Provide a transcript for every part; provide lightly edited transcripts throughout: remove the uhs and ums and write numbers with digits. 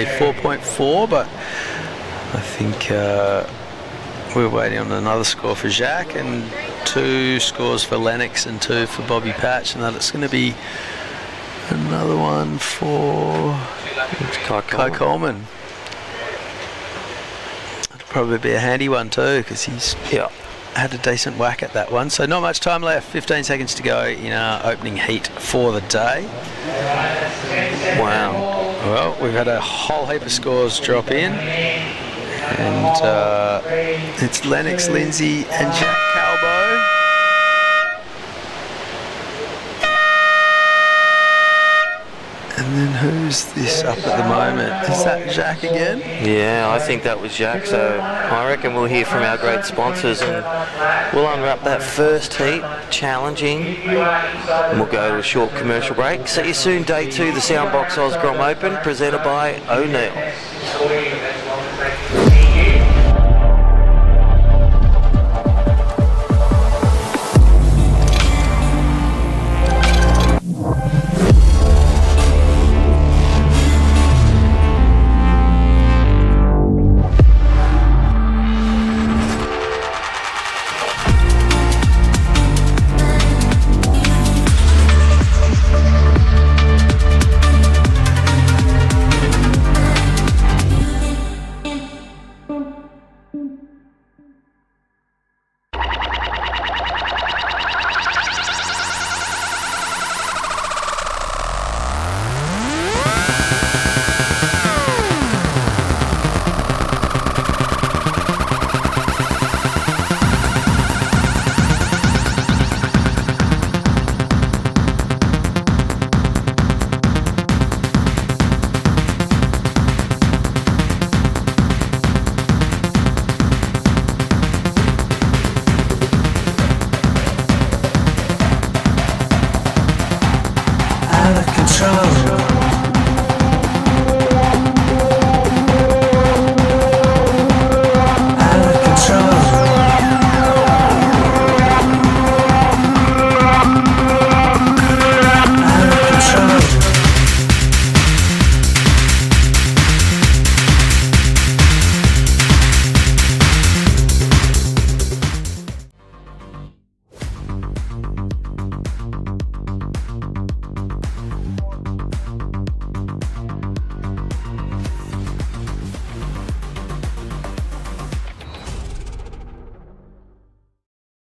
4.4, but I think we're waiting on another score for Jacques and 2 scores for Lennox and 2 for Bobby Patch, and that it's going to be another one for Kai Coleman. It'll probably be a handy one too, because he's had a decent whack at that one. So not much time left, 15 seconds to go in our opening heat for the day. Wow. Well, we've had a whole heap of scores drop in, and it's Lennox, Lindsay and Jack Calbo. And then who's this up at the moment? Is that Jack again? Yeah, I think that was Jack, so I reckon we'll hear from our great sponsors and we'll unwrap that first heat, challenging, and we'll go to a short commercial break. See you soon, day 2, the Soundbox Osgrom Open, presented by O'Neill.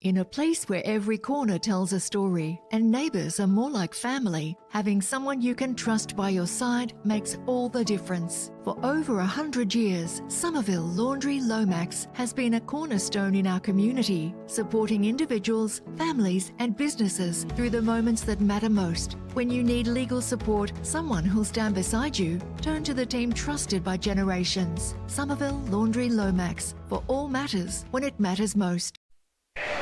In a place where every corner tells a story and neighbours are more like family, having someone you can trust by your side makes all the difference. For over 100 years, Somerville Laundry Lomax has been a cornerstone in our community, supporting individuals, families and businesses through the moments that matter most. When you need legal support, someone who'll stand beside you, turn to the team trusted by generations. Somerville Laundry Lomax, for all matters when it matters most.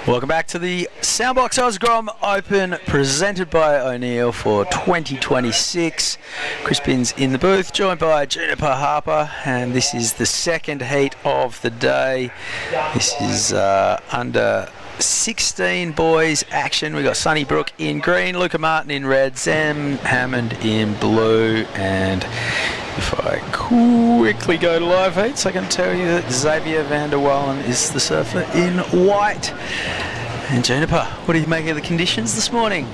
Welcome back to the Soundbox Osgrom Open, presented by O'Neill for 2026. Crispin's in the booth, joined by Juniper Harper, and this is the second heat of the day. This is under 16 boys action. We've got Sonny Brook in green, Luca Martin in red, Sam Hammond in blue, and if I quickly go to live heats, I can tell you that Xavier van der Wallen is the surfer in white. And Juniper, what do you make of the conditions this morning?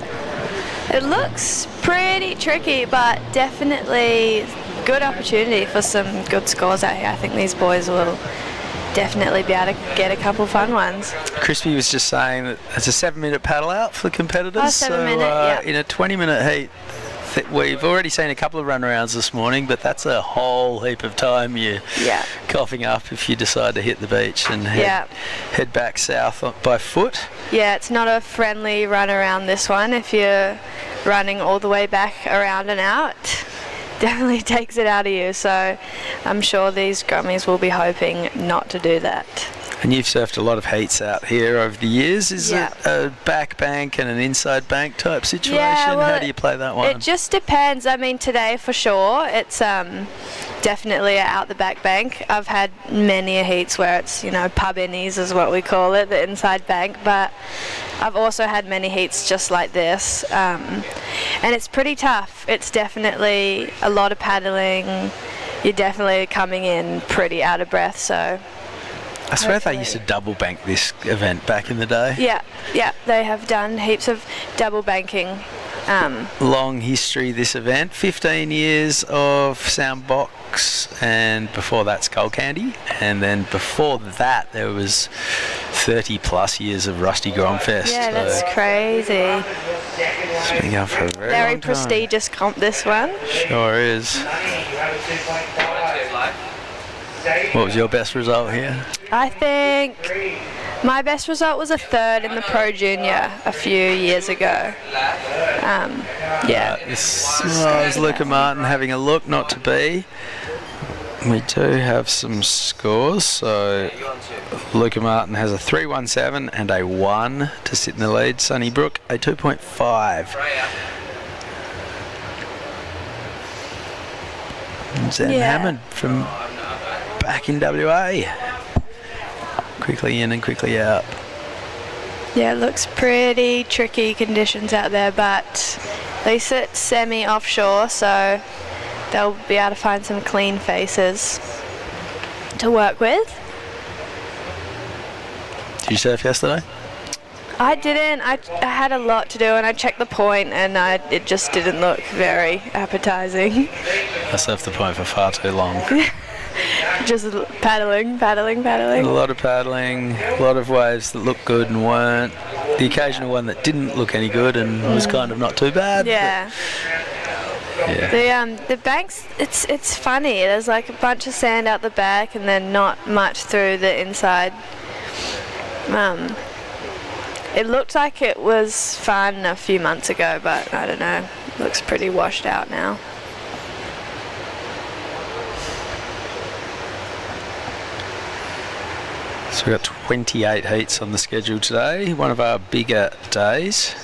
It looks pretty tricky, but definitely good opportunity for some good scores out here. I think these boys will definitely be able to get a couple fun ones. Crispy was just saying that it's a 7-minute paddle out for competitors. Oh, 7 minute, yeah. In a 20-minute heat, we've already seen a couple of run-arounds this morning, but that's a whole heap of time you're coughing up if you decide to hit the beach and head back south by foot. Yeah, it's not a friendly run-around, this one. If you're running all the way back around and out, definitely takes it out of you. So I'm sure these grummies will be hoping not to do that. And you've surfed a lot of heats out here over the years. Is it a back bank and an inside bank type situation? Yeah, well, how do you play that one? It just depends. I mean, today for sure, it's definitely out the back bank. I've had many heats where it's, you know, pub innies is what we call it, the inside bank, but I've also had many heats just like this, and it's pretty tough. It's definitely a lot of paddling, you're definitely coming in pretty out of breath. So I swear they used to double bank this event back in the day. yeah, they have done heaps of double banking. Long history, this event. 15 years of Soundbox, and before that Skull Candy, and then before that there was 30 plus years of Rusty Gromfest. Yeah, that's crazy. It's been going for a very long time. Prestigious comp, this one. Sure is. What was your best result here? I think my best result was a third in the Pro Junior a few years ago. This is Luca Martin having a look, not to be. We do have some scores. So Luca Martin has a 3.17 and a 1 to sit in the lead. Sunnybrook a 2.5. Zen Hammond from back in WA. Quickly in and quickly out. Yeah, it looks pretty tricky conditions out there, but at least it's semi-offshore, so they'll be able to find some clean faces to work with. Did you surf yesterday? I didn't. I had a lot to do, and I checked the point, and it just didn't look very appetizing. I surfed the point for far too long. Just paddling. A lot of paddling, a lot of waves that looked good and weren't. The occasional one that didn't look any good and was kind of not too bad. Yeah. The banks, it's funny. There's like a bunch of sand out the back and then not much through the inside. It looked like it was fun a few months ago, but I don't know. It looks pretty washed out now. So we've got 28 heats on the schedule today, one of our bigger days,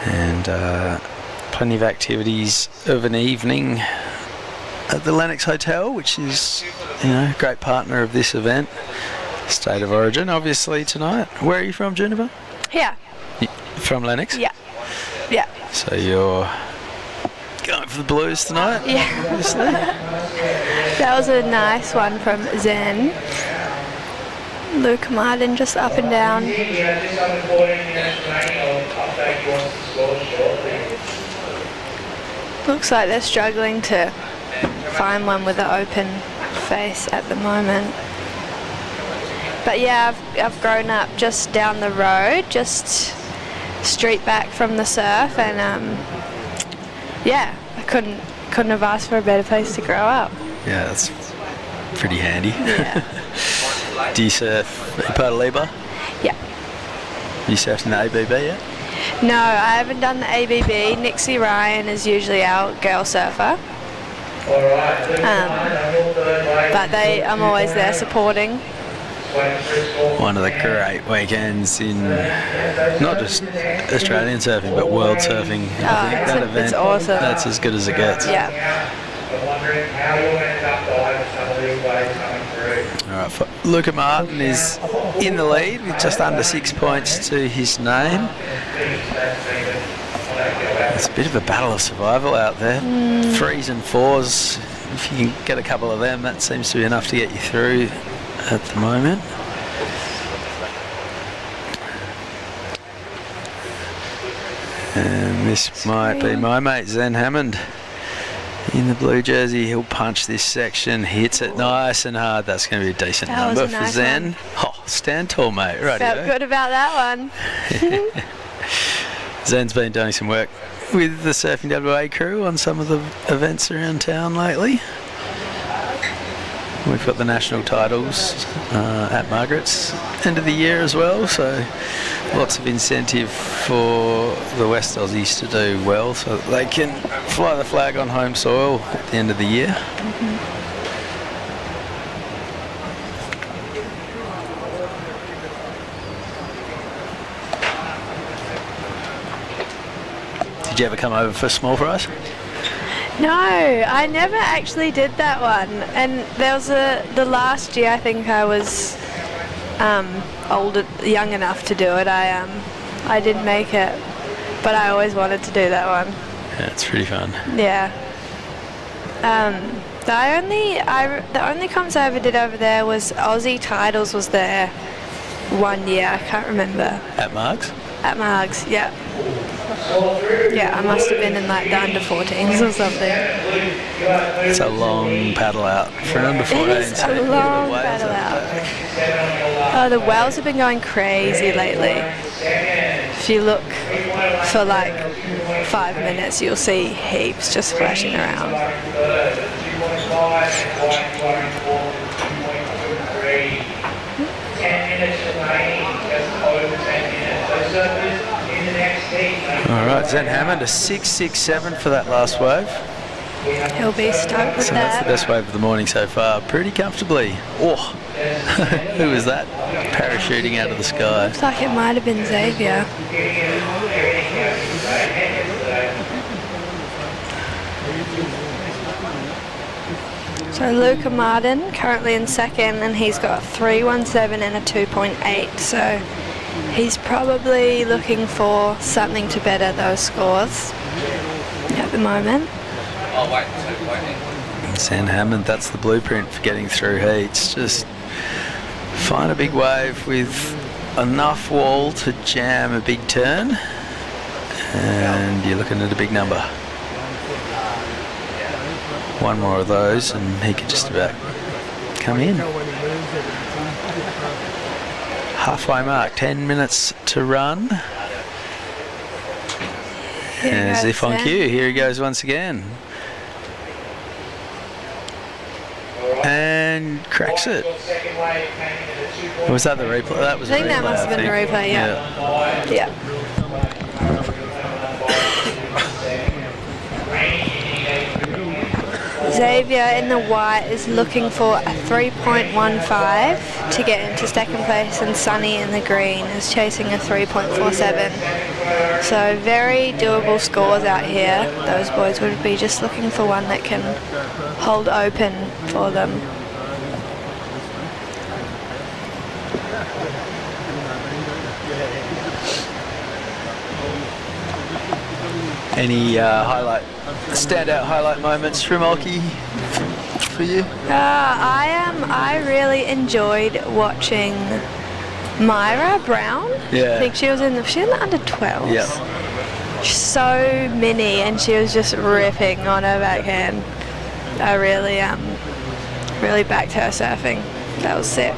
and plenty of activities of an evening at the Lennox Hotel, which is, a great partner of this event. State of Origin, obviously, tonight. Where are you from, Juniper? Yeah. From Lennox? Yeah. So you're going for the Blues tonight? Yeah. Obviously. That was a nice one from Zen. Luke Martin just up and down. Looks like they're struggling to find one with an open face at the moment. But yeah, I've grown up just down the road, just street back from the surf, and I couldn't have asked for a better place to grow up. Yeah, that's pretty handy. Yeah. Do you surf? Are you part of Liba? Yeah. You surfed in the ABB yet? No, I haven't done the ABB. Nixie Ryan is usually our girl surfer. But I'm always there supporting. One of the great weekends in not just Australian surfing but world surfing. I think that event, it's awesome. That's as good as it gets. Yeah. Alright, Luca Martin is in the lead with just under 6 points to his name. It's a bit of a battle of survival out there. 3s and 4s. If you can get a couple of them, that seems to be enough to get you through at the moment. And this might be my mate Zen Hammond in the blue jersey. He'll punch this section, hits it nice and hard. That's going to be a decent number for Zen. Oh, stand tall, mate. Right. Felt good about that one. Zen's been doing some work with the Surfing WA crew on some of the events around town lately. We've got the national titles at Margaret's end of the year as well, so lots of incentive for the West Aussies to do well so that they can fly the flag on home soil at the end of the year. Did you ever come over for small fries? No, I never actually did that one. And there was the last year I think I was young enough to do it. I didn't make it, but I always wanted to do that one. Yeah, it's pretty fun. Yeah. The only comps I ever did over there was Aussie Titles was there 1 year. I can't remember. At Margs? At Margs, yeah. Yeah, I must have been in like the under 14s or something. It's a long paddle out for an under 14. It is a long paddle out. Oh, the whales have been going crazy lately. If you look for like 5 minutes, you'll see heaps just flashing around. Alright, Zen Hammond, a 6.67 for that last wave. He'll be stoked with So that. that's the best wave of the morning so far, pretty comfortably. Oh, who was that? Parachuting out of the sky. Looks like it might have been Xavier. So Luca Martin currently in second, and he's got a 3.17 and a 2.8. So he's probably looking for something to better those scores at the moment. Zen Hammond, that's the blueprint for getting through heats. Just find a big wave with enough wall to jam a big turn, and you're looking at a big number. One more of those and he could just about come in. Halfway mark, 10 minutes to run. As if on cue, here he goes once again. And cracks it. Or was that the replay? That was I think that must have been the replay, yeah. Yeah. Xavier in the white is looking for a 3.15 to get into second place, and Sunny in the green is chasing a 3.47. So very doable scores out here. Those boys would be just looking for one that can hold open for them. Any standout highlight moments from Oki for you? I really enjoyed watching Myra Brown. Yeah. I think she was in the under 12s. Yeah. So mini, and she was just ripping on her backhand. I really backed her surfing. That was sick.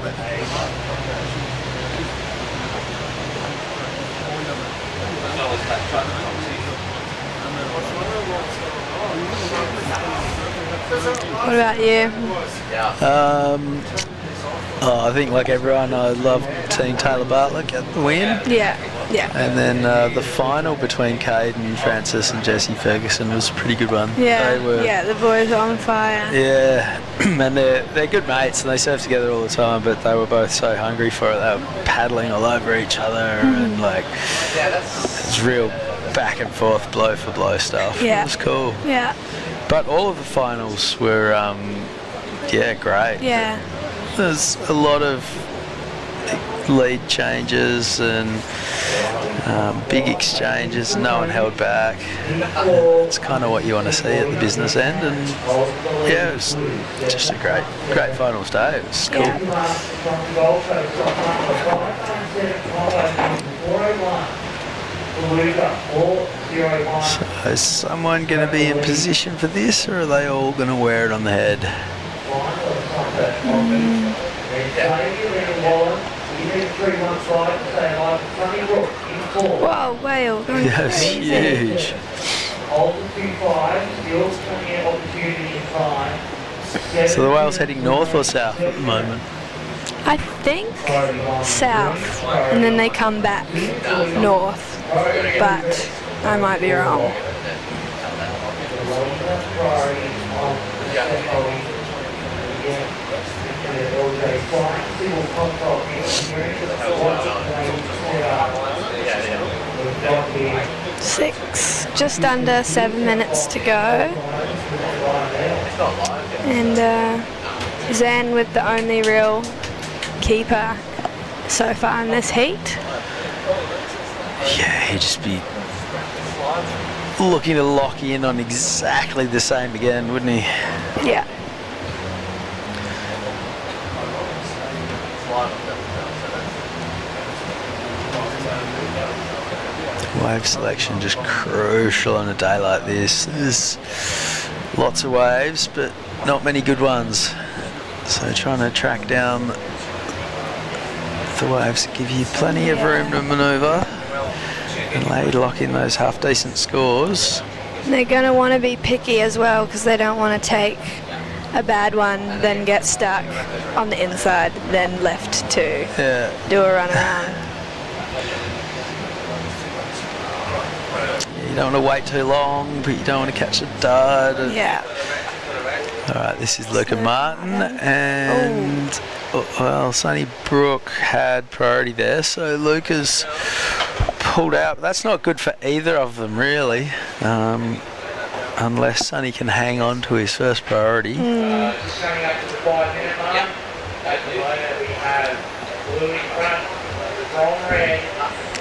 What about you? I think like everyone, I love seeing Taylor Bartlett get the win. Yeah. And then the final between Caden and Francis and Jesse Ferguson was a pretty good one. Yeah, They were, the boys are on fire. Yeah, and they're good mates and they surf together all the time, but they were both so hungry for it. They were paddling all over each other and like it's real back and forth, blow for blow stuff. Yeah. It was cool. Yeah. But all of the finals were, great. Yeah. There's a lot of lead changes and big exchanges. No one held back. It's kind of what you want to see at the business end, and yeah, it was just a great finals day. It was cool. So is someone going to be in position for this, or are they all going to wear it on the head? Whoa, whale going Yeah, it's huge. So the whale's heading north or south at the moment? I think south, and then they come back north, but I might be wrong. Just under 7 minutes to go, and Zen with the only real keeper so far in this heat. Yeah, he'd just be looking to lock in on exactly the same again, wouldn't he? Yeah. Wave selection just crucial on a day like this. There's lots of waves, but not many good ones. So trying to track down the waves that give you plenty of room to manoeuvre and lock in those half-decent scores. They're going to want to be picky as well because they don't want to take a bad one, then get stuck on the inside, then left to do a run around. You don't want to wait too long, but you don't want to catch a dud. Yeah. All right, this is Luca Martin, and well, Sonny Brook had priority there, so Luca's pulled out. But that's not good for either of them, really, unless Sonny can hang on to his first priority. Mm.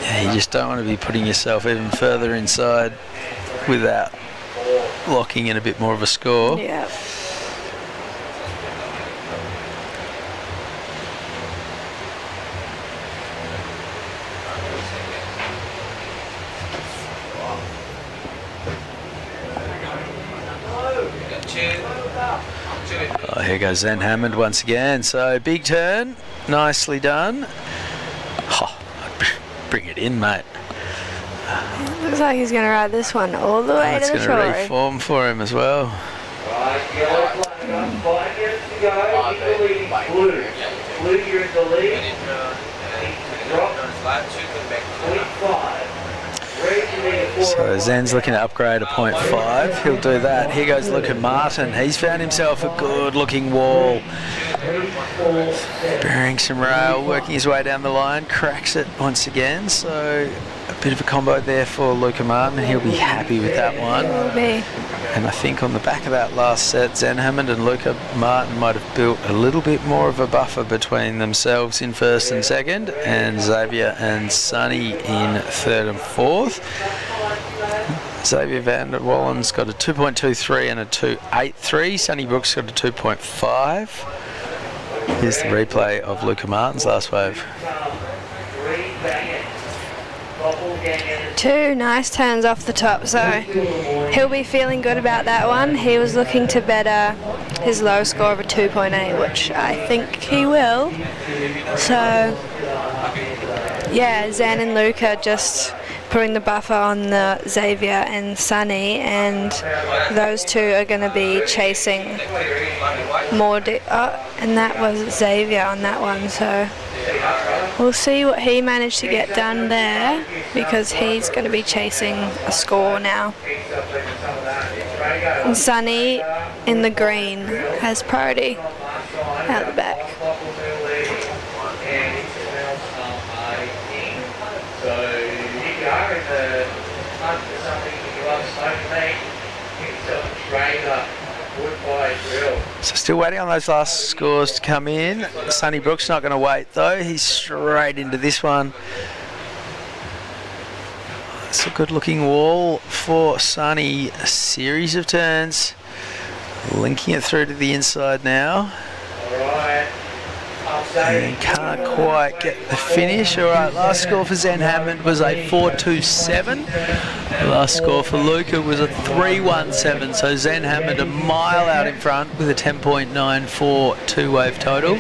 Yeah, you just don't want to be putting yourself even further inside without locking in a bit more of a score. Yeah. Oh, here goes Zen Hammond once again. So big turn, nicely done. Oh, bring it in, mate. Looks like he's going to ride this one all the way to the It's shore. going to reform for him as well. Blue, you're in the lead. So Zen's looking to upgrade a 0.5. He'll do that. Here goes Luca Martin. He's found himself a good looking wall. Bearing some rail, working his way down the line, cracks it once again. So a bit of a combo there for Luca Martin. He'll be happy with that one. Will be. And I think on the back of that last set, Zen Hammond and Luca Martin might have built a little bit more of a buffer between themselves in first and second, and Xavier and Sonny in third and fourth. Xavier Van der Wallen's got a 2.23 and a 2.83. Sonny Brooks got a 2.5. Here's the replay of Luca Martin's last wave. Two nice turns off the top, so he'll be feeling good about that one. He was looking to better his low score of a 2.8, which I think he will. So yeah, Zen and Luca just putting the buffer on the Xavier and Sonny, and those two are going to be chasing more. And that was Xavier on that one, so we'll see what he managed to get done there, because he's going to be chasing a score now. And Sonny in the green has priority out the back. So still waiting on those last scores to come in. Sonny Brooks not going to wait though. He's straight into this one. It's a good looking wall for Sonny. A series of turns. Linking it through to the inside now. And can't quite get the finish. Alright, last score for Zen Hammond was a 4.27. The last score for Luca was a 3.17. So Zen Hammond a mile out in front with a 10.94 two-wave total.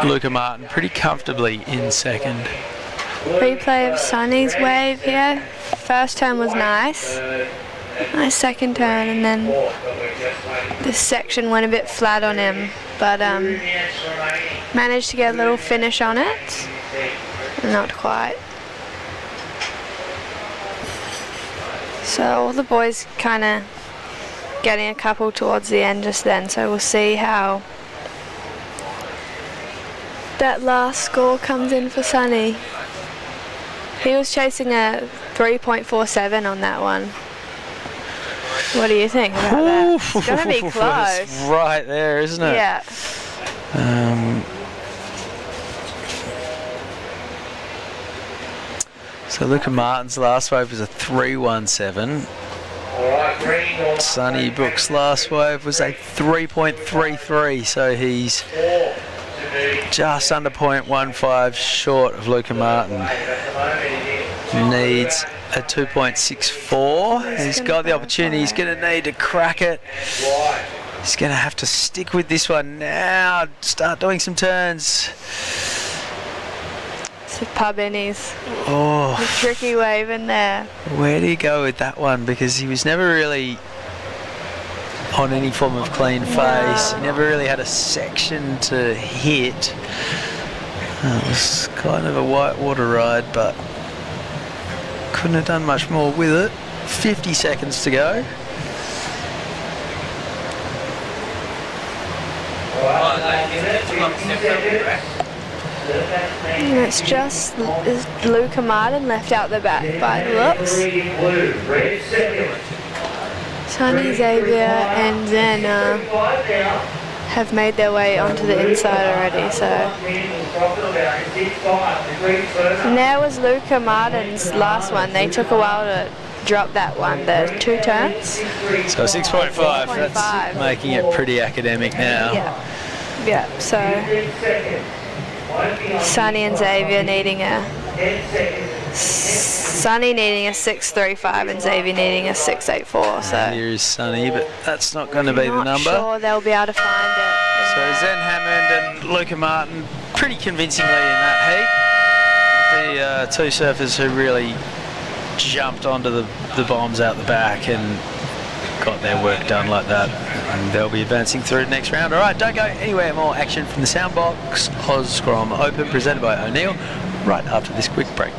Luca Martin pretty comfortably in second. Replay of Sonny's wave here. First turn was nice. Nice second turn, and then this section went a bit flat on him, but managed to get a little finish on it. Not quite. So all the boys kind of getting a couple towards the end just then, so we'll see how that last score comes in for Sonny. He was chasing a 3.47 on that one. What do you think about that? It's going to be close. It's right there, isn't it? Yeah. So Luca Martin's last wave was a 3.17. Sonny Brooks' last wave was a 3.33, so he's just under 0.15 short of Luca Martin. needs a 2.64. He's got the opportunity. He's going to need to crack it. He's going to have to stick with this one now. Start doing some turns. It's a pub innies. Oh, A tricky wave in there. where do you go with that one? Because he was never really on any form of clean face. He never really had a section to hit. It was kind of a whitewater ride, but couldn't have done much more with it. 50 seconds to go. And it's just Luca Martin left out the back by the looks. Sonny, Xavier and Zen have made their way onto the inside already, so. And there was Luca Martin's last one. They took a while to drop that one, the 2 turns. So 6.5, that's making it pretty academic now. Yeah, so Sonny and Xavier needing a 6.35 and Xavier needing a 6.84. So Here is Sonny, but that's not going to be the number. Sure they'll be able to find it. So Zen Hammond and Luca Martin pretty convincingly in that heat. The 2 surfers who really jumped onto the bombs out the back and got their work done like that, and they'll be advancing through the next round. Alright, don't go anywhere. More action from the Soundbox Osgrom Open presented by O'Neill right after this quick break.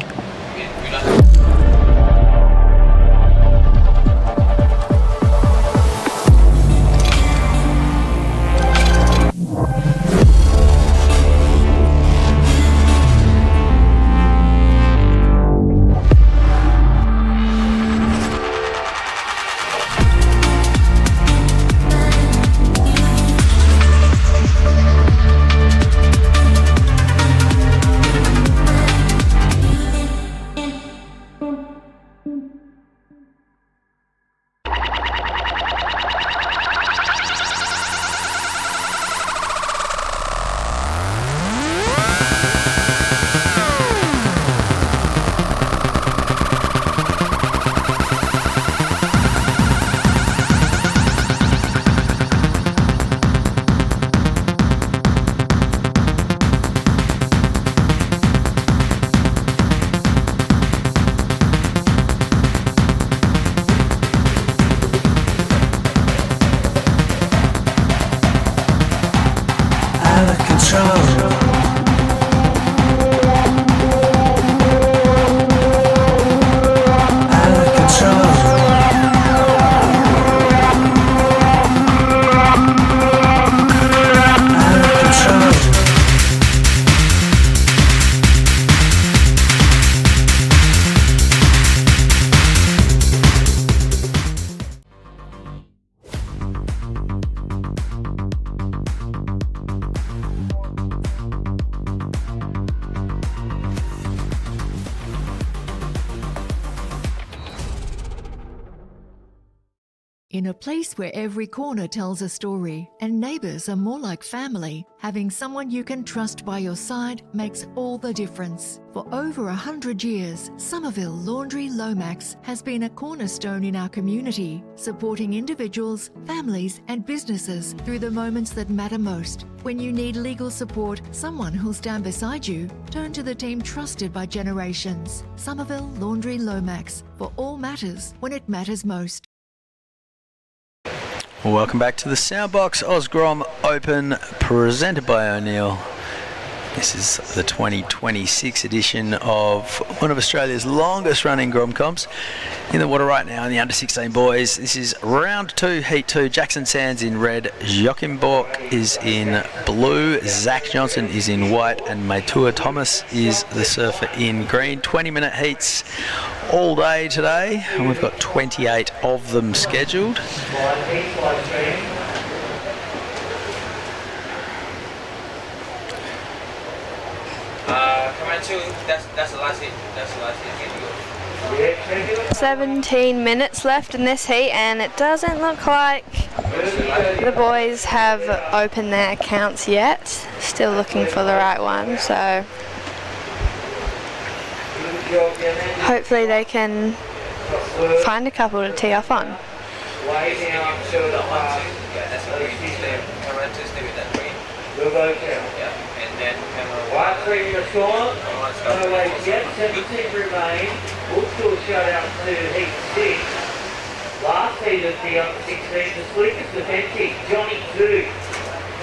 In a place where every corner tells a story and neighbours are more like family, having someone you can trust by your side makes all the difference. For over 100 years, Somerville Laundry Lomax has been a cornerstone in our community, supporting individuals, families and businesses through the moments that matter most. When you need legal support, someone who'll stand beside you, turn to the team trusted by generations. Somerville Laundry Lomax, for all matters when it matters most. Well, welcome back to the Soundbox Osgrom Open presented by O'Neill. This is the 2026 edition of one of Australia's longest running Grom comps. In the water right now in the under 16 boys. This is round 2, heat 2. Jackson Sands in red, Joachim Bork is in blue, Zach Johnson is in white, and Maitua Thomas is the surfer in green. 20-minute heats all day today, and we've got 28 of them scheduled. Command 2, that's the last hit. That's the last hit. Here you go. 17 minutes left in this heat, and it doesn't look like the boys have opened their accounts yet. Still looking for the right one, so hopefully they can find a couple to tee off on. Last three in the score. No way yet. 17 remain. Woodstool showed out to heat 6. Last heat of the under 16. The sleepers defensive. Johnny 2.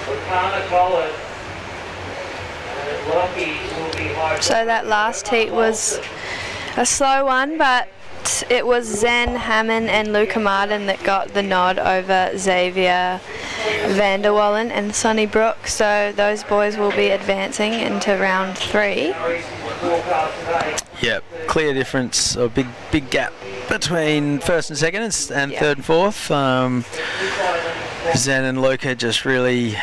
Wakana Collins. And Lockie will be high. So that last heat was a slow one, but it was Zen Hammond and Luca Martin that got the nod over Xavier Vanderwallen and Sonny Brook. So those boys will be advancing into round 3. Yep, clear difference, or big gap between first and second and third and fourth. Zen and Luca just really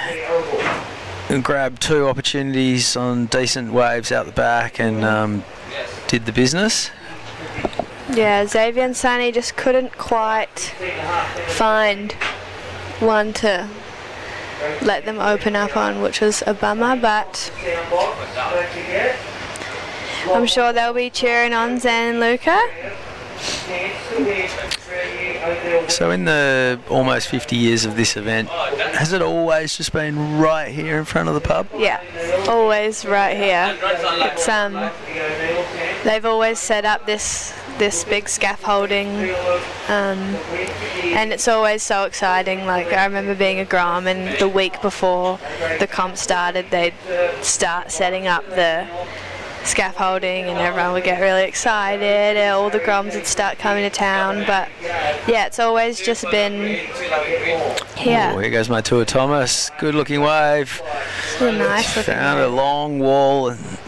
grabbed 2 opportunities on decent waves out the back and did the business. Yeah, Xavier and Sonny just couldn't quite find one to let them open up on, which was a bummer, but I'm sure they'll be cheering on Zen and Luca. So in the almost 50 years of this event, has it always just been right here in front of the pub? Yeah, always right here. It's they've always set up this big scaffolding, and it's always so exciting. Like, I remember being a Grom, and the week before the comp started, they'd start setting up the scaffolding and everyone would get really excited, and all the Groms would start coming to town. But yeah, it's always just been here. Oh, here goes my Tour Thomas. Good looking wave. It's a nice looking Found a long wall and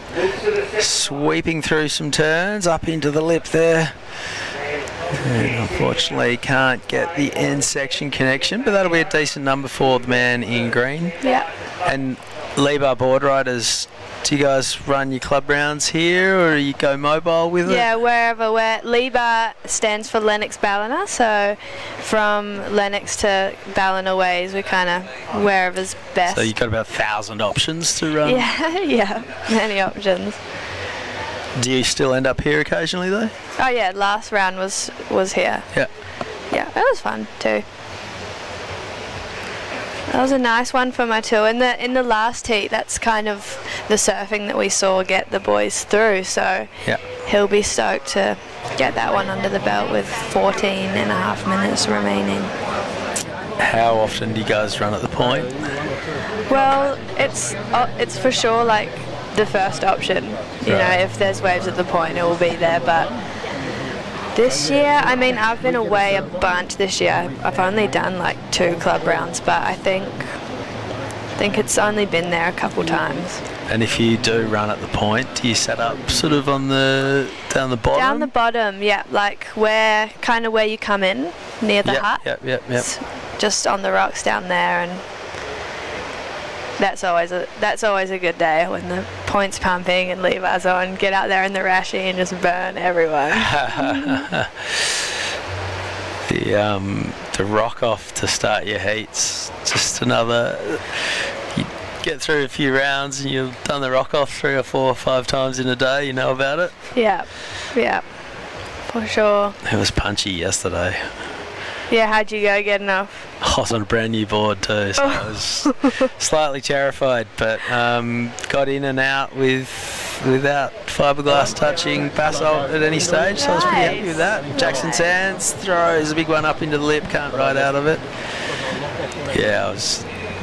sweeping through some turns up into the lip there. And unfortunately can't get the end section connection, but that'll be a decent number for the man in green. Yeah. And Lebar board riders, do you guys run your club rounds here, or you go mobile with it? Yeah, wherever. Lebar stands for Lennox Ballina, so from Lennox to Ballina ways, we kind of wherever's best. So you've got about 1,000 options to run. Yeah, many options. Do you still end up here occasionally though? Oh yeah, last round was here. Yeah. Yeah, it was fun too. That was a nice one for my tour. In the last heat, that's kind of the surfing that we saw get the boys through. So yeah, he'll be stoked to get that one under the belt with 14 and a half minutes remaining. How often do you guys run at the point? Well, it's for sure like the first option. You know, if there's waves at the point, it will be there. But this year, I mean, I've been away a bunch this year. I've only done like 2 club rounds, but I think it's only been there a couple times. And if you do run at the point, do you set up sort of on down the bottom? Down the bottom, yeah, like where you come in near the hut. Yep. Just on the rocks down there, and that's always a good day when the point's pumping and Levi's on. Get out there in the rashie and just burn everyone. The rock off to start your heats, just another. You get through a few rounds and you've done the rock off 3 or 4 or 5 times in a day. You know about it. Yeah, for sure. It was punchy yesterday. Yeah, how'd you go getting off? I was on a brand new board too, so I was slightly terrified, but got in and out without fiberglass touching basalt at any stage, so I was pretty happy with that. Jackson Sands throws a big one up into the lip, can't ride out of it. Yeah,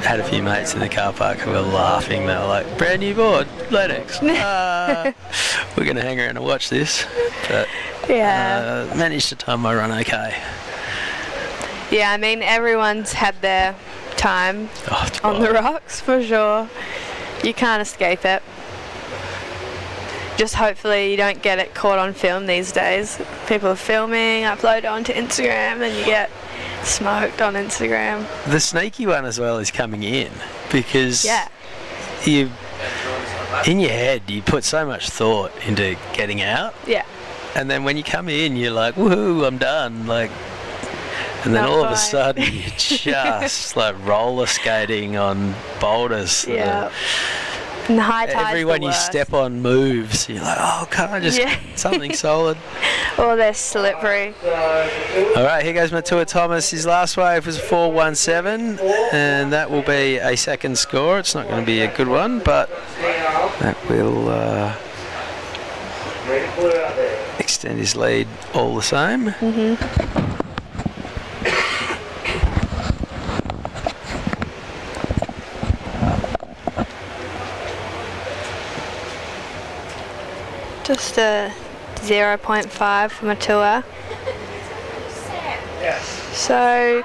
had a few mates in the car park who were laughing. They were like, brand new board, Lennox. We're going to hang around and watch this, but managed to time my run okay. Yeah, I mean, everyone's had their time on the rocks, for sure. You can't escape it. Just hopefully you don't get it caught on film these days. People are filming, upload it onto Instagram, and you get smoked on Instagram. The sneaky one as well is coming in, because in your head you put so much thought into getting out. Yeah. And then when you come in, you're like, woohoo, I'm done. Like, and then all of a sudden you're just like roller skating on boulders. Yeah. And the high tide's Everyone the you worst. step on moves. You're like, oh, can't I just something solid? Or they're slippery. All right, here goes Matua Thomas. His last wave was 4.17, and that will be a second score. It's not going to be a good one, but that will extend his lead all the same. Just a 0.5 for Matua. So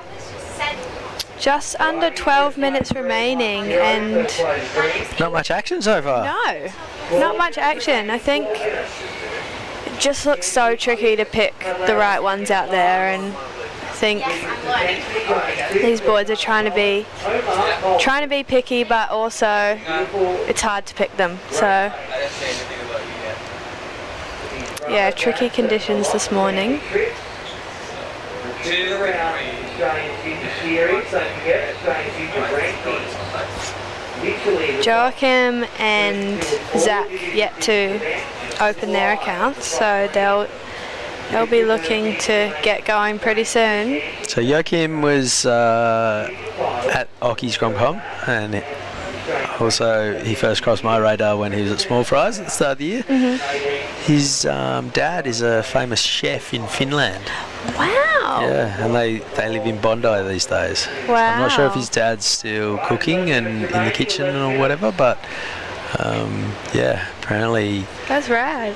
just under 12 minutes remaining, and Not much action so far. no, not much action. I think it just looks so tricky to pick the right ones out there, and I think these boys are trying to be picky, but also it's hard to pick them. So yeah, tricky conditions this morning. Joachim and Zach yet to open their accounts, so they'll be looking to get going pretty soon. So Joachim was at Ocky's Gromcom, and also he first crossed my radar when he was at Small Fries at the start of the year. His dad is a famous chef in Finland. Wow. Yeah, and they live in Bondi these days. Wow. I'm not sure if his dad's still cooking and in the kitchen or whatever, but yeah, apparently That's rad.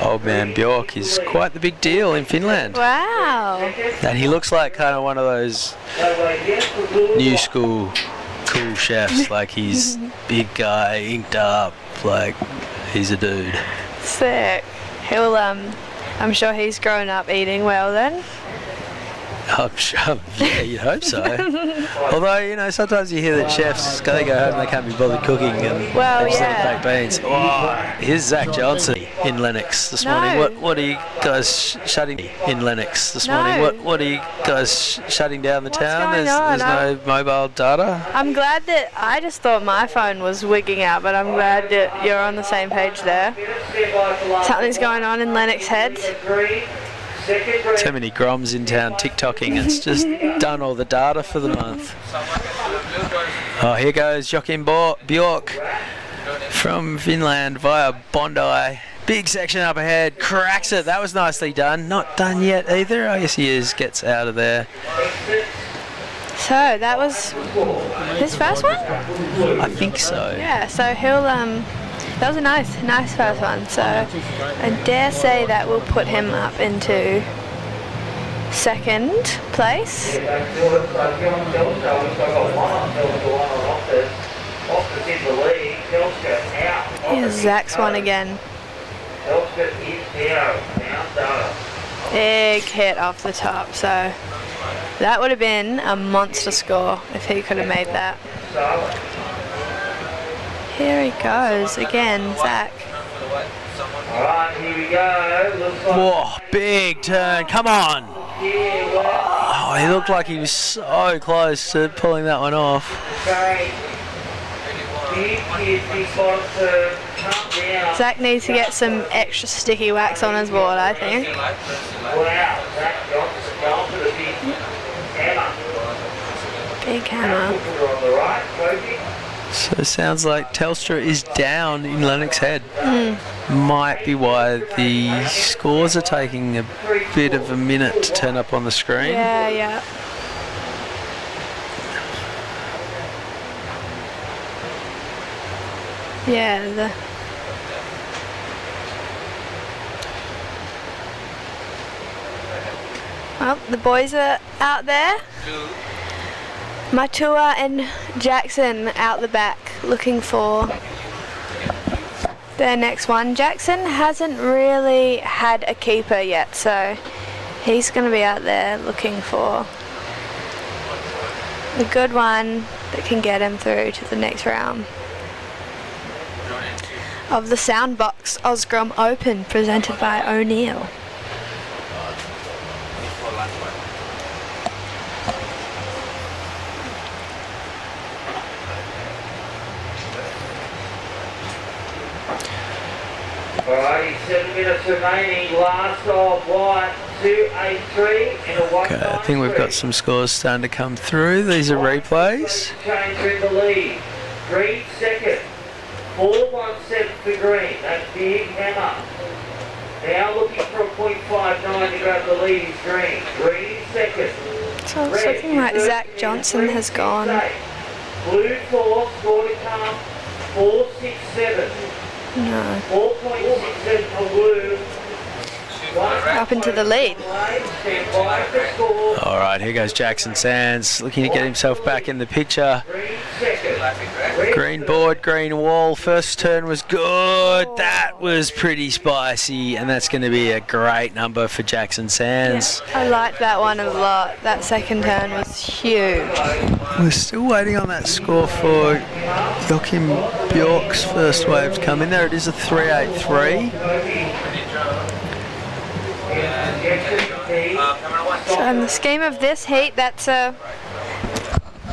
old man Bjork is quite the big deal in Finland. Wow. And he looks like kind of one of those new school cool chefs. Like he's big guy, inked up, like he's a dude. Sick. I'm sure he's grown up eating well then. I'm sure, yeah, you'd hope so. Although, you know, sometimes you hear that chefs, they go home, they can't be bothered cooking and Well, they just yeah. eat baked beans. Oh, here's Zach Johnson in Lennox this morning. What are you guys shutting in Lennox this morning? What are you guys shutting down the town? going There's on? no mobile data. I'm glad that I just thought my phone was wigging out, but I'm glad that you're on the same page there. Something's going on in Lennox Head. Too many groms in town TikToking. It's just done all the data for the month. Oh, here goes Joachim Bjork from Finland via Bondi. Big section up ahead, cracks it. That was nicely done. Not done yet either. I guess he is. Gets out of there. So that was his first one? I think so. Yeah, so he'll that was a nice first one. So I dare say that will put him up into second place. Here's Zach's one again. Big hit off the top, so that would have been a monster score if he could have made that. Here he goes again, Zach. Alright, here we go. Whoa, big turn. Come on. Oh, he looked like he was so close to pulling that one off. Zach needs to get some extra sticky wax on his board, I think. Big hammer. So it sounds like Telstra is down in Lennox Head. Might be why the scores are taking a bit of a minute to turn up on the screen. Yeah. Yeah, well, the boys are out there. Matua and Jackson out the back looking for their next one. Jackson hasn't really had a keeper yet, so he's going to be out there looking for a good one that can get him through to the next round of the Soundbox Osgrom Open presented by O'Neill. Alrighty, 7 minutes remaining. Last of white, 283 and a 1. Okay, I think we've got some scores starting to come through. These are replays. Changer in the lead. Green second. 417 for Green. That big hammer. Now looking for a .59 to grab the lead is Green. Green second. So it's looking like Zach Johnson has gone. Blue 4, score to come. 467. No. 4.67 for Blue. Up into the lead. All right, here goes Jackson Sands, looking to get himself back in the picture. Green board, green wall. First turn was good. That was pretty spicy, and that's going to be a great number for Jackson Sands. Yeah, I liked that one a lot. That second turn was huge. We're still waiting on that score for Joachim Bjork's first wave to come in. There it is, a 383. So in the scheme of this heat, that's a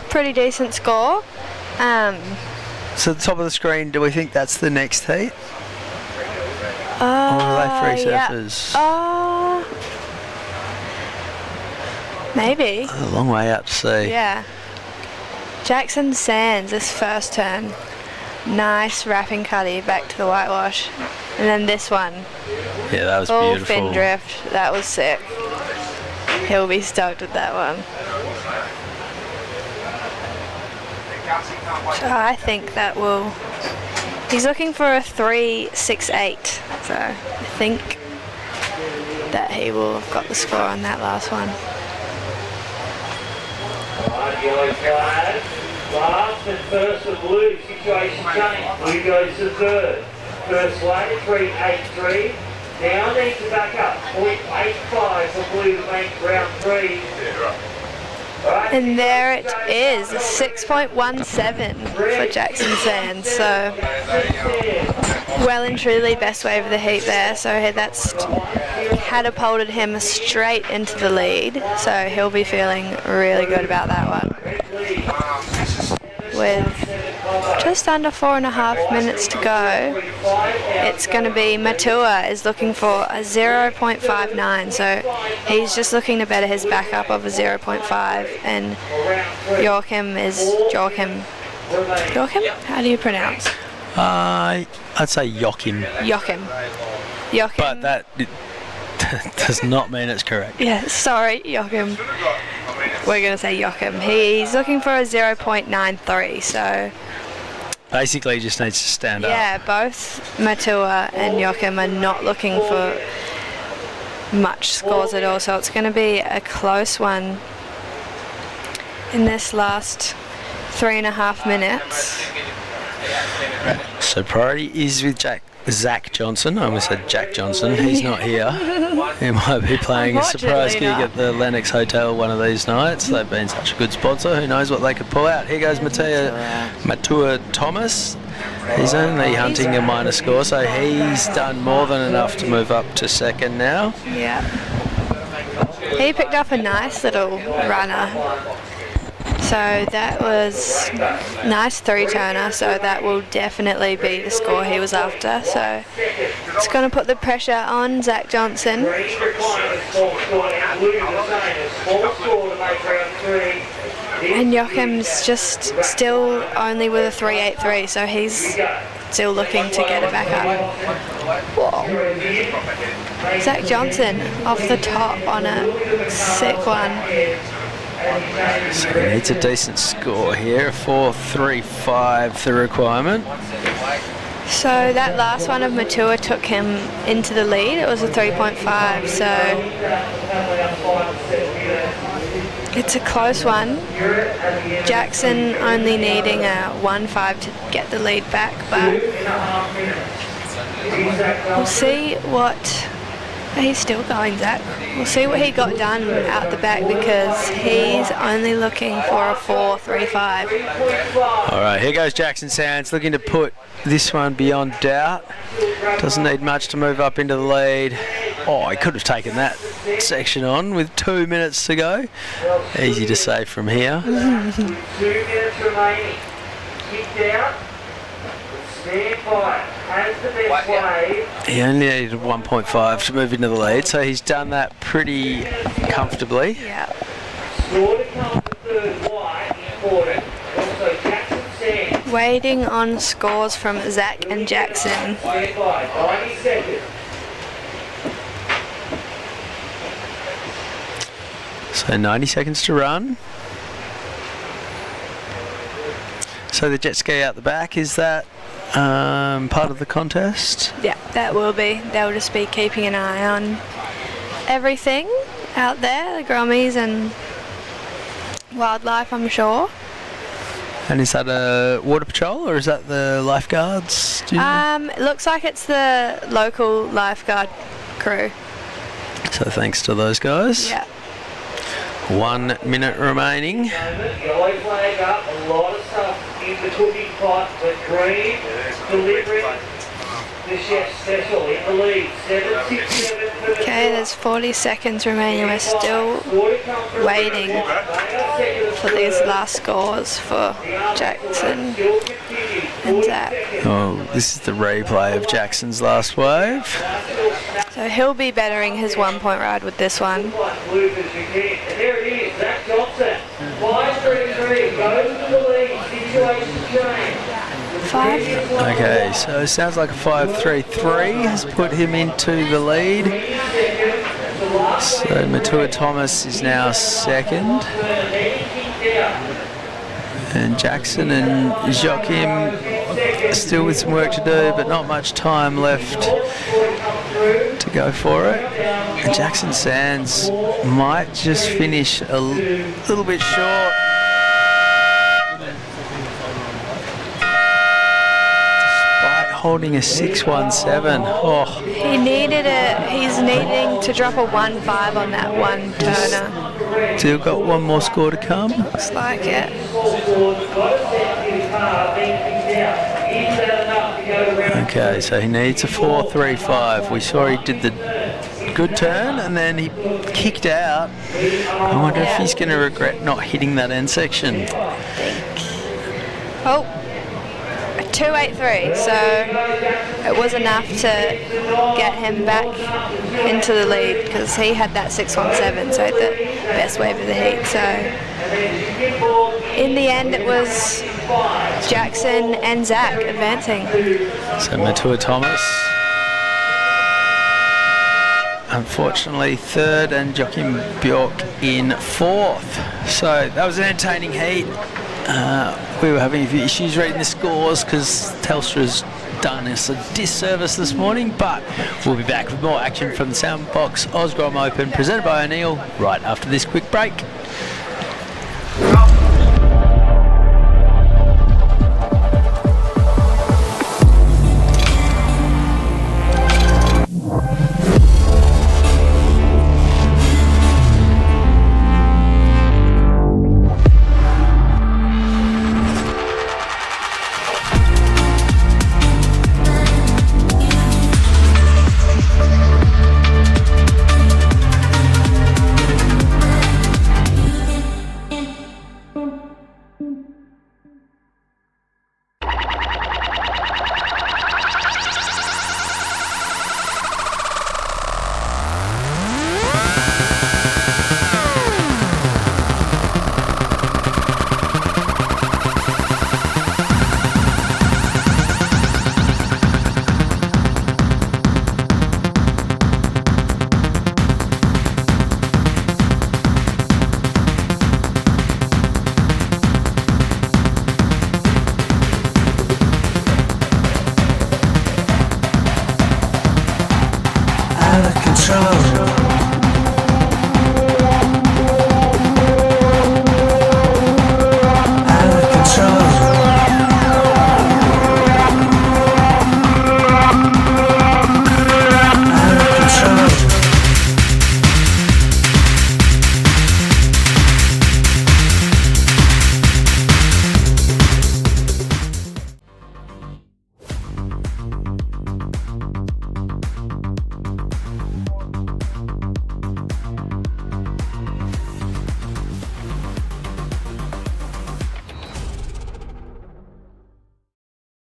pretty decent score. So the top of the screen, do we think that's the next heat? Or are they free surfers? Maybe. A long way out to sea. Yeah. Jackson Sands, this first turn. Nice wrapping cutty back to the whitewash. And then this one. Yeah, that was full beautiful. Fin drift. That was sick. He'll be stoked with that one. So I think that will... He's looking for a 368. So I think that he will have got the score on that last one. Yellow flag. Last and first for Blue. Situation change. Blue goes to third. First wave, 383. Now needs to back up. 0.85 for Blue to make round 3. And there it is, 6.17 for Jackson Sands. So well and truly best wave of the heat there. So that's catapulted him straight into the lead. So he'll be feeling really good about that one. With just under 4.5 minutes to go, it's going to be Matua is looking for a 0.59, so he's just looking to better his backup of a 0.5, and Joachim? How do you pronounce? I'd say Joachim. Joachim. But that does not mean it's correct. Yeah, sorry, Joachim. We're going to say Joachim. He's looking for a 0.93, so... Basically, he just needs to stand up. Yeah, both Matua and Joachim are not looking for much scores at all, so it's going to be a close one in this last 3.5 minutes. So priority is with Zach Johnson. I almost said Jack Johnson. He's not here. He might be playing a surprise gig at the Lennox Hotel one of these nights. They've been such a good sponsor. Who knows what they could pull out. Here goes Matua Thomas. He's only hunting a minor score, so he's done more than enough to move up to second now. Yeah. He picked up a nice little runner. So that was nice 3-turner, so that will definitely be the score he was after. So it's going to put the pressure on Zach Johnson. And Joachim's just still only with a 383, so he's still looking to get it back up. Whoa. Zach Johnson off the top on a sick one. So he needs a decent score here, 4.35 the requirement. So that last one of Matua took him into the lead. It was a 3.5, so it's a close one. Jackson only needing a 1.5 to get the lead back, but we'll see what... He's still going, Zach. We'll see what he got done out the back, because he's only looking for a 4.35. All right, here goes Jackson Sands, looking to put this one beyond doubt. Doesn't need much to move up into the lead. Oh, he could have taken that section on with 2 minutes to go. Easy to say from here. 2 minutes remaining. Kicked out. Stand by. has the best wave. He only needed 1.5 to move into the lead, so he's done that pretty comfortably. Yeah. Score to come for third white, important. Also Jackson Sands. Waiting on scores from Zach and Jackson. Stand by, 90 seconds. So 90 seconds to run. So the jet ski out the back, is that part of the contest? Yeah, that will be. They'll just be keeping an eye on everything out there, the grommies and wildlife, I'm sure. And is that a water patrol or is that the lifeguards? Do you know? It looks like it's the local lifeguard crew. So thanks to those guys. Yeah. 1 minute remaining. Yellow flag up, a lot of stuff in the cooking pot, but green delivering the chef's special in the lead. 767 for the Okay, there's 40 seconds remaining. We're still waiting for these last scores for Jackson and Zach. Oh, this is the replay of Jackson's last wave. So he'll be bettering his 1 point ride with this one. And there it is, Zach Johnson. 5-3-3, goes to the lead, situation change. 5. Okay, so it sounds like a 5-3-3 has put him into the lead. So Matua Thomas is now second. And Jackson and Joachim still with some work to do, but not much time left to go for it. And Jackson Sands might just finish a little bit short. Despite holding a 6.17. Oh, He needed he's needing to drop a 1.5 on that one turner. still got one more score to come. Looks like it. Okay, so he needs a 4.35. We saw he did the good turn and then he kicked out. I wonder if he's going to regret not hitting that end section. Oh, a 2.83. So it was enough to get him back into the lead because he had that 6.17, so the best wave of the heat. So in the end, it was Jackson and Zach advancing. So Matua Thomas, unfortunately third, and Joachim Bjork in fourth. So that was an entertaining heat. We were having a few issues reading the scores because Telstra's done us a disservice this morning, but we'll be back with more action from the Soundbox Osgrom Open presented by O'Neill right after this quick break.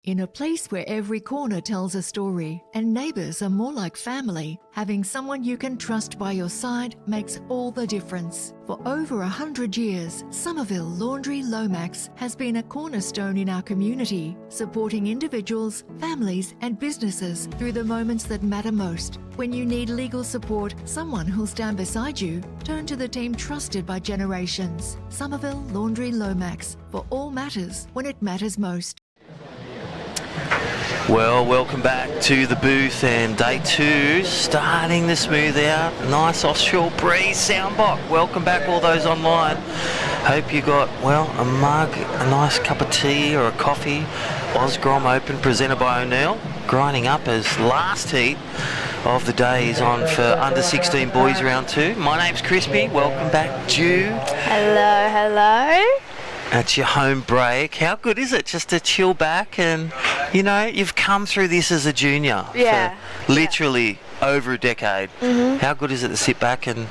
In a place where every corner tells a story and neighbours are more like family, having someone you can trust by your side makes all the difference. For over 100 years, Somerville Laundry Lomax has been a cornerstone in our community, supporting individuals, families and businesses through the moments that matter most. When you need legal support, someone who'll stand beside you, turn to the team trusted by generations. Somerville Laundry Lomax, for all matters when it matters most. Well, welcome back to the booth, and day 2 starting to smooth out. Nice offshore breeze, Soundbox. Welcome back all those online. Hope you got, well, a mug, a nice cup of tea or a coffee. Osgrom Open presented by O'Neill. Grinding up as last heat of the day is on for under 16 boys round 2. My name's Crispy. Welcome back, Jude. Hello, hello. That's your home break. How good is it just to chill back and, you know, you've come through this as a junior for literally over a decade. Mm-hmm. How good is it to sit back and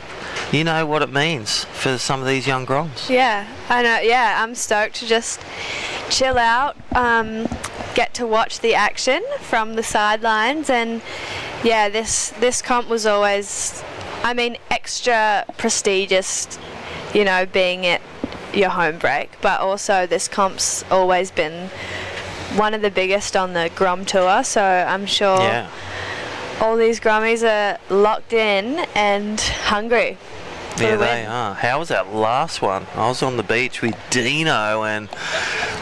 you know what it means for some of these young groms? Yeah, I know. Yeah, I'm stoked to just chill out, get to watch the action from the sidelines, and yeah, this comp was always, I mean, extra prestigious, you know, being at your home break, but also this comp's always been one of the biggest on the Grom Tour, so I'm sure all these Grommies are locked in and hungry for the win. They are. How was that last one? I was on the beach with Dino, and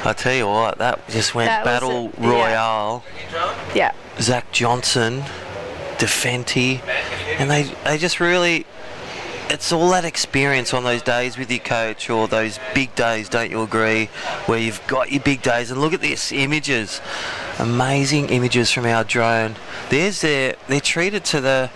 I tell you what, that just went battle royale. Yeah. Zach Johnson, Defenti, and they just really, it's all that experience on those days with your coach, or those big days, don't you agree, where you've got your big days. And look at this, images, amazing images from our drone. They're treated to the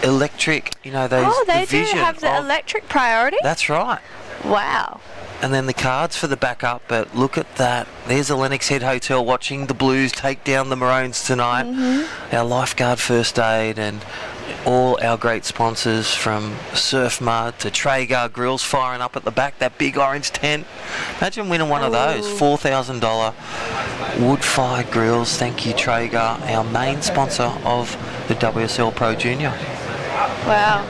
electric, you know, those. Oh, they the do have the electric priority? That's right. Wow. And then the cards for the backup, but look at that. There's the Lennox Head Hotel watching the Blues take down the Maroons tonight. Mm-hmm. Our lifeguard first aid and all our great sponsors, from Surf Mud to Traeger Grills firing up at the back, that big orange tent. Imagine winning one of those, $4,000 wood-fired grills. Thank you, Traeger, our main sponsor of the WSL Pro Junior. Wow.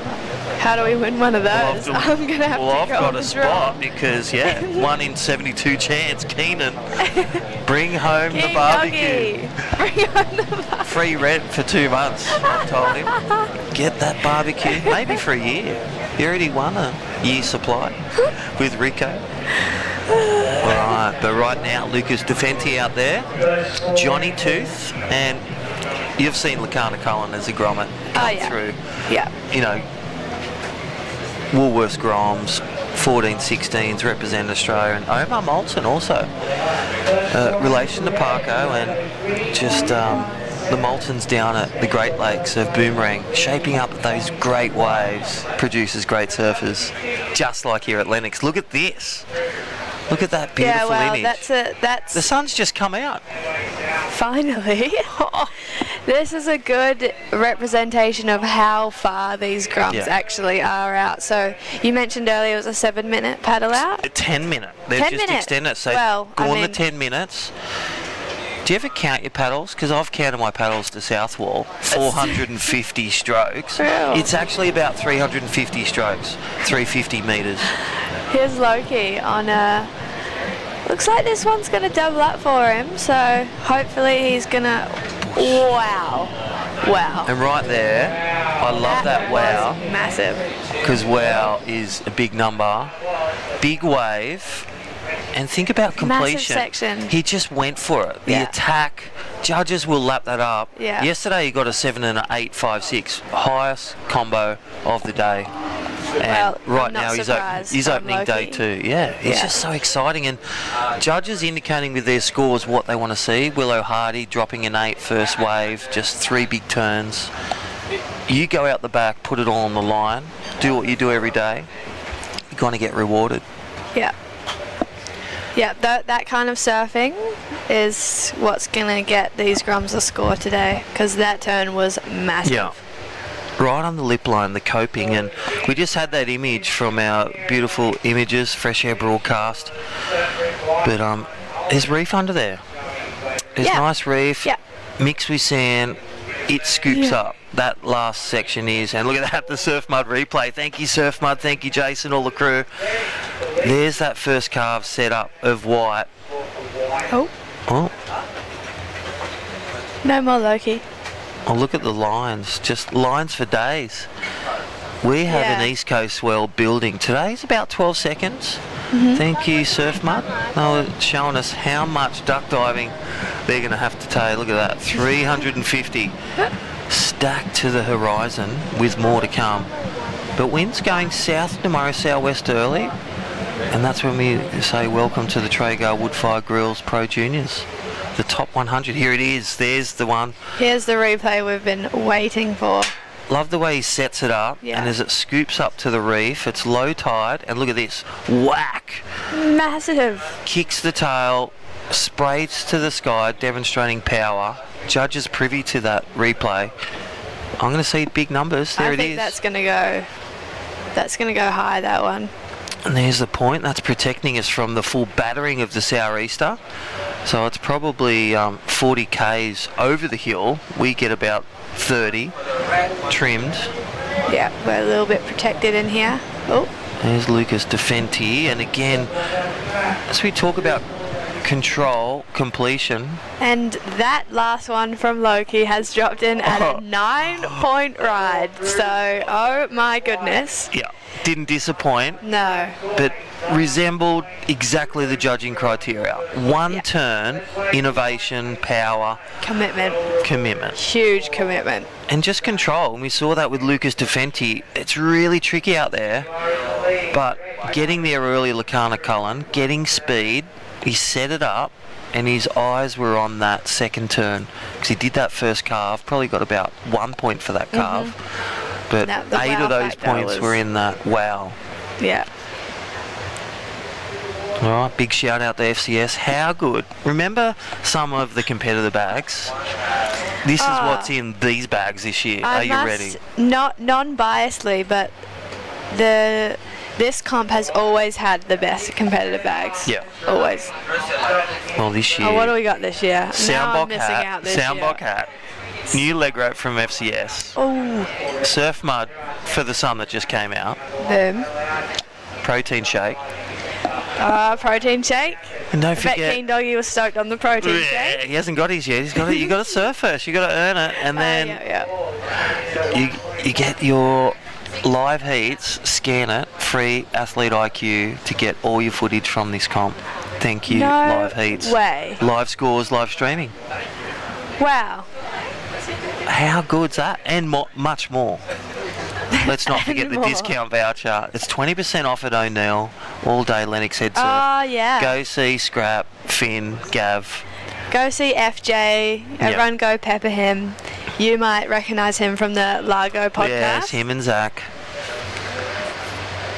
How do we win one of those? I'm going to have to go I've got on a the spot draw. because, 1 in 72 chance. Keenan, bring home the King barbecue. Doggy. Bring home the barbecue. Free rent for 2 months, I've told him. Get that barbecue, maybe for a year. You already won a year's supply with Rico. Alright, but right now, Lucas Defenti out there, Johnny Tooth, and you've seen Lakana Cullen as a grommet come through. Yeah. You know, Woolworths Groms, 14-16s represent Australia, and Omar Moulton also, relation to Parko, and just the Moultons down at the Great Lakes of Boomerang, shaping up those great waves, produces great surfers, just like here at Lennox. Look at this. Look at that beautiful image. That's the sun's just come out. Finally. This is a good representation of how far these Groms actually are out. So you mentioned earlier it was a 7-minute paddle out? 10-minute. They've 10 just minutes. extended it. So the 10 minutes. Do you ever count your paddles? Because I've counted my paddles to South Wall. 450 strokes. Real. It's actually about 350 strokes. 350 metres. Here's Loki on a... Looks like this one's going to double up for him, so hopefully he's going to... Wow. And right there, I love that wow. Massive. Because wow is a big number. Big wave. And think about completion. Massive section. He just went for it. The attack, judges will lap that up. Yeah. Yesterday he got a 7 and an 8.56, highest combo of the day. And right now he's opening day 2. Yeah, it's just so exciting. And judges indicating with their scores what they want to see. Willow Hardy dropping an 8 first wave, just 3 big turns. You go out the back, put it all on the line, do what you do every day, you're going to get rewarded. Yeah. Yeah, that kind of surfing is what's going to get these Groms a score today, because that turn was massive. Yeah. Right on the lip line, the coping, and we just had that image from our beautiful images, fresh air broadcast. But there's reef under there. There's Yeah. nice reef, Yeah. mixed with sand. It scoops Yeah. up. That last section is, and look at that, the Surf Mud replay. Thank you, Surf Mud. Thank you, Jason, all the crew. There's that first carve set up of white. Oh, Oh, no more Loki. oh, look at the lines. Just lines for days. We have Yeah. an East Coast swell building. Today's about 12 seconds. Mm-hmm. Thank you, Surf Mud. They were showing us how much duck diving they're going to have to take. Look at that, 350 stacked to the horizon with more to come. But winds going south tomorrow, southwest early. And that's when we say welcome to the Traeger Woodfire Grills Pro Juniors. The top 100. Here it is. There's the one. Here's the replay we've been waiting for. Love the way he sets it up, Yeah. and as it scoops up to the reef, it's low tide, and look at this, whack, Massive. kicks the tail, sprays to the sky, demonstrating power. Judges privy to that replay. I'm going to see big numbers. There I it think is. that's gonna go high, that one. And there's the point. That's protecting us from the full battering of the sou'easter. So it's probably 40 k's over the hill. We get about 30 trimmed. Yeah, we're a little bit protected in here. Oh, There's Lucas Defenti, and again, as we talk about control, completion, and that last one from Loki has dropped in at Oh. a 9-point ride. So, oh my goodness. yeah, didn't disappoint, No. but resembled exactly the judging criteria. One Yeah. turn, innovation, power, Commitment. commitment, Huge commitment. and just control. And we saw that with Lucas Defenti. It's really tricky out there, but getting there early, Lacana Cullen, getting speed, he set it up, and his eyes were on that second turn because he did that first carve, probably got about 1 point for that carve, but Now, the 8 wow of those factor points was- were in that wow. Yeah. All right, big shout out to FCS. How good. Remember some of the competitor bags? This is what's in these bags this year. Are you ready? Not non-biasedly, but this comp has always had the best competitive bags. Yeah. Always. Well, this year. Oh, what do we got this year? Now I'm Soundbox missing hat. out this year. Soundbox hat. New leg rope from FCS. Oh, Surf Mud for the sun that just came out. boom. Protein shake. Protein shake. And don't I bet forget. Keen Doggy was stoked on the protein Yeah, shake. he hasn't got his yet. He's got it. You got to surf first. You got to earn it, and then Yeah. you get your live heats. Scan it. Free Athlete IQ to get all your footage from this comp. Thank you. No live heats. way. Live scores. Live streaming. Wow. How good's that? And much more. Let's not forget And the more. discount voucher. It's 20% off at O'Neill. All day Lennox Head surf. Oh, yeah. Go see Scrap, Finn, Gav. Go see FJ. Everyone go pepper him. You might recognise him from the Largo podcast. Yes, him and Zach.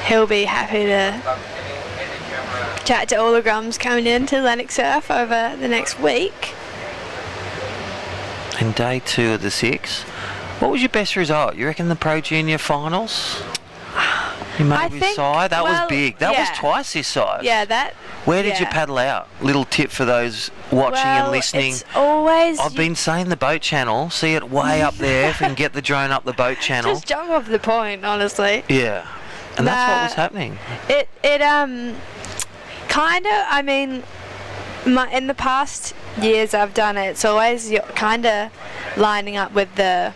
He'll be happy to chat to all the grums coming in to Lennox Surf over the next week. And day 2 of the 6. What was your best result? You reckon the Pro Junior finals? You I made with think- side? That was well, big. That was yeah. twice this size. Yeah, that. Where did you yeah. paddle out? Little tip for those watching well, and listening. It's always. I've been saying the boat channel. See it way up there. If we can get the drone up the boat channel. Just jump off the point, honestly. Yeah. And that's what was Nah. happening. It kind of. I mean, in the past years I've done it. It's always kind of lining up with the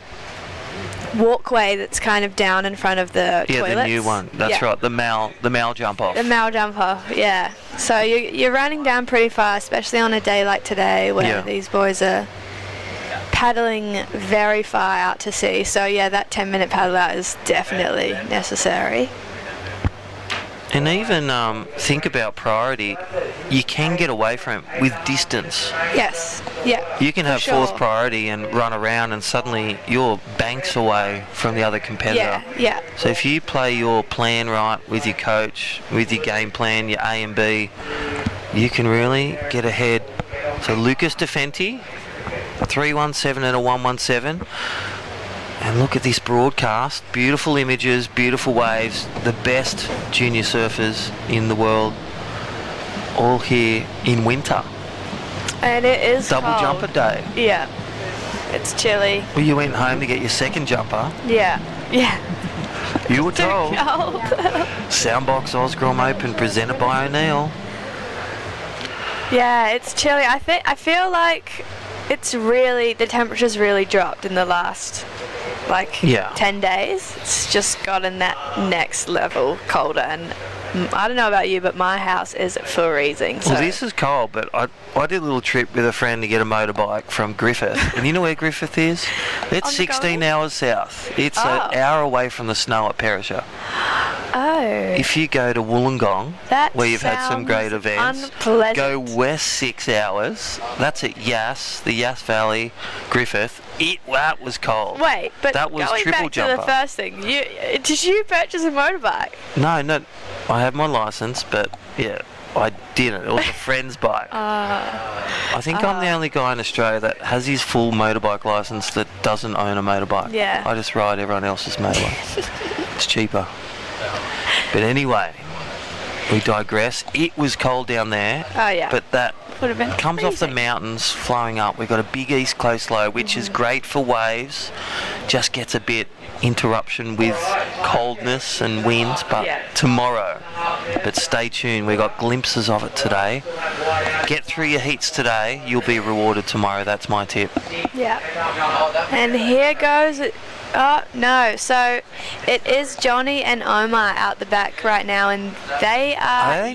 walkway that's kind of down in front of the Yeah, toilets. the new one. That's Yeah. right. The Mal jump off. The Mal jumper, yeah. So you're running down pretty fast, especially on a day like today where Yeah. these boys are paddling very far out to sea. So yeah, that 10-minute paddle out is definitely necessary. And even think about priority. You can get away from it with distance. Yes, yeah. You can have sure. fourth priority and run around, and suddenly you're banks away from the other competitor. Yeah. So if you play your plan right with your coach, with your game plan, your A and B, you can really get ahead. So Lucas Defenti, 317 and a 117. And look at this broadcast. Beautiful images, beautiful waves. The best junior surfers in the world, all here in winter. And it is Double cold. jumper day. Yeah. It's chilly. Well, you went home to get your second jumper. Yeah. Yeah. You were Too told. cold. Soundbox Osgrom Open presented by O'Neill. Yeah, it's chilly. I feel like the temperature's really dropped in the last 10 days. It's just gotten that next level colder, and I don't know about you, but my house is freezing. So. Well, this is cold, but I did a little trip with a friend to get a motorbike from Griffith. And you know where Griffith is? It's 16 hours south. It's an hour away from the snow at Perisher. Oh. If you go to Wollongong, where you've had some great events, unpleasant. go west 6 hours. That's at Yass, the Yass Valley, Griffith. That was cold. Wait, but that was going triple back jumper. to the first thing, did you purchase a motorbike? No, I have my license, but yeah, I didn't. It was a friend's bike. I think I'm the only guy in Australia that has his full motorbike license that doesn't own a motorbike. Yeah. I just ride everyone else's motorbike. It's cheaper. But anyway, we digress. It was cold down there. Oh yeah. But that would have been comes off the freezing. mountains flowing up. We've got a big east coast low, which is great for waves. Just gets a bit interruption with coldness and winds, but tomorrow. But stay tuned, we got glimpses of it today. Get through your heats today, you'll be rewarded tomorrow. That's my tip. Yeah. And here goes it. Oh no, so it is Johnny and Omar out the back right now, and they are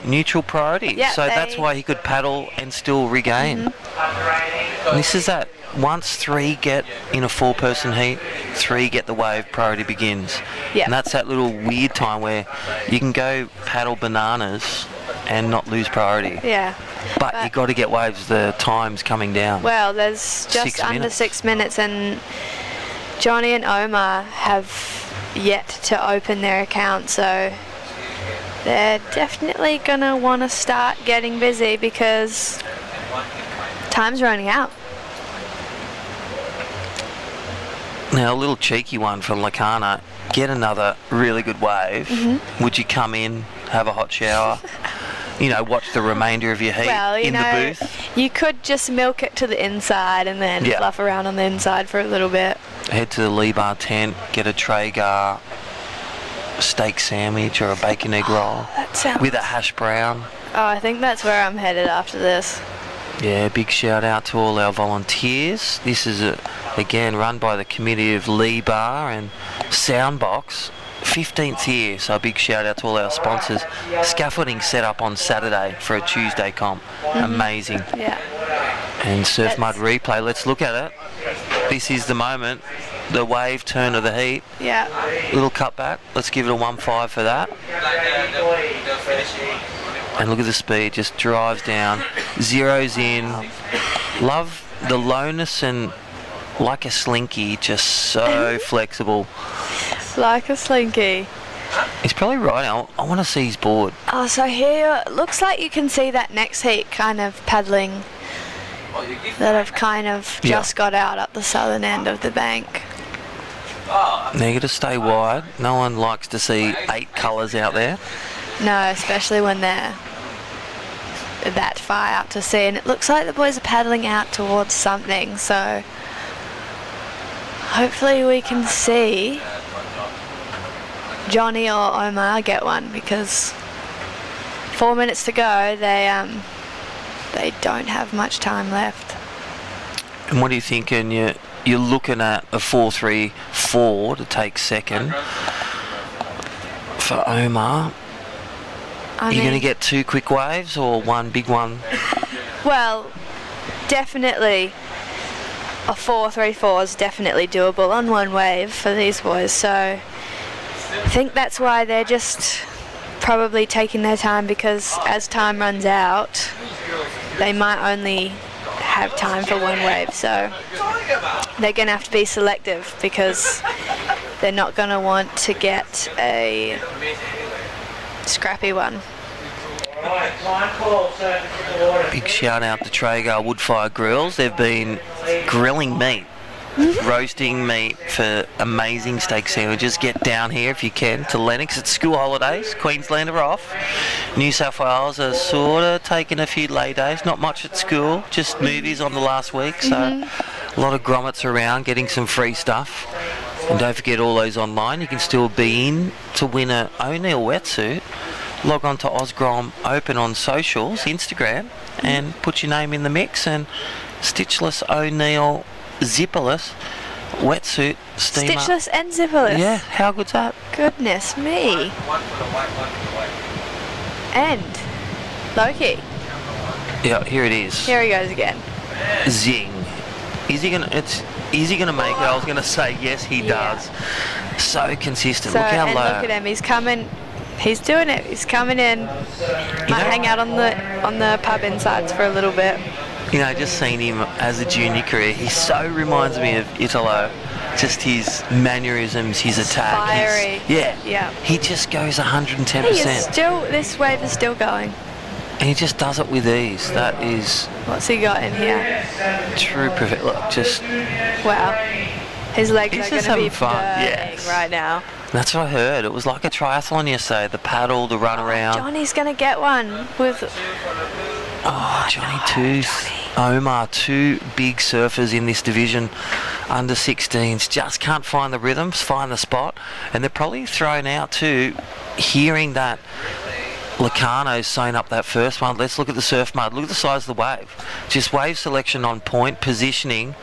neutral priority. Yeah, so that's why he could paddle and still regain. And this is that. Once 3 get in a 4-person heat, 3 get the wave, priority begins. Yeah. And that's that little weird time where you can go paddle bananas and not lose priority. Yeah. But you got to get waves. The time's coming down. Well, there's just under 6 minutes, and Johnny and Omar have yet to open their account, so they're definitely going to want to start getting busy because time's running out. Now, a little cheeky one from Lacana. Get another really good wave. Would you come in, have a hot shower, watch the remainder of your heat in the booth? You could just milk it to the inside and then fluff around on the inside for a little bit. Head to the Lee Bar tent, get a Traeger steak sandwich or a bacon egg roll with a hash brown. Oh, I think that's where I'm headed after this. Yeah, big shout out to all our volunteers. This is again run by the committee of Lee Bar and Soundbox. 15th year, so a big shout out to all our sponsors. Scaffolding set up on Saturday for a Tuesday comp. Amazing. Yeah. And Surf Mud replay. Let's look at it. This is the moment. The wave turn of the heat. Yeah. Little cutback. Let's give it a 1.5 for that. And look at the speed. Just drives down. Zeroes in. Love the lowness and like a slinky. Just so flexible. Like a slinky. He's probably right. I want to see his board. Oh, so here looks like you can see that next heat kind of paddling that have kind of just got out up the southern end of the bank. Now you got to stay wide. No one likes to see 8 colours out there. No, especially when they're that far out to sea. And it looks like the boys are paddling out towards something, so hopefully we can see Johnny or Omar get one, because 4 minutes to go, they don't have much time left. And what are you thinking? You're looking at a 4-3-4 to take second for Omar. Are you going to get 2 quick waves or 1 big one? Well, definitely a 4-3-4 is definitely doable on 1 wave for these boys, so I think that's why they're just probably taking their time, because as time runs out they might only have time for 1 wave, so they're going to have to be selective because they're not going to want to get a scrappy one. Big shout out to Traeger Woodfire Grills. They've been grilling meat roasting meat for amazing steak sandwiches. Get down here if you can to Lennox. It's school holidays. Queensland are off. New South Wales are sort of taking a few lay days. Not much at school, just movies on the last week. So a lot of grommets around getting some free stuff. And don't forget all those online. You can still be in to win a O'Neill wetsuit. Log on to Osgrom Open on socials, Instagram, and put your name in the mix, and Stitchless O'Neill zipperless wetsuit steamer. Stitchless and zipperless. Yeah, how good's that? Goodness me. And Loki. Yeah, here it is. Here he goes again. Zing. Is he gonna make it? I was gonna say yes, he does. So consistent. So, look how and low. look at him. He's coming. He's doing it. He's coming in. Might hang out on the pub insides for a little bit. You know, just seen him as a junior career. He so reminds me of Italo. Just his mannerisms, his attack. Fiery. Yeah. He just goes 110%. He is still. This wave is still going. And he just does it with ease. That is What's he got in here? true perfect. Look, just Wow. His legs He's are going just to be having fun. burning Yes. right now. that's what I heard. It was like a triathlon yesterday. The paddle, the run around. Johnny's going to get one with. Oh, Johnny Tooth. Omar, two big surfers in this division, under 16s, just can't find the rhythms, find the spot, and they're probably thrown out too, hearing that Lacano's sewn up that first one. Let's look at the surf mud. Look at the size of the wave. Just wave selection on point, positioning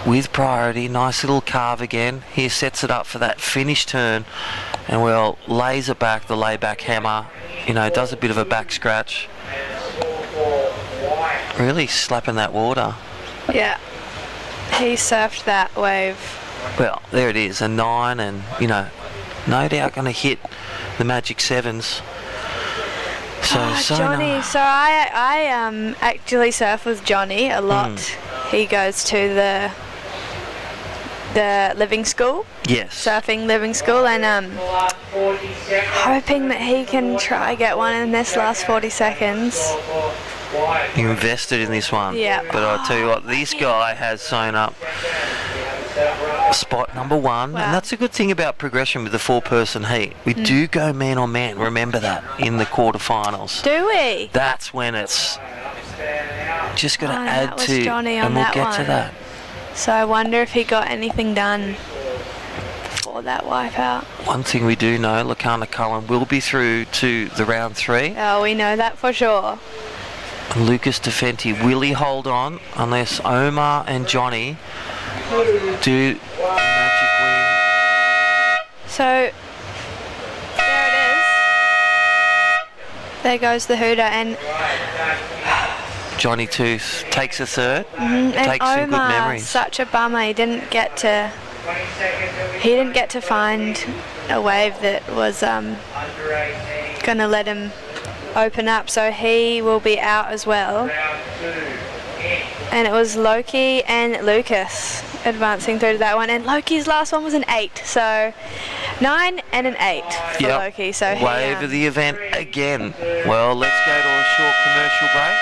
with priority. Nice little carve again. Here sets it up for that finish turn, and well, lays it back, the layback hammer, does a bit of a back scratch. Really slapping that water. Yeah. He surfed that wave. Well, there it is, a 9, and no doubt going to hit the magic 7s. So Johnny. nice. So I actually surf with Johnny a lot. He goes to the living school. Yes. Surfing living school, and hoping that he can try get one in this last 40 seconds. You invested in this one. Yeah. But I'll tell you what, this guy has sewn up spot number 1. Wow. And that's a good thing about progression with the 4-person heat. We do go man on man. Remember that in the quarterfinals. Do we? That's when it's just got to add that was to, Johnny on and we'll that get to one. that. So I wonder if he got anything done for that wipeout. One thing we do know, Lacana Cullen will be through to the round 3. Oh, we know that for sure. And Lucas DeFenti, will he hold on unless Omar and Johnny do magic win? So there it is. There goes the hooter, and Johnny Tooth takes a third. and Takes some good Omar, memories. such a bummer. He didn't get to find a wave that was going to let him open up, so he will be out as well. And it was Loki and Lucas advancing through to that one, and Loki's last one was an 8, so 9 and an 8 for Loki. So wave of the event again. Well, let's go to a short commercial break.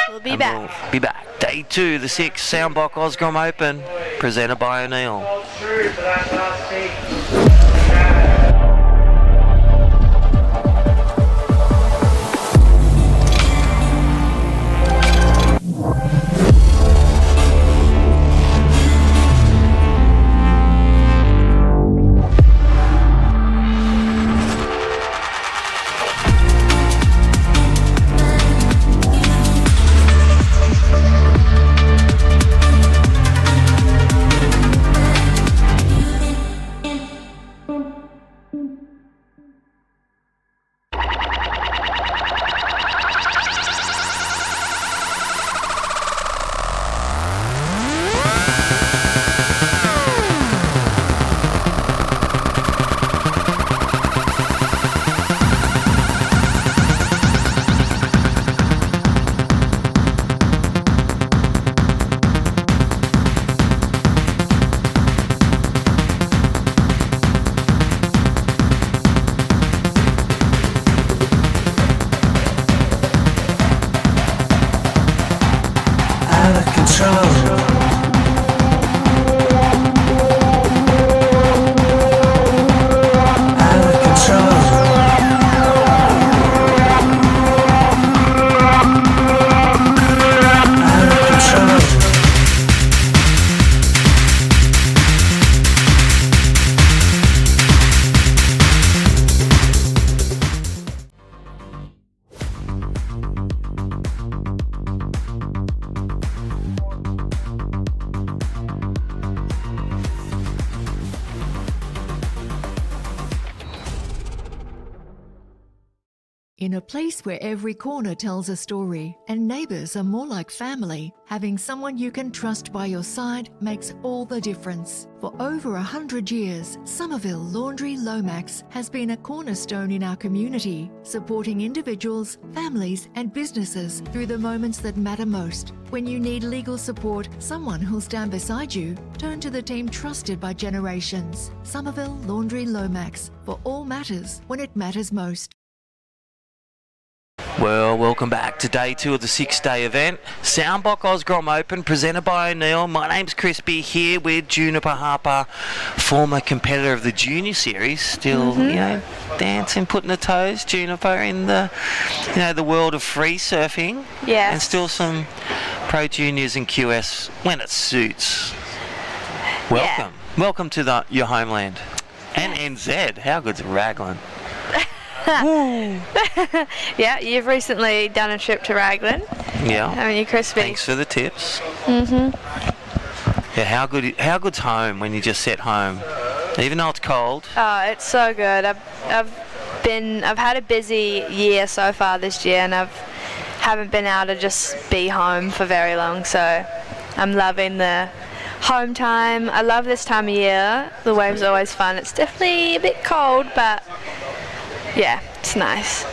we'll be back. We'll be back. Day 2, the 6th Soundbox Osgrom Open, presented by O'Neill. Through for that last heat. In a place where every corner tells a story and neighbours are more like family, having someone you can trust by your side makes all the difference. For over 100 years, Somerville Laundry Lomax has been a cornerstone in our community, supporting individuals, families and businesses through the moments that matter most. When you need legal support, someone who'll stand beside you, turn to the team trusted by generations. Somerville Laundry Lomax, for all matters when it matters most. Well, welcome back to day 2 of the 6-day event. Soundbox Osgrom Open, presented by O'Neill. My name's Crispy, here with Juniper Harper, former competitor of the Junior Series, still, dancing, putting her toes, Juniper, in the, the world of free surfing. Yes. And still some Pro Juniors and QS when it suits. Welcome. Yeah. Welcome to your homeland. And NZ. How good's Raglan? Yeah, you've recently done a trip to Raglan. Yeah. Haven't you, Crispy? Thanks for the tips. Yeah, how good's home when you just sit home, even though it's cold? Oh, it's so good. I've had a busy year so far this year, and haven't been able to just be home for very long. So I'm loving the home time. I love this time of year. The wave's always fun. It's definitely a bit cold, but yeah, it's nice.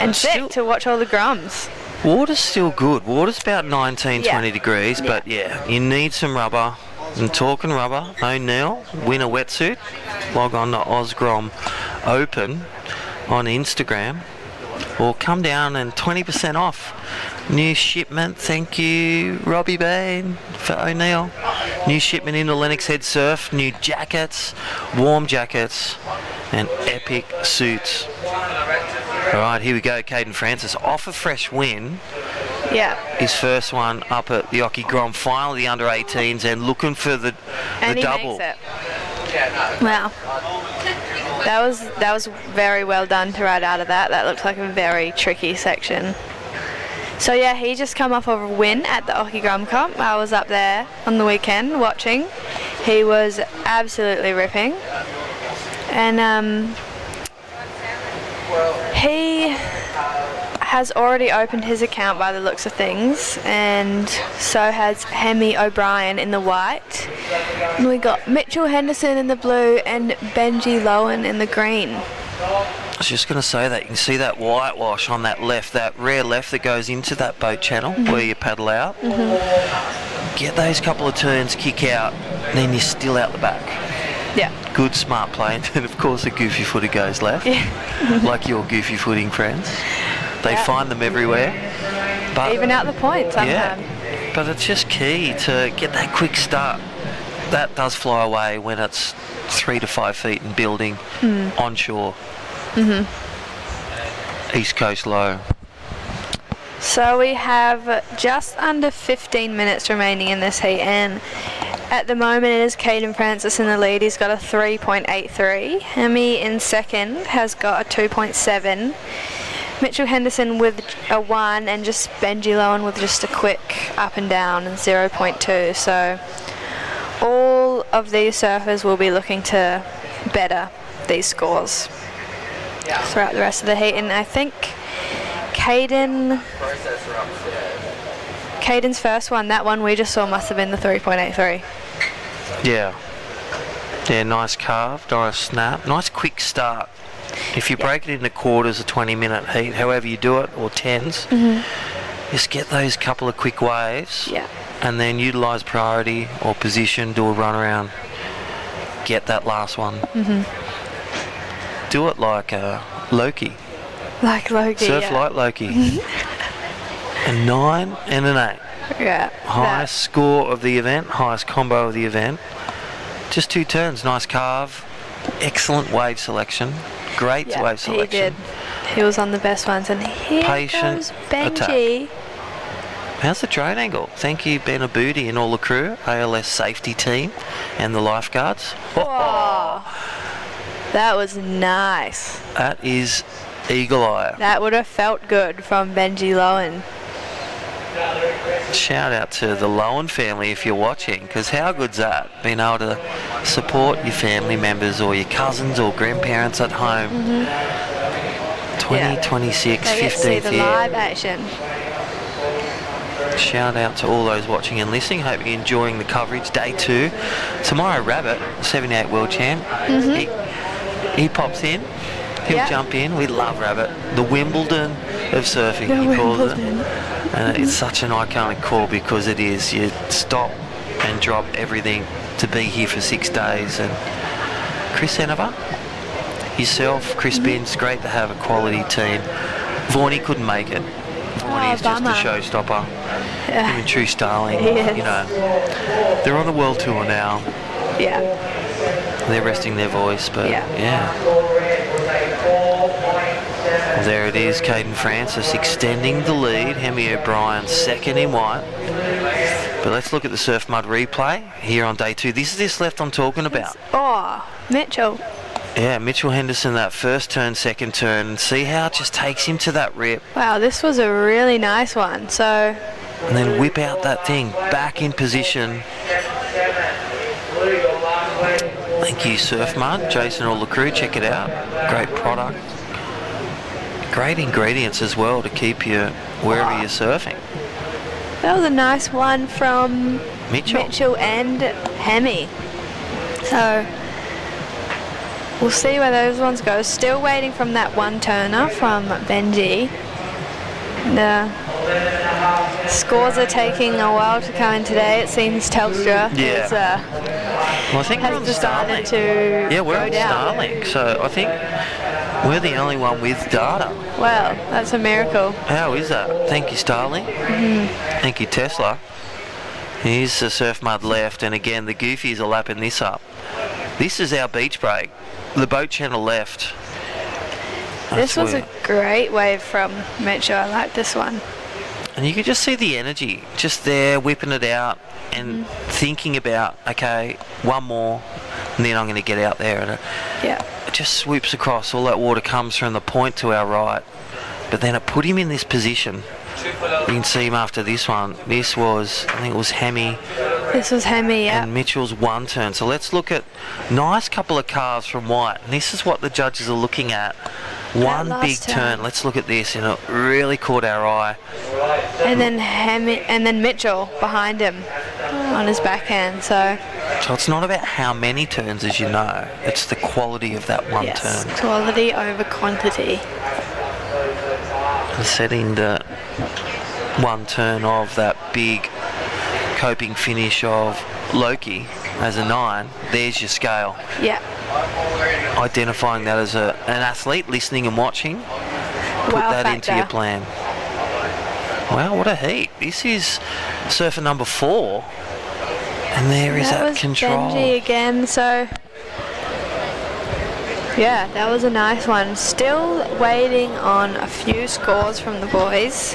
And sick to watch all the grums. Water's still good. Water's about 19, 20 degrees, but you need some rubber. And talking rubber, O'Neill, winter wetsuit. Log on to Osgrom Open on Instagram. Or come down and 20% off. New shipment, thank you, Robbie Bain, for O'Neill. New shipment into Lennox Head Surf, new jackets, warm jackets, and epic suits. Alright, here we go, Caden Francis, off a fresh win. Yeah. His first one up at the Ocky Grom final, the under-18s, and looking for the and double. Makes it. Wow. That was very well done to ride out of that. That looked like a very tricky section. So yeah, he just come off of a win at the Ocky Grom Comp. I was up there on the weekend watching. He was absolutely ripping. And he has already opened his account by the looks of things, and so has Hemi O'Brien in the white. And we got Mitchell Henderson in the blue and Benji Lowen in the green. I was just going to say that you can see that whitewash on that left, that rear left that goes into that boat channel where you paddle out. Get those couple of turns, kick out, and then you're still out the back. Yeah. Good, smart play. And of course a goofy footer goes left, like your goofy footing friends. They find them everywhere. But even out the point sometimes. Yeah, but it's just key to get that quick start. That does fly away when it's 3 to 5 feet in building onshore. East Coast low. So we have just under 15 minutes remaining in this heat, and at the moment it is Caden Francis in the lead. He's got a 3.83. Hemi in second has got a 2.7. Mitchell Henderson with a 1, and just Benji Lowen with just a quick up and down and 0.2. So all of these surfers will be looking to better these scores throughout the rest of the heat. And I think Caden's first one, that one we just saw, must have been the 3.83. Yeah, nice carve, nice snap, nice quick start. If you break it into quarters, a 20-minute heat, however you do it, or 10s, just get those couple of quick waves, and then utilise priority or position, do a run around, get that last one. Do it like Loki. Like Loki, Surf like Loki. A 9 and an 8. Yeah. Highest score of the event, highest combo of the event. Just 2 turns, nice carve, excellent wave selection. Great wave selection. He did. He was on the best ones, and here goes Benji. Attack. How's the drone angle? Thank you, Ben Aboudi and all the crew, ALS safety team, and the lifeguards. Whoa. That was nice. That is eagle eye. That would have felt good from Benji Lowen. Shout out to the Lowen family if you're watching, because how good's that? Being able to support your family members or your cousins or grandparents at home 2026, They get to see 15th the year. live action. Shout out to all those watching and listening. Hope you're enjoying the coverage. Day 2. Tomorrow, Rabbit, 78 world champ. He pops in. He'll Yeah. jump in. We love Rabbit. The Wimbledon of surfing, he calls it. And it's such an iconic call because it is. You stop and drop everything to be here for 6 days. And Chris Enever, yourself, Chris Binns, great to have a quality team. Vaughnie couldn't make it. Vaughnie is just a bummer. showstopper. Yeah. Him and True Starling, He is. you know, they're on the world tour now. Yeah. They're resting their voice, but Yeah. There it is, Caden Francis extending the lead. Hemi O'Brien second in white. But let's look at the Surf Mud replay here on day 2. This is this left I'm talking about. Oh, Mitchell. Yeah, Mitchell Henderson, that first turn, second turn, and see how it just takes him to that rip. Wow, this was a really nice one. So, And then whip out that thing, back in position. Thank you, Surf Mud. Jason, all the crew, check it out. Great product. Great ingredients as well to keep you wherever you're surfing. that was a nice one from Mitchell. and Hemi. So, we'll see where those ones go. Still waiting from that one turner from Benji. The scores are taking a while to come in today. It seems Telstra Yeah. Well, I think we're on has decided Starlink. to Yeah, we're go on down. Starlink, so I think we're the only one with data. Well, that's a miracle. How is that? Thank you, Starlink. Thank you, Tesla. Here's the Surf Mud left, and again, the Goofies are lapping this up. This is our beach break. The boat channel left. This was where- a great wave from Mitchell. I like this one. And you could just see the energy, just there, whipping it out and thinking about, okay, one more, and then I'm going to get out there. And it Yeah. just swoops across. All that water comes from the point to our right. But then it put him in this position. You can see him after this one. This was, I think it was Hemi This was Hemi, yeah. and Mitchell's one turn. So let's look at nice couple of cars from White. And this is what the judges are looking at. One last big turn. turn. Let's look at this, and it really caught our eye. And then Hemi, and then Mitchell behind him on his backhand. So, So it's not about how many turns, as you know. It's the quality of that one yes, turn. quality over quantity. And setting the one turn of that big coping finish of Loki as a 9. There's your scale. Yeah. Identifying that as an athlete, listening and watching. Put Wow that into your factor. plan. Wow, what a heat. This is surfer number 4. And there is That that was control. Benji again, so yeah, that was a nice one. Still waiting on a few scores from the boys.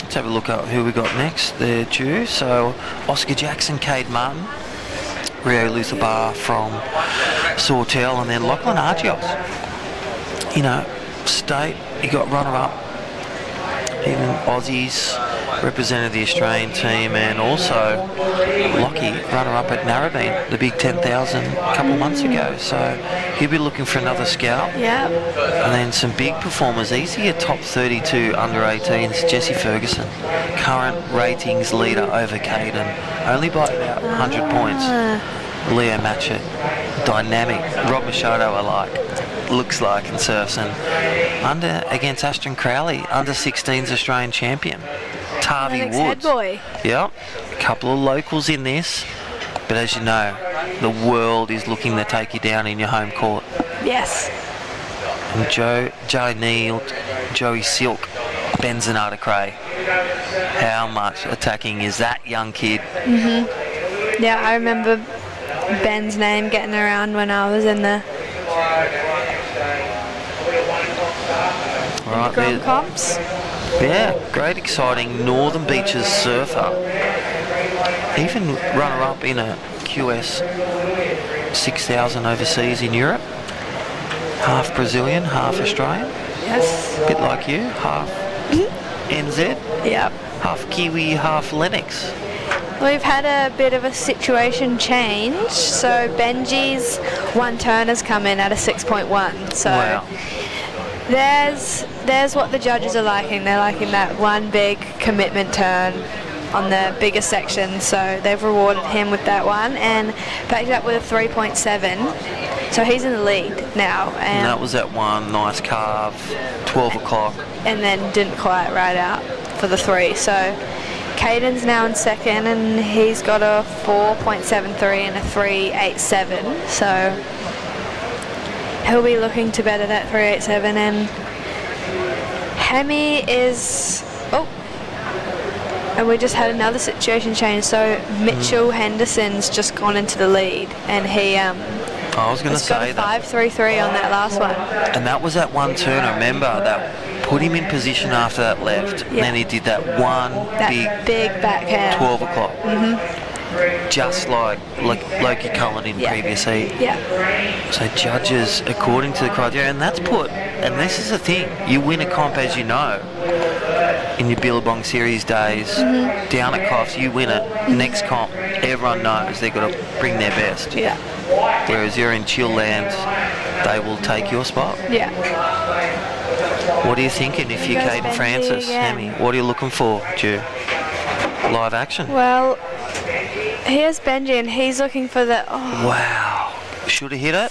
Let's have a look at who we got next. They're due. So Oscar Jackson, Cade Martin, Rio Luthabar from Sawtell, and then Lachlan Argios. You know, state, you got runner-up. Even Aussies represented the Australian team, and also Lockie, runner-up at Narrabeen, the big 10,000 a couple months ago. So he'll be looking for another scalp. Yeah. And then some big performers. Easy a top 32 under 18s, Jesse Ferguson, current ratings leader over Caden, only by about 100 points. Leo Matchett, dynamic. Rob Machado, I like. Looks like and surfs. And under against Ashton Crowley, under 16s Australian champion. Tarvey Lennox Head Woods. boy. Yep. A couple of locals in this. But as you know, the world is looking to take you down in your home court. Yes. And Joe Neal, Joey Silk, Ben Zanata Cray. How much attacking is that young kid? Yeah, I remember Ben's name getting around when I was in the Right Grom there. comps. Yeah, great exciting Northern Beaches surfer. Even runner-up in a QS 6000 overseas in Europe. Half Brazilian, half Australian. Yes. Bit like you, half NZ, Yep. half Kiwi, half Lennox. We've had a bit of a situation change. So Benji's one turn has come in at a 6.1. So Wow. there's what the judges are liking. They're liking that one big commitment turn on the bigger section. So they've rewarded him with that one and backed it up with a 3.7. So he's in the lead now. And that was that one nice carve, 12 o'clock. And then didn't quite ride out for the 3. So Caden's now in second and he's got a 4.73 and a 3.87. So he'll be looking to better that 3.87. And Hemi is... Oh! And we just had another situation change. So Mitchell Henderson's just gone into the lead and he... I was going to say that. 5.33 on that last one. And that was that one turn, I remember, that put him in position after that left. And then he did that one big backhand. 12 o'clock. Just like Loki Cullen in previous heat. Yeah. So judges, according to the criteria, and that's put, and this is the thing, you win a comp, as you know, in your Billabong Series days, down at Coffs, you win it. Next comp, everyone knows they've got to bring their best. Yeah. Whereas you're in chill lands, they will take your spot. Yeah. What are you thinking if you're Goes Caden Benji Francis, again. Hemi? What are you looking for, Ju? Live action? Well, here's Benji and he's looking for the... Oh, Wow. Should have hit it?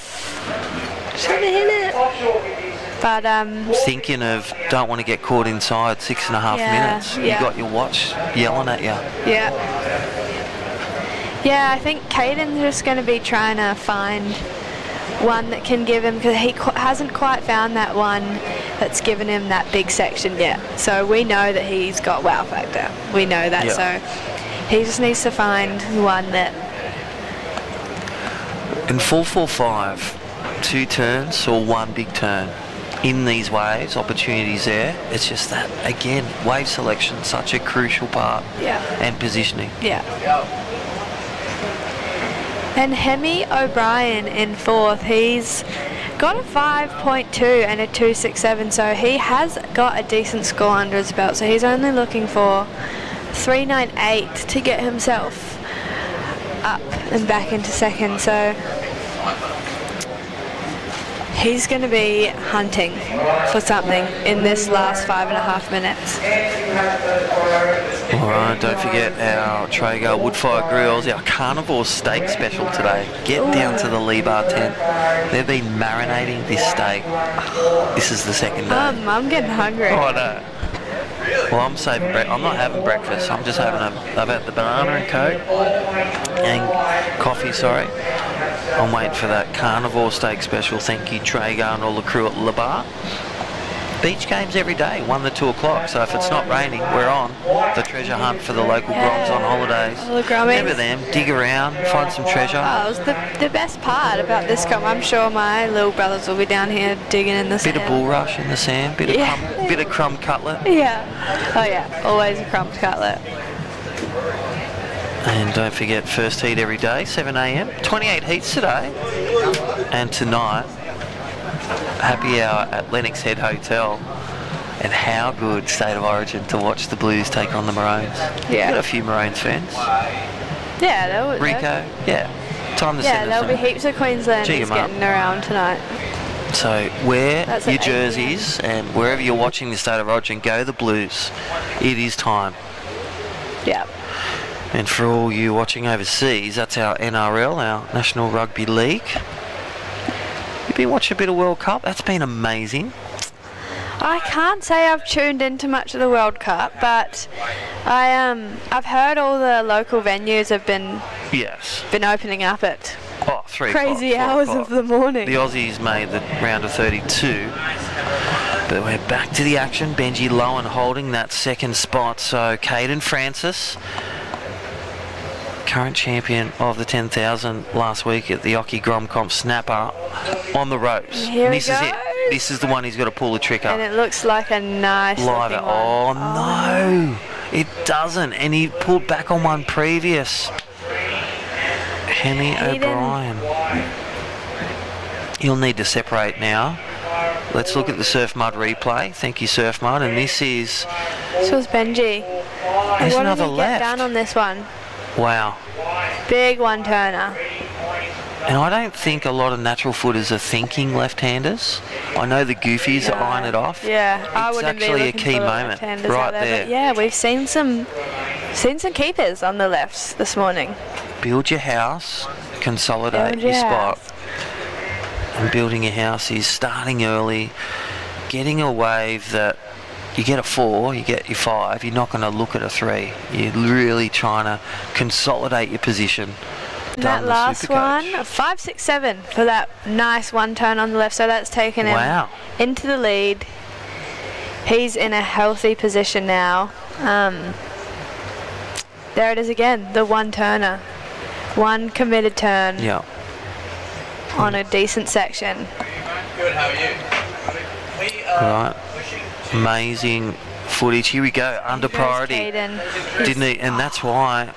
should have hit it. But, Thinking of don't want to get caught inside 6.5 minutes. You got your watch yelling at you. yeah. Yeah, I think Caden's just going to be trying to find one that can give him, because he hasn't quite found that one that's given him that big section yet. So we know that he's got wow factor. We know that. Yeah. So he just needs to find one that... In 4-4-5, 2 turns or 1 big turn. In these waves, opportunities there. It's just that, again, wave selection, such a crucial part. Yeah. And positioning. Yeah. And Hemi O'Brien in 4th, he's got a 5.2 and a 2.67, so he has got a decent score under his belt. So he's only looking for 3.98 to get himself up and back into second. So he's going to be hunting for something in this last 5.5 minutes. Alright, don't forget our Traeger Woodfire Grills, our carnivore steak special today. Get down to the Lee Bar tent. They've been marinating this steak. This is the second day. I'm getting hungry. Oh, I know. Well, I'm saving I'm not having breakfast. I'm just having I've had the banana and coke and coffee, sorry. I'm waiting for that carnivore steak special. Thank you, Traeger and all the crew at Le Bar. Beach games every day, 1 to 2 o'clock. So if it's not raining, we're on the treasure hunt for the local groms on holidays. All the grommies. Remember them, dig around, find some treasure. Oh, it was the best part about this comp. I'm sure my little brothers will be down here digging in the sand. Bit of bull rush in the sand, bit of crumb cutlet. Yeah. Oh yeah, always a crumbed cutlet. And don't forget, first heat every day, 7 a.m. 28 heats today. And tonight, happy hour at Lennox Head Hotel. And how good, State of Origin, to watch the Blues take on the Maroons. Yeah. Got a few Maroons fans. Yeah, that would. Rico, yeah. Time to Yeah, send us there'll be some. heaps of Queenslanders Gee 'em up. getting around tonight. So wear That's your at 8 jerseys, and wherever you're watching the State of Origin, go the Blues. It is time. Yeah. And for all you watching overseas, that's our NRL, our National Rugby League. You've been watching a bit of World Cup. That's been amazing. I can't say I've tuned into much of the World Cup, but I've heard all the local venues have been Yes. opening up at 3 crazy o'clock, 4 hours o'clock. of the morning. The Aussies made the round of 32. But we're back to the action. Benji Lowen holding that second spot. So Caden Francis, current champion of the 10,000 last week at the Oki Grom Comp snapper on the ropes. Here And he this is it. goes. This is the one he's got to pull the trick up. And it looks like a nice Live. looking Oh one. no, it doesn't. And he pulled back on one previous. Hemi O'Brien. He'll need to separate now. Let's look at the Surf Mud replay. Thank you, Surf Mud. And this is... This was Benji. And There's what another did he left. get down on this one? Wow. Big one turner. And I don't think a lot of natural footers are thinking left-handers. I know the goofies iron it off. Yeah, I It's wouldn't be actually a looking key for the moment left-handers right out there. there. But yeah, we've seen some keepers on the lefts this morning. Build your house, consolidate Build your your spot. house. And building your house is starting early, getting a wave that you get a 4, you get your 5, you're not going to look at a 3. You're really trying to consolidate your position. And that last one, 5, 6, 7 for that nice one turn on the left. So that's taken him into the lead. He's in a healthy position now. There it is again, the one turner. One committed turn on a decent section. Good, how are you? Right. Amazing footage. Here we go, under priority. Didn't he? And that's why.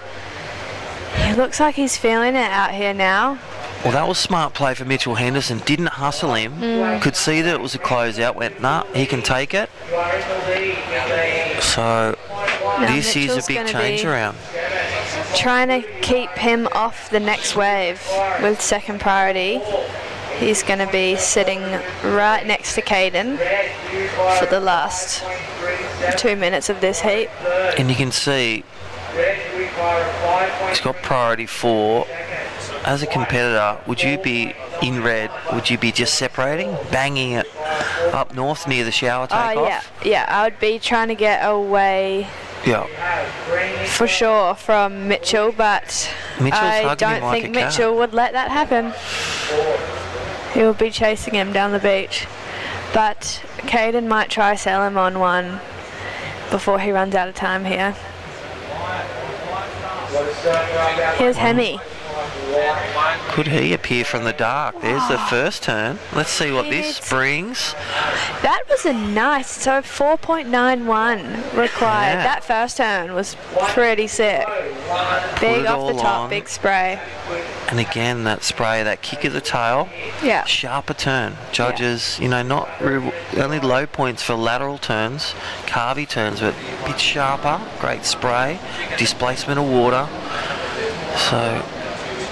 He looks like he's feeling it out here now. Well, that was smart play for Mitchell Henderson. Didn't hustle him. Could see that it was a closeout. Went, nah, he can take it. So this is a big change around. Trying to keep him off the next wave with second priority. He's going to be sitting right next to Caden for the last 2 minutes of this heat. And you can see he's got priority 4. As a competitor, would you be in red? Would you be just separating, banging it up north near the shower takeoff? Yeah, I would be trying to get away. Yeah. For sure from Mitchell, but I don't think Mitchell would let that happen. He will be chasing him down the beach. But Caden might try sell him on one before he runs out of time here. Here's Hemi. Could he appear from the dark? There's the first turn. Let's see what this brings. That was a nice, so 4.91 required. That first turn was pretty sick. Big off the top, big spray. And again, that spray, that kick of the tail. Yeah. Sharper turn. Judges, you know, not only low points for lateral turns, carvy turns, but a bit sharper. Great spray. Displacement of water. So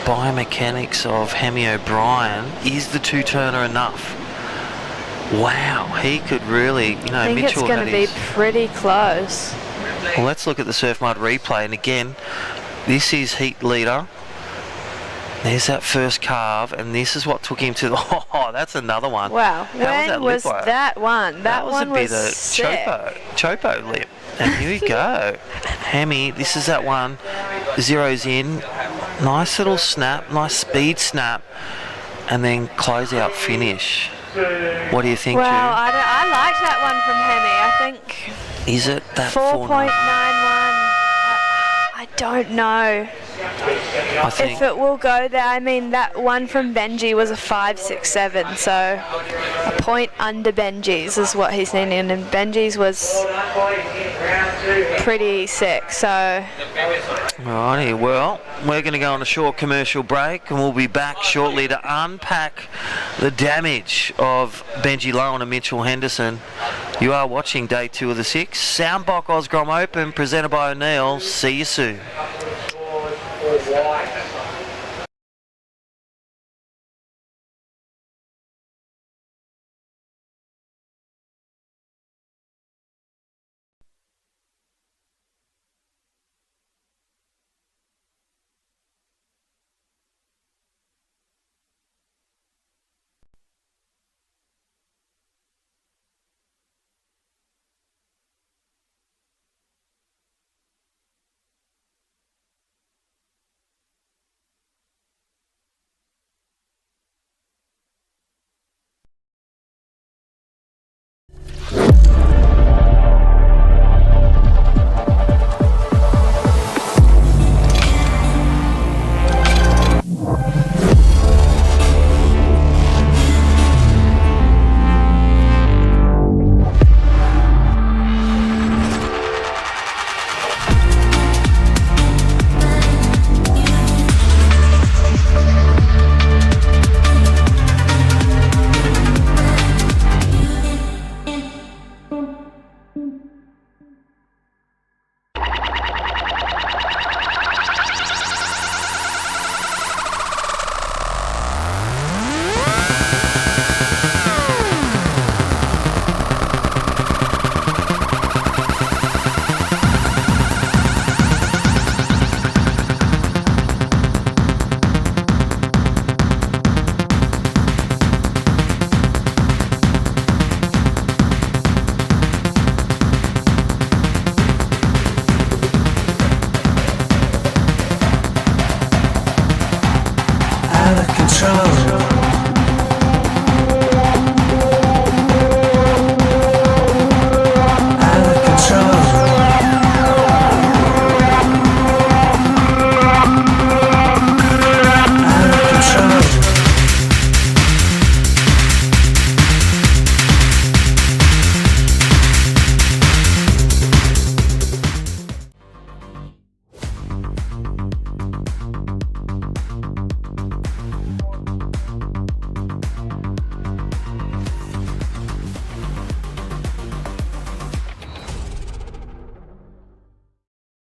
biomechanics of Hemi O'Brien, is the 2-turner enough? Wow, he could really, you know, I think Mitchell it's going to be pretty close. Well, let's look at the surf mud replay, and again, this is heat leader. There's that first carve, and this is what took him to the... Oh, that's another one. Wow, when was that one? That was one a bit was of sick. chopo lip. And here we go. Hemi, this is that one. Zeroes in. Nice little snap, nice speed snap, and then close out finish. What do you think, Well, Ju? I like that one from Hemi. I think... Is it that 4.91? I don't know. I think if it will go there. I mean, that one from Benji was a 5.67, so a point under Benji's is what he's needing, and Benji's was pretty sick. So, righty, well, we're going to go on a short commercial break, and we'll be back shortly to unpack the damage of Benji Lowen and Mitchell Henderson. You are watching day 2 of the 6 Soundbox Osgrom Open, presented by O'Neill. See you soon.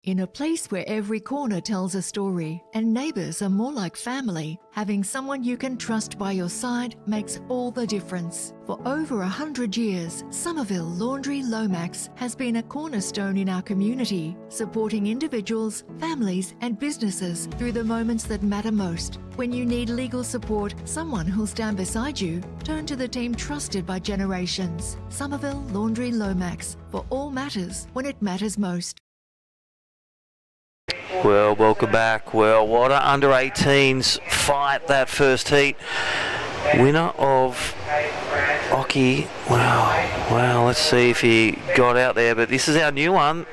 In a place where every corner tells a story and neighbours are more like family, having someone you can trust by your side makes all the difference. For over 100 years, Somerville Laundry Lomax has been a cornerstone in our community, supporting individuals, families and businesses through the moments that matter most. When you need legal support, someone who'll stand beside you, turn to the team trusted by generations. Somerville Laundry Lomax, for all matters when it matters most. Well, welcome back. Well, what a under-18s fight that first heat. Winner of Oki. Wow, let's see if he got out there. But this is our new one.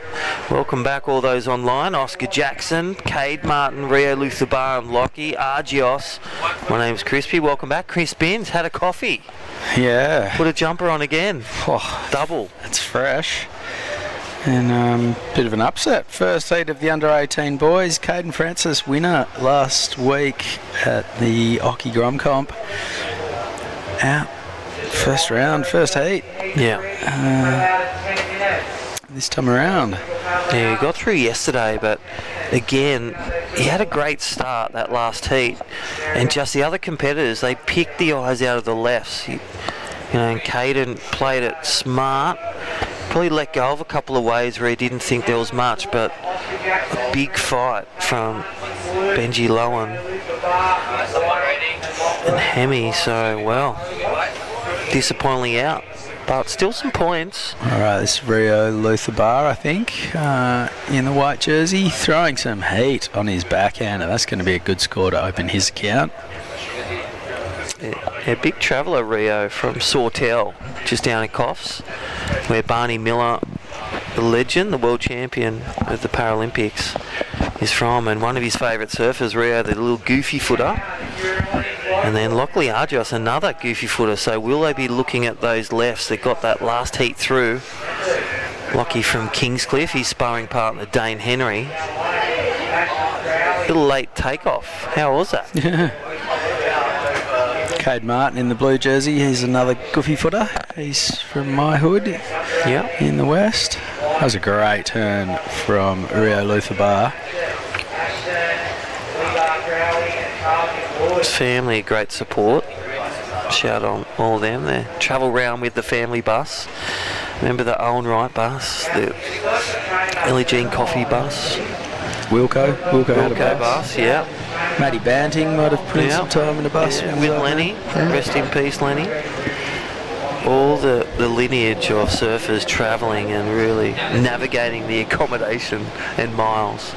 Welcome back, all those online. Oscar Jackson, Cade Martin, Rio Lutherbar and Lockie, Argios. My name's Crispy. Welcome back. Chris Binns had a coffee. Yeah. Put a jumper on again. Oh, Double. it's fresh. And bit of an upset. First heat of the under-18 boys. Caden Francis, winner last week at the Oki Grom Comp. Out first round, first heat. Yeah. This time around. Yeah, he got through yesterday, but again, he had a great start that last heat. And just the other competitors, they picked the eyes out of the lefts. And Caden played it smart. Probably let go of a couple of ways where he didn't think there was much, but a big fight from Benji Lowen and Hemi, so well, disappointingly out, but still some points. Alright, this is Rio Lutherbar, I think, in the white jersey, throwing some heat on his backhand, and that's going to be a good score to open his account. A big traveller, Rio, from Sawtell, just down in Coffs, where Barney Miller, the legend, the world champion of the Paralympics, is from, and one of his favourite surfers, Rio, the little goofy footer, and then Lockley Argios, another goofy footer. So will they be looking at those lefts that got that last heat through? Lockie from Kingscliff, his sparring partner Dane Henry. Little late takeoff. How was that? Yeah. Cade Martin in the blue jersey, he's another goofy footer. He's from my hood in the west. That was a great turn from Rio Lutherbar. His family, great support. Shout on all of them. They travel round with the family bus. Remember the Owen Wright bus, the Ellie Jean Coffee bus. Wilco had a bus, yeah. Matty Banting might have put in some time in the bus. Yeah, with Lenny, rest in peace Lenny. All the lineage of surfers travelling and really navigating the accommodation and miles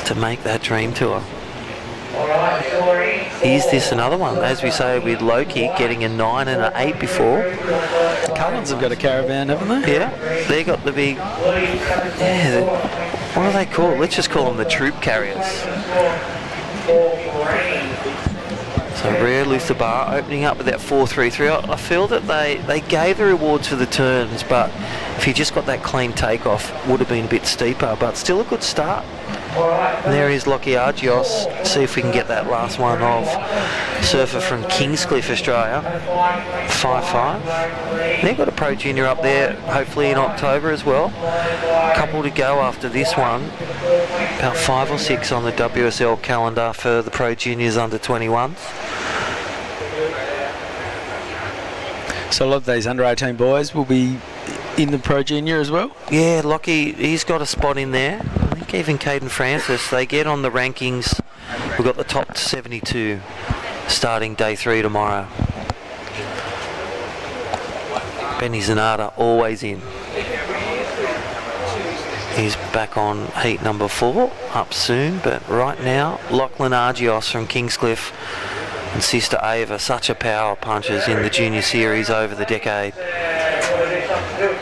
to make that dream tour. Is this another one? As we say with Loki, getting a 9 and an 8 before. The Cullens have got a caravan, haven't they? Yeah, they got the big... what do they call? Let's just call them the troop carriers. So Rio Lutherbar opening up with that 4.33. I feel that they gave the rewards for the turns, but if he just got that clean takeoff, would have been a bit steeper, but still a good start. And there is Lockie Argios. See if we can get that last one of surfer from Kingscliff, Australia. 5.5. They've got a Pro Junior up there, hopefully in October as well. Couple to go after this one. About 5 or 6 on the WSL calendar for the Pro Juniors under 21s. So a lot of these under-18 boys will be in the Pro Junior as well? Yeah, Lockie, he's got a spot in there. I think even Caden Francis, they get on the rankings. We've got the top 72 starting day 3 tomorrow. Benny Zanata always in. He's back on heat number 4, up soon, but right now, Lachlan Argios from Kingscliff and sister Ava, such a power punchers in the junior series over the decade.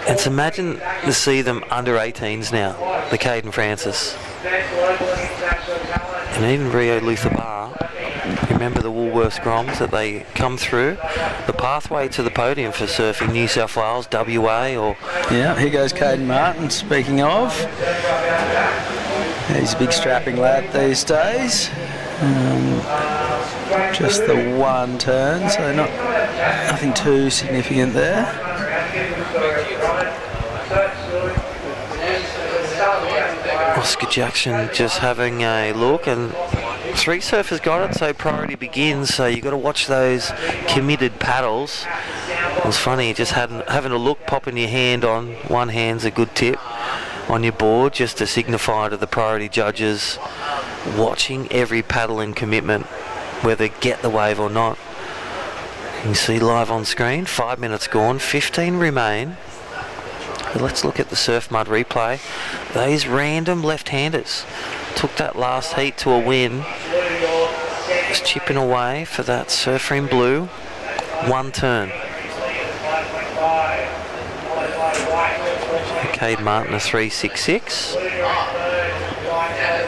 And to imagine to see them under 18s now, the Caden Francis. And even Rio Lutherbar, remember the Woolworths Groms that they come through? The pathway to the podium for surfing New South Wales, WA or... Yeah, here goes Caden Martin, speaking of. He's a big strapping lad these days. Just the one turn, so nothing too significant there. Oscar Jackson just having a look, and 3 surfers got it, so priority begins. So you've got to watch those committed paddles. It was funny, just having a look, popping your hand on one hand's a good tip on your board, just to signify to the priority judges, watching every paddle and commitment, whether get the wave or not. You can see live on screen, 5 minutes gone, 15 remain. But let's look at the surf mud replay. Those random left-handers took that last heat to a win. Just chipping away for that surfer in blue. 1 turn. Cade Martin a 3.66.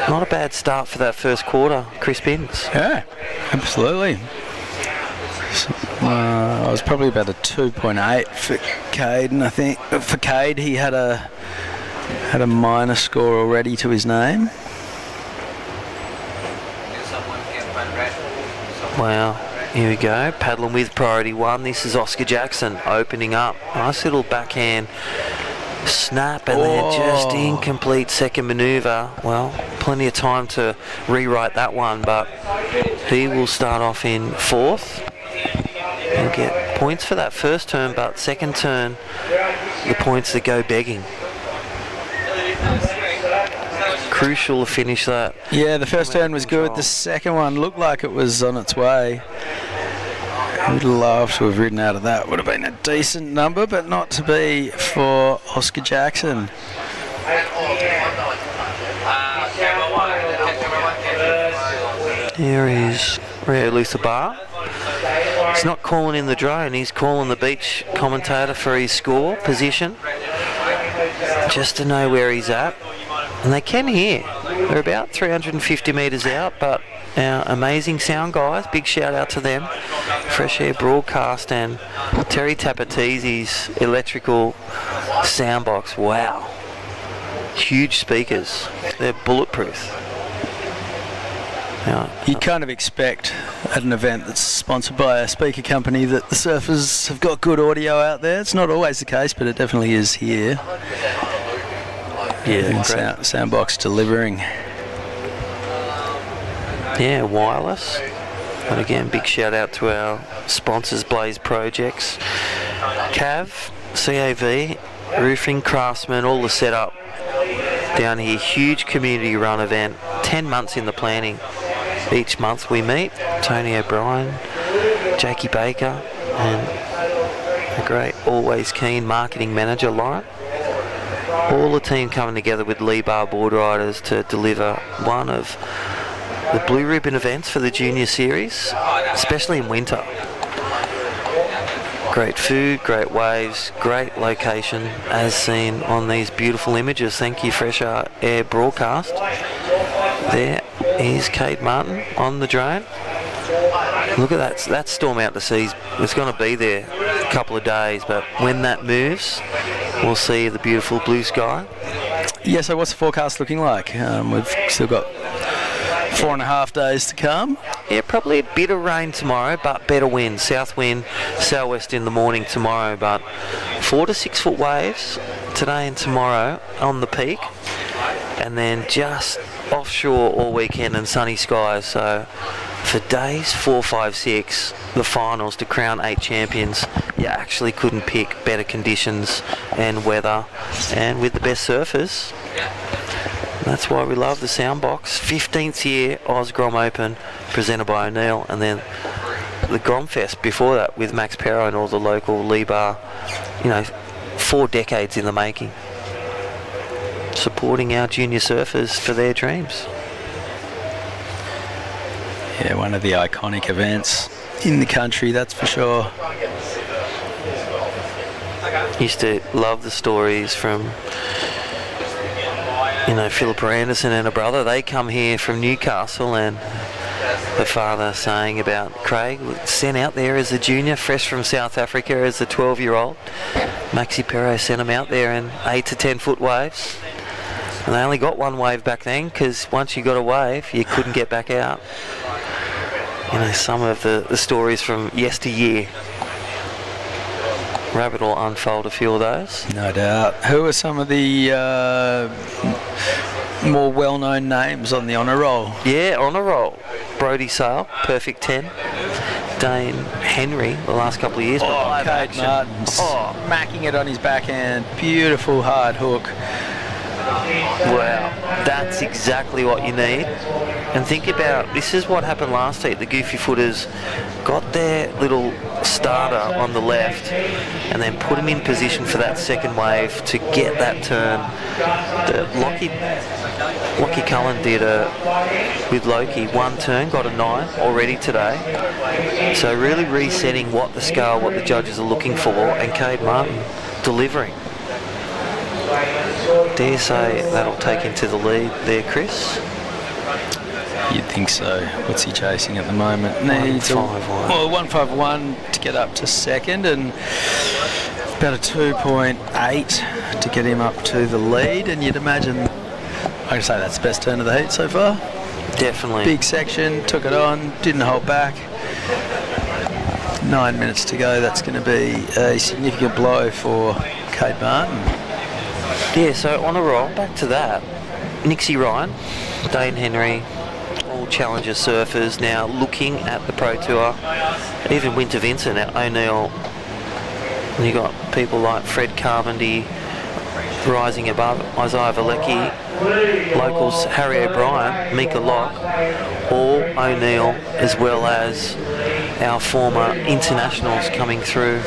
Not a bad start for that first quarter, Chris Binns. Yeah, absolutely. I was probably about a 2.8 for Cade, and I think for Cade he had a minor score already to his name. Wow, here we go, paddling with priority 1. This is Oscar Jackson opening up. Nice little backhand snap, and then just incomplete second manoeuvre. Well, plenty of time to rewrite that one, but he will start off in 4th. He'll get points for that first turn, but second turn, the points that go begging. Crucial to finish that. Yeah, the first turn was good. The second one looked like it was on its way. Would love to have ridden out of that. Would have been a decent number, but not to be for Oscar Jackson. Here is Rio Luthabar. He's not calling in the drone, he's calling the beach commentator for his score position, just to know where he's at. And they can hear. They're about 350 metres out, but our amazing sound guys, big shout out to them. Fresh Air Broadcast and Terry Tapatizi's electrical sound box. Wow. Huge speakers. They're bulletproof. Now, You kind of expect at an event that's sponsored by a speaker company that the surfers have got good audio out there. It's not always the case, but it definitely is here. yeah, Soundbox delivering. Yeah, wireless. And again, big shout out to our sponsors, Blaze Projects, CAV, CAV, Roofing, Craftsman, all the setup down here. Huge community run event, 10 months in the planning. Each month we meet, Tony O'Brien, Jakey Baker, and a great, always keen marketing manager, Lauren. All the team coming together with Lee Bar board riders to deliver one of the blue ribbon events for the junior series, especially in winter. Great food, great waves, great location, as seen on these beautiful images. Thank you, Fresh Air Broadcast. There is Cade Martin on the drone. Look at that, that storm out to sea. It's going to be there a couple of days, but when that moves, we'll see the beautiful blue sky. Yeah, so what's the forecast looking like? We've still got 4.5 days to come. Yeah, probably a bit of rain tomorrow, but better wind. South wind, southwest in the morning tomorrow, but 4 to 6 foot waves today and tomorrow on the peak, and then just offshore all weekend and sunny skies. So for days 4, 5, 6, the finals to crown 8 champions, you actually couldn't pick better conditions and weather, and with the best surfers. That's why we love the Soundbox. 15th year Osgrom Open presented by O'Neill, and then the Gromfest before that with Max Perro and all the local Lee Bar. 4 decades in the making, supporting our junior surfers for their dreams. Yeah, one of the iconic events in the country, that's for sure. Used to love the stories from Philippa Anderson and her brother. They come here from Newcastle, and the father saying about Craig sent out there as a junior, fresh from South Africa as a 12-year-old. Maxi Perro sent him out there in 8 to 10 foot waves, and they only got one wave back then, because once you got a wave you couldn't get back out. Some of the stories from yesteryear. Rabbit will unfold a few of those. No doubt. Who are some of the more well-known names on the honour roll. Yeah, on a roll. Brody Sale, perfect 10. Dane Henry, the last couple of years. Oh, Cade Martin, smacking it on his backhand. Beautiful hard hook. Wow, that's exactly what you need. And think about, this is what happened last heat. The goofy footers got their little starter on the left and then put him in position for that second wave to get that turn. Lockie Cullen did with Loki, one turn, got a 9 already today. So really resetting what the scale, what the judges are looking for, and Cade Martin delivering. Dare say that'll take him to the lead there, Chris? You'd think so. What's he chasing at the moment? Needs 151 to get up to second, and about a 2.8 to get him up to the lead. And you'd imagine, I'd say that's the best turn of the heat so far. Definitely. Big section, took it on, didn't hold back. 9 minutes to go. That's going to be a significant blow for Cade Martin. Yeah, so on a roll, back to that. Nixie Ryan, Dane Henry, all challenger surfers now looking at the Pro Tour. Even Winter Vincent at O'Neill. And you got people like Fred Carmody rising above, Isaiah Valecki, locals Harry O'Brien, Mika Locke, all O'Neill, as well as our former internationals coming through,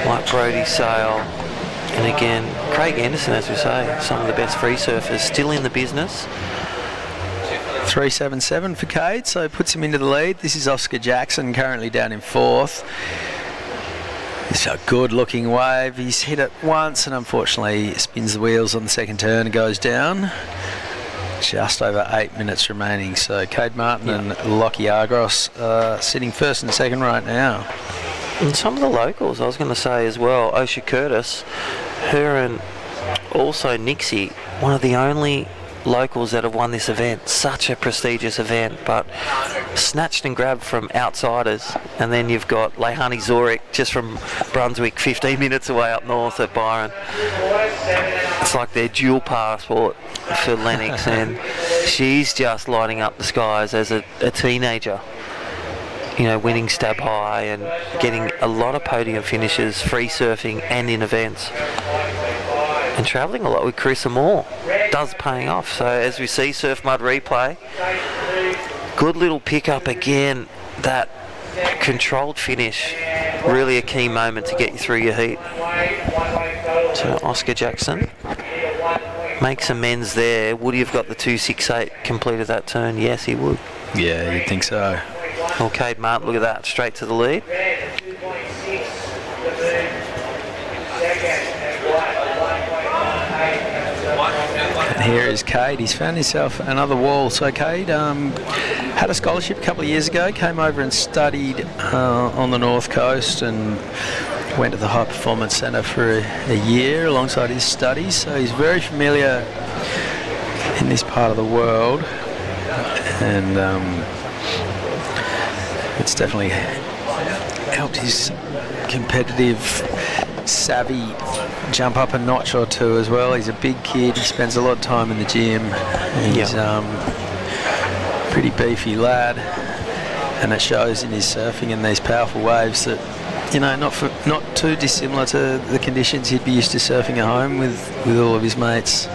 like Brody Sale. And again, Craig Anderson, as we say, some of the best free surfers still in the business. 377 for Cade, so puts him into the lead. This is Oscar Jackson, currently down in 4th. It's a good looking wave. He's hit it once and unfortunately spins the wheels on the second turn and goes down. Just over 8 minutes remaining, so Cade Martin and Lockie Argos sitting first and second right now. And some of the locals, I was going to say as well, Osha Curtis, her and also Nixie, one of the only locals that have won this event. Such a prestigious event, but snatched and grabbed from outsiders. And then you've got Leilani Zurich, just from Brunswick, 15 minutes away up north at Byron. It's like their dual passport for Lennox, and she's just lighting up the skies as a teenager. You know, winning Stab High and getting a lot of podium finishes, free surfing and in events. And travelling a lot with Carissa Moore. Does paying off. So as we see Surf Mud replay, good little pickup again. That controlled finish, really a key moment to get you through your heat. So Oscar Jackson makes amends there. Would he have got the 268 completed that turn? Yes, he would. Yeah, you'd think so. Well, Cade Martin, look at that, straight to the lead. And here is Cade. He's found himself another wall. So Cade had a scholarship a couple of years ago, came over and studied on the North Coast and went to the High Performance Centre for a year alongside his studies. So he's very familiar in this part of the world. And it's definitely helped his competitive savvy jump up a notch or two as well. He's a big kid, he spends a lot of time in the gym, and he's pretty beefy lad, and it shows in his surfing and these powerful waves that, you know, not too dissimilar to the conditions he'd be used to surfing at home with all of his mates.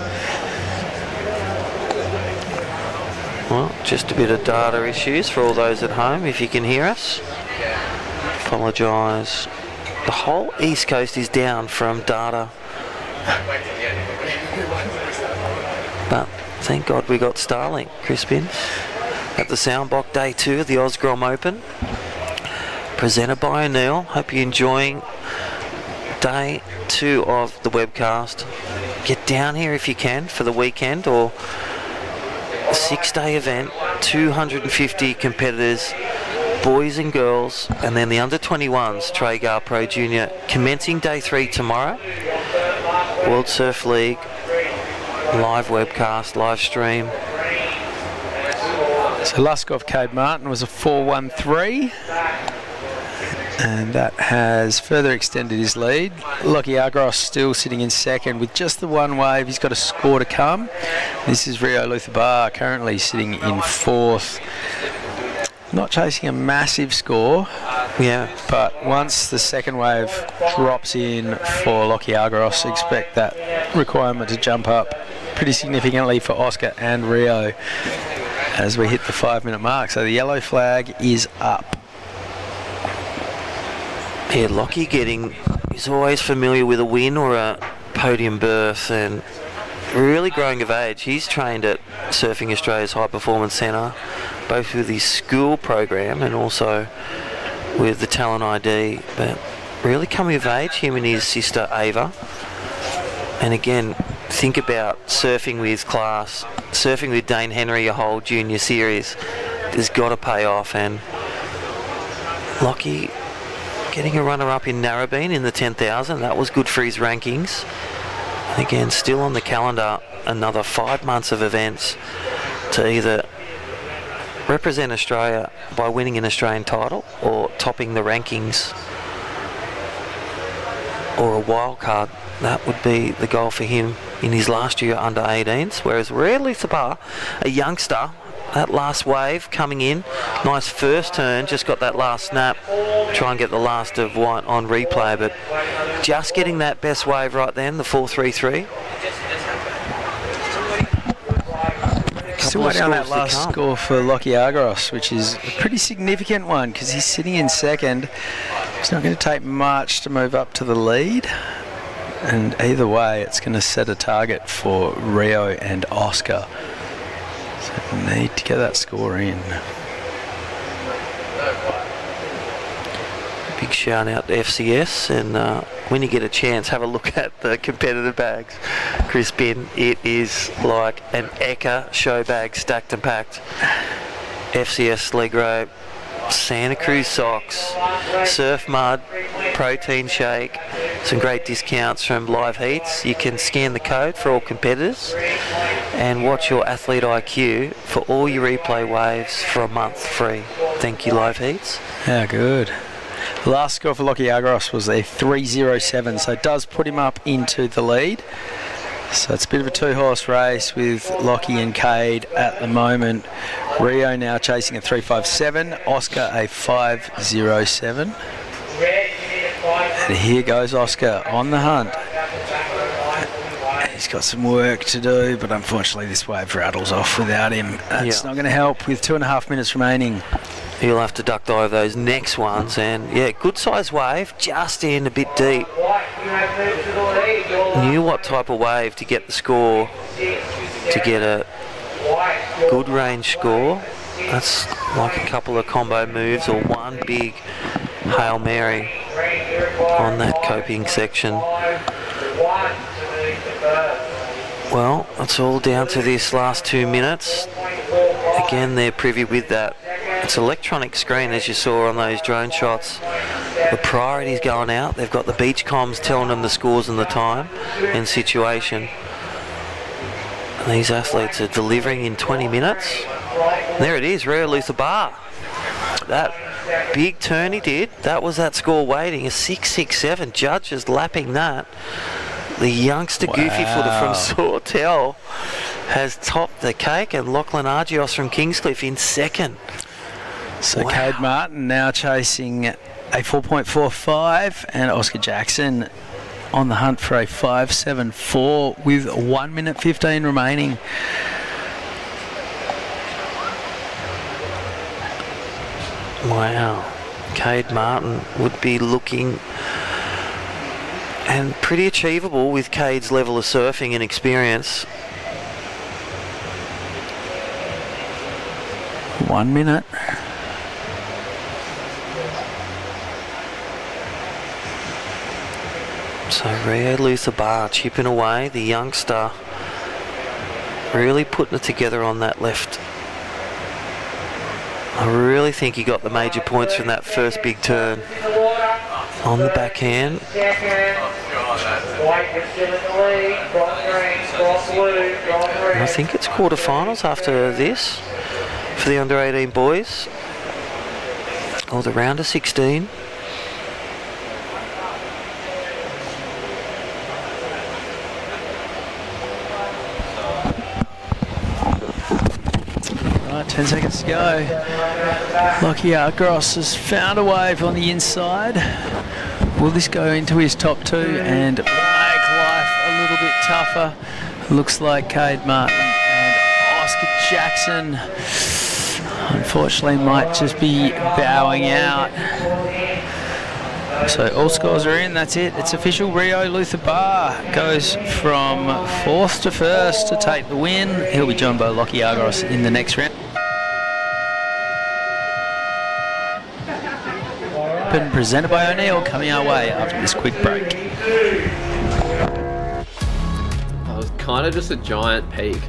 Well, just a bit of data issues for all those at home, if you can hear us. Apologise. The whole East Coast is down from data. But thank God we got Starlink, Crispin. At the Soundbox Day 2 of the Osgrom Open. Presented by O'Neill. Hope you're enjoying Day 2 of the webcast. Get down here if you can for the weekend, or 6-day event, 250 competitors, boys and girls, and then the under-21s, Traeger Pro Junior, commencing Day 3 tomorrow. World Surf League, live webcast, live stream. So Luskov Cade Martin was a 4.13. And that has further extended his lead. Lockie Argros still sitting in second with just the one wave. He's got a score to come. This is Rio Luthabar currently sitting in fourth. Not chasing a massive score. Yeah. But once the second wave drops in for Lockie Argros, expect that requirement to jump up pretty significantly for Oscar and Rio as we hit the 5-minute mark. So the yellow flag is up. Yeah, Lockie he's always familiar with a win or a podium berth, and really growing of age. He's trained at Surfing Australia's High Performance Centre, both with his school program and also with the Talent ID, but really coming of age, him and his sister Ava. And again, think about surfing with class, surfing with Dane Henry, a whole junior series. There's got to pay off, and Lockie getting a runner-up in Narrabeen in the 10,000, that was good for his rankings. And again, still on the calendar, another 5 months of events to either represent Australia by winning an Australian title or topping the rankings or a wild card. That would be the goal for him in his last year under 18s. Whereas Rio Luthabar, a youngster, that last wave coming in, nice first turn, just got that last snap, try and get the last of one on replay, but just getting that best wave right then, the 4.33. Still waiting on that last score for Lockie Argros, which is a pretty significant one because he's sitting in second. It's not going to take much to move up to the lead, and either way it's going to set a target for Rio and Oscar. So we need to get that score in. Big shout out to FCS, and when you get a chance, have a look at the competitive bags. Crispin, it is like an Eka show bag stacked and packed. FCS leg rope, Santa Cruz socks, surf mud, protein shake, some great discounts from live heats. You can scan the code for all competitors and watch your athlete IQ for all your replay waves for a month free. Thank you, live heats. Yeah, good. The last score for Lockie Argros was a 3.07, so it does put him up into the lead. So it's a bit of a two-horse race with Lockie and Cade at the moment. Rio now chasing a 3.57, Oscar a 5.07. And here goes Oscar on the hunt. He's got some work to do, but unfortunately this wave rattles off without him. That's not going to help with 2.5 minutes remaining. He'll have to duck dive those next ones, and yeah, good size wave, just in a bit deep. Knew what type of wave to get the score, to get a good range score. That's like a couple of combo moves or one big Hail Mary on that coping section. Well, it's all down to this last 2 minutes. Again, they're privy with that. It's electronic screen, as you saw on those drone shots. The priority's going out. They've got the beach comms telling them the scores and the time and situation. And these athletes are delivering in 20 minutes. And there it is, Rio Luthabar. That big turn he did, that was that score waiting, a 6.67. Judges lapping that. The youngster goofy footer from Sawtell has topped the cake, and Lachlan Argios from Kingscliff in second. So Cade Martin now chasing a 4.45, and Oscar Jackson on the hunt for a 5.74 with 1 minute 15 remaining. Wow. Cade Martin would be looking, and pretty achievable with Cade's level of surfing and experience. 1 minute. So Rio Luthabar chipping away, the youngster really putting it together on that left. I really think he got the major points from that first big turn. On the backhand. I think it's quarterfinals after this for the under 18 boys, or the round of 16. 10 seconds to go. Lockie Gross has found a wave on the inside. Will this go into his top two and make life a little bit tougher? Looks like Cade Martin and Oscar Jackson unfortunately might just be bowing out. So all scores are in, that's it. It's official. Rio Luther Bar goes from 4th to 1st to take the win. He'll be joined by Lockie Argos in the next round. Open presented by O'Neill coming our way after this quick break. It was kind of just a giant peak.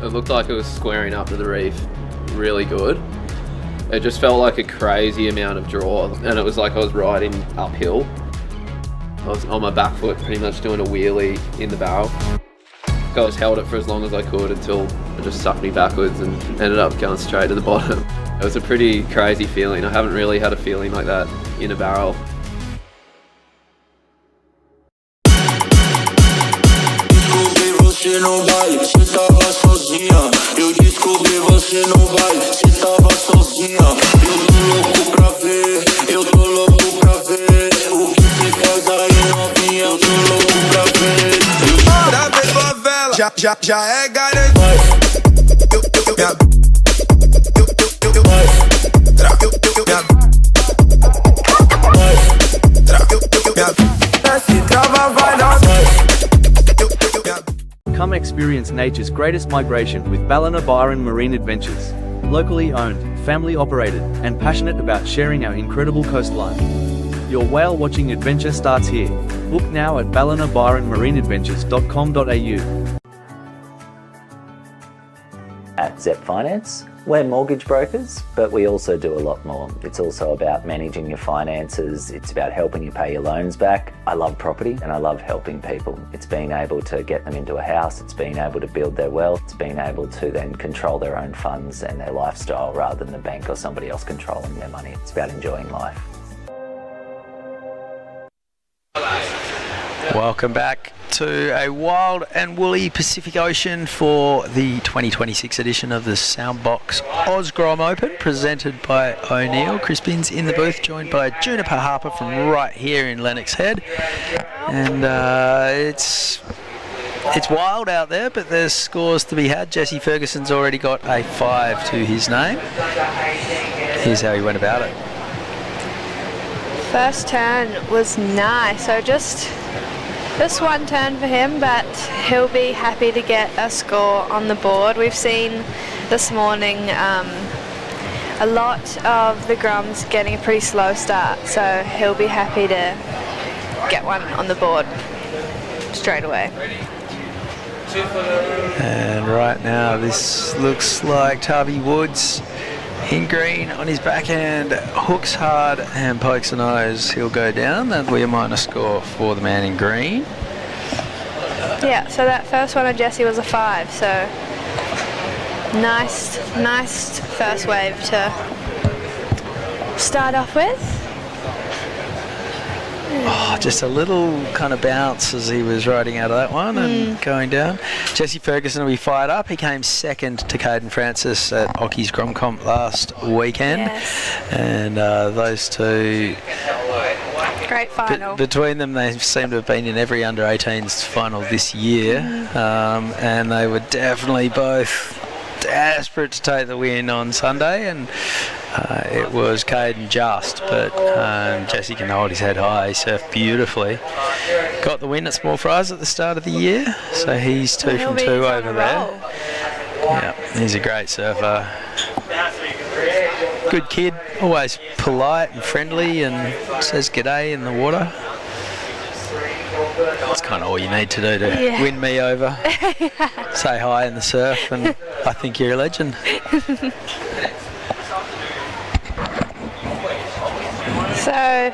It looked like it was squaring up to the reef really good. It just felt like a crazy amount of draw, and it was like I was riding uphill. I was on my back foot pretty much doing a wheelie in the barrel. I just held it for as long as I could until it just sucked me backwards and ended up going straight to the bottom. It was a pretty crazy feeling. I haven't really had a feeling like that in a barrel. Você não vai, você tava sozinha. Eu descobri você não vai, você tava sozinha. Eu tô louco pra ver, eu tô louco pra ver. O que você faz aí novinha, eu tô louco pra ver. Já veio favela, já é garantido. Come experience nature's greatest migration with Ballina Byron Marine Adventures. Locally owned, family operated, and passionate about sharing our incredible coastline. Your whale watching adventure starts here. Book now at ballinabyronmarineadventures.com.au. At Zep Finance, we're mortgage brokers, but we also do a lot more. It's also about managing your finances. It's about helping you pay your loans back. I love property and I love helping people. It's being able to get them into a house. It's being able to build their wealth. It's being able to then control their own funds and their lifestyle rather than the bank or somebody else controlling their money. It's about enjoying life. Welcome back to a wild and woolly Pacific Ocean for the 2026 edition of the Soundbox Osgrom Open, presented by O'Neill. Crispin's in the booth, joined by Juniper Harper from right here in Lennox Head. And it's wild out there, but there's scores to be had. Jesse Ferguson's already got a 5 to his name. Here's how he went about it. First turn was nice, so just one turn for him, but he'll be happy to get a score on the board. We've seen this morning a lot of the Grums getting a pretty slow start, so he'll be happy to get one on the board straight away. And right now this looks like Tarby Woods in green on his backhand, hooks hard and pokes a nose. He'll go down. That'll be a minus score for the man in green. Yeah, so that first one on Jesse was a 5, so nice first wave to start off with. Oh, just a little kind of bounce as he was riding out of that one and going down. Jesse Ferguson will be fired up. He came second to Caden Francis at Ocky's Grom Comp last weekend. Yes. And those two, Great final. between them, they seem to have been in every under-18s final this year. And they were definitely both desperate to take the win on Sunday, and it was Caden just, but Jesse can hold his head high. He surfed beautifully. Got the win at Small Fries at the start of the year, so he's 2 from 2 over there. Yeah, he's a great surfer. Good kid, always polite and friendly and says g'day in the water. That's kind of all you need to do to win me over. Say hi in the surf and I think you're a legend. So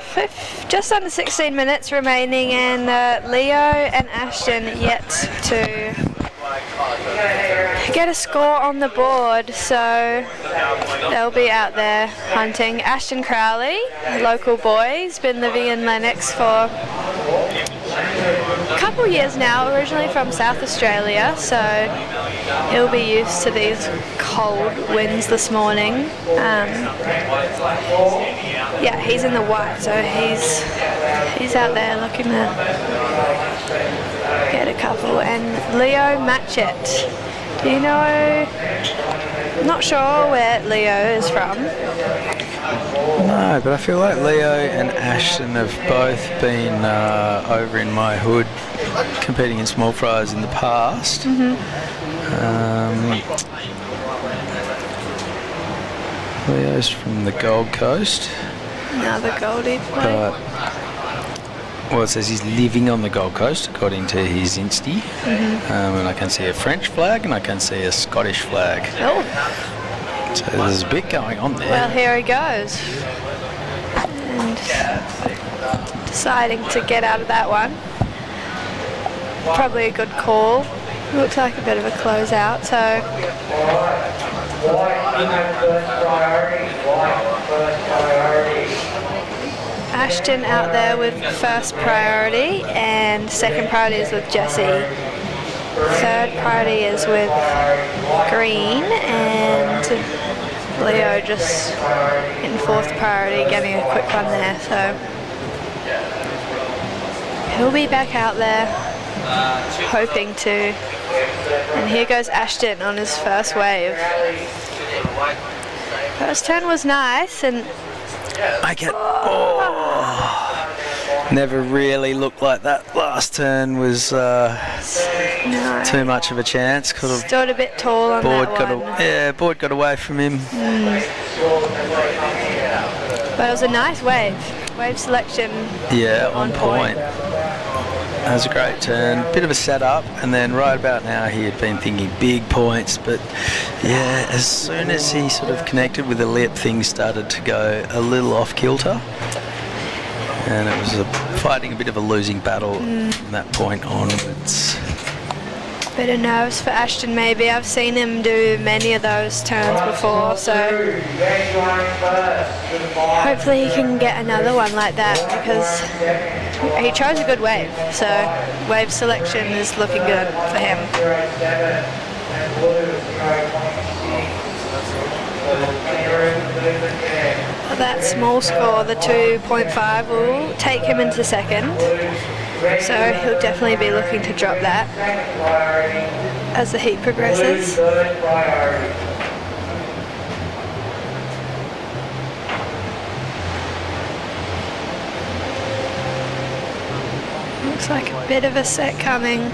just under 16 minutes remaining, and Leo and Ashton yet to get a score on the board, so they'll be out there hunting. Ashton Crowley, local boy, he's been living in Lennox for a couple years now, originally from South Australia, so he'll be used to these cold winds this morning. Yeah, he's in the white, so he's out there looking to get a couple. And Leo Matchett, do you know? I'm not sure where Leo is from. No, but I feel like Leo and Ashton have both been over in my hood competing in small fries in the past. Leo's from the Gold Coast. Another Goldie plate. Well, it says he's living on the Gold Coast, according to his Insta. And I can see a French flag and I can see a Scottish flag. Oh. So there's a bit going on there. Well, here he goes. And deciding to get out of that one. Probably a good call. Looks like a bit of a closeout, so... Ashton out there with first priority, and second priority is with Jesse. Third priority is with Green, and Leo just in fourth priority, getting a quick one there. So he'll be back out there, hoping to. And here goes Ashton on his first wave. First turn was nice, and never really looked like that last turn was too much of a chance. Could have stood a bit tall on that one. Board got away from him. But it was a nice wave. Wave selection. Yeah, on point. That was a great turn. Bit of a setup, and then right about now he had been thinking big points, but yeah, as soon as he sort of connected with the lip, things started to go a little off kilter. And it was fighting a bit of a losing battle from that point onwards. Bit of nerves for Ashton maybe. I've seen him do many of those turns before, so hopefully he can get another one like that, because he chose a good wave, so wave selection is looking good for him. That small score, the 2.5, will take him into second, so he'll definitely be looking to drop that as the heat progresses. Looks like a bit of a set coming.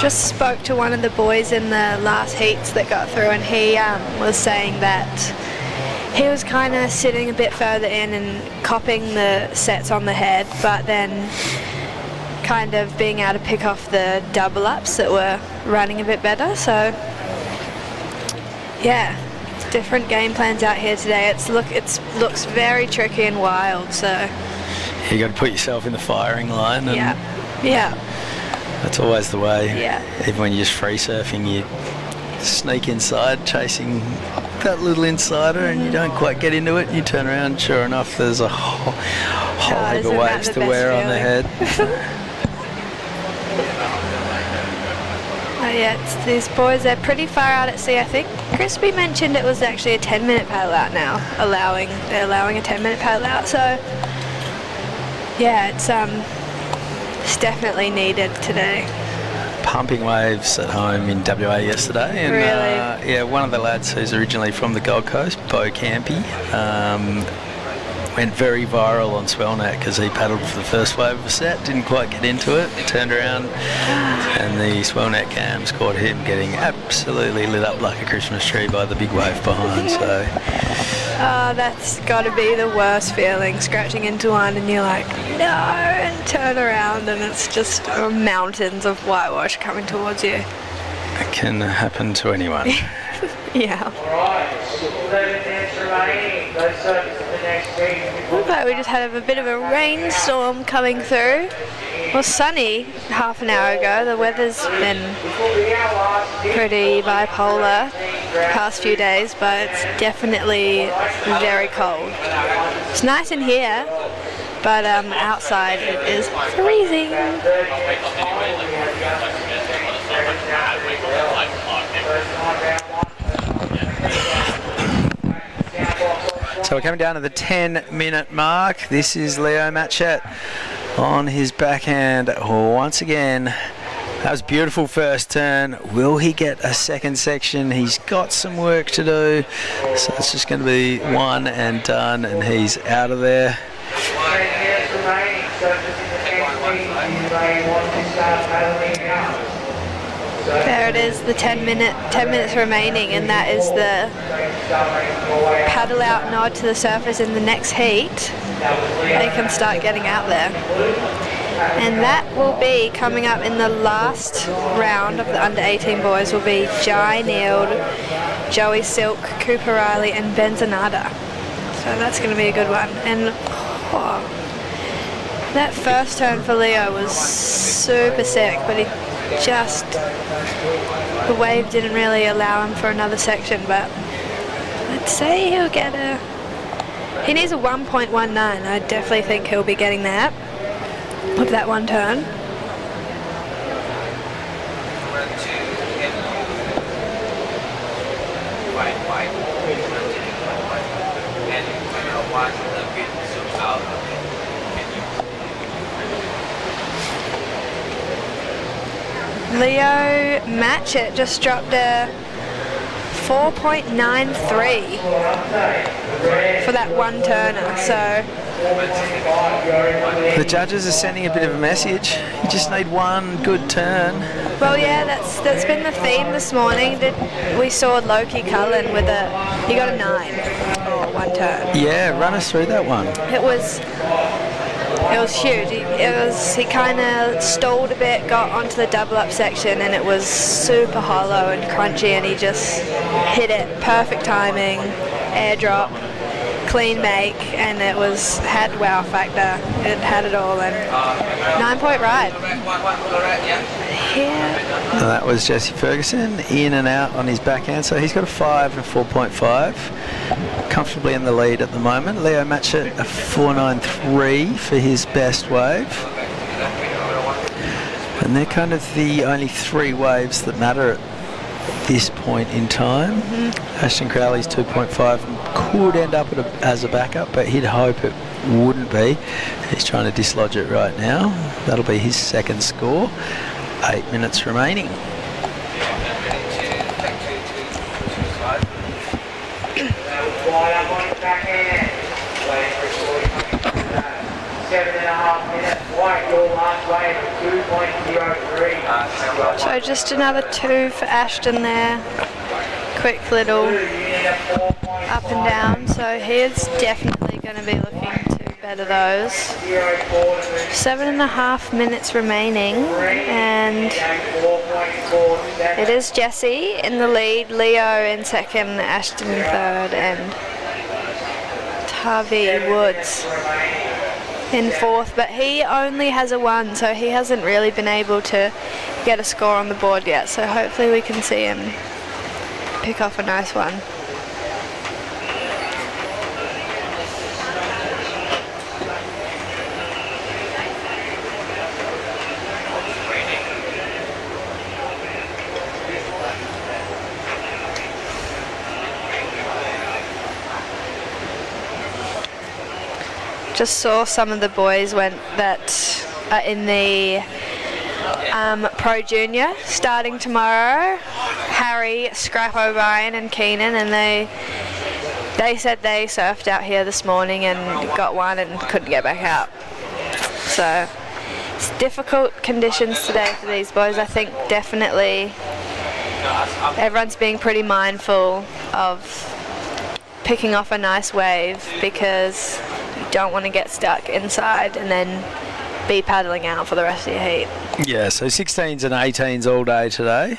Just spoke to one of the boys in the last heats that got through, and he was saying that he was kind of sitting a bit further in and copping the sets on the head, but then kind of being able to pick off the double ups that were running a bit better. So yeah, different game plans out here today. It looks very tricky and wild, so you got to put yourself in the firing line. And yeah, that's always the way. Yeah, even when you're just free surfing, you sneak inside chasing that little insider, and you don't quite get into it, and you turn around, sure enough there's a whole heap of waves to wear on the head. Yeah, these boys, they're pretty far out at sea, I think. Crispy mentioned it was actually a 10-minute paddle out now, they're allowing a 10-minute paddle out, so yeah, it's definitely needed today. Pumping waves at home in WA yesterday, and really? Yeah, one of the lads who's originally from the Gold Coast, Bo Campy, went very viral on Swellnet because he paddled for the first wave of a set, didn't quite get into it, turned around, and the Swellnet cams caught him getting absolutely lit up like a Christmas tree by the big wave behind. So that's got to be the worst feeling, scratching into one and you're like, no, and turn around and it's just mountains of whitewash coming towards you. It can happen to anyone. Yeah. Looks like we just had a bit of a rainstorm coming through. It was sunny half an hour ago. The weather's been pretty bipolar the past few days, but it's definitely very cold. It's nice in here, but outside it is freezing. So we're coming down to the 10-minute mark. This is Leo Matchett on his backhand once again. That was a beautiful first turn. Will he get a second section? He's got some work to do. So it's just going to be one and done, and he's out of there. There it is, the 10 minutes remaining, and that is the paddle out nod to the surface in the next heat. They can start getting out there. And that will be coming up in the last round of the under 18 boys will be Jai Neild, Joey Silk, Cooper Riley and Ben Zanata. So that's going to be a good one. And that first turn for Leo was super sick, but the wave didn't really allow him for another section, but I'd say he'll get he needs a 1.19. I definitely think he'll be getting that with that one turn. Leo Matchett just dropped a 4.93 for that one turner, so the judges are sending a bit of a message. You just need one good turn. Well, yeah, that's been the theme this morning. We saw Loki Cullen with he got a 9 for one turn. Yeah, run us through that one. It was huge. He kind of stalled a bit, got onto the double up section, and it was super hollow and crunchy, and he just hit it. Perfect timing, airdrop, clean make, and it had wow factor. It had it all, and 9-point ride. Yeah. And that was Jesse Ferguson in and out on his backhand, so he's got a 5 and a 4.5. Comfortably in the lead at the moment. Leo Matchett a 4.93 for his best wave. And they're kind of the only 3 waves that matter at this point in time. Ashton Crowley's 2.5 could end up as a backup, but he'd hope it wouldn't be. He's trying to dislodge it right now. That'll be his second score. 8 minutes remaining. Wide up on his backhand. Waiting for 7.5 minutes. White, your last wave of 2.03. So just another 2 for Ashton there. Quick little up and down. So he's definitely going to be looking to better those. 7.5 minutes remaining, and it is Jesse in the lead, Leo in second, Ashton in third, and Tavi Woods in fourth, but he only has a 1, so he hasn't really been able to get a score on the board yet, so hopefully we can see him pick off a nice one. Just saw some of the boys that are in the Pro Junior starting tomorrow. Harry, Scrap O'Brien and Keenan, and they said they surfed out here this morning and got one and couldn't get back out. So it's difficult conditions today for these boys. I think definitely everyone's being pretty mindful of picking off a nice wave, because you don't want to get stuck inside and then be paddling out for the rest of your heat. Yeah, so 16s and 18s all day today.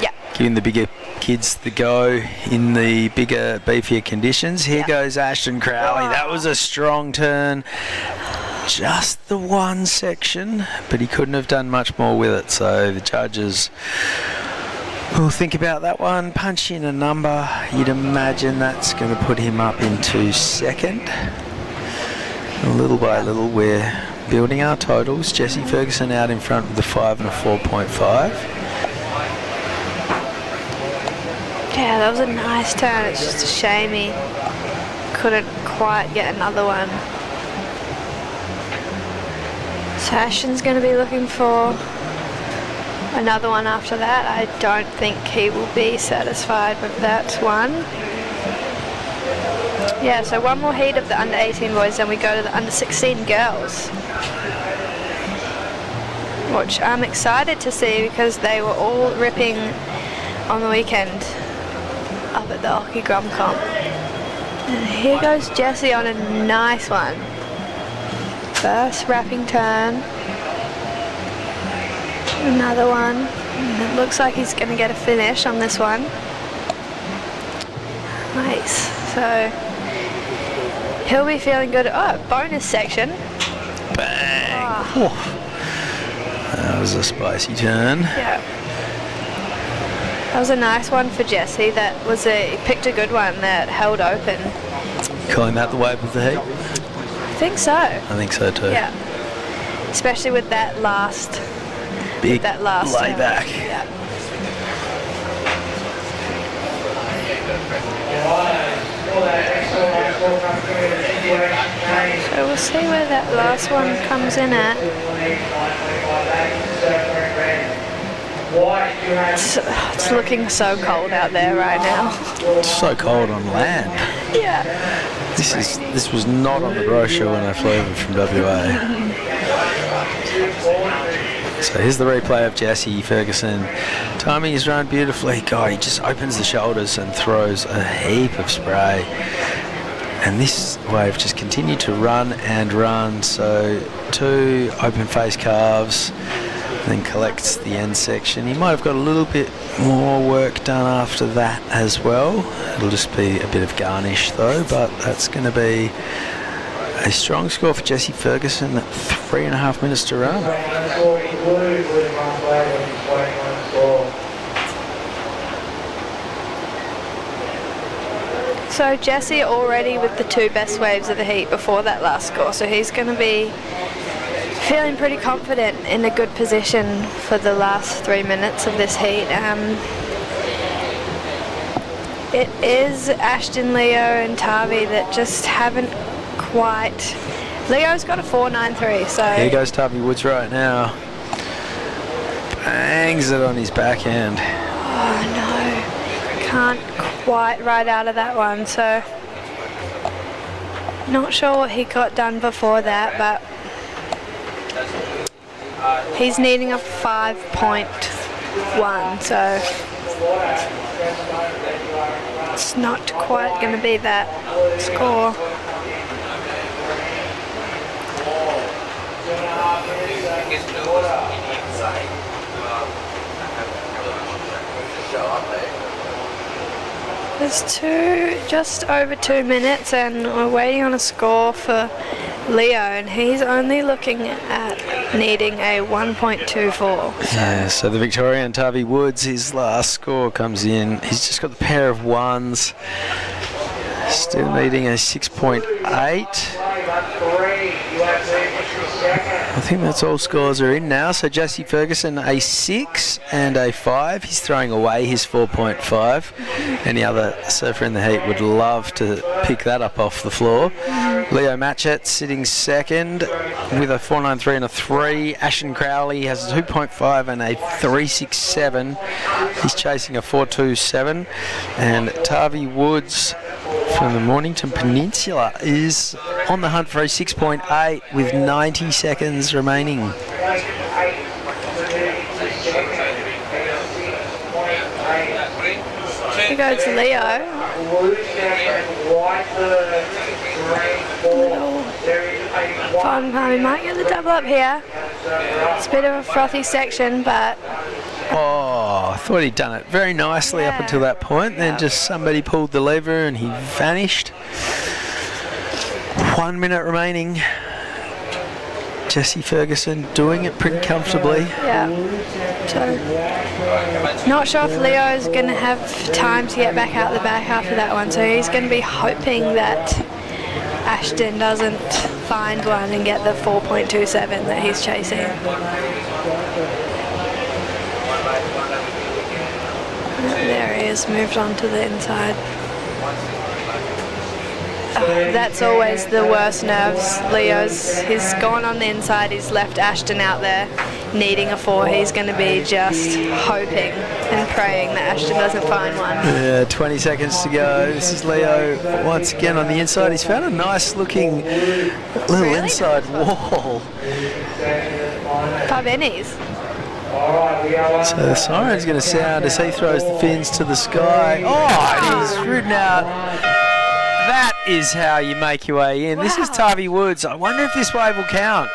Yeah. Giving the bigger kids the go in the bigger, beefier conditions. Here goes Ashton Crowley. That was a strong turn. Just the one section, but he couldn't have done much more with it. So the judges will think about that one, punch in a number. You'd imagine that's going to put him up into second. Little by little, we're building our totals. Jesse Ferguson out in front with a 5 and a 4.5. Yeah, that was a nice turn. It's just a shame he couldn't quite get another one. So Ashton's going to be looking for another one after that. I don't think he will be satisfied with that one. Yeah, so one more heat of the under 18 boys, then we go to the under 16 girls, which I'm excited to see because they were all ripping on the weekend up at the Oki Grum Comp. And here goes Jessie on a nice one. First wrapping turn. Another one. And it looks like he's going to get a finish on this one. Nice. So he'll be feeling good. Oh, bonus section. Bang! Oh. That was a spicy turn. Yeah. That was a nice one for Jessie. He picked a good one that held open. Calling that the wave of the heat? I think so. I think so too. Yeah. Especially with that last big layback. Yeah. So we'll see where that last one comes in at. It's looking so cold out there right now. It's so cold on land. Yeah. This was not on the brochure when I flew over from WA. So here's the replay of Jessie Ferguson. Timing his run beautifully. God, he just opens the shoulders and throws a heap of spray. And this wave just continued to run and run. So 2 open face calves, then collects the end section. He might have got a little bit more work done after that as well. It'll just be a bit of garnish though, but that's going to be a strong score for Jessie Ferguson at 3.5 minutes to run. So Jessie already with the 2 best waves of the heat before that last score, so he's going to be feeling pretty confident in a good position for the last 3 minutes of this heat. It is Ashton, Leo and Tavi that just haven't quite. Leo's got a 4.93, so here goes Tavi Woods right now. Bangs it on his backhand. Oh no, can't quite right out of that one, so not sure what he got done before that, but he's needing a 5.1, so it's not quite going to be that score. There's just over 2 minutes and we're waiting on a score for Leo, and he's only looking at needing a 1.24. Yeah, so the Victorian Tavi Woods, his last score comes in. He's just got the pair of ones. Still needing a 6.8. I think that's all scores are in now. So Jessie Ferguson a 6 and a 5. He's throwing away his 4.5. Any other surfer in the heat would love to pick that up off the floor. Leo Matchett sitting second with a 4.93 and a 3. Ashton Crowley has a 2.5 and a 3.67. He's chasing a 4.27. And Tavi Woods from the Mornington Peninsula is on the hunt for a 6.8 with 90 seconds remaining. Here goes Leo. Little fun. We might get the double up here. It's a bit of a frothy section, but oh, I thought he'd done it very nicely up until that point. Then just somebody pulled the lever and he vanished. 1 minute remaining. Jessie Ferguson doing it pretty comfortably. Yeah. So, not sure if Leo's going to have time to get back out the back after that one. So he's going to be hoping that Ashton doesn't find one and get the 4.27 that he's chasing. There he is, moved on to the inside. That's always the worst nerves. He's gone on the inside, he's left Ashton out there needing a 4. He's going to be just hoping and praying that Ashton doesn't find one. Yeah, 20 seconds to go. This is Leo once again on the inside. He's found a nice looking little inside wall. Pub Ennies. So the siren's going to sound as he throws the fins to the sky. Oh, and he's ridden out. That is how you make your way in. Wow. This is Tavi Woods. I wonder if this wave will count.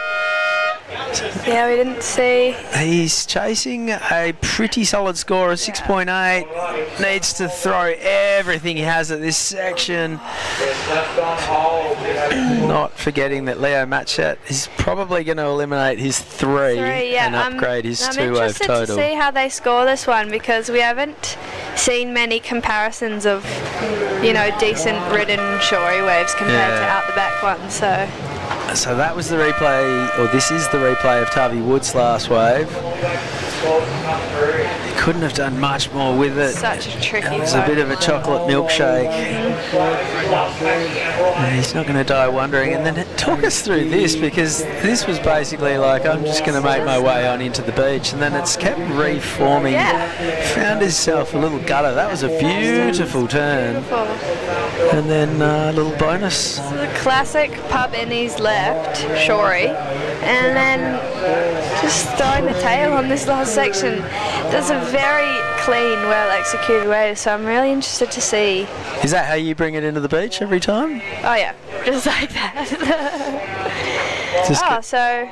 Yeah, we didn't see. He's chasing a pretty solid score of 6.8. Needs to throw everything he has at this section. Not forgetting that Leo Matchet is probably going to eliminate his 3 yeah. and upgrade his 2 wave total. I'm interested to see how they score this one, because we haven't seen many comparisons of, decent ridden shory waves compared to out the back ones. So that was the replay, or this is the replay of Tavi Woods' last wave. He couldn't have done much more with it. Such a tricky It was a bit of a chocolate milkshake. And he's not going to die wondering. And then talk us through this, because this was basically like, I'm just going to make my way on into the beach. And then it's kept reforming. Found himself a little gutter. That was a beautiful turn. And then a little bonus. This is a classic Pub Ennies left, shory. And then just throwing the tail on this last section. That's a very clean, well-executed wave, so I'm really interested to see. Is that how you bring it into the beach every time? Oh yeah, just like that. So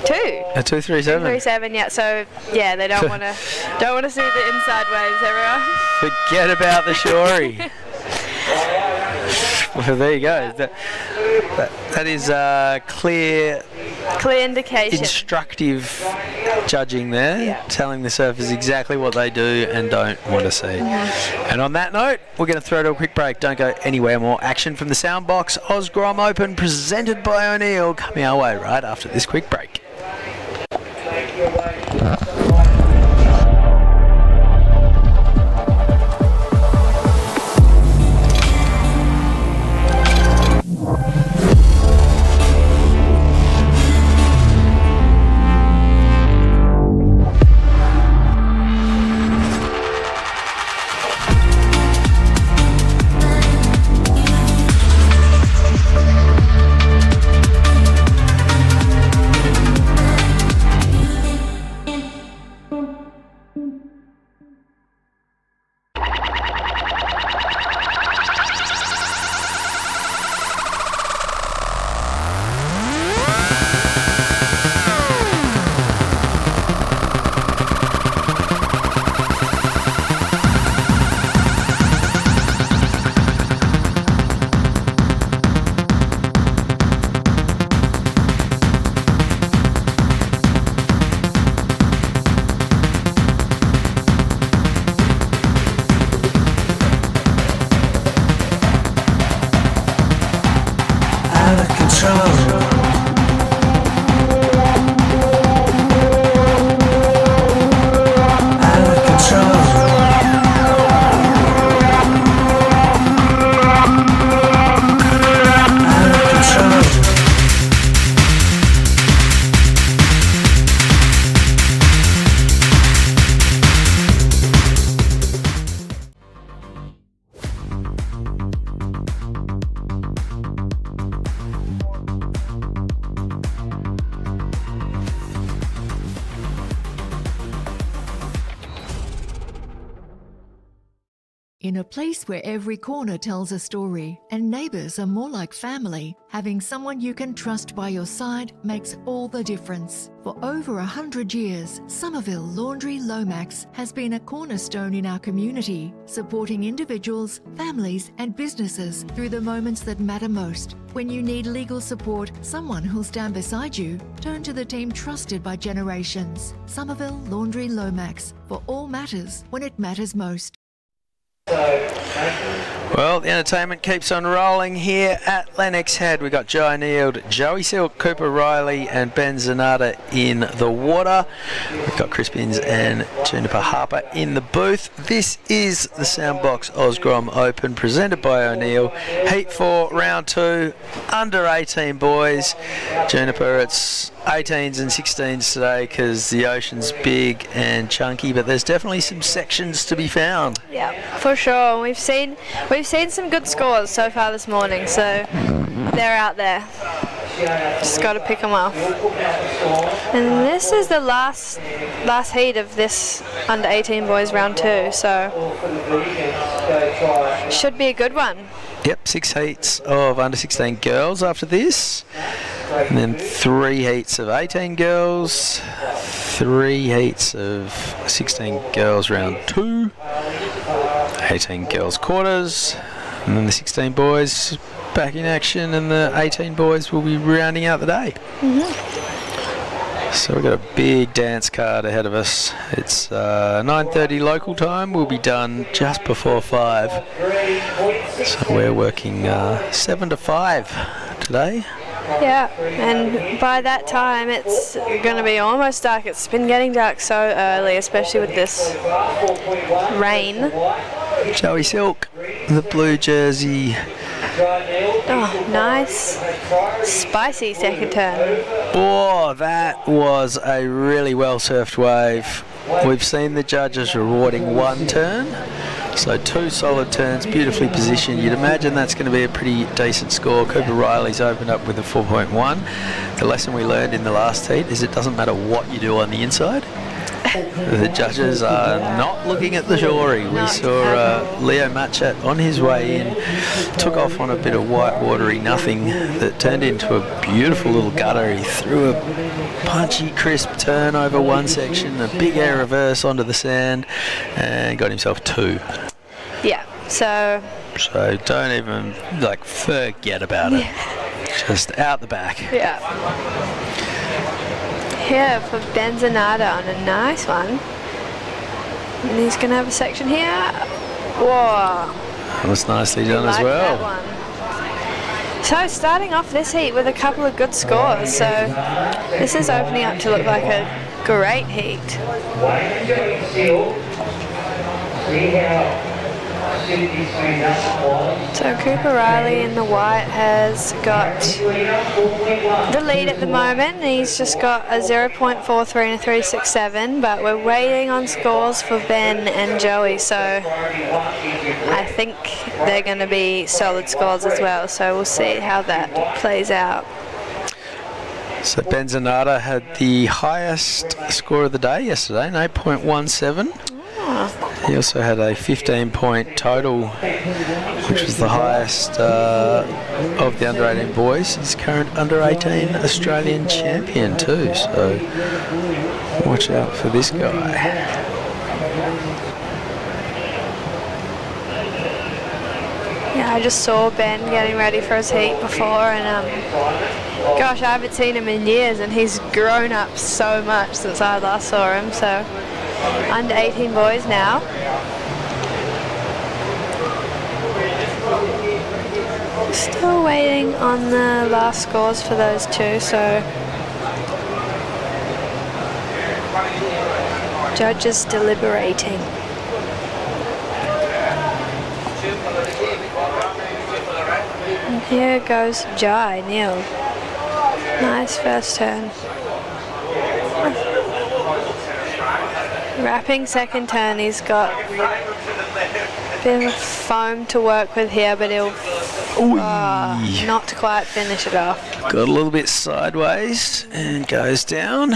2. A 237. 237, yeah. So yeah, they don't want to see the inside waves, everyone. Forget about the shory. Well, there you go. That is clear indication. Instructive judging there, telling the surfers exactly what they do and don't want to see. And on that note, we're going to throw to a quick break. Don't go anywhere. More action from the Soundbox Osgrom Open, presented by O'Neill, coming our way right after this quick break. In a place where every corner tells a story and neighbours are more like family, having someone you can trust by your side makes all the difference. For over 100 years, Somerville Laundry Lomax has been a cornerstone in our community, supporting individuals, families and businesses through the moments that matter most. When you need legal support, someone who'll stand beside you, turn to the team trusted by generations. Somerville Laundry Lomax, for all matters when it matters most. Well, the entertainment keeps on rolling here at Lennox Head. We've got Joe O'Neill, Joey Silk, Cooper Riley and Ben Zanata in the water. We've got Crispins and Juniper Harper in the booth. This is the Soundbox Osgrom Open presented by O'Neill. Heat 4, round 2, under 18 boys. Juniper, it's 18s and 16s today because the ocean's big and chunky, but there's definitely some sections to be found. Yeah, for sure. We've seen some good scores so far this morning, so they're out there. Just got to pick them off. And this is the last heat of this under 18 boys round 2, so should be a good one. Yep, 6 heats of under 16 girls after this. And then 3 heats of 18 girls, 3 heats of 16 girls round 2, 18 girls quarters, and then the 16 boys back in action, and the 18 boys will be rounding out the day. So we've got a big dance card ahead of us. It's 9:30 local time. We'll be done just before 5. So we're working 7 to 5 today. Yeah, and by that time it's going to be almost dark. It's been getting dark so early, especially with this rain. Joey Silk, the blue jersey. Oh, nice. Spicy second turn. Oh, that was a really well surfed wave. We've seen the judges rewarding 1 turn. So 2 solid turns, beautifully positioned. You'd imagine that's going to be a pretty decent score. Cooper Riley's opened up with a 4.1. The lesson we learned in the last heat is it doesn't matter what you do on the inside. The judges are not looking at the shorey. We saw Leo Matchat on his way in, took off on a bit of white watery nothing that turned into a beautiful little gutter. He threw a punchy, crisp turn over one section, a big air reverse onto the sand, and got himself 2. Yeah, so don't even forget about it. Just out the back. Yeah. Here for Ben Zanata on a nice one. And he's going to have a section here. Whoa. That was nicely done as well. That one. So starting off this heat with a couple of good scores. So this is opening up to look like a great heat. So Cooper Riley in the white has got the lead at the moment. He's just got a 0.43 and a 3.67, but we're waiting on scores for Ben and Joey, so I think they're going to be solid scores as well, so we'll see how that plays out. So Ben Zanata had the highest score of the day yesterday, an 8.17. He also had a 15-point total, which was the highest of the under 18 boys. He's current under 18 Australian champion too, so watch out for this guy. Yeah, I just saw Ben getting ready for his heat before, and gosh, I haven't seen him in years, and he's grown up so much since I last saw him. So under 18 boys now. Still waiting on the last scores for those 2, so judges deliberating. And here goes Jai Neil. Nice first turn. Wrapping second turn, he's got a bit of foam to work with here, but he'll not quite finish it off. Got a little bit sideways and goes down.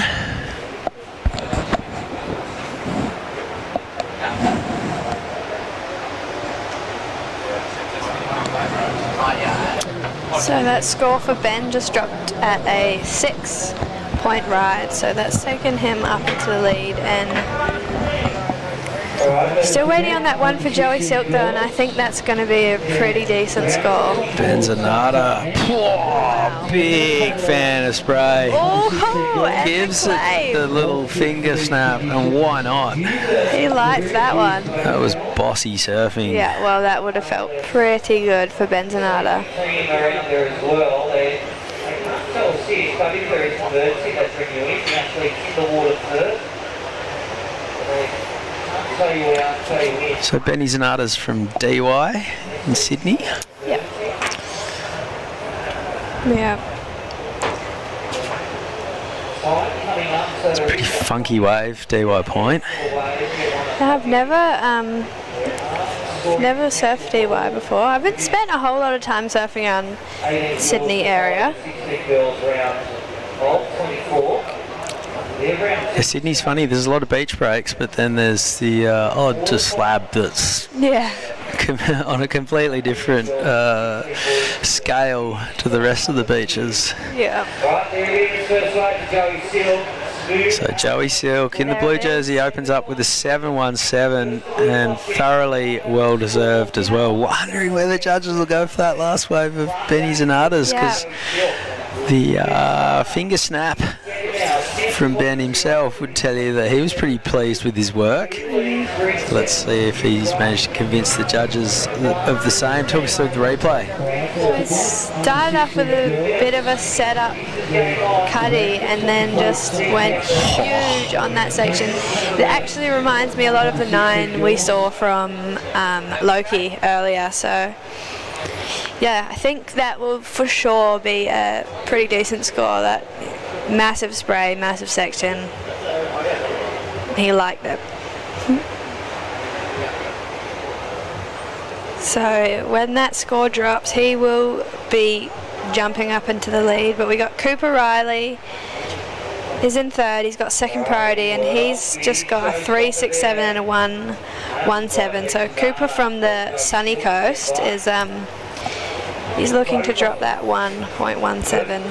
So that score for Ben just dropped at a 6-point ride, so that's taken him up into the lead, and Still waiting on that one for Joey Silk though, and I think that's going to be a pretty decent score. Benzonata. Whoa, big fan of spray. Oh, gives it the little finger snap, and why not? He likes that one. That was bossy surfing. Yeah, well, that would have felt pretty good for Benzonata. Team around there as well. They can't tell serious, but if there is emergency, that's when you actually hit the water first. So Benny Zanata's from DY in Sydney. Yeah. Yeah. It's a pretty funky wave, DY Point. I've never surfed DY before. I haven't spent a whole lot of time surfing around Sydney area. Yeah, Sydney's funny. There's a lot of beach breaks, but then there's the odd just slab that's on a completely different scale to the rest of the beaches. Yeah. So Joey Silk in the blue jersey opens up with a 717 and thoroughly well deserved as well. Wondering where the judges will go for that last wave of Benny Zanata's, because the finger snap from Ben himself would tell you that he was pretty pleased with his work. Let's see if he's managed to convince the judges of the same. Talk us through the replay. So it started off with a bit of a setup cuddy and then just went huge on that section. It actually reminds me a lot of the 9 we saw from Loki earlier. So yeah, I think that will for sure be a pretty decent score. That massive spray, massive section. He liked it. So when that score drops, he will be jumping up into the lead. But we got Cooper Riley is in third. He's got second priority, and he's just got a 3.67 and a 1.17. So Cooper from the sunny coast is he's looking to drop that 1.17.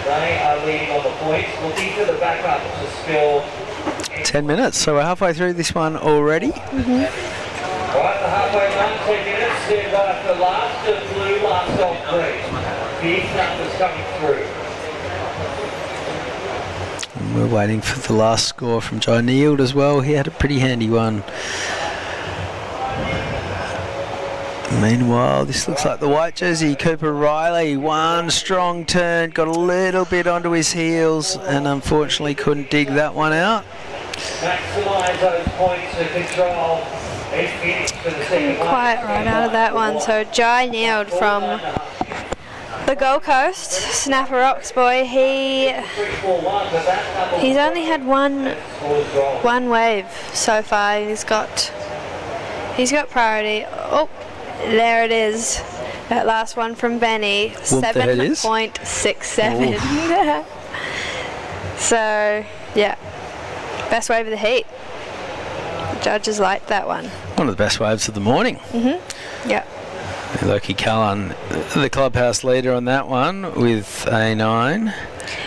They are leading on the points, looking for the backup to spill. 10 minutes, so we're halfway through this one already. Right, the halfway line, 10 minutes, stand by for last of blue, last of green. Big numbers coming through. And we're waiting for the last score from Joe Neild as well. He had a pretty handy one. Meanwhile, this looks like the white jersey, Cooper Riley. One strong turn, got a little bit onto his heels, and unfortunately couldn't dig that one out. Maximise those points to control. Couldn't quite run out of that one. So Jai Neild from the Gold Coast, Snapper Rocks boy, he's only had one wave so far. He's got priority. Oh, there it is. That last one from Benny, 7.67. So yeah, best wave of the heat. The judges liked that one. One of the best waves of the morning. Yeah. Loki Cullen, the clubhouse leader on that one with a 9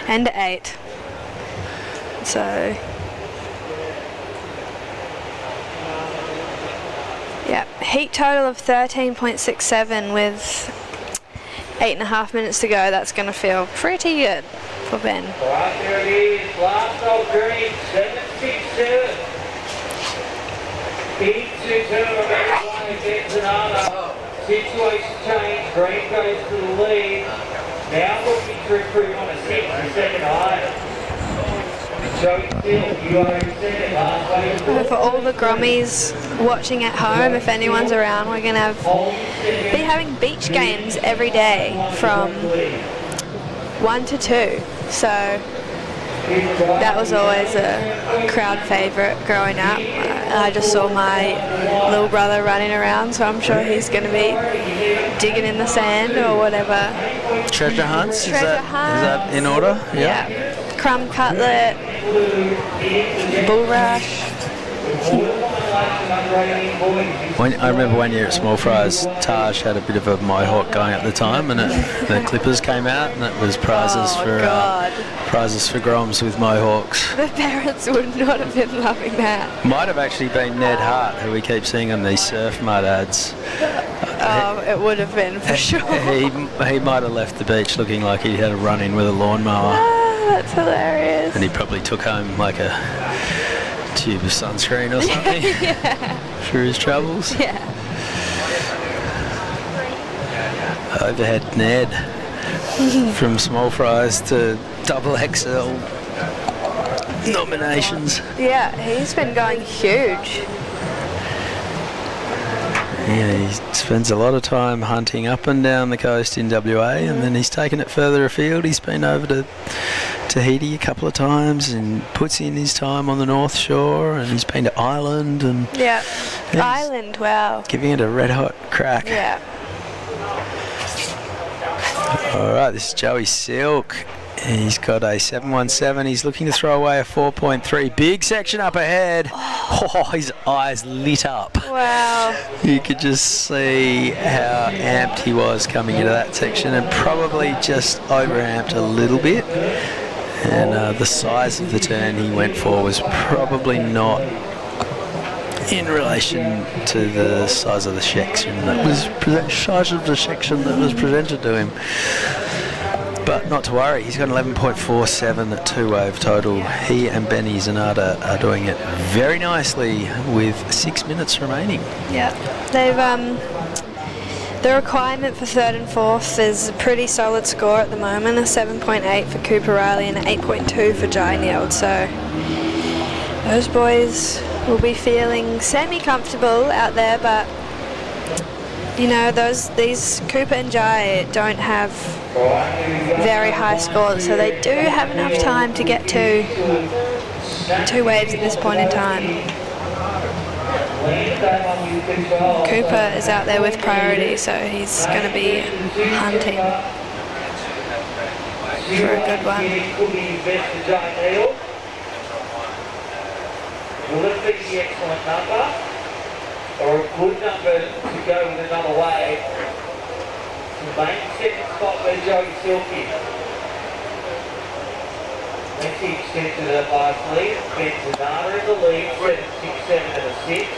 and 8. So yeah, heat total of 13.67 with 8.5 minutes to go. That's going to feel pretty good for Ben. Right, there it is. Last old green, 7.67. Big 2 turn of everyone against another. Situation change. Green goes to the lead. Now looking to improve on a 6 and second high. For all the grommies watching at home, if anyone's around, we're going to be having beach games every day from 1 to 2. So that was always a crowd favourite growing up. I just saw my little brother running around, so I'm sure he's going to be digging in the sand or whatever. Treasure hunts? Treasure Is that in order? Yeah. Crumb cutlet, bull rush. I remember one year at Small Fries, Taj had a bit of a mohawk going at the time, and the Clippers came out, and it was prizes for Groms with mohawks. The parents would not have been loving that. Might have actually been Ned Hart, who we keep seeing on these surf mud ads. It would have been for sure. He might have left the beach looking like he had a run-in with a lawnmower. That's hilarious. And he probably took home like a tube of sunscreen or something for his troubles. Yeah. Overhead Ned from Small Fries to Double XL nominations. Yeah, he's been going huge. Yeah, he spends a lot of time hunting up and down the coast in WA, and then he's taken it further afield. He's been over to Tahiti a couple of times and puts in his time on the North Shore, and he's been to Ireland and Ireland, wow. giving it a red hot crack. Yeah. All right, this is Joey Silk. He's got a 717. He's looking to throw away a 4.3. Big section up ahead. Oh, his eyes lit up. Wow. You could just see how amped he was coming into that section, and probably just overamped a little bit. And the size of the turn he went for was probably not in relation to the size of the section that was presented to him. But not to worry, he's got 11.47 at 2-wave total. He and Benny Zanata are doing it very nicely with 6 minutes remaining. Yeah, they've the requirement for third and fourth is a pretty solid score at the moment, a 7.8 for Cooper Riley and an 8.2 for Jai Neild. So those boys will be feeling semi-comfortable out there, but you know, these Cooper and Jai don't have very high scores, so they do have enough time to get to 2 waves at this point in time. Cooper is out there with priority, so he's going to be hunting for a good one. Will it be the excellent number, or a good number to go with another wave? The main second spot where Joey Silk is. Messi extends to that last lead. Ben Zanata in the lead, 7, 6, 7 and a 6.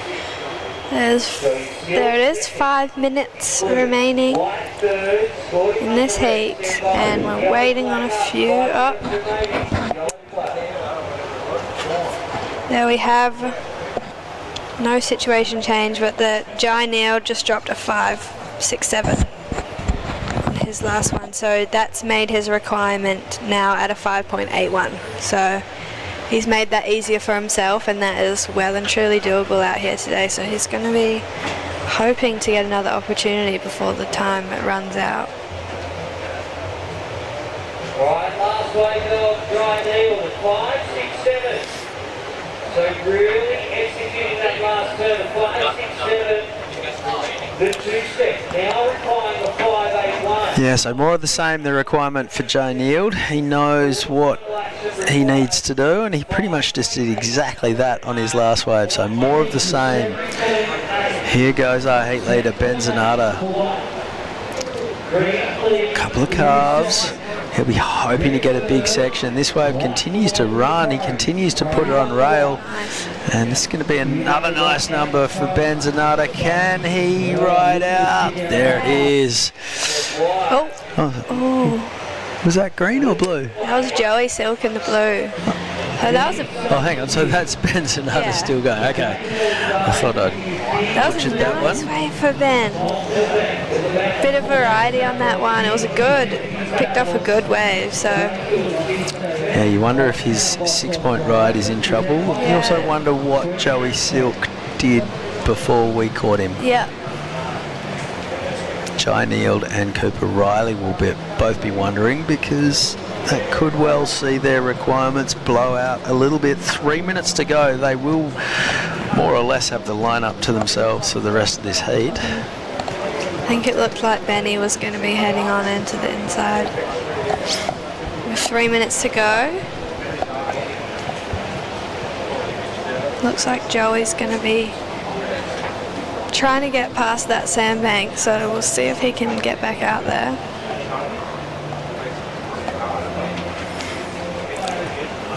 There it is, 5 minutes remaining in this heat, and we're waiting on a few. Oh. There we have no situation change, but the Jai Neild just dropped a 5, 6, 7 on his last one, so that's made his requirement now at a 5.81. So he's made that easier for himself, and that is well and truly doable out here today. So he's going to be hoping to get another opportunity before the time runs out. Right, last wave of Jai Neild at 5, 6, 7. So really executing that last turn of 5, 6, 7, the 2-step. Now requiring a 5, 8, 1. Yeah, so more of the same, the requirement for Jai Neild. He knows what he needs to do, and he pretty much just did exactly that on his last wave. So more of the same. Here goes our heat leader, Ben Zanata. Couple of calves. He'll be hoping to get a big section. This wave continues to run. He continues to put it on rail. And this is going to be another nice number for Ben Zanata. Can he ride out? There it is. Oh. Was that green or blue? That was Joey Silk in the blue. So that was a... Oh, hang on. So that's Ben Zanata still going. Okay. I thought I'd butchered that one. That was a nice wave for Ben. Bit of variety on that one. It was picked off a good wave, so... Yeah, you wonder if his 6-point ride is in trouble. Yeah. You also wonder what Joey Silk did before we caught him. Yeah. Jai Neild and Cooper Riley will both be wondering, because that could well see their requirements blow out a little bit. 3 minutes to go. They will more or less have the lineup to themselves for the rest of this heat. I think it looked like Benny was going to be heading on into the inside. With 3 minutes to go. Looks like Joey's going to be trying to get past that sandbank, so we'll see if he can get back out there.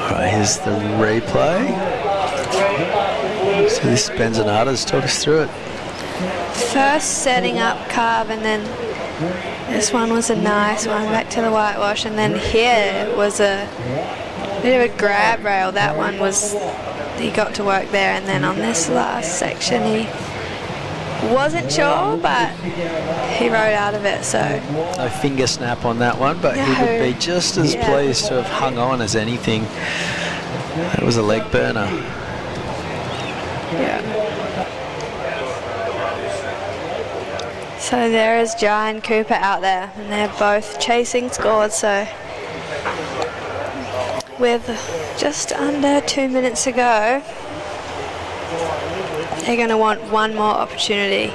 Alright, here's the replay. So this is Benzonada's, talk us through it. First setting up carve, and then this one was a nice one back to the whitewash, and then here was a bit of a grab rail. That one was, he got to work there, and then on this last section he wasn't sure, but he rode out of it. So no finger snap on that one, but he would be just as pleased to have hung on as anything. That was a leg burner. Yeah. So there is Jai and Cooper out there, and they're both chasing scores. So with just under 2 minutes to go, they're going to want one more opportunity.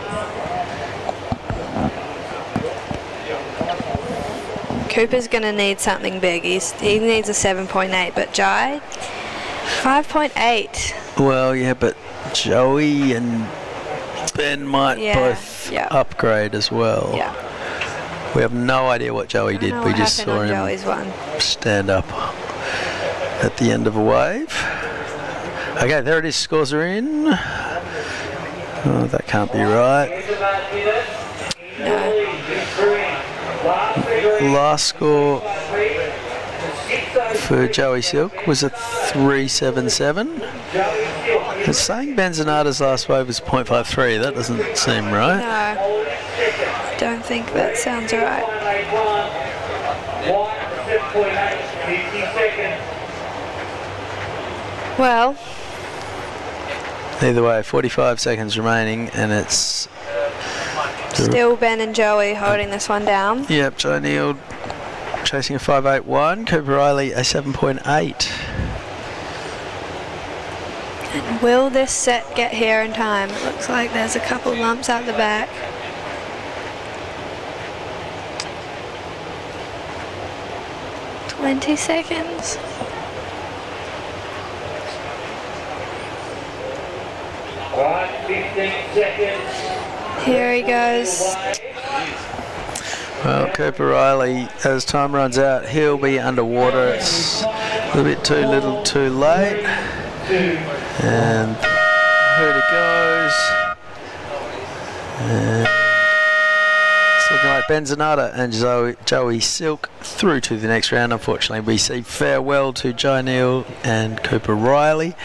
Cooper's going to need something big. He needs a 7.8, but Jai, 5.8. Well, yeah, but Joey and Ben might both upgrade as well. Yeah. We have no idea what Joey did. We just saw him Joey's one. stand up at the end of a wave. Okay, there it is. Scores are in. Oh, that can't be right. No. Last score for Joey Silk was a 377. It's saying Benzonada's last wave was 0.53. That doesn't seem right. No, don't think that sounds right. Well, either way, 45 seconds remaining, and it's still Ben and Joey holding this one down. Yep, Joe Neal chasing a 5.81, Cooper Riley a 7.8. And will this set get here in time? It looks like there's a couple lumps out the back. "20 seconds. Right, 15 seconds. Here he goes. Well, Cooper Riley, as time runs out, he'll be underwater. It's a little bit too little too late. And here it goes. And it's looking like Benzonada and Joey Silk through to the next round. Unfortunately, we say farewell to Joe Neal and Cooper Riley.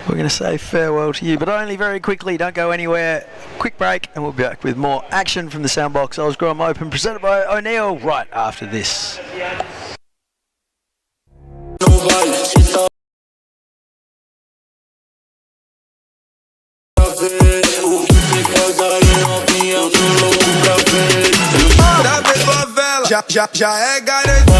We're going to say farewell to you, but only very quickly. Don't go anywhere. Quick break, and we'll be back with more action from the Soundbox Osgrom Open, presented by O'Neill, right after this. Já é garantido.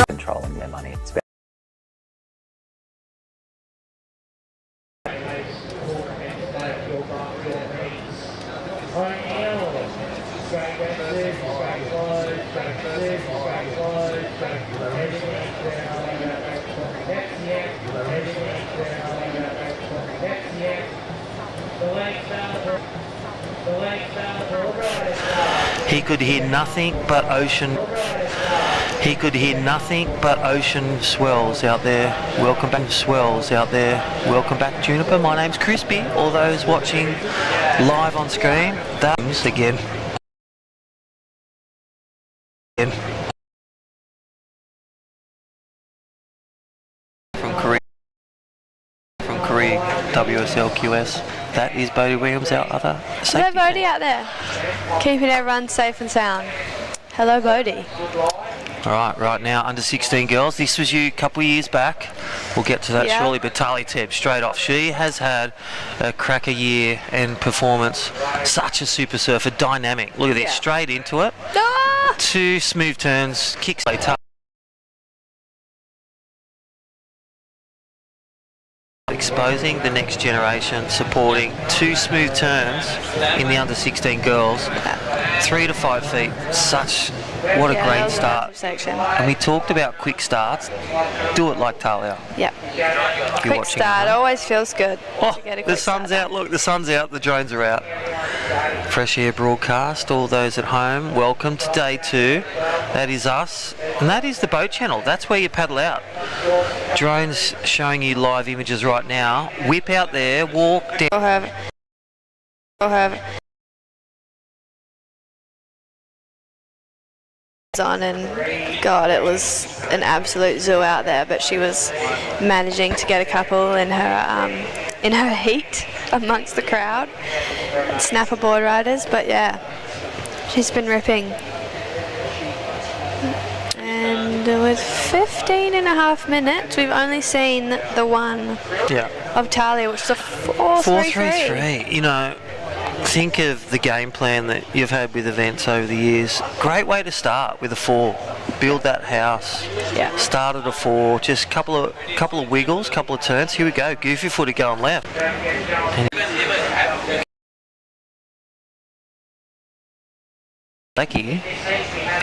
Controlling their money. It's He could hear nothing but ocean. He could hear nothing but ocean swells out there. Welcome back, swells out there. Welcome back, Juniper. My name's Crispy. All those watching live on screen, that's again. From Korea, WSLQS. That is Bodie Williams, our other safety. Hello, Bodie out there. Keeping everyone safe and sound. Hello, Bodie. All right now, under 16 girls. This was you a couple of years back. We'll get to that shortly, but Tali Teb, straight off. She has had a cracker year and performance. Such a super surfer, dynamic. Look at this, straight into it. Ah! 2 smooth turns, kicks exposing the next generation, supporting 2 smooth turns in the under 16 girls, 3 to 5 feet. What a great start. Section. And we talked about quick starts. Do it like Talia. Yep. You're Quick start always feels good. Oh, the sun's out. Look, the sun's out. The drones are out. Fresh Air Broadcast. All those at home, welcome to day 2. That is us. And that is the boat channel. That's where you paddle out. Drones showing you live images right now. Whip out there. Walk down. On, and God, it was an absolute zoo out there, but she was managing to get a couple in her heat amongst the crowd, snapper board riders. But yeah, she's been ripping. And with 15 and a half minutes, we've only seen the one of Talia, which is a 4.33. You know, think of the game plan that you've had with events over the years. Great way to start with a 4. Build that house. Yeah. Start at a 4. Just couple of wiggles, couple of turns. Here we go. Goofy footy going left. Blackie,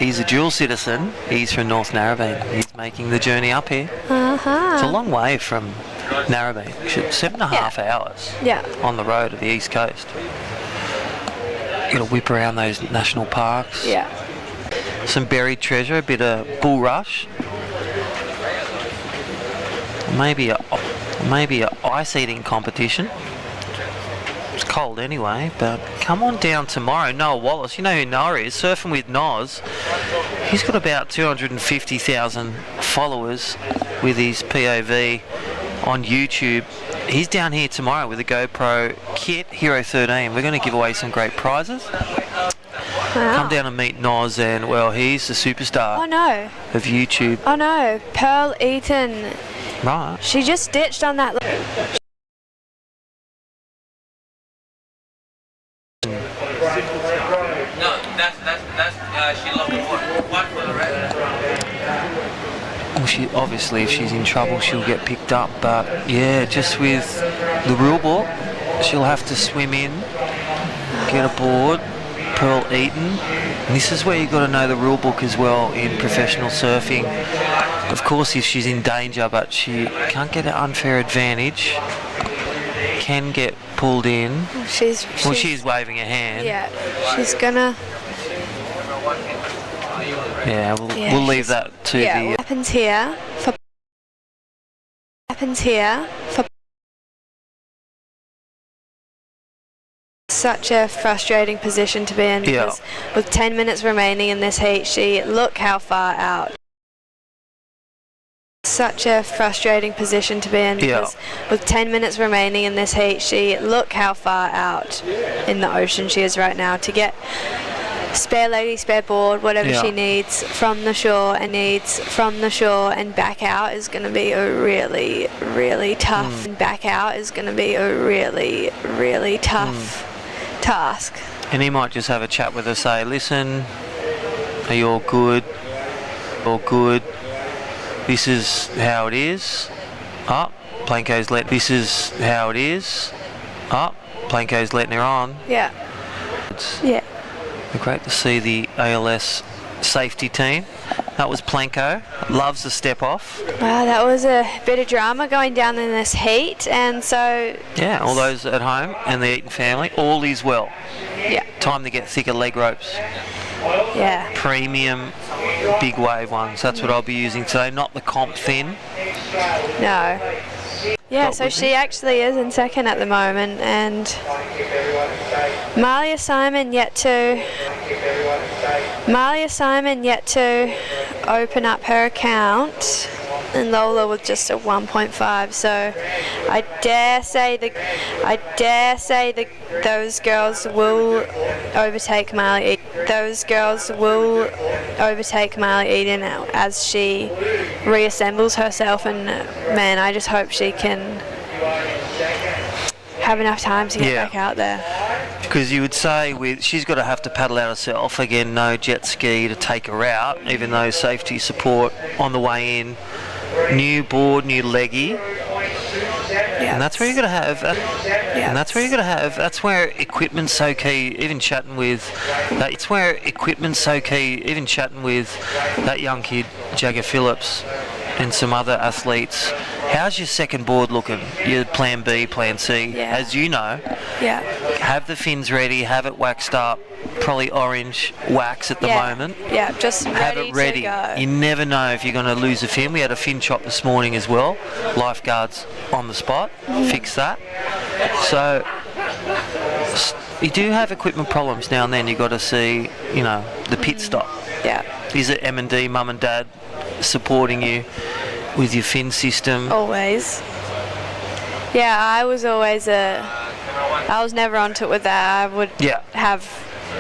he's a dual citizen. He's from North Narrabeen. He's making the journey up here. It's a long way from Narrabeen. 7.5 hours on the road to the east coast. You got to whip around those national parks. Yeah. Some buried treasure, a bit of bull rush. Maybe a ice eating competition. It's cold anyway, but come on down tomorrow. Noah Wallace, you know who Noah is, surfing with Noz. He's got about 250,000 followers with his POV on YouTube. He's down here tomorrow with a GoPro Kit Hero 13. We're going to give away some great prizes. Wow. Come down and meet Noz, and well, he's the superstar of YouTube. Oh no, Pearl Eaton. Right. She just ditched on that. She lost one for the rest. Well, she obviously, if she's in trouble, she'll get picked up. But yeah, just with the rule book, she'll have to swim in, get aboard. Pearl Eaton. And this is where you've got to know the rule book as well in professional surfing. Of course, if she's in danger, but she can't get an unfair advantage. Can get pulled in. She's waving her hand. Yeah, she's gonna. Yeah, we'll leave that to the. What happens here for such a frustrating position to be in, because with 10 minutes remaining in this heat, look how far out. Such a frustrating position to be in, because with 10 minutes remaining in this heat, look how far out in the ocean she is right now to get spare lady, spare board, whatever she needs from the shore and back out is going to be a really, really tough. And back out is going to be a really, really tough task. And he might just have a chat with her, say, listen, are you all good? All good. This is how it is. Planko's this is how it is. Planko's letting her on. Yeah. Great to see the ALS safety team. That was Planko. Loves the step off. Wow, that was a bit of drama going down in this heat, and so... Yeah, all those at home and the Eaton family, all is well. Yeah. Time to get thicker leg ropes. Yeah. Premium big wave ones. That's what I'll be using today, not the comp thin. No. Yeah, so she actually is in second at the moment, and Malia Simon yet to open up her account, and Lola with just a 1.5. So I dare say those girls will overtake Malia Eden. Eden as she reassembles herself, and man, I just hope she can have enough time to get back out there. Because you would say she's got to have to paddle out herself. Again, no jet ski to take her out, even though safety support on the way in. New board, new leggy. And that's where you got to have. And that's where you got to have. That's where equipment's so key. Even chatting with. It's where equipment's so key. Even chatting with that young kid, Jagger Phillips, and some other athletes. How's your second board looking? Your plan B, plan C, as you know. Yeah. Have the fins ready. Have it waxed up. Probably orange wax at the moment. Yeah, just have ready it ready. to go. You never know if you're going to lose a fin. We had a fin chop this morning as well. Lifeguards on the spot. Fix that. So you do have equipment problems now and then. You've got to see, the pit stop. Yeah. Is it M&D, mum and dad, supporting you with your fin system? Always. Yeah, I was never onto it with that. I would have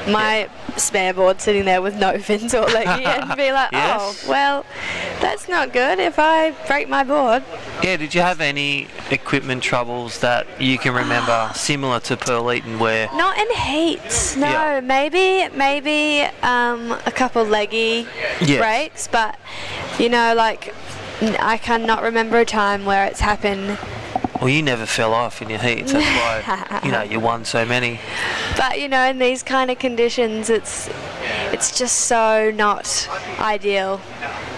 my spare board sitting there with no fins or leggy and be like, oh, well, that's not good if I break my board. Yeah, did you have any equipment troubles that you can remember similar to Pearl Eaton where... Not in heats, no. Yeah. Maybe a couple leggy breaks, but, I cannot remember a time where it's happened. Well, you never fell off in your heats. That's why, you won so many. But, in these kind of conditions, it's just so not ideal.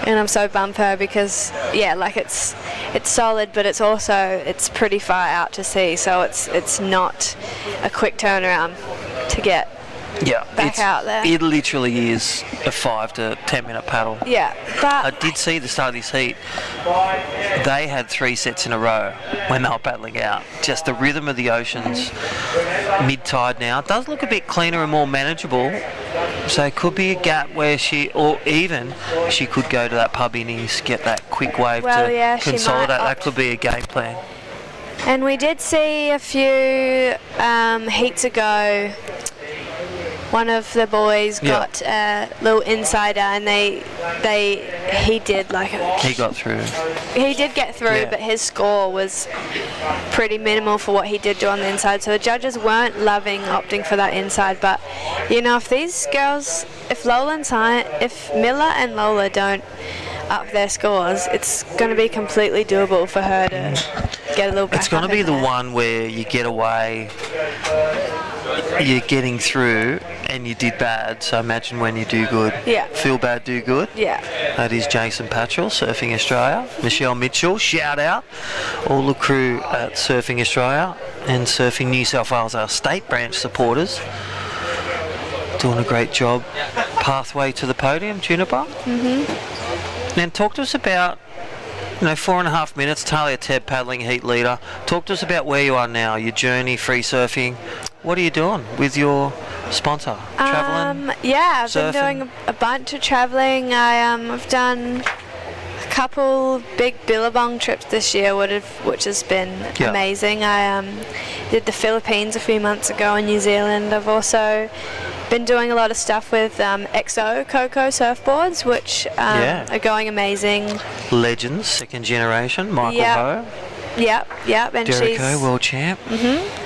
And I'm so bummed for her because, it's solid, but it's pretty far out to sea. So it's not a quick turnaround to get back out there. It literally is a 5 to 10 minute paddle. Yeah, but I did see the start of this heat. They had 3 sets in a row when they were battling out. Just the rhythm of the oceans. Mid-tide now. It does look a bit cleaner and more manageable. So it could be a gap where she could go to that pub innings, get that quick wave to consolidate. That could be a game plan. And we did see a few heats ago. One of the boys got a little insider, and he did he got through. He did get through, but his score was pretty minimal for what he did do on the inside. So the judges weren't loving opting for that inside. But if these girls, if Miller and Lola don't up their scores, it's going to be completely doable for her to get a little back. It's going to be the one where you get away. You're getting through and you did bad, so imagine when you do good. Yeah. Feel bad, do good. Yeah. That is Jason Patchell, Surfing Australia. Michelle Mitchell, shout out. All the crew at Surfing Australia and Surfing New South Wales, our state branch supporters. Doing a great job. Pathway to the podium, Juniper. Mm-hmm. Now talk to us about 4.5 minutes, Talia Tebb paddling heat leader. Talk to us about where you are now, your journey, free surfing. What are you doing with your sponsor? Travelling? I've been doing a bunch of travelling. I've done a couple big Billabong trips this year, which has been amazing. I did the Philippines a few months ago in New Zealand. I've also been doing a lot of stuff with XO Coco surfboards, which are going amazing. Legends, second generation, Michael Ho. Yep. And Jericho, world champ.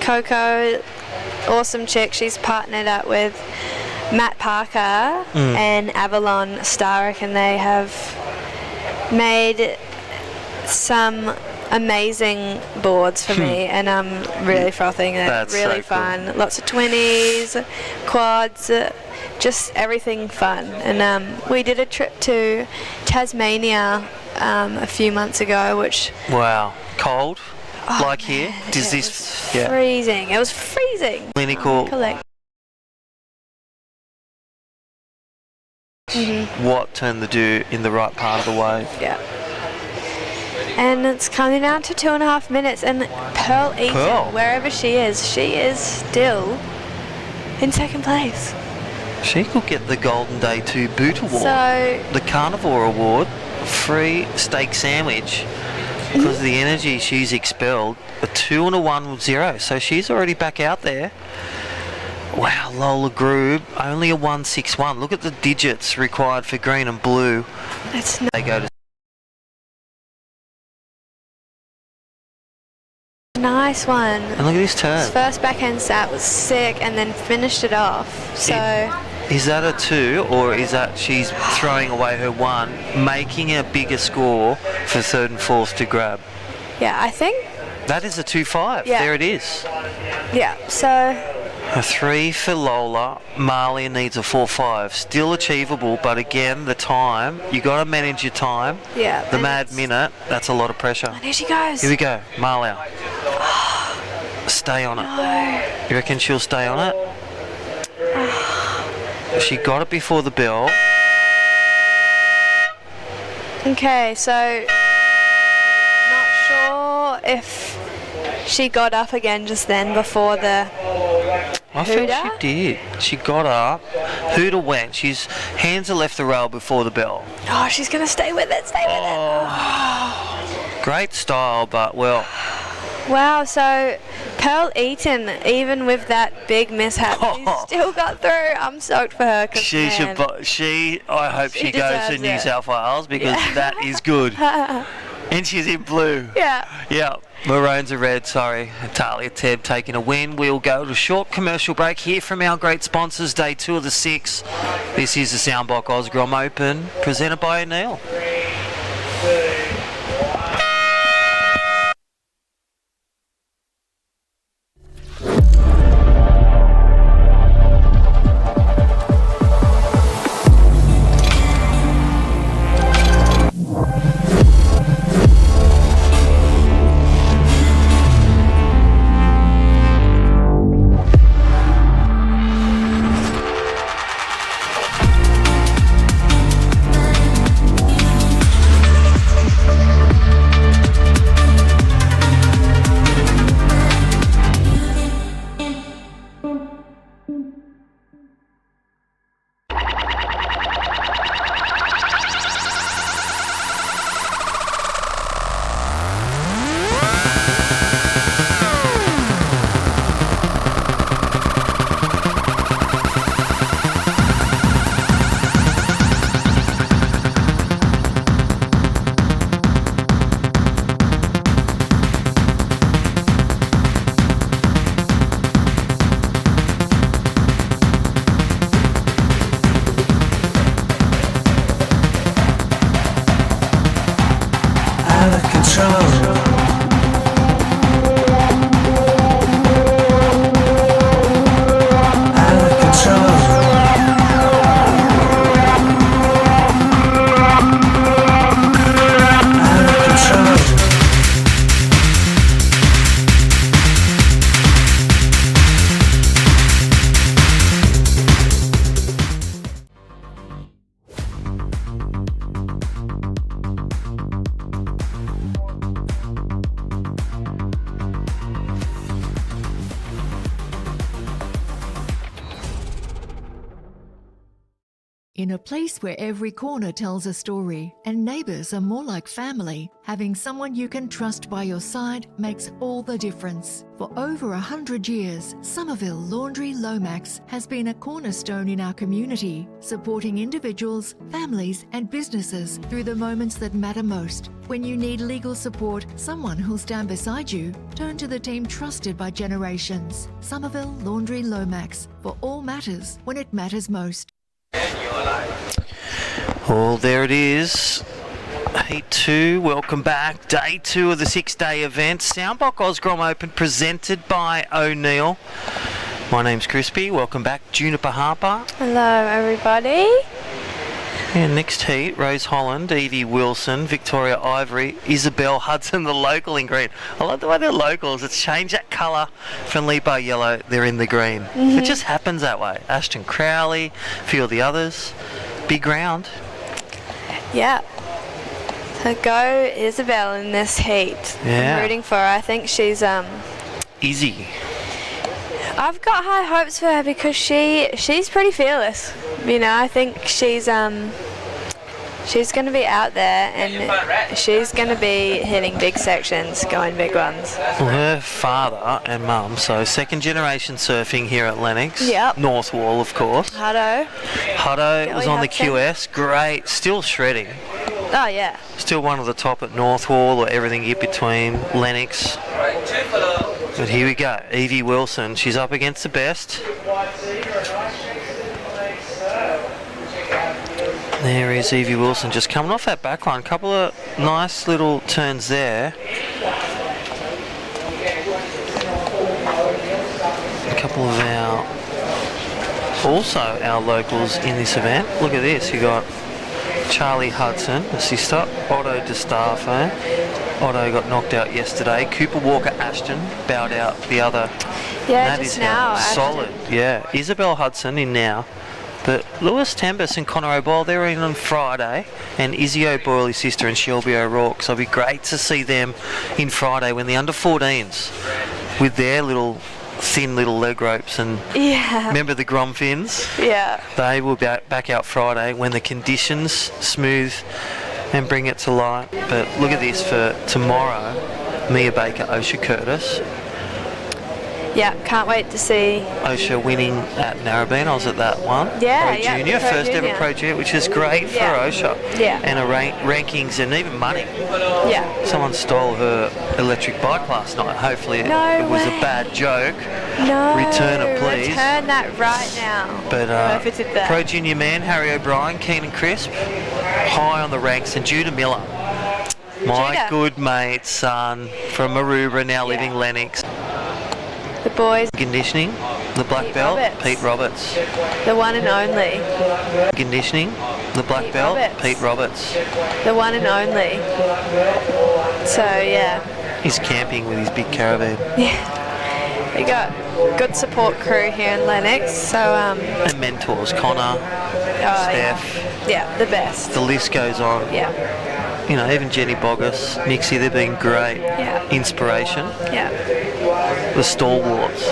Coco, awesome chick. She's partnered up with Matt Parker and Avalon Starrick, and they have made some amazing boards for me, and I'm really frothing. They're really so fun. Cool. Lots of 20s, quads, just everything fun. And we did a trip to Tasmania a few months ago, which... Wow. Cold? Like here? It was freezing. It was freezing. Clinical. What turned the dew in the right part of the wave? Yeah. And it's coming down to 2.5 minutes, and Pearl Eaton, wherever she is still in second place. She could get the Golden Day 2 Boot Award, so, the Carnivore Award, free steak sandwich, because of the energy she's expelled. A 2 and a 1 with 0, so she's already back out there. Wow, Lola Groob, only a 161. Look at the digits required for green and blue. They go to nice one. And look at this turn. His first backhand sat was sick, and then finished it off. So is that a 2, or is that she's throwing away her 1, making a bigger score for third and fourth to grab? Yeah, I think That is a 2.5. Yeah. There it is. Yeah, so A 3 for Lola. Marlia needs a 4.5. Still achievable, but again, the time, you got to manage your time. yeah. The and mad it's- minute, that's a lot of pressure. And here she goes. Here we go, Marlia. Stay on it. You reckon she'll stay on it? She got it before the bell. Okay, so not sure if she got up again just then before the I feel Hooter? she did. She got up. Hooter went. She's hands are left the rail before the bell. Oh, she's gonna stay with it, stay with Great style, but well, it. Wow, so Pearl Eaton, even with that big mishap, she still got through. I'm stoked for her. 'Cause, she should. I hope she goes to deserves New it. South Wales because that is good. And she's in blue. Yeah. Yeah, maroons are red, sorry. Talia Tebb taking a win. We'll go to a short commercial break here from our great sponsors, day 2 of the 6. This is the Soundbox Osgrom Open, presented by O'Neill. In a place where every corner tells a story and neighbours are more like family, having someone you can trust by your side makes all the difference. For over 100 years, Somerville Laundry Lomax has been a cornerstone in our community, supporting individuals, families and businesses through the moments that matter most. When you need legal support, someone who'll stand beside you, turn to the team trusted by generations. Somerville Laundry Lomax, for all matters when it matters most. Well, there it is. Heat 2, welcome back. Day 2 of the 6-day event. Soundbox Osgrom Open presented by O'Neill. My name's Crispy. Welcome back, Juniper Harper. Hello, everybody. And next heat, Rose Holland, Evie Wilson, Victoria Ivory, Isabel Hudson, the local in green. I love the way they're locals. It's changed that colour from Lipo yellow. They're in the green. It just happens that way. Ashton Crowley, a few of the others. Big round. Yeah. So go Isabel in this heat. Yeah. I'm rooting for her. I think she's Easy. I've got high hopes for her because she's pretty fearless. You know, I think she's going to be out there and she's going to be hitting big sections, going big ones. Well, her father and mum, so second generation surfing here at Lennox. Yep. North Wall, of course. Hutto. Hutto was on the Hudson. QS. Great. Still shredding. Oh yeah. Still one of the top at North Wall or everything in between. Lennox. But here we go. Evie Wilson. She's up against the best. There is Evie Wilson just coming off that back line. Couple of nice little turns there. couple of our locals in this event. Look at this. You got Charlie Hudson, the sister, Otto DeStafo. Otto got knocked out yesterday. Cooper Walker-Ashton bowed out the other. Yeah, that just is now. solid. Yeah. Isabel Hudson in now. But Lewis Tempest and Connor O'Boyle, they're in on Friday. And Izzy O'Boyle, his sister, and Shelby O'Rourke. So it'll be great to see them in Friday when the under-14s, with their thin little leg ropes and remember the Grom fins? Yeah. They will be back out Friday when the conditions smooth and bring it to light. But look at this for tomorrow. Mia Baker, Osha Curtis. Yeah, can't wait to see. Osha winning at Narrabeen. I was at that one. Yeah, Pro Junior, Pro first Junior. ever Pro Junior, which is great for Osha. Yeah. And rankings and even money. Yeah. Someone stole her electric bike last night. Hopefully it was a bad joke. No. Return it, please. Return that right now. But Whoever did that. Pro Junior man, Harry O'Brien, Keenan Crisp, high on the ranks, and Judah Miller. My Judah. good mate's son from Maroubra, now living Lennox. The boys. Conditioning, the black Pete belt, Roberts. Pete Roberts. The one and only. Conditioning, the black Pete belt, Roberts. Pete Roberts. The one and only. So, yeah. He's camping with his big caravan. Yeah. We got good support crew here in Lennox, so And mentors, Connor, Steph. Yeah, the best. The list goes on. Yeah. You know, even Jenny Boggess, Nixie, they've been great. Yeah. Inspiration. Yeah. The stalwarts.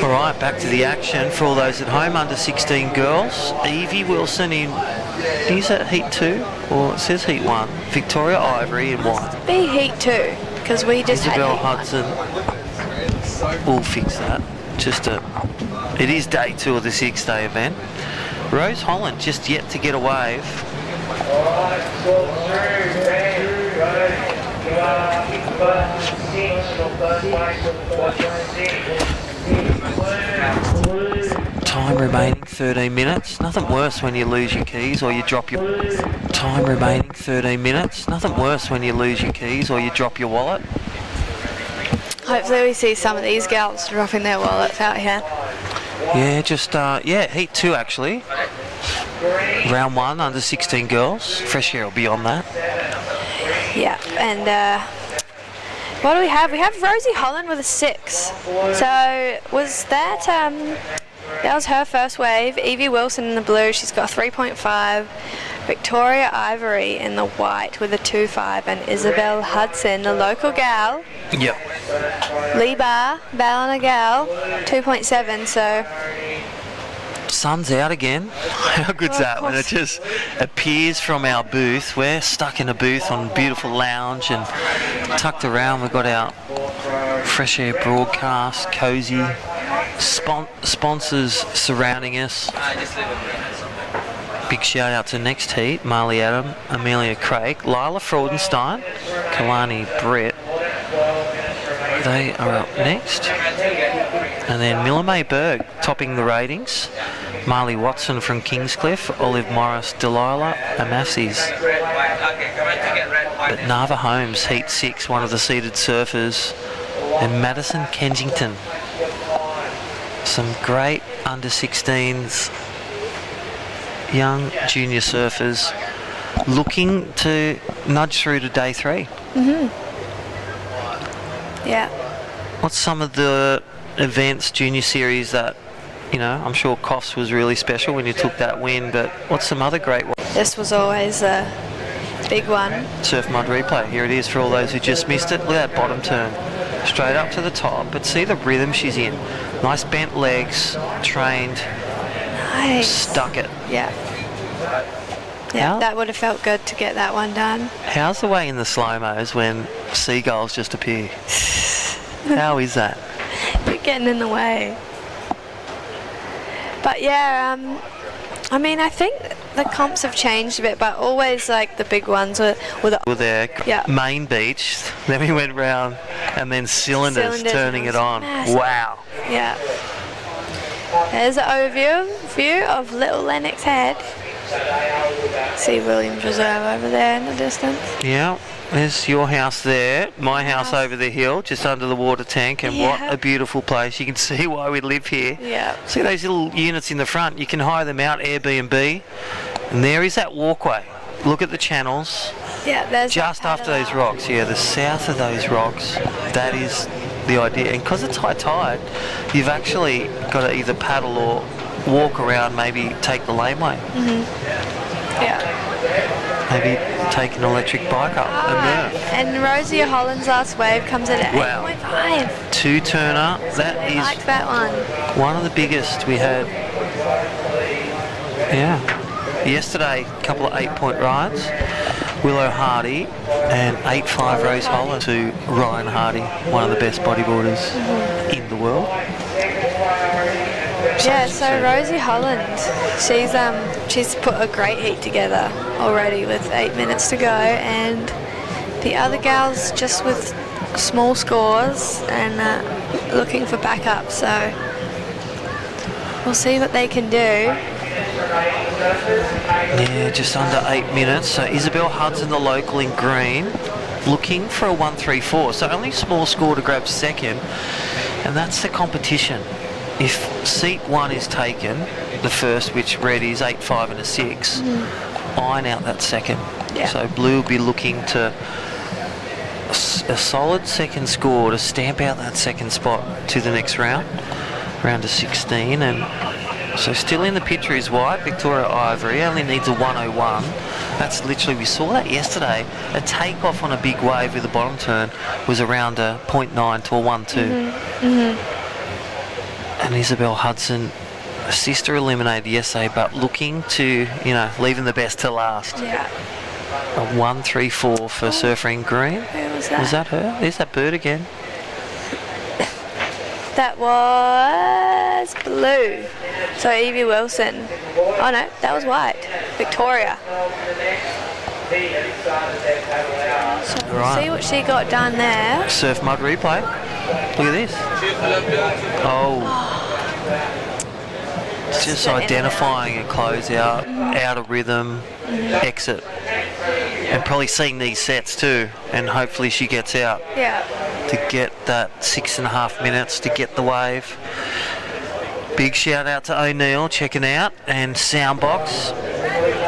All right, back to the action for all those at home. Under 16 girls. Evie Wilson is that Heat 2? Or it says Heat 1. Victoria Ivory in white. Be Heat 2, because we just Isabel had Hudson. We'll fix that. It is day 2 of the 6-day event. Rose Holland just yet to get a wave. Time remaining 13 minutes. Nothing worse when you lose your keys or you drop your... Time remaining 13 minutes. Nothing worse when you lose your keys or you drop your wallet. Hopefully we see some of these girls dropping their wallets out here. Yeah, Heat 2 actually. Round 1, under 16 girls. Fresh air will be on that. Yeah, and what do we have? We have Rosie Holland with a 6. So was that was her first wave. Evie Wilson in the blue, she's got a 3.5. Victoria Ivory in the white with a 2.5, and Isabel Hudson, the local gal. Yep. Lee Bar, Ballina gal, 2.7. So Sun's out again. How good's that when it just appears from our booth? We're stuck in a booth on a beautiful lounge and tucked around. We've got our fresh air broadcast, cozy sponsors surrounding us. Big shout out to next heat, Marley Adam, Amelia Craig, Lila Freudenstein, Kalani Brett. They are up next. And then Miller May Berg topping the ratings. Marley Watson from Kingscliff, Olive Morris, Delilah Amasis. But Nava Holmes, Heat 6, one of the seated surfers. And Madison Kensington. Some great under 16s, young junior surfers looking to nudge through to day 3. yeah. What's some of the events, junior series that, you know, I'm sure Coffs was really special when you took that win, but what's some other great ones? This was always a big one. Surf Mud Replay, here it is for all those who just missed it. Look at that bottom turn, straight up to the top, but see the rhythm she's in. Nice bent legs, trained, Nice. stuck it. Yeah. Yeah, How- that would have felt good to get that one done. How's the way in the slow-mos when seagulls just appear? How is that? You're getting in the way. But yeah, I mean, I think the comps have changed a bit, but always like the big ones were the We were there, Yeah. main beach, then we went round, and then cylinders turning it on. Massive. Wow. Yeah. There's an overview of Little Lennox Head. See Williams Reserve over there in the distance. Yeah, there's your house there, my house over the hill, just under the water tank, and what a beautiful place. You can see why we live here. Yeah. See those little units in the front, you can hire them out, Airbnb, and there is that walkway. Look at the channels. Yeah, there's just after those rocks, the south of those rocks, that is the idea. And because it's high tide, you've actually got to either paddle or walk around, maybe take the laneway. Yeah. Maybe take an electric bike up and Rosie Holland's last wave comes in at 8.5. Two-turner. That I is like that one of the biggest we had. Yeah. Yesterday, a couple of 8-point rides. Willow Hardy and 8.5 Rose Holland to Ryan Hardy, one of the best bodyboarders in the world. Yeah, so Rosie Holland, she's put a great heat together already with 8 minutes to go, and the other gals just with small scores and looking for backup, so we'll see what they can do. Yeah, just under 8 minutes. So Isabel Hudson, the local in green, looking for a 1.34. So only small score to grab second, and that's the competition. If seat 1 is taken, the first, which red is 8.5 and a 6, iron out that second. Yeah. So blue will be looking to a solid second score to stamp out that second spot to the next round to 16, and so still in the picture is white, Victoria Ivory, only needs a 101. That's literally, we saw that yesterday. A takeoff on a big wave with a bottom turn was around a 0.9 to a 1.2. And Isabel Hudson, a sister eliminated yesterday, but looking to, leaving the best to last. Yeah. A 1.34 for surfer in green. Who was that? Was that her? There's that bird again. That was blue. So Evie Wilson. Oh no, that was white. Victoria. So we'll see what she got done there. Surf mud replay. Look at this. Oh. Just identifying a closeout, out of rhythm, exit. And probably seeing these sets too, and hopefully she gets out. Yeah. To get that 6.5 minutes to get the wave. Big shout out to O'Neill checking out, and Soundbox,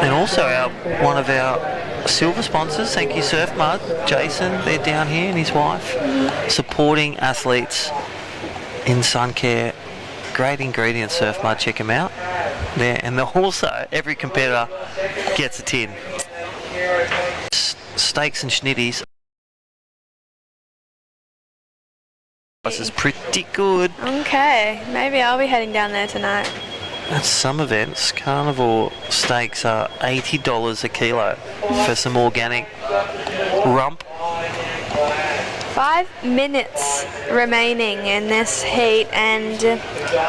and also one of our silver sponsors. Thank you, Surf Mud, Jason. They're down here and his wife, supporting athletes in sun care. Great ingredients, Surf Mud. Check them out. There, and also every competitor gets a tin. Steaks and schnitties. This is pretty good. Okay, maybe I'll be heading down there tonight. At some events, carnivore steaks are $80 a kilo for some organic rump. 5 minutes remaining in this heat, and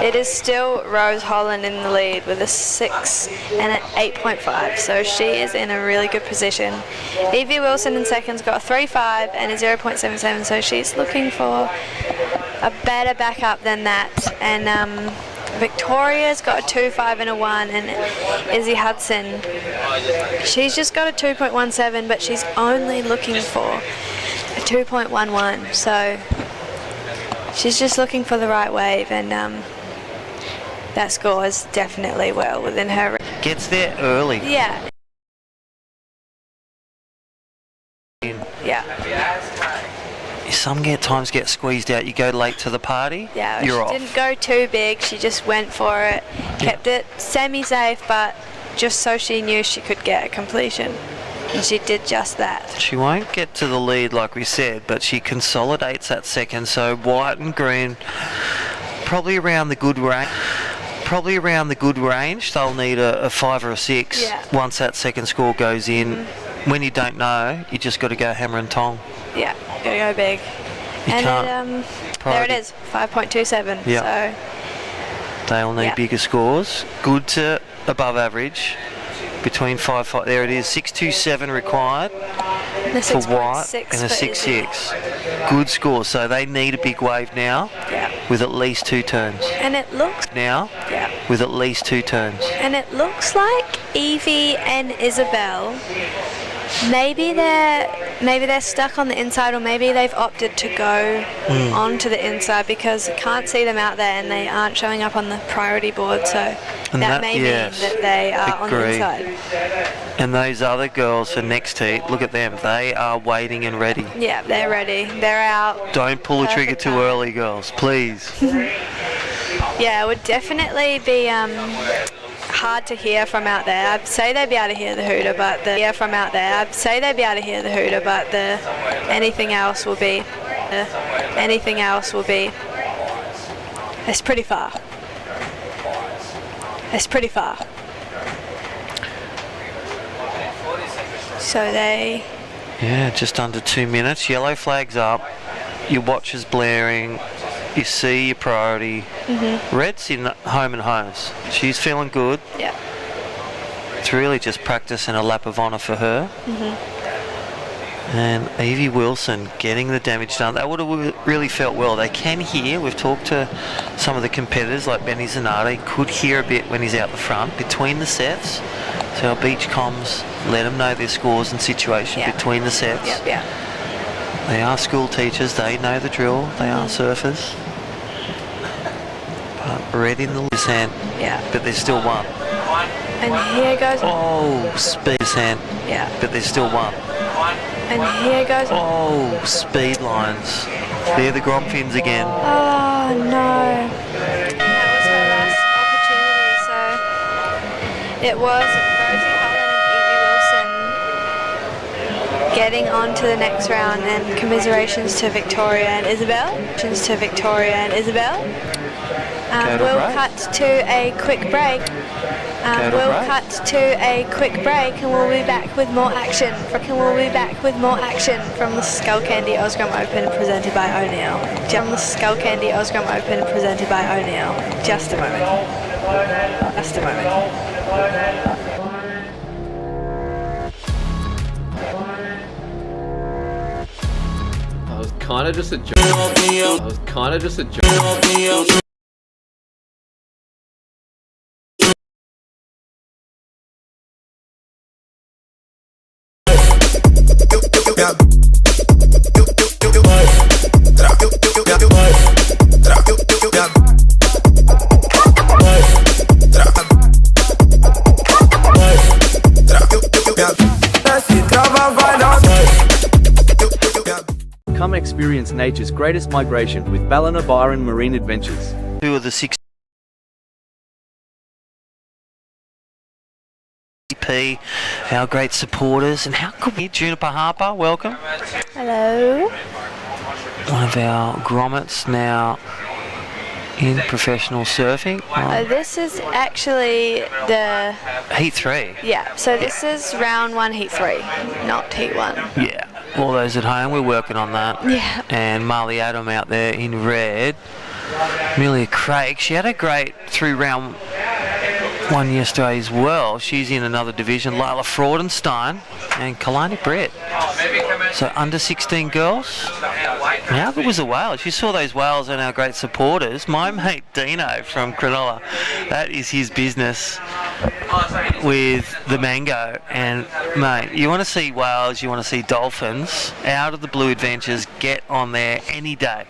it is still Rose Holland in the lead with a 6 and an 8.5, so she is in a really good position. Evie Wilson in second's got a 3.5 and a 0.77, so she's looking for a better backup than that. And Victoria's got a 2.5 and a 1, and Izzy Hudson, she's just got a 2.17, but she's only looking for a 2.11, so she's just looking for the right wave, and that score is definitely well within her. Gets there early. Yeah. Yeah. Sometimes get squeezed out. You go late to the party. Yeah. You're off. She didn't go too big. She just went for it. Kept it semi-safe, but just so she knew she could get a completion. And she did just that. She won't get to the lead like we said, but she consolidates that second. So white and green, probably around the good range. They'll need a 5 or a 6 once that second score goes in. When you don't know, you just got to go hammer and tong. Yeah, gotta go big. And there it is, 5.27. Yeah. So they'll need bigger scores. Good to above average. Between 5.5, there it is, 6.27 required for white and a 6.6. Good score, so they need a big wave now. Yeah. with at least 2 turns. And it looks Now, yeah. with at least 2 turns. And it looks like Evie and Isabel, maybe they're stuck on the inside, or maybe they've opted to go onto the inside because I can't see them out there and they aren't showing up on the priority board, so that may mean that they are on the inside. And those other girls for next heat, look at them, they are waiting and ready. Yeah, they're ready. They're out. Don't pull the trigger too early, girls, please. Yeah, it would definitely be hard to hear from out there. I'd say they'd be able to hear the hooter, but anything else will be it's pretty far. So they... Yeah, just under 2 minutes. Yellow flag's up. Your watch is blaring. You see your priority. Red's in home and hose. She's feeling good. Yeah. It's really just practice and a lap of honour for her. And Evie Wilson getting the damage done. That would have really felt well. They can hear. We've talked to some of the competitors like Benny Zanardi. Could hear a bit when he's out the front between the sets. So our beach comms let them know their scores and situation between the sets. They are school teachers. They know the drill. They are surfers. But red in the loose hand. Yeah. But there's still one. And here goes... Oh, speed hand. Yeah. But there's still one. And here goes... Oh, speed lines. They're the Grom fins again. Oh, no. That was her last opportunity, so it was Rosie Holland and Evie Wilson getting on to the next round, and commiserations to Victoria and Isabel. We'll cut to a quick break. And we'll be back with more action. From the Skull Candy Osgram Open presented by O'Neill. Just a moment. I was kind of just a joke. Come experience nature's greatest migration with Ballina Byron Marine Adventures. 2 of the 6 our great supporters, and how could we... Juniper Harper, welcome. Hello. One of our grommets now in professional surfing. This is actually the... Heat 3. Yeah, so this is round 1, heat 3, not heat 1. Yeah, all those at home, we're working on that. Yeah. And Marley Adam out there in red. Amelia Craig, she had a great through round 1 yesterday as well. She's in another division. Lila Fraudenstein and Kalani Brett. So under 16 girls. How good was the whales? You saw those whales and our great supporters. My mate Dino from Cronulla, that is his business with the mango. And mate, you want to see whales, you want to see dolphins, Out of the Blue Adventures, get on there any day.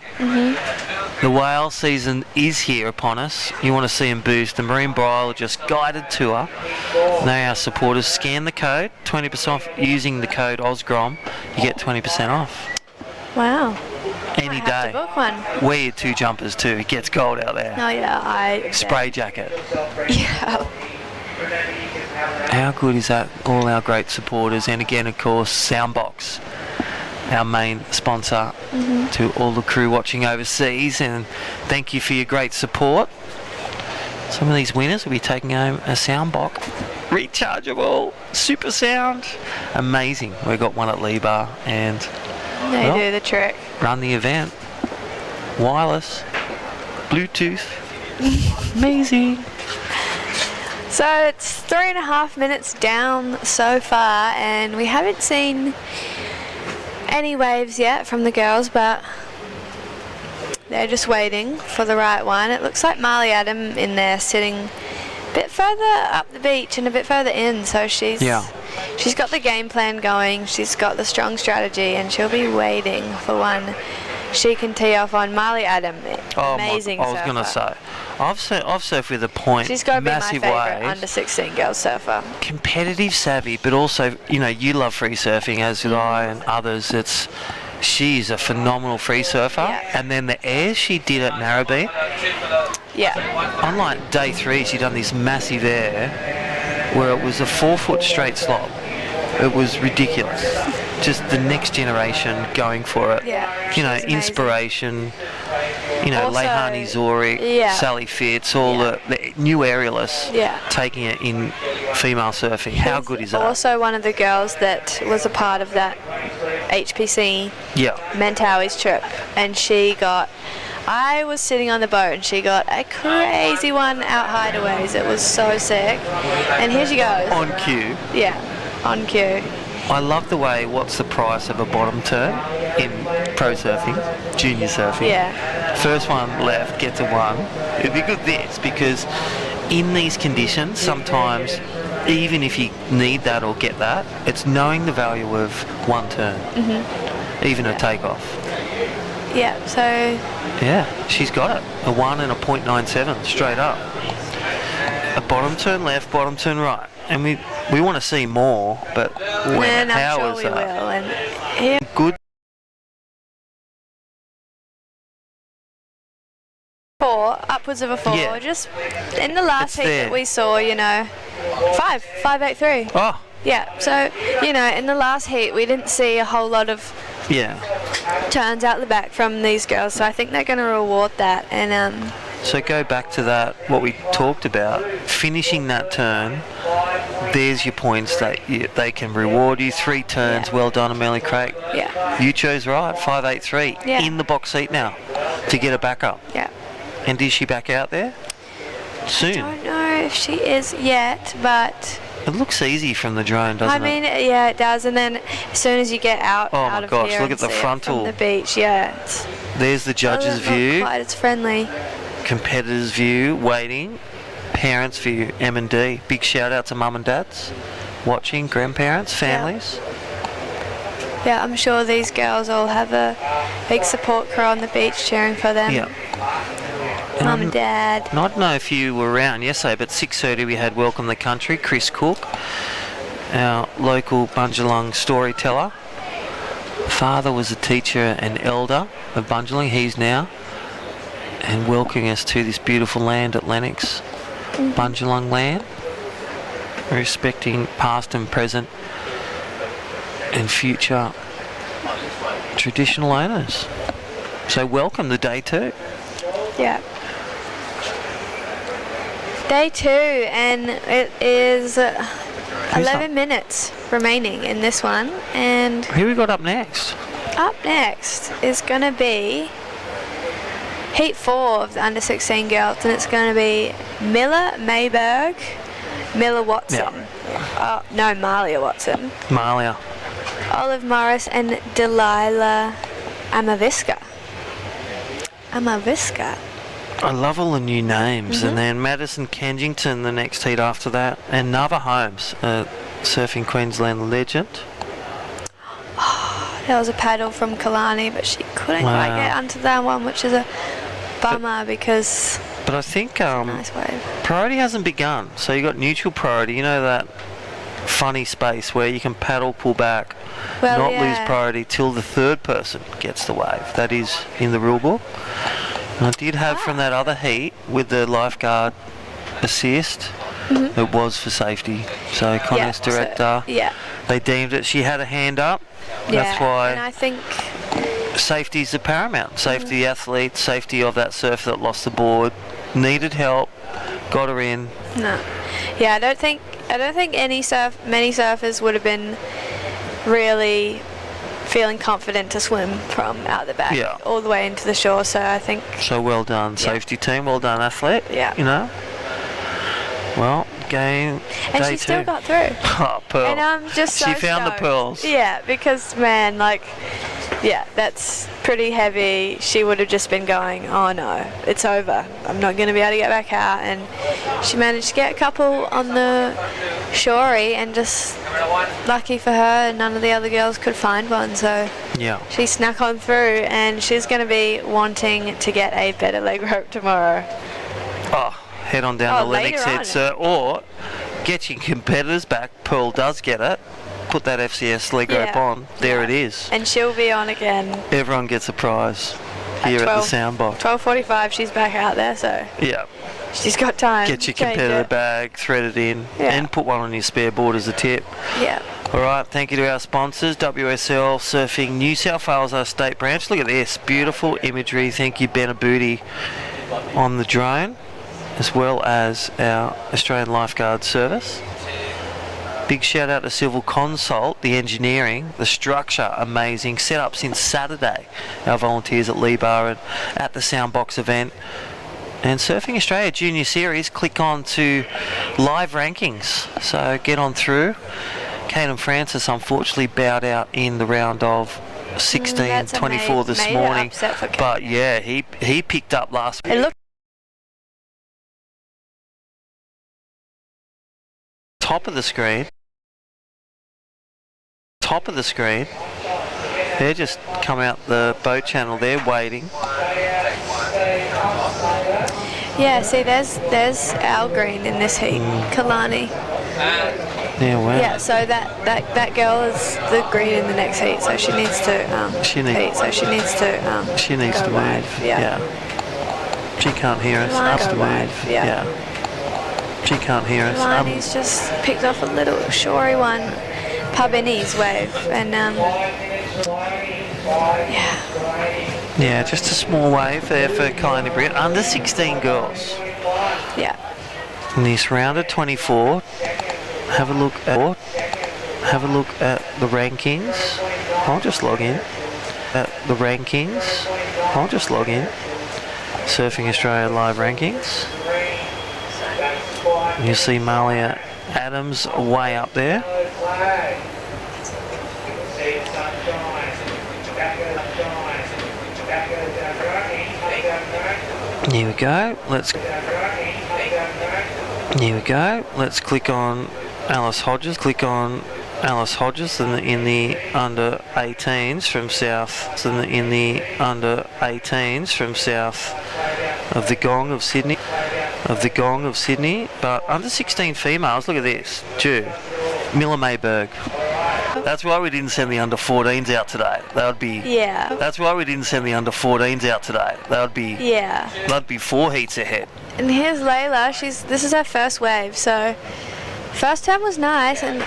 The whale season is here upon us. You want to see them boost. The Marine Bridle just guided tour. Now our supporters scan the code, 20% off using the code OSGROM. You get 20% off. Wow. Any I have day. to book one. Wear your 2 jumpers too. It gets cold out there. Oh yeah, Spray jacket. Yeah. How good is that? All our great supporters, and again, of course, Soundbox, our main sponsor, to all the crew watching overseas, and thank you for your great support. Some of these winners will be taking home a Soundbox, rechargeable, super sound, amazing. We've got one at Lee-Bar, and They do the trick. Run the event, wireless, Bluetooth, amazing. So it's 3.5 minutes down so far, and we haven't seen any waves yet from the girls, but they're just waiting for the right one. It looks like Marley Adam in there sitting a bit further up the beach and a bit further in, so she's got the game plan going, she's got the strong strategy, and she'll be waiting for one she can tee off on. Marley Adam, amazing surfer. I was going to say, I've surfed with a point, she's got to be my massive favourite waves, under 16 girl surfer. competitive savvy, but also, you love free surfing, as did I and others. She's a phenomenal free surfer, and then the air she did at Narrabeen, on like day 3, she done this massive air where it was a 4-foot straight slop. It was ridiculous. Just the next generation going for it. Inspiration. Also, Leilani Zoric, Sally Fitz, all the new aerialists taking it in female surfing. How good is that? Also one of the girls that was a part of that HPC Mentawais trip, and I was sitting on the boat and she got a crazy one out hideaways. It was so sick. And here she goes. On cue. Yeah, on cue. I love the way, what's the price of a bottom turn in pro surfing, junior surfing? Yeah. First one left gets a 1. It'd be good because in these conditions, sometimes, even if you need that or get that, it's knowing the value of one turn, even a takeoff. Yeah, so... Yeah, she's got it. A 1 and a .97, straight up. A bottom turn left, bottom turn right. And we want to see more, but when the powers I'm sure we will. And good. Upwards of a 4. Yeah. Just in the last heat that we saw, 5.83. Oh. Yeah, so, in the last heat we didn't see a whole lot of turns out the back from these girls, so I think they're going to reward that. And so go back to that, what we talked about, finishing that turn. There's your points that they can reward you. 3 turns, well done, Amelia Craig. Yeah. You chose right, 5.83 in the box seat now to get a backup. Yeah. And is she back out there soon? I don't know if she is yet, but it looks easy from the drone, doesn't it? Yeah, it does. And then as soon as you get out of here, look at the frontal from the beach. Yeah. There's the judge's view. Quite as friendly. Competitors' view, waiting. Parents' view, M&D. Big shout out to mum and dads watching, grandparents, families. Yeah, I'm sure these girls all have a big support crew on the beach cheering for them. Yeah. Mum and Dad. I don't know if you were around yesterday, but 6:30 we had Welcome the Country, Chris Cook, our local Bundjalung storyteller. Father was a teacher and elder of Bundjalung, he's now, and welcoming us to this beautiful land at Lennox, Bundjalung land, respecting past and present and future traditional owners. So welcome to day 2. Yeah. Day 2, and it is 11 minutes remaining in this one. And who we got up next? Up next is going to be Heat 4 of the under 16 girls, and it's going to be Miller Mayberg, Miller Watson. No, Malia Watson. Malia. Olive Morris and Delilah Amaviska. I love all the new names. And then Madison Kensington the next heat after that, and Nava Holmes, surfing Queensland legend. There was a paddle from Kalani, but she couldn't quite get onto that one, which is a bummer because but I think nice wave. Priority hasn't begun, so you got neutral priority, that funny space where you can paddle, pull back, not lose priority till the third person gets the wave. That is in the rule book. And I did have from that other heat with the lifeguard assist, it was for safety. So contest director, they deemed it. She had a hand up. That's why. And I think safety is the paramount. Safety of the athlete, safety of that surfer that lost the board, needed help, got her in. No. Yeah, I don't think many surfers would have been really feeling confident to swim from out the back all the way into the shore, so I think... So well done, safety team, well done, athlete. Yeah. Well, game and day she 2. still got through. Oh, pearl. And I'm just so She found stoked. the pearls. Yeah, because, man, Yeah, that's pretty heavy. She would have just been going, oh no, it's over. I'm not going to be able to get back out. And she managed to get a couple on the shorey, and just lucky for her, none of the other girls could find one. So Yeah. she snuck on through, and she's going to be wanting to get a better leg rope tomorrow. Oh, head on down to Lennox later Head, on. sir. Or get your competitors back. Pearl does get it. Put that FCS leg rope on. There it is. And she'll be on again. Everyone gets a prize here at the Soundbox. 12:45, she's back out there, so Yeah. she's got time. Get your to change competitor it. bag, thread it in, Yeah. and put one on your spare board as a tip. Yeah. All right, thank you to our sponsors, WSL Surfing New South Wales, our state branch. Look at this, beautiful imagery. Thank you, Benabooti, on the drone, as well as our Australian Lifeguard Service. Big shout out to Civil Consult, the engineering, the structure, amazing. Set up since Saturday. Our volunteers at Lee Bar and at the Soundbox event. And Surfing Australia Junior Series, click on to live rankings. So get on through. Caden Francis unfortunately bowed out in the round of 16-24 this major morning. upset for Caden. But yeah, he picked up last It looked top of the screen. Top of the screen. They're just come out the boat channel. They're waiting. Yeah, see, there's Al Green in this heat, Kalani. Yeah, wow. Yeah, so that girl is the green in the next heat, so she needs to She needs go to wide. move. Yeah. She can't hear us. Line Us go to wide, move. yeah. She can't hear us. Kalani's just picked off a little shory one, Pabini's wave, and Yeah, just a small wave there for Kalani Britt. Under 16 girls. yeah. In this round of 24, have a look at the rankings. I'll just log in. Surfing Australia live rankings. You see Malia Adams way up there. Here we go. Let's click on Alice Hodges. In the under 18s from south. In the under 18s from south of the Gong of Sydney. But under 16 females. Look at this. Miller Mayberg. That's why we didn't send the under 14s out today. Yeah. That's why we didn't send the under 14s out today. That'd be 4 heats ahead. And here's Layla. This is her first wave, so first time was nice, and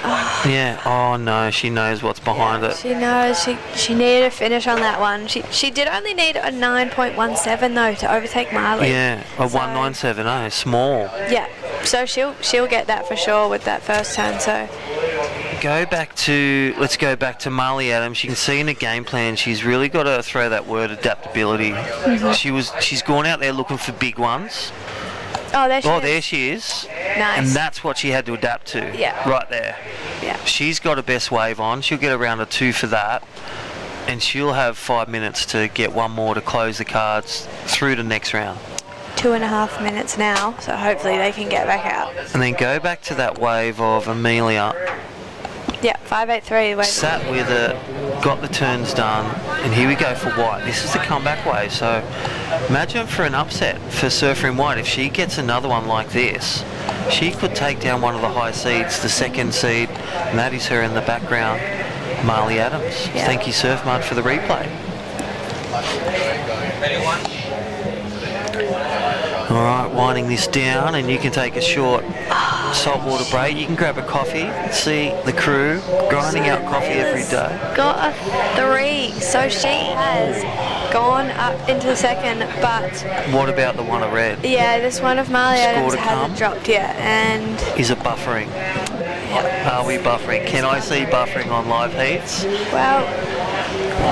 Yeah. Oh no, she knows what's behind it. she knows she needed a finish on that one. She did only need a 9.17 though to overtake Marley. Yeah, a 197. Small. Yeah. So she'll get that for sure with that first turn. So Let's go back to Marley Adams. You can see in the game plan she's really got to throw that word adaptability. Mm-hmm. She's gone out there looking for big ones. oh, there She is. Nice. And that's what she had to adapt to. Yeah. Right there. Yeah. She's got a best wave on. She'll get around a 2 for that. And she'll have 5 minutes to get one more to close the cards through to next round. 2.5 minutes now, so hopefully they can get back out. And then go back to that wave of Amelia. Yeah, 5.83 wave. Sat with it, got the turns done, and here we go for White. This is the comeback wave, so imagine for an upset for Surfer in White. If she gets another one like this, she could take down one of the high seeds, the second seed, and that is her in the background, Marley Adams. Yeah. Thank you, Surf Mud, for the replay. All right, winding this down, and you can take a short saltwater break. You can grab a coffee, see the crew grinding out coffee every day. Got a 3, so she has gone up into second, but What about the one at red? yeah, this one of Marley Score Adams to hasn't come. dropped yet, and Is it buffering? Are we buffering? Can I see buffering on live heats? well,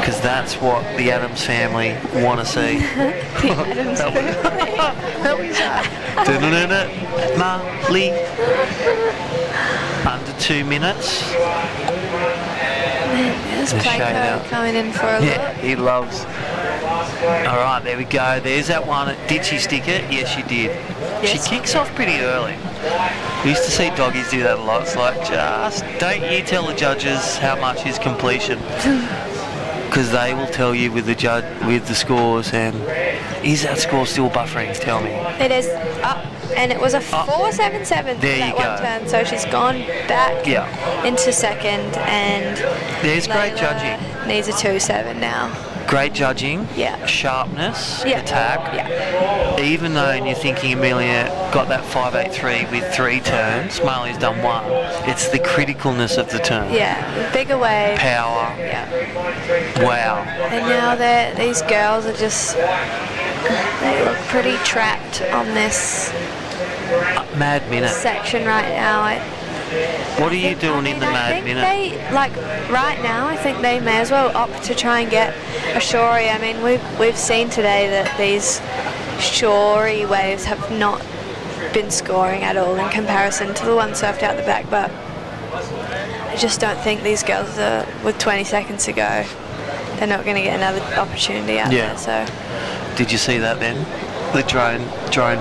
Because that's what the Adams family want to see. the Adams Marley. Under 2 minutes. There's Just showing Plato out. coming in for a Yeah, look. he loves. All right, there we go. There's that one. Did she stick it? Yes, she did. She Yes. kicks off pretty early. We used to see doggies do that a lot. It's like, just don't you tell the judges how much is completion, because they will tell you with the scores. And is that score still buffering? Tell me. It is up, and it was a 4.77 There that you one go. turn, so she's gone back Yeah. into second, and There's great Layla judging. needs a 2.7 now. Great judging. Yeah. Sharpness. Yeah. Attack. Yeah. Even though you're thinking Amelia got that 5.83 with 3 turns, Marley's done 1. It's the criticalness of the turn. Yeah, bigger wave. Power. Yeah. Wow. And now these girls are just, they look pretty trapped on this Mad minute. section right now. What are you doing in the I mad think minute? they, like, right now, I think they may as well opt to try and get a shory. I mean, we've seen today that these shory waves have not been scoring at all in comparison to the ones surfed out the back, but I just don't think these girls are, with 20 seconds to go, they're not going to get another opportunity out Yeah. there. So Did you see that then? The drone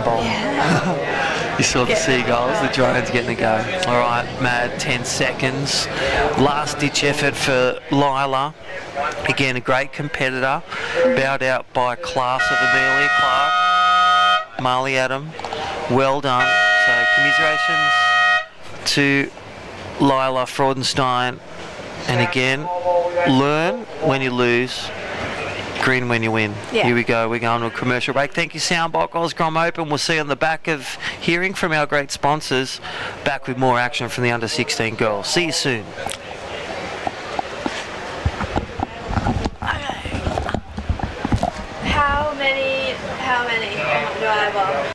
bomb. yeah. You saw the Yeah. seagulls, the drone's getting a go. All right, Mad, 10 seconds. Last ditch effort for Lila. Again, a great competitor. Bowed out by class of Amelia Clark. Marley Adam, well done. So commiserations to Lila Fraudenstein. And again, learn when you lose. Green when you win. Yeah. Here we go. We're going to a commercial break. Thank you, Soundbox Osgrom Open. We'll see you on the back of hearing from our great sponsors. Back with more action from the under 16 girls. See you soon. How many do I have on?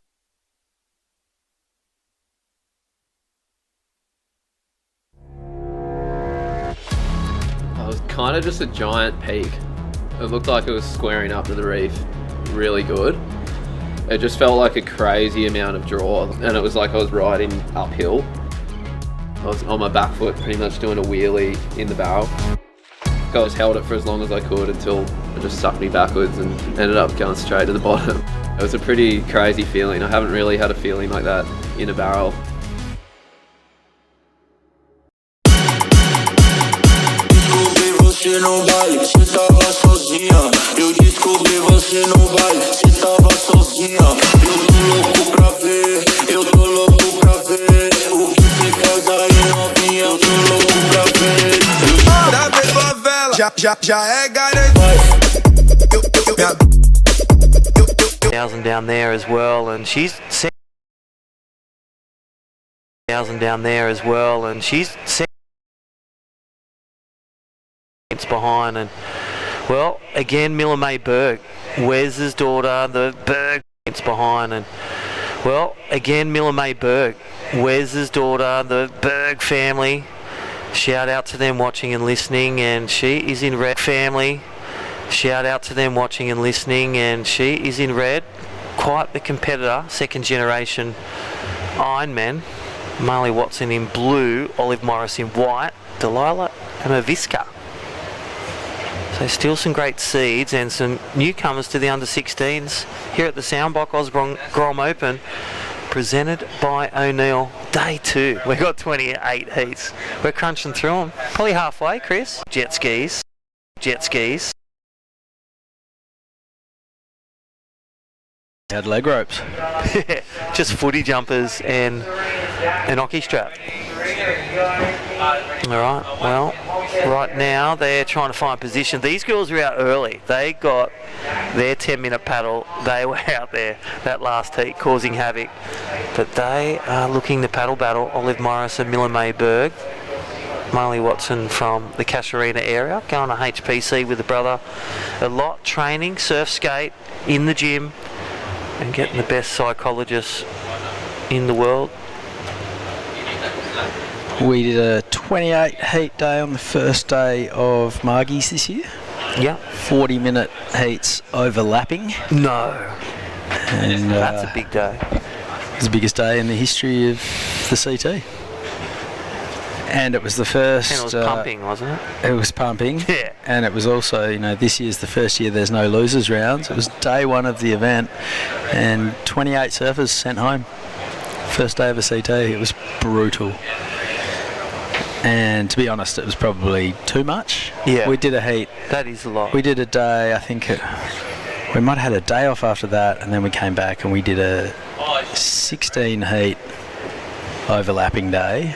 It was kind of just a giant peak. It looked like it was squaring up to the reef really good. It just felt like a crazy amount of draw, and it was like I was riding uphill. I was on my back foot pretty much doing a wheelie in the barrel. I just held it for as long as I could until it just sucked me backwards and ended up going straight to the bottom. It was a pretty crazy feeling. I haven't really had a feeling like that in a barrel. Descobri você no baile, você tava sozinha. Eu descobri você no baile, você tava sozinha. Eu tô louco pra ver, eu tô louco pra ver. O que você faz aí novinha, eu tô louco pra ver. Da favela, já é garantido. Down there as well, and she's 1,000 down there as well, and she's behind. And well, again, Miller May Berg, Wes's daughter, the Berg behind. And well, again, Miller May Berg, Wes's daughter, the Berg family. Shout out to them watching and listening, and she is in red. Family, shout out to them watching and listening, and she is in red. Quite the competitor, second generation Ironman. Marley Watson in blue, Olive Morris in white, Delilah Amaviska. So still some great seeds and some newcomers to the under 16s here at the Soundbox Osgrom Open, presented by O'Neill. Day 2. We've got 28 heats. We're crunching through them. Probably halfway, Chris. Jet skis. Had leg ropes. Just footy jumpers and an hockey strap. Alright, well, right now they're trying to find position. These girls are out early. They got their 10-minute paddle. They were out there that last heat causing havoc. But they are looking to paddle battle. Olive Morris and Miller May Berg. Marley Watson from the Casuarina area, going to HPC with the brother. A lot training, surf skate, in the gym, and getting the best psychologists in the world. We did a 28 heat day on the first day of Margie's this year. Yeah. 40-minute heats overlapping. No. And That's a big day. it's the biggest day in the history of the CT. And it was the first. And it was pumping, wasn't it? It was pumping. Yeah. And it was also, this year's the first year there's no losers rounds. It was day one of the event, and 28 surfers sent home. First day of a CT. It was brutal. And to be honest, it was probably too much. Yeah. We did a heat. That is a lot. We did a day, I think we might have had a day off after that, and then we came back and we did a 16 heat overlapping day,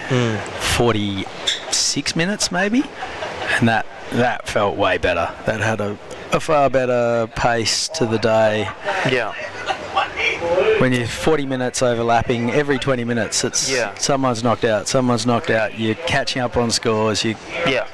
46 minutes maybe, and that felt way better. That had a far better pace to the day. Yeah. When you're 40 minutes overlapping, every 20 minutes, it's someone's knocked out, you're catching up on scores, you're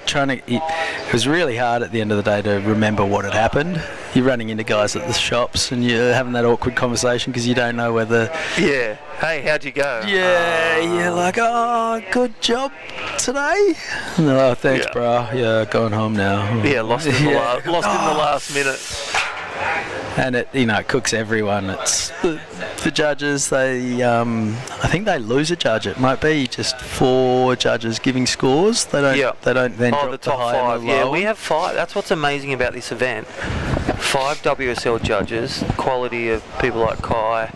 trying to... It was really hard at the end of the day to remember what had happened. You're running into guys at the shops and you're having that awkward conversation because you don't know whether... Yeah. Hey, how'd you go? Yeah, you're like, oh, good job today. And they're like, thanks, bro. Yeah, going home now. Yeah, lost in the last minute. And it cooks everyone. It's the judges. They, I think they lose a judge. It might be just 4 judges giving scores. They don't. They don't then drop the top high 5. and the low. Yeah, we have 5. That's what's amazing about this event. 5 WSL judges. Quality of people like Kai,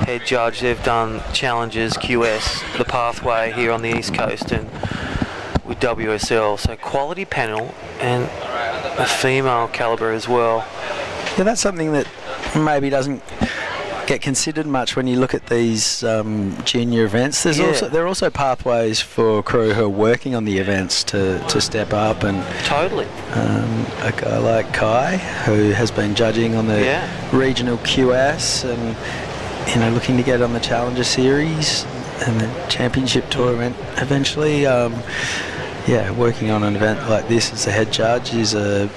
head judge. They've done challenges, QS, the pathway here on the East Coast, and with WSL. So quality panel and a female calibre as well. Yeah, that's something that maybe doesn't get considered much when you look at these junior events. There are also pathways for crew who are working on the events to step up, and totally a guy like Kai who has been judging on the regional QS and looking to get on the Challenger Series and the Championship Tour event eventually. Working on an event like this as a head judge is a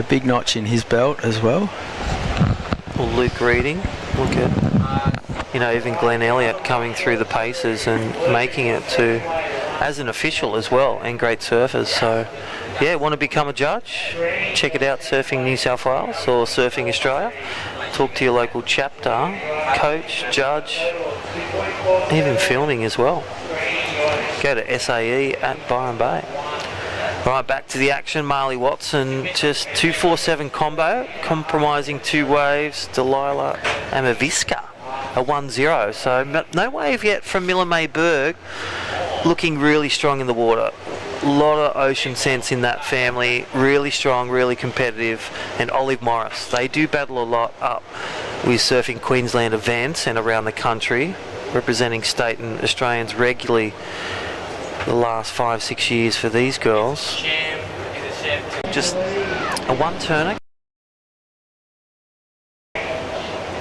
big notch in his belt as well. Well, Luke Reading, look at, even Glenn Elliott coming through the paces and making it to, as an official as well, and great surfers. So, want to become a judge? Check it out, Surfing New South Wales or Surfing Australia. Talk to your local chapter, coach, judge, even filming as well. Go to SAE at Byron Bay. Right, back to the action. Marley Watson, just 247 combo, compromising 2 waves. Delilah Amaviska, a 1-0. So no wave yet from Miller May Berg, looking really strong in the water. A lot of ocean sense in that family, really strong, really competitive. And Olive Morris, they do battle a lot up with Surfing Queensland events and around the country, representing state and Australians regularly the last 5-6 years for these girls. Just a 1-turner.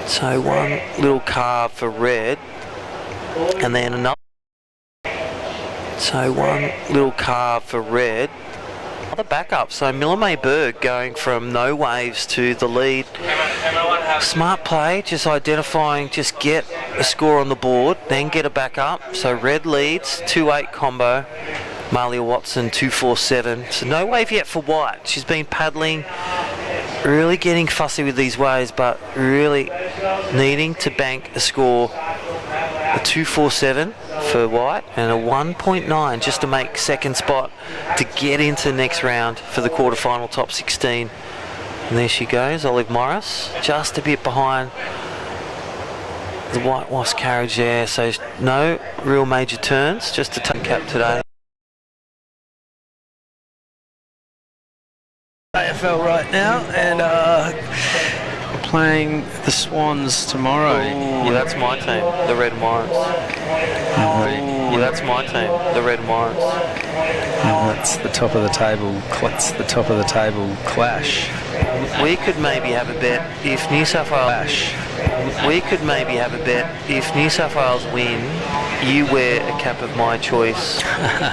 So one little carve for red, and then another. So one little carve for red. Another backup. So Miller May Berg going from no waves to the lead. Smart play, just identifying, just get a score on the board, then get a backup. So red leads, 2-8 combo. Marlia Watson, 247. So no wave yet for White. She's been paddling, really getting fussy with these waves, but really needing to bank a score. A 247 for White and a 1.9 just to make second spot to get into the next round for the quarterfinal top 16. And there she goes, Olive Morris, just a bit behind the White Wasp carriage there. So no real major turns, just a take cap today. AFL right now, and playing the Swans tomorrow. Ooh, that's my team, the Red and Whites. Ooh, that's my team, the Red and Whites. That's the top of the table. That's the top of the table clash. We could maybe have a bet if New South Wales. We could maybe have a bet if New South Wales win. You wear a cap of my choice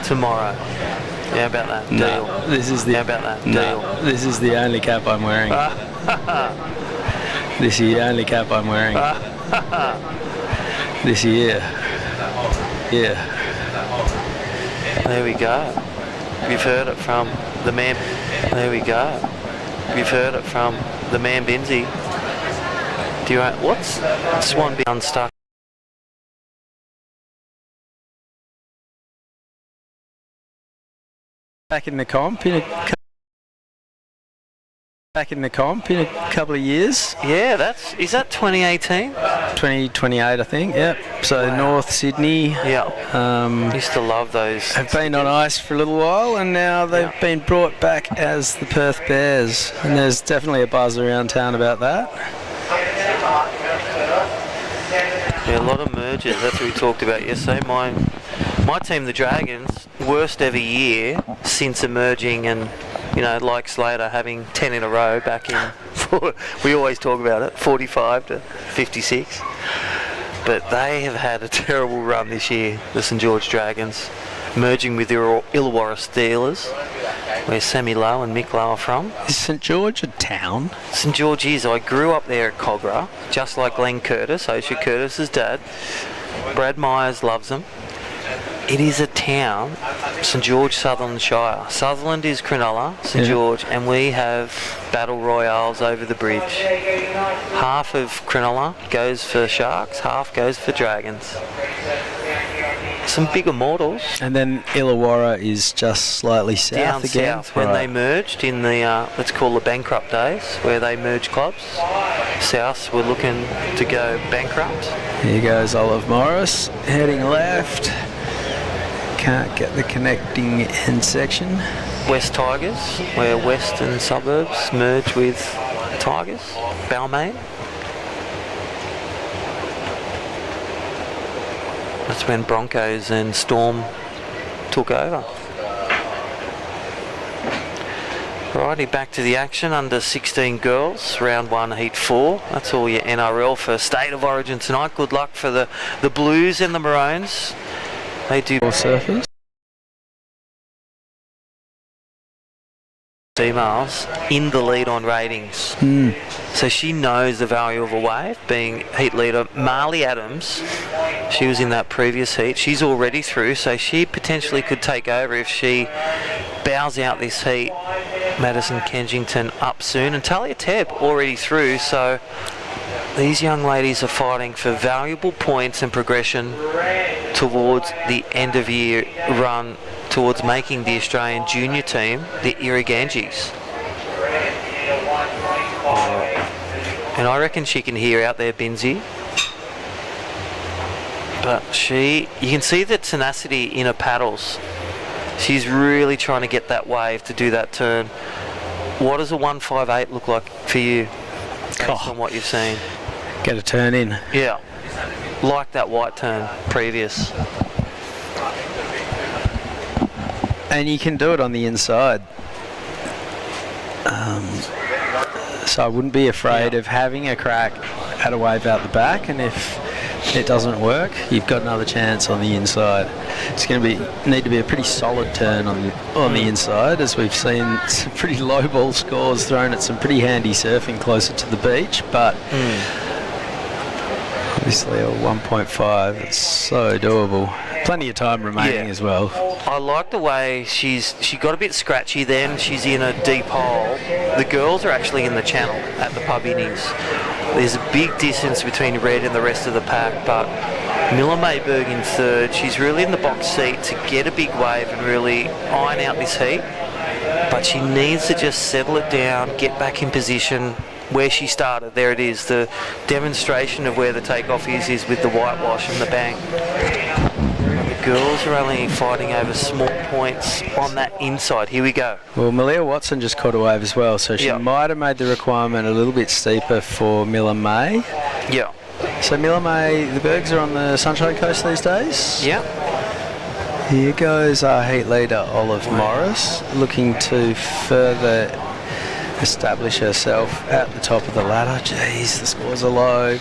tomorrow. How about that? No, deal. This is the. How about that? No, deal. This is the only cap I'm wearing. This is the only cap I'm wearing. This year. Yeah. There we go. You've heard it from the man. There we go. You've heard it from the man Benzie. Do you? What's Swan be unstuck? back in the comp in a couple of years. Yeah, is that 2018? 2028, I think. Yep. So Wow. North Sydney. Yeah. Used to love those. Have been on ice for a little while, and now they've been brought back as the Perth Bears, and there's definitely a buzz around town about that. Yeah, a lot of mergers. That's what we talked about yesterday. My team, the Dragons, worst ever year since emerging, and like Slater having 10 in a row back in. We always talk about it, 45 to 56. But they have had a terrible run this year, the St George Dragons, merging with the Illawarra Steelers, where Sammy Lowe and Mick Lowe are from. Is St George a town? St George is. I grew up there at Cogra, just like Glenn Curtis, Osher Curtis's dad. Brad Myers loves them. It is a town, St George, Sutherland Shire. Sutherland is Cronulla, St George, and we have battle royales over the bridge. Half of Cronulla goes for Sharks, half goes for Dragons. Some big immortals. And then Illawarra is just slightly south Down again. south, when they merged in the, let's call the bankrupt days, where they merged clubs. South were looking to go bankrupt. Here goes Olive Morris, heading left. Can't get the connecting end section. West Tigers, where western suburbs merge with Tigers. Balmain. That's when Broncos and Storm took over. Righty, back to the action. Under 16 girls, round 1, heat 4. That's all your NRL for State of Origin tonight. Good luck for the Blues and the Maroons. They do surfers. Females in the lead on ratings. So she knows the value of a wave, being heat leader. Marley Adams, she was in that previous heat. She's already through, so she potentially could take over if she bows out this heat. Madison Kensington up soon, and Talia Tebb already through, so these young ladies are fighting for valuable points and progression towards the end of year run towards making the Australian junior team, the Irriganjis. And I reckon she can hear out there, Binzi. But you can see the tenacity in her paddles. She's really trying to get that wave to do that turn. What does a 158 look like for you, based on what you've seen? Get a turn in. Yeah, like that white turn previous. And you can do it on the inside. So I wouldn't be afraid of having a crack at a wave out the back, and if it doesn't work, you've got another chance on the inside. It's going to need to be a pretty solid turn on the inside, as we've seen some pretty low ball scores thrown at some pretty handy surfing closer to the beach, but obviously a 1.5, it's so doable. Plenty of time remaining as well. I like the way she got a bit scratchy then. She's in a deep hole. The girls are actually in the channel at the pub innings. There's a big distance between Red and the rest of the pack, but Miller Mayberg in third. She's really in the box seat to get a big wave and really iron out this heat. But she needs to just settle it down, get back in position where she started. There it is. The demonstration of where the takeoff is with the whitewash and the bank. The girls are only fighting over small points on that inside. Here we go. Well, Malia Watson just caught a wave as well, so she might have made the requirement a little bit steeper for Miller May. Yeah. So Miller May, the Bergs are on the Sunshine Coast these days? Yeah. Here goes our heat leader, Olive Morris, looking to further establish herself at the top of the ladder. Jeez, the scores are low.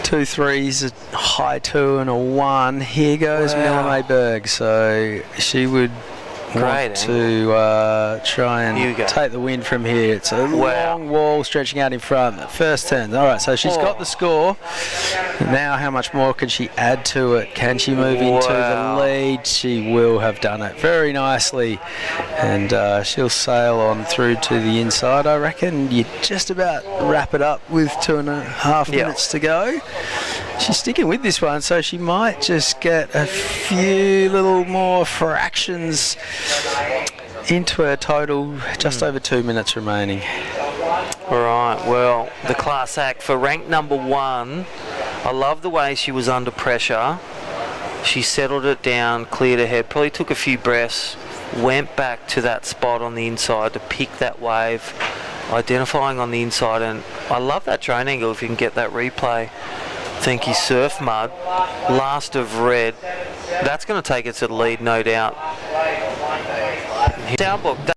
2 3s, a high 2 and a 1. Here goes Miller Mayberg. So she would want to try and take the win from here. It's a long wall stretching out in front. The first turn. All right, so she's got the score. Now how much more can she add to it? Can she move into the lead? She will have done it very nicely. And she'll sail on through to the inside, I reckon. You just about wrap it up with 2.5 minutes to go. She's sticking with this one, so she might just get a few little more fractions into her total. Just over 2 minutes remaining. All right, well, the class act for rank number 1, I love the way she was under pressure. She settled it down, cleared her head, probably took a few breaths, went back to that spot on the inside to pick that wave, identifying on the inside, and I love that drone angle if you can get that replay. Thank you, Surf Mud. Last of red. That's going to take us to the lead, no doubt. Soundbook.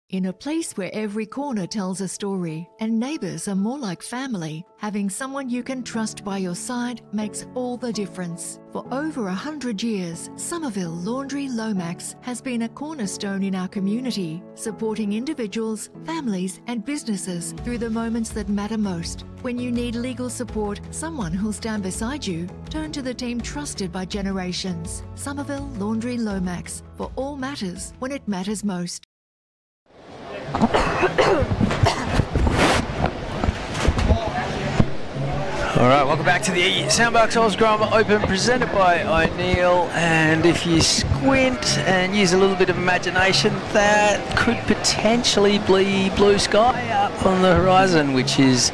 In a place where every corner tells a story and neighbours are more like family, having someone you can trust by your side makes all the difference. For over 100 years, Somerville Laundry Lomax has been a cornerstone in our community, supporting individuals, families and businesses through the moments that matter most. When you need legal support, someone who'll stand beside you, turn to the team trusted by generations. Somerville Laundry Lomax, for all matters when it matters most. Alright, welcome back to the Soundbox Osgrom Open presented by O'Neill, and if you squint and use a little bit of imagination, that could potentially be blue sky up on the horizon, which is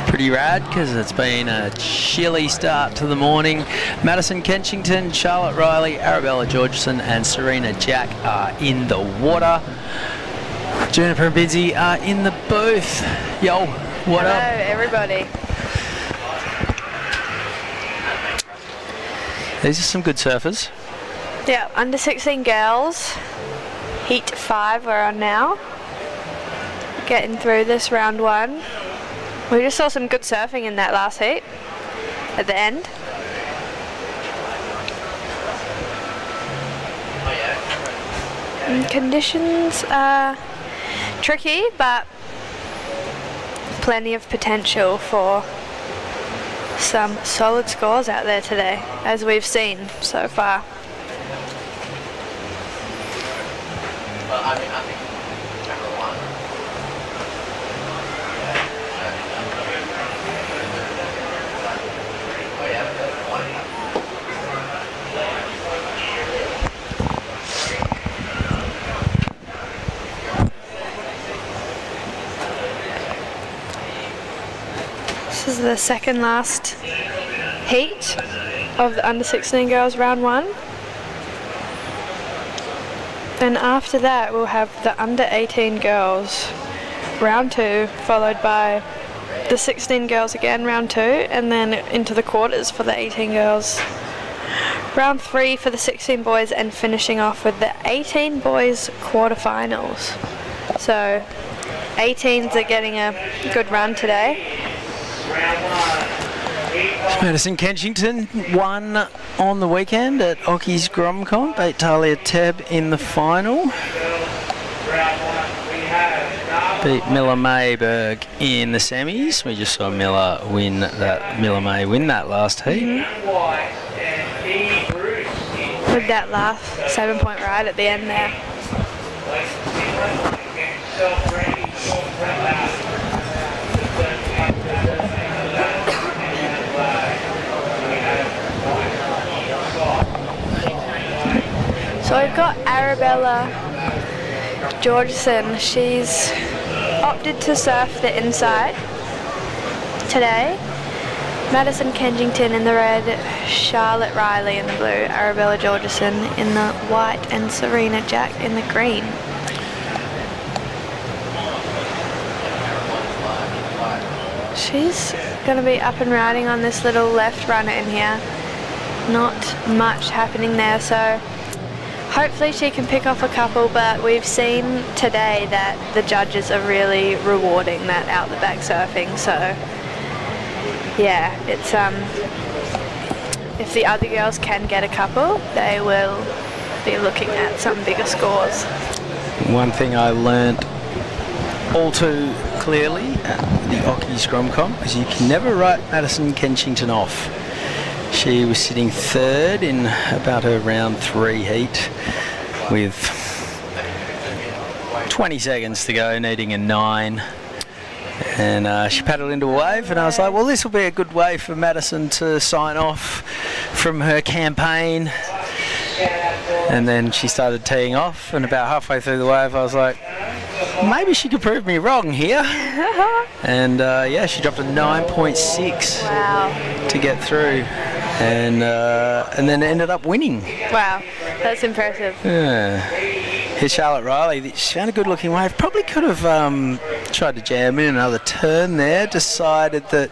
pretty rad because it's been a chilly start to the morning. Madison Kenchington, Charlotte Riley, Arabella Georgeson and Serena Jack are in the water. Juniper and Bidsy are in the booth. Yo, what up? Hello, everybody. These are some good surfers. Yeah, under 16 girls. Heat 5 we're on now. Getting through this round 1. We just saw some good surfing in that last heat at the end. And conditions are tricky, but plenty of potential for some solid scores out there today, as we've seen so far. This is the second last heat of the under 16 girls round 1. And after that we'll have the under 18 girls round 2, followed by the 16 girls again round 2, and then into the quarters for the 18 girls. Round 3 for the 16 boys, and finishing off with the 18 boys quarterfinals. So 18s are getting a good run today. Madison Kenchington won on the weekend at Ocky's Gromcon, beat Talia Tebb in the final. Beat Miller Mayberg in the semis. We just saw Miller May win that last heat. With that last 7-point ride at the end there. So we've got Arabella Georgeson. She's opted to surf the inside today. Madison Kensington in the red, Charlotte Riley in the blue, Arabella Georgeson in the white, and Serena Jack in the green. She's going to be up and riding on this little left runner in here. Not much happening there, so hopefully she can pick off a couple, but we've seen today that the judges are really rewarding that out the back surfing, so yeah, it's if the other girls can get a couple, they will be looking at some bigger scores. One thing I learnt all too clearly at the Oki Scrumcom is you can never write Madison Kensington off. She was sitting third in about her round 3 heat with 20 seconds to go, needing a 9. And she paddled into a wave, and I was like, well, this will be a good way for Madison to sign off from her campaign. And then she started teeing off, and about halfway through the wave I was like, maybe she could prove me wrong here. And yeah, she dropped a 9.6 Wow. to get through, and then ended up winning. Wow, that's impressive. Yeah. Here's Charlotte Riley. She found a good looking wave. Probably could have tried to jam in another turn there. Decided that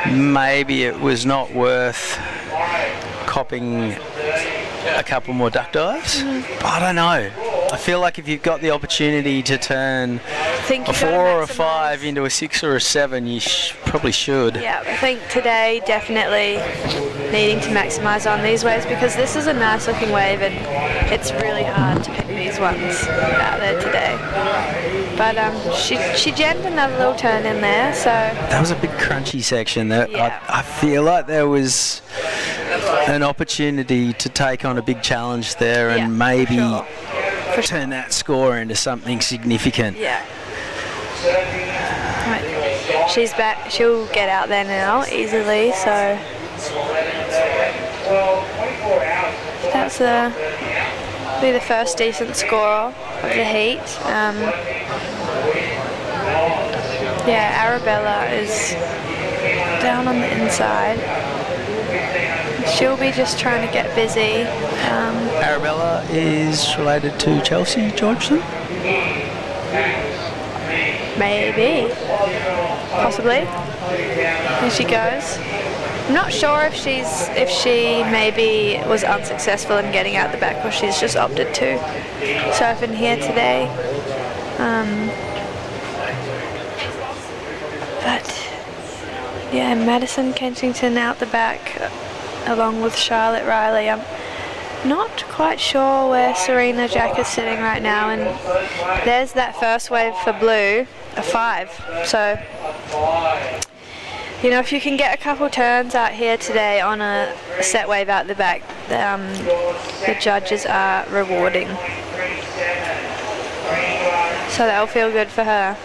maybe it was not worth copping a couple more duck dives. But I don't know. I feel like if you've got the opportunity to turn a 4 or a 5 into a 6 or a 7, you probably should. Yeah, I think today definitely needing to maximise on these waves, because this is a nice looking wave and it's really hard to pick these ones out there today. But she jammed another little turn in there, so... That was a big crunchy section. Yeah. I feel like there was an opportunity to take on a big challenge there and maybe turn that score into something significant. Yeah. Right. She's back. She'll get out there now easily, so that's be the first decent score of the heat. Yeah, Arabella is down on the inside. She'll be just trying to get busy. Arabella is related to Chelsea Georgeson? Maybe. Possibly. Here she goes. I'm not sure if she maybe was unsuccessful in getting out the back, or she's just opted to surf in here today. But yeah, Madison Kensington out the back along with Charlotte Riley. I'm not quite sure where Serena Jack is sitting right now, and there's that first wave for blue, a 5. So, you know, if you can get a couple turns out here today on a set wave out the back, the judges are rewarding. So that'll feel good for her.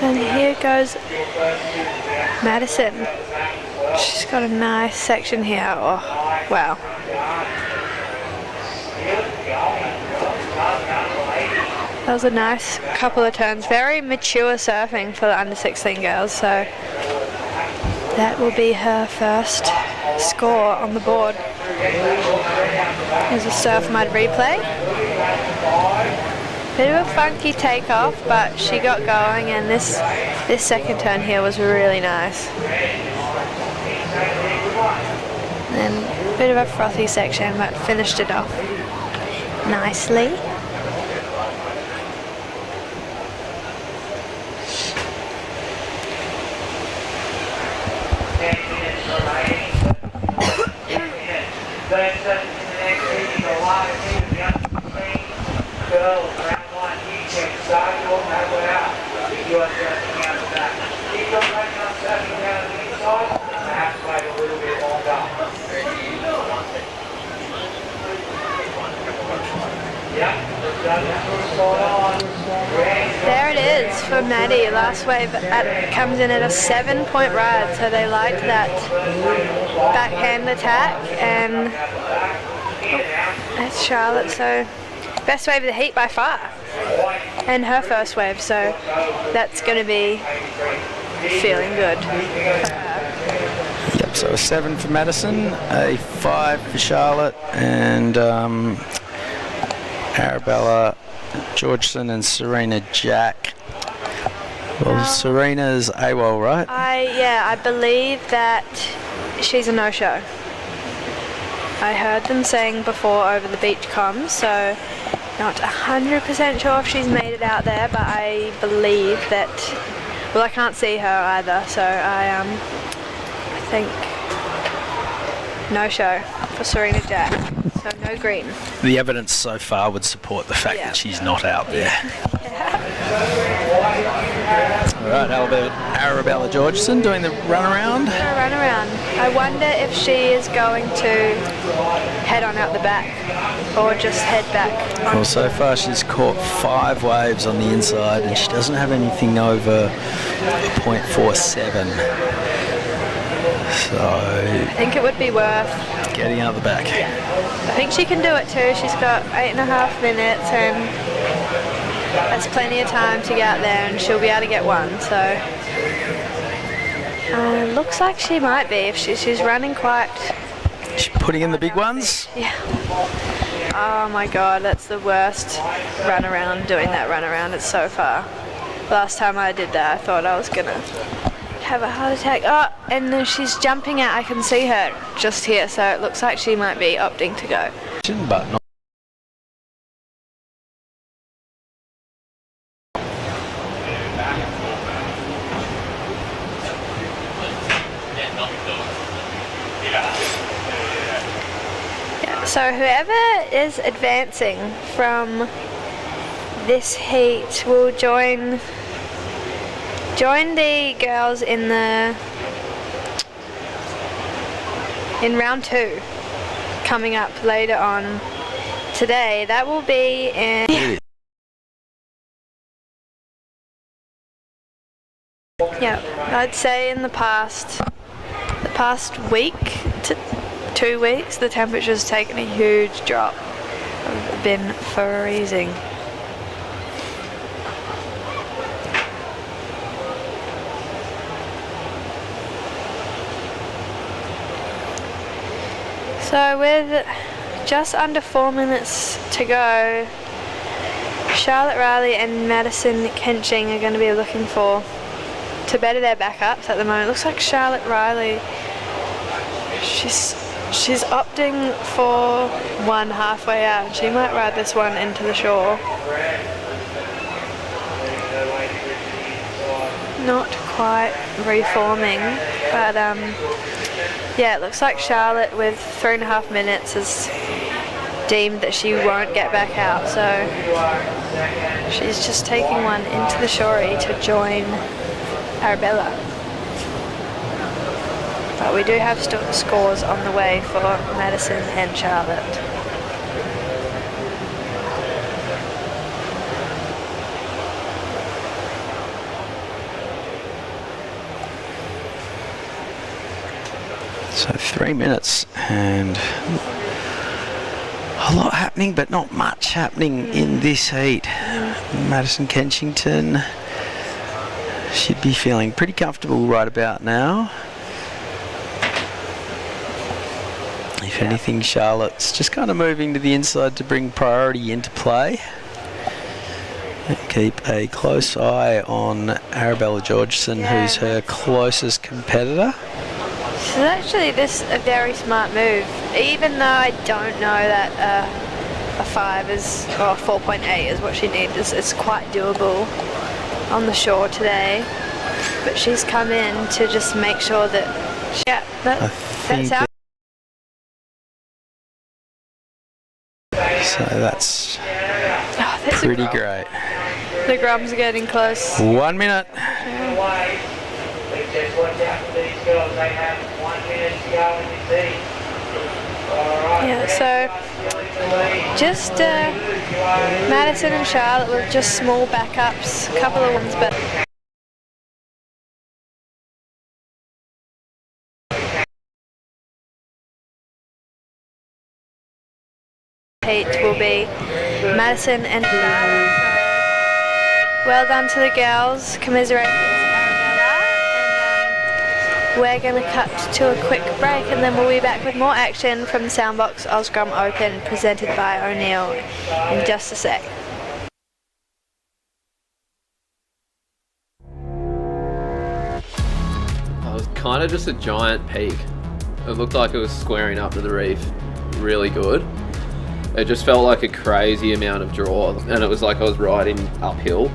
And here goes Madison. She's got a nice section here. Oh, wow. That was a nice couple of turns. Very mature surfing for the under 16 girls, so that will be her first score on the board. Here's a surf mud replay. Bit of a funky takeoff, but she got going, and this second turn here was really nice. And a bit of a frothy section, but finished it off nicely. There it is for Maddie. Last wave comes in at a 7-point ride, so they liked that backhand attack, and that's Charlotte. So best wave of the heat by far, and her first wave. So that's going to be feeling good. Yep. So a 7 for Madison, a 5 for Charlotte, and Arabella Georgeson and Serena Jack. Well, Serena's AWOL, right? I believe that she's a no-show. I heard them saying before over the beach comms, so not 100% sure if she's made it out there, but I believe that, well, I can't see her either, so I think no-show for Serena Jack, so no green. The evidence so far would support the fact that she's not out there. All right, Arabella Georgeson doing the runaround. I wonder if she is going to head on out the back or just head back. Well, so far she's caught 5 waves on the inside, and she doesn't have anything over a 0.47. So I think it would be worth getting out the back. I think she can do it too. She's got 8.5 minutes, and that's plenty of time to get out there, and she'll be able to get one. So looks like she might be if she's running quite. She's putting in the big ones. Yeah. Oh my God, that's the worst runaround. Doing that runaround, it's so far. Last time I did that, I thought I was gonna have a heart attack. Oh, and then she's jumping out. I can see her just here, so it looks like she might be opting to go. But not. Yeah, so whoever is advancing from this heat will join the girls in round 2 coming up later on today. That will be in I'd say in the past week to 2 weeks the temperature's taken a huge drop. It's been freezing. So with just under 4 minutes to go, Charlotte Riley and Madison Kenching are going to be looking to better their backups at the moment. It looks like Charlotte Riley, she's opting for one halfway out. She might ride this one into the shore. Not quite reforming, but yeah, it looks like Charlotte with 3.5 minutes has deemed that she won't get back out, so she's just taking one into the shorey to join Arabella. But we do have scores on the way for Madison and Charlotte. So 3 minutes and a lot happening, but not much happening in this heat. Madison Kensington should be feeling pretty comfortable right about now. If anything, Charlotte's just kind of moving to the inside to bring priority into play. And keep a close eye on Arabella Georgeson, who's her closest competitor. So actually this a very smart move, even though I don't know that a 5 is, or 4.8 is what she needs. It's quite doable on the shore today, but she's come in to just make sure that, that's how. So that's pretty great. The grubs are getting close. 1 minute. Just watch out for these girls, they have 1 minute to go in this heat. Yeah, so just Madison and Charlotte with just small backups, a couple of ones, but heat will be Madison and Charlotte. Well done to the girls, commiserations Arabella, and we're going to cut to a quick break and then we'll be back with more action from the Soundbox Osgrom Open presented by O'Neill in just a sec. It was kind of just a giant peak. It looked like it was squaring up to the reef really good. It just felt like a crazy amount of draw, and it was like I was riding uphill.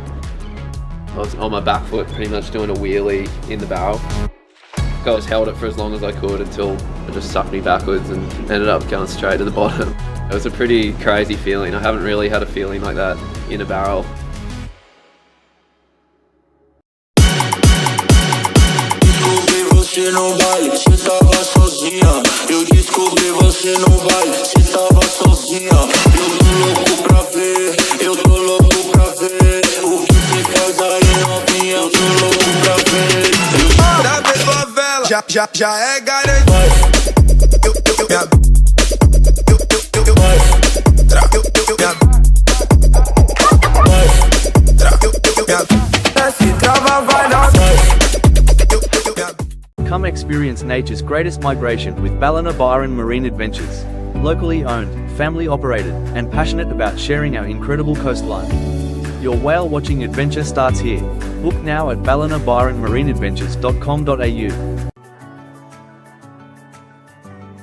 I was on my back foot pretty much doing a wheelie in the barrel. I just held it for as long as I could until it just sucked me backwards and ended up going straight to the bottom. It was a pretty crazy feeling. I haven't really had a feeling like that in a barrel. Você não vai, você tava sozinha. Eu descobri você não vai, você tava sozinha. Eu tô louco pra ver, eu tô louco pra ver. O que você faz aí, novinha, eu tô louco pra ver. Da vez favela, já é garantido. Come experience nature's greatest migration with Ballina Byron Marine Adventures. Locally owned, family operated, and passionate about sharing our incredible coastline. Your whale watching adventure starts here. Book now at ballinabyronmarineadventures.com.au.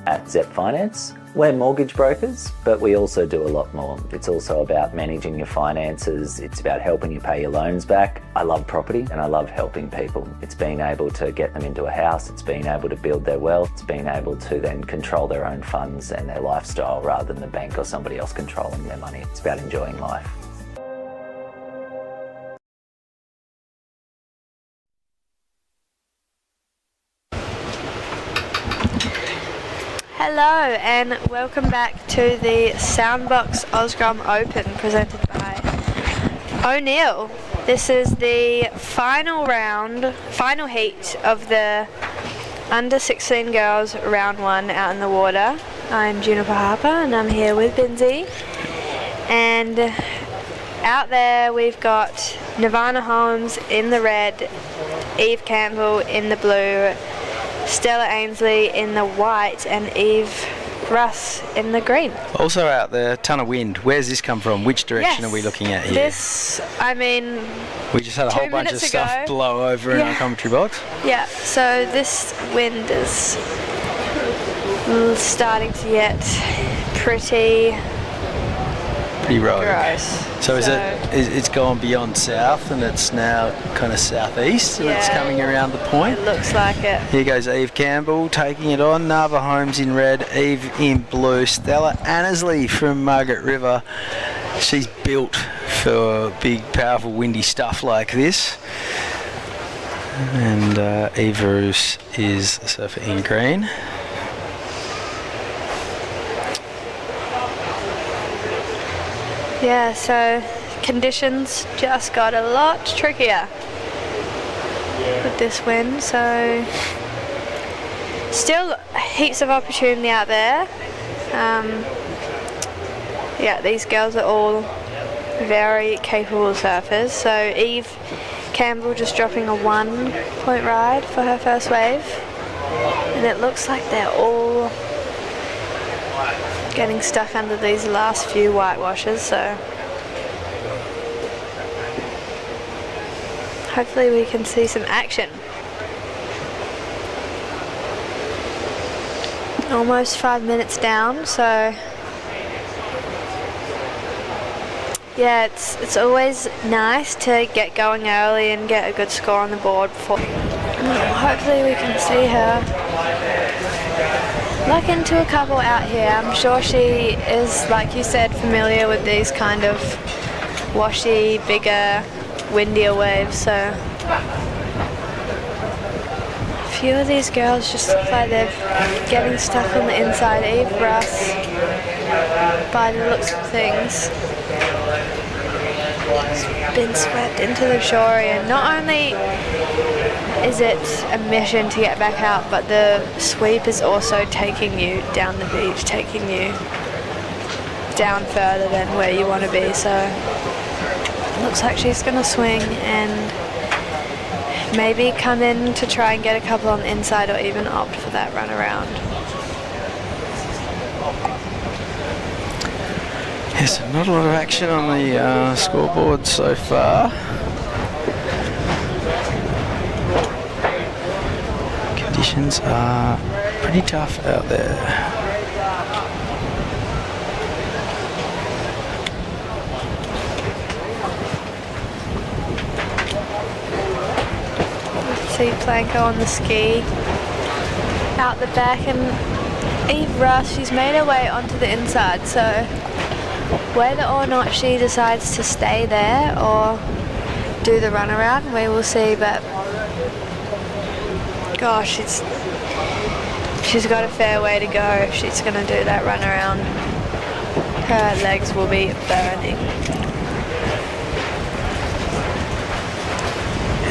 At Zep Finance, we're mortgage brokers, but we also do a lot more. It's also about managing your finances. It's about helping you pay your loans back. I love property and I love helping people. It's being able to get them into a house. It's being able to build their wealth. It's being able to then control their own funds and their lifestyle rather than the bank or somebody else controlling their money. It's about enjoying life. Hello and welcome back to the Soundbox Osgrom Open presented by O'Neill. This is the final heat of the under 16 girls round 1 out in the water. I'm Juniper Harper and I'm here with Binzi. And out there we've got Nirvana Holmes in the red, Eve Campbell in the blue, Stella Ainsley in the white and Eve Russ in the green. Also out there, ton of wind. Where's this come from? Which direction are we looking at here? This, I mean, we just had a whole bunch of stuff blow over in our commentary box. Yeah, so this wind is starting to get pretty rogue. gross. So it's gone beyond south and it's now kind of southeast and it's coming around the point? It looks like it. Here goes Eve Campbell taking it on, Nava Holmes in red, Eve in blue, Stella Annesley from Margaret River. She's built for big, powerful, windy stuff like this. And Eve Roos is the surfer in green. Yeah, so conditions just got a lot trickier with this wind, so still heaps of opportunity out there. Yeah, these girls are all very capable surfers. So Eve Campbell just dropping a 1-point ride for her first wave, and it looks like they're all getting stuck under these last few whitewashes, so hopefully we can see some action. Almost 5 minutes down, so yeah, it's always nice to get going early and get a good score on the board before. Hopefully we can see her luck into a couple out here. I'm sure she is, like you said, familiar with these kind of washy, bigger, windier waves, so a few of these girls just look like they're getting stuck on the inside. Eve Russ by the looks of things. It's been swept into the shore, and not only is it a mission to get back out, but the sweep is also taking you down the beach, taking you down further than where you want to be. So it looks like she's going to swing and maybe come in to try and get a couple on the inside, or even opt for that run around. Yes, not a lot of action on the scoreboard so far. Conditions are pretty tough out there. See Planko on the ski out the back, and Eve Russ, she's made her way onto the inside, so whether or not she decides to stay there or do the runaround, we will see. But gosh, she's got a fair way to go if she's going to do that runaround. Her legs will be burning.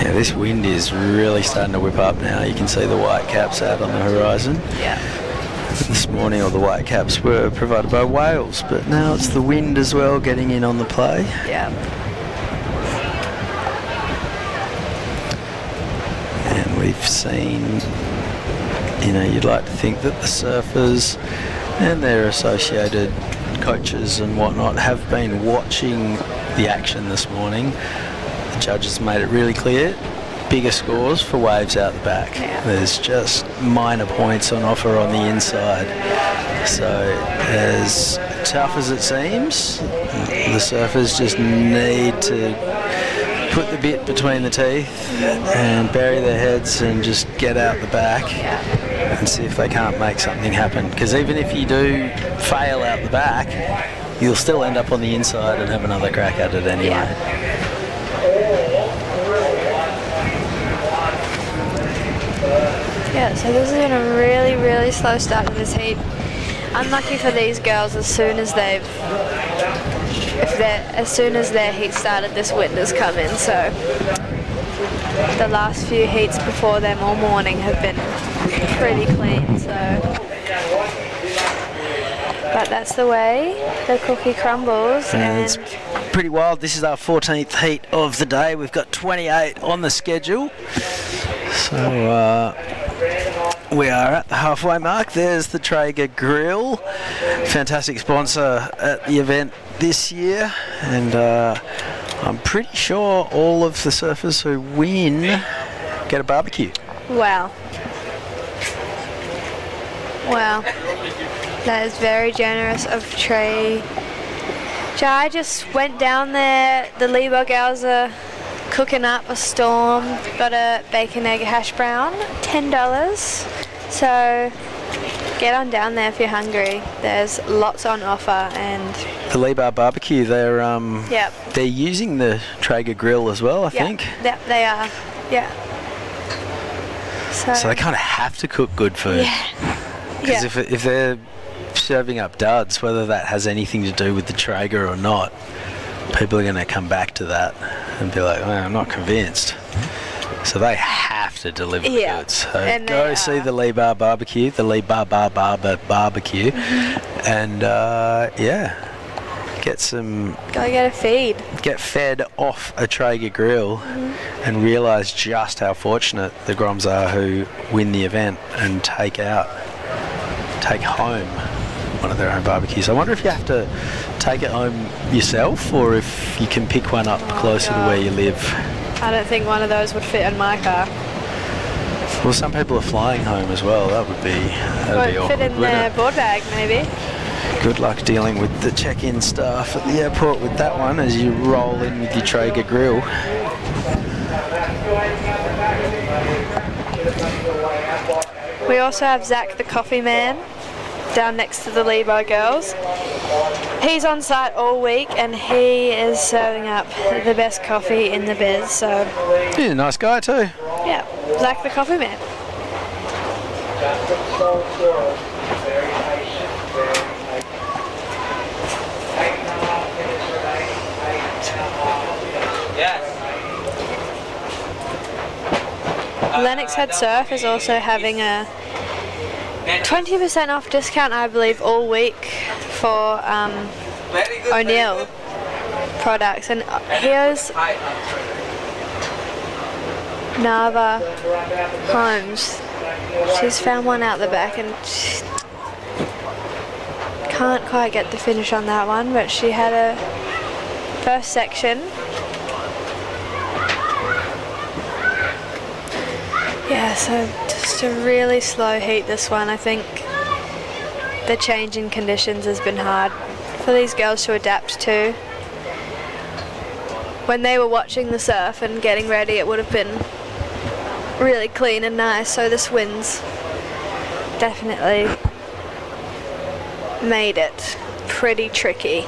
Yeah, this wind is really starting to whip up now. You can see the white caps out on the horizon. Yeah. This morning all the white caps were provided by whales, but now it's the wind as well getting in on the play. Yeah. And we've seen, you know, you'd like to think that the surfers and their associated coaches and whatnot have been watching the action this morning. The judges made it really clear. Bigger scores for waves out the back. Yeah. There's just minor points on offer on the inside. So as tough as it seems, the surfers just need to put the bit between the teeth and bury their heads and just get out the back and see if they can't make something happen. Because even if you do fail out the back, you'll still end up on the inside and have another crack at it anyway. Yeah. Yeah, so this has been a really, really slow start to this heat. Unlucky for these girls, as soon as their heat started, this wind has come in. So the last few heats before them all morning have been pretty clean. So, but that's the way the cookie crumbles. And it's pretty wild. This is our 14th heat of the day. We've got 28 on the schedule. So we are at the halfway mark. There's the Traeger Grill, fantastic sponsor at the event this year, and I'm pretty sure all of the surfers who win get a barbecue. wow. Wow. That is very generous of Trey. I just went down there. The Leber girls are cooking up a storm. Got a bacon egg hash brown, $10. So get on down there if you're hungry. There's lots on offer. And The Lebar barbecue, they're using the Traeger grill as well, I think. Yep, they are. Yeah. So they kind of have to cook good food. Yeah. Because if they're serving up duds, whether that has anything to do with the Traeger or not, people are going to come back to that and be like, well, I'm not convinced. So they have to deliver the goods. So and go see the Lebar barbecue, the Lebar barbecue, and get a feed. Get fed off a Traeger grill and realise just how fortunate the Groms are who win the event and take home one of their own barbecues. I wonder if you have to take it home yourself or if you can pick one up closer to where you live. I don't think one of those would fit in my car. Well, some people are flying home as well. That'd be awkward. Fit in their board bag, maybe. Good luck dealing with the check-in staff at the airport with that one as you roll in with your Traeger grill. We also have Zach the coffee man down next to the Lebar girls. He's on site all week and he is serving up the best coffee in the biz. So he's a nice guy too. Yeah, Zach the coffee man. Lennox Head Surf is also having a 20% off discount, I believe, all week for O'Neill products. And here's Nava Holmes. She's found one out the back and she can't quite get the finish on that one, but she had a first section. Yeah, so just a really slow heat this one. I think the change in conditions has been hard for these girls to adapt to. When they were watching the surf and getting ready, it would have been really clean and nice, so this wind's definitely made it pretty tricky.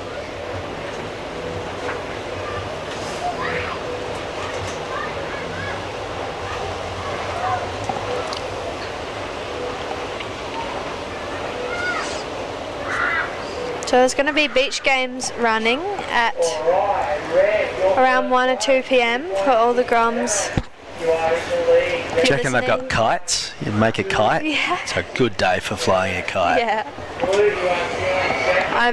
So there's going to be beach games running at around 1 or 2 p.m. for all the Groms. Do you reckon they've got kites? You make a kite? Yeah. It's a good day for flying a kite. Yeah.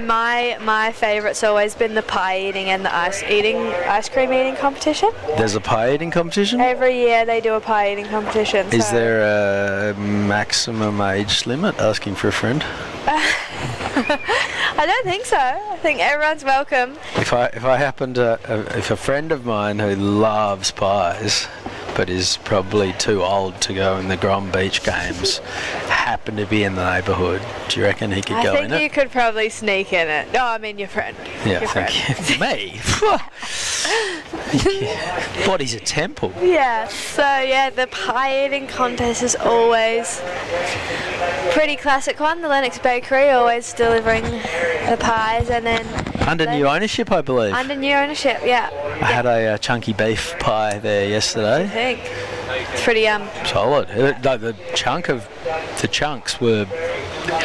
My favourite's always been the pie eating and the ice cream eating competition. There's a pie eating competition? Every year they do a pie eating competition. Is so. there a maximum age limit? Asking for a friend. I don't think so. I think everyone's welcome. If I happen to, if a friend of mine who loves pies, but is probably too old to go in the Grom Beach games, happened to be in the neighbourhood, do you reckon he could go in it? I think you could probably sneak in it. No, I mean your friend. Yeah, your thank you. Me? Body's a temple. Yeah, so yeah, the pie eating contest is always pretty classic one. The Lennox Bakery always delivering the pies, and then under new ownership, I believe. Under new ownership, yeah. I had a chunky beef pie there yesterday. I think it's pretty solid. The chunks were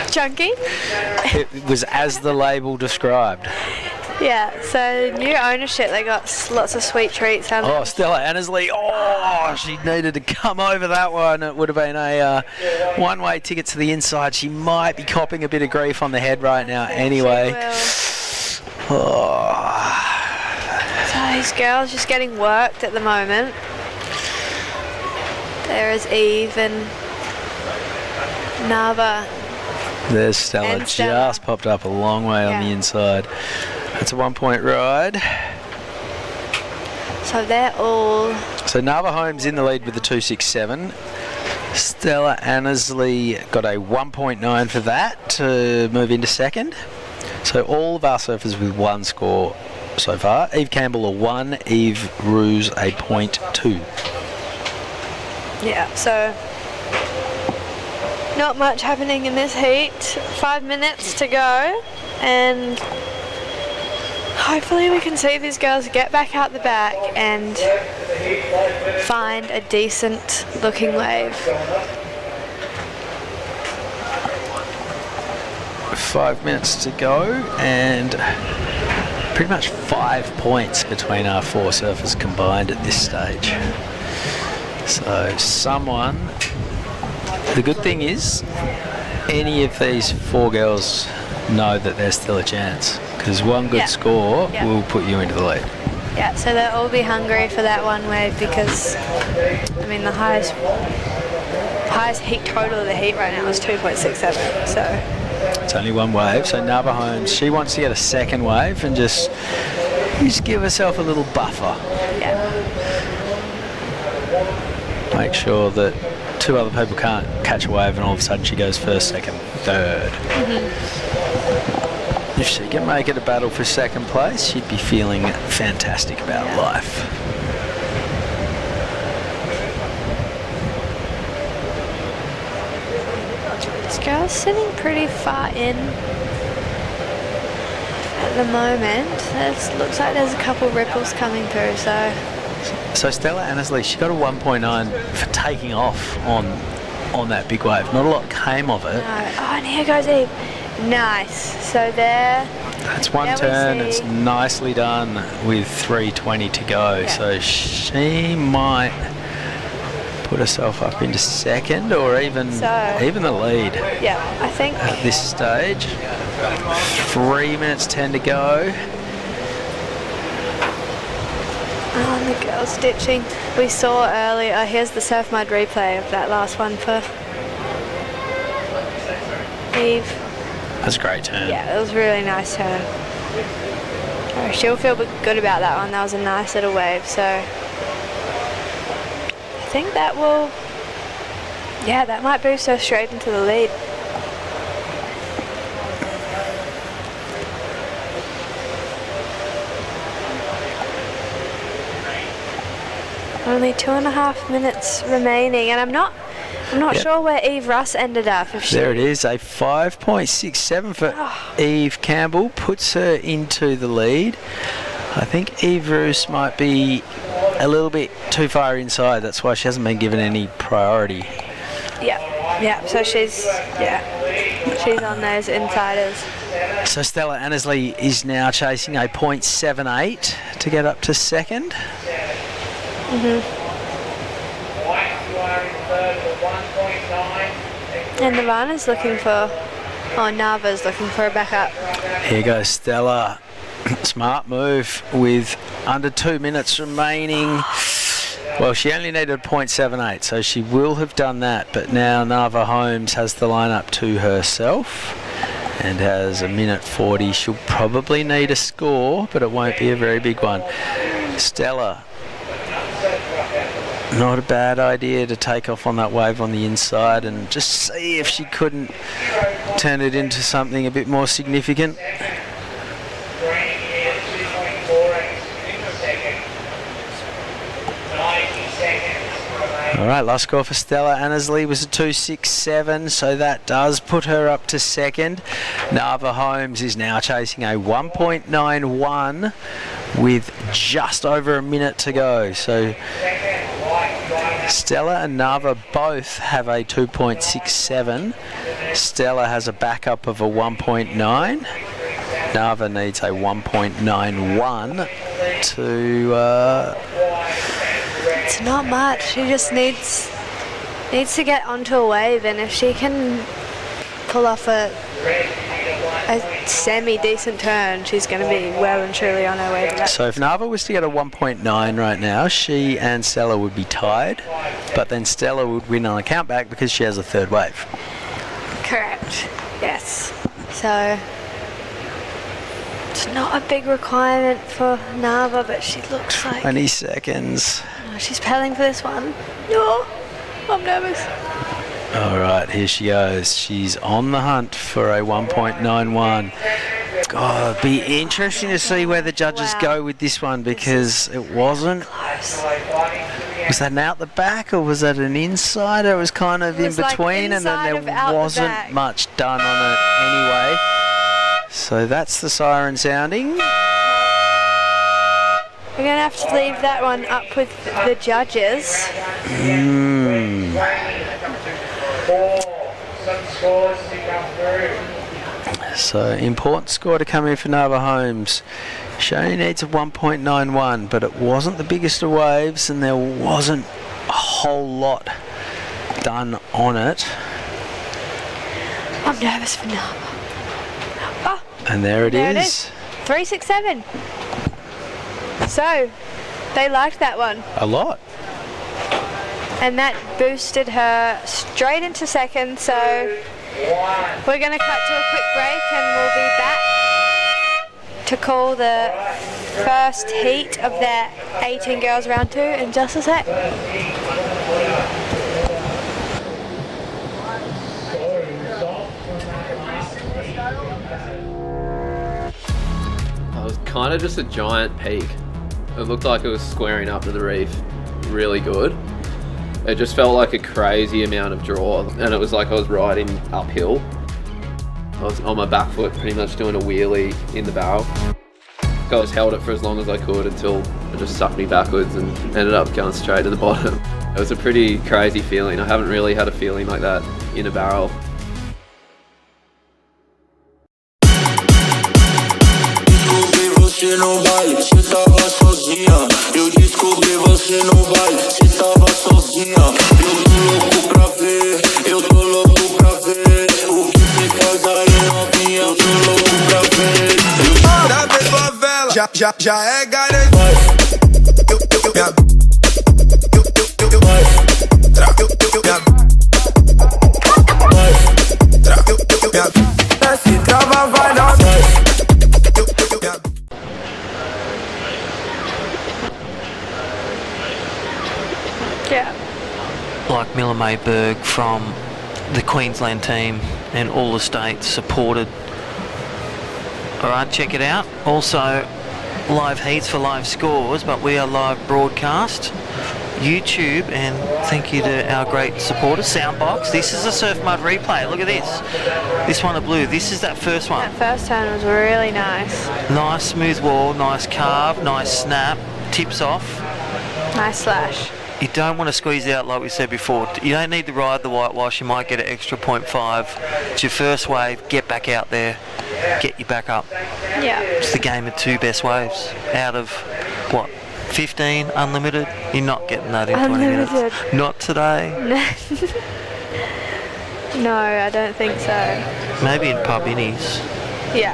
chunky. It was as the label described. Yeah, so new ownership, they got lots of sweet treats. Oh, Stella Annesley, she needed to come over that one. It would have been a one-way ticket to the inside. She might be copping a bit of grief on the head right now anyway. So these girls just getting worked at the moment. There is Eve and Nava. There's Stella, just popped up a long way on the inside. It's a 1 point ride. So they're all... So Nava Holmes in the lead with the 267. Stella Annesley got a 1.9 for that to move into second. So all of our surfers with one score so far. Eve Campbell a 1, Eve Ruse a 0.2. Yeah, so not much happening in this heat. 5 minutes to go, and hopefully we can see these girls get back out the back and find a decent looking wave. 5 minutes to go, and pretty much 5 points between our 4 surfers combined at this stage. So the good thing is any of these 4 girls know that there's still a chance, because one good score will put you into the lead. Yeah, so they'll all be hungry for that one wave, because I mean the highest heat total of the heat right now is 2.67, so it's only one wave. So Nava Holmes, she wants to get a second wave and just give herself a little buffer. Yeah. Make sure that 2 other people can't catch a wave and all of a sudden she goes first, second, third. If she can make it a battle for second place, she'd be feeling fantastic about life. This girl's sitting pretty far in at the moment. It looks like there's a couple ripples coming through, So Stella Annesley, she got a 1.9 for taking off on that big wave. Not a lot came of it. No. Oh, and here goes Eve. Nice. So there. That's one turn. It's nicely done with 3:20 to go. Yeah. So she might put herself up into second or even the lead Yeah, I think. at this stage. 3 minutes 10 to go. And the girls ditching. We saw earlier, here's the surf mud replay of that last one for Eve. That's a great turn. Yeah, it was a really nice turn. She'll feel good about that one. That was a nice little wave, so I think that will, that might boost her straight into the lead. Only 2.5 minutes remaining, and I'm not sure where Eve Russ ended up. There it is, a 5.67 for Eve Campbell puts her into the lead. I think Eve Russ might be a little bit too far inside. That's why she hasn't been given any priority. Yeah. So she's on those insiders. So Stella Annesley is now chasing a 0.78 to get up to second. And Nirvana's looking for, Nava's looking for a backup. Here goes Stella. Smart move with under 2 minutes remaining. Well, she only needed 0.78, so she will have done that. But now Nava Holmes has the lineup to herself and has a minute 40. She'll probably need a score, but it won't be a very big one. Stella, not a bad idea to take off on that wave on the inside and just see if she couldn't turn it into something a bit more significant. All right, last score for Stella Annesley was a 2.67, so that does put her up to second. Nava Holmes is now chasing a 1.91 with just over a minute to go. So Stella and Nava both have a 2.67. Stella has a backup of a 1.9. Nava needs a 1.91 to... It's not much. She just needs to get onto a wave, and if she can pull off a semi-decent turn, she's going to be well and truly on her way to that. So if Nava was to get a 1.9 right now, she and Stella would be tied, but then Stella would win on a countback because she has a third wave. Correct. Yes. So it's not a big requirement for Nava, but she looks like 20 seconds. She's paddling for this one. No, I'm nervous. All right, here she goes. She's on the hunt for a 1.91. God, it'd be interesting to see where the judges go with this one, because it wasn't close. Was that an out the back or was that an inside? It was kind of in between, and then there wasn't much done on it anyway. So that's the siren sounding. We're going to have to leave that one up with the judges. So important score to come in for Nava Holmes. She only needs a 1.91, but it wasn't the biggest of waves and there wasn't a whole lot done on it. I'm nervous for Nava. Oh, and there it is. 367. So, they liked that one. A lot. And that boosted her straight into second, so we're going to cut to a quick break and we'll be back to call the first heat of their 18 girls round 2 in just a sec. It was kind of just a giant peak. It looked like it was squaring up to the reef really good. It just felt like a crazy amount of draw, and it was like I was riding uphill. I was on my back foot pretty much doing a wheelie in the barrel. I just held it for as long as I could until it just sucked me backwards and ended up going straight to the bottom. It was a pretty crazy feeling. I haven't really had a feeling like that in a barrel. Você não vai, você tava sozinha. Eu descobri você não vai, você tava sozinha. já é garantido. Se trava, vai na. Yeah. Like Miller Mayberg from the Queensland team and all the states supported. Alright, check it out. Also, live heats for live scores, but we are live broadcast. YouTube, and thank you to our great supporters, Soundbox. This is a Surf Mud replay. Look at this. This one of blue. This is that first one. That first turn was really nice. Nice smooth wall, nice carve, nice snap, tips off. Nice slash. You don't want to squeeze out like we said before. You don't need to ride the whitewash. You might get an extra 0.5. It's your first wave. Get back out there. Get you back up. Yeah. It's the game of two best waves. Out of, what, 15 unlimited? You're not getting that in 20 minutes. Not today. No, I don't think so. Maybe in pub innies. Yeah.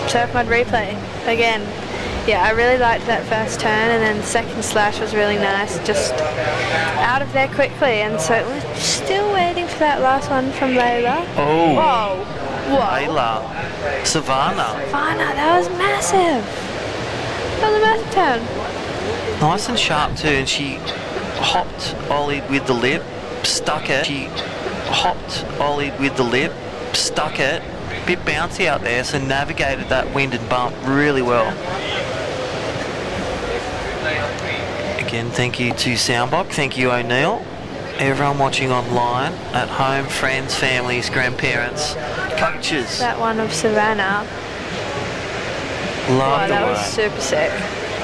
Surf Mud replay. Again. Yeah, I really liked that first turn, and then the second slash was really nice, just out of there quickly, and so we're still waiting for that last one from Layla. Oh. Whoa. Whoa. Layla. Savannah. Savannah, that was massive. That was a massive turn. Nice and sharp too, and she hopped ollied with the lip, stuck it. She hopped ollied with the lip, stuck it. Bit bouncy out there, so navigated that wind and bump really well. Again, thank you to Soundbox, thank you O'Neill, everyone watching online, at home, friends, families, grandparents, coaches. That one of Savannah. Love the That way. was super sick.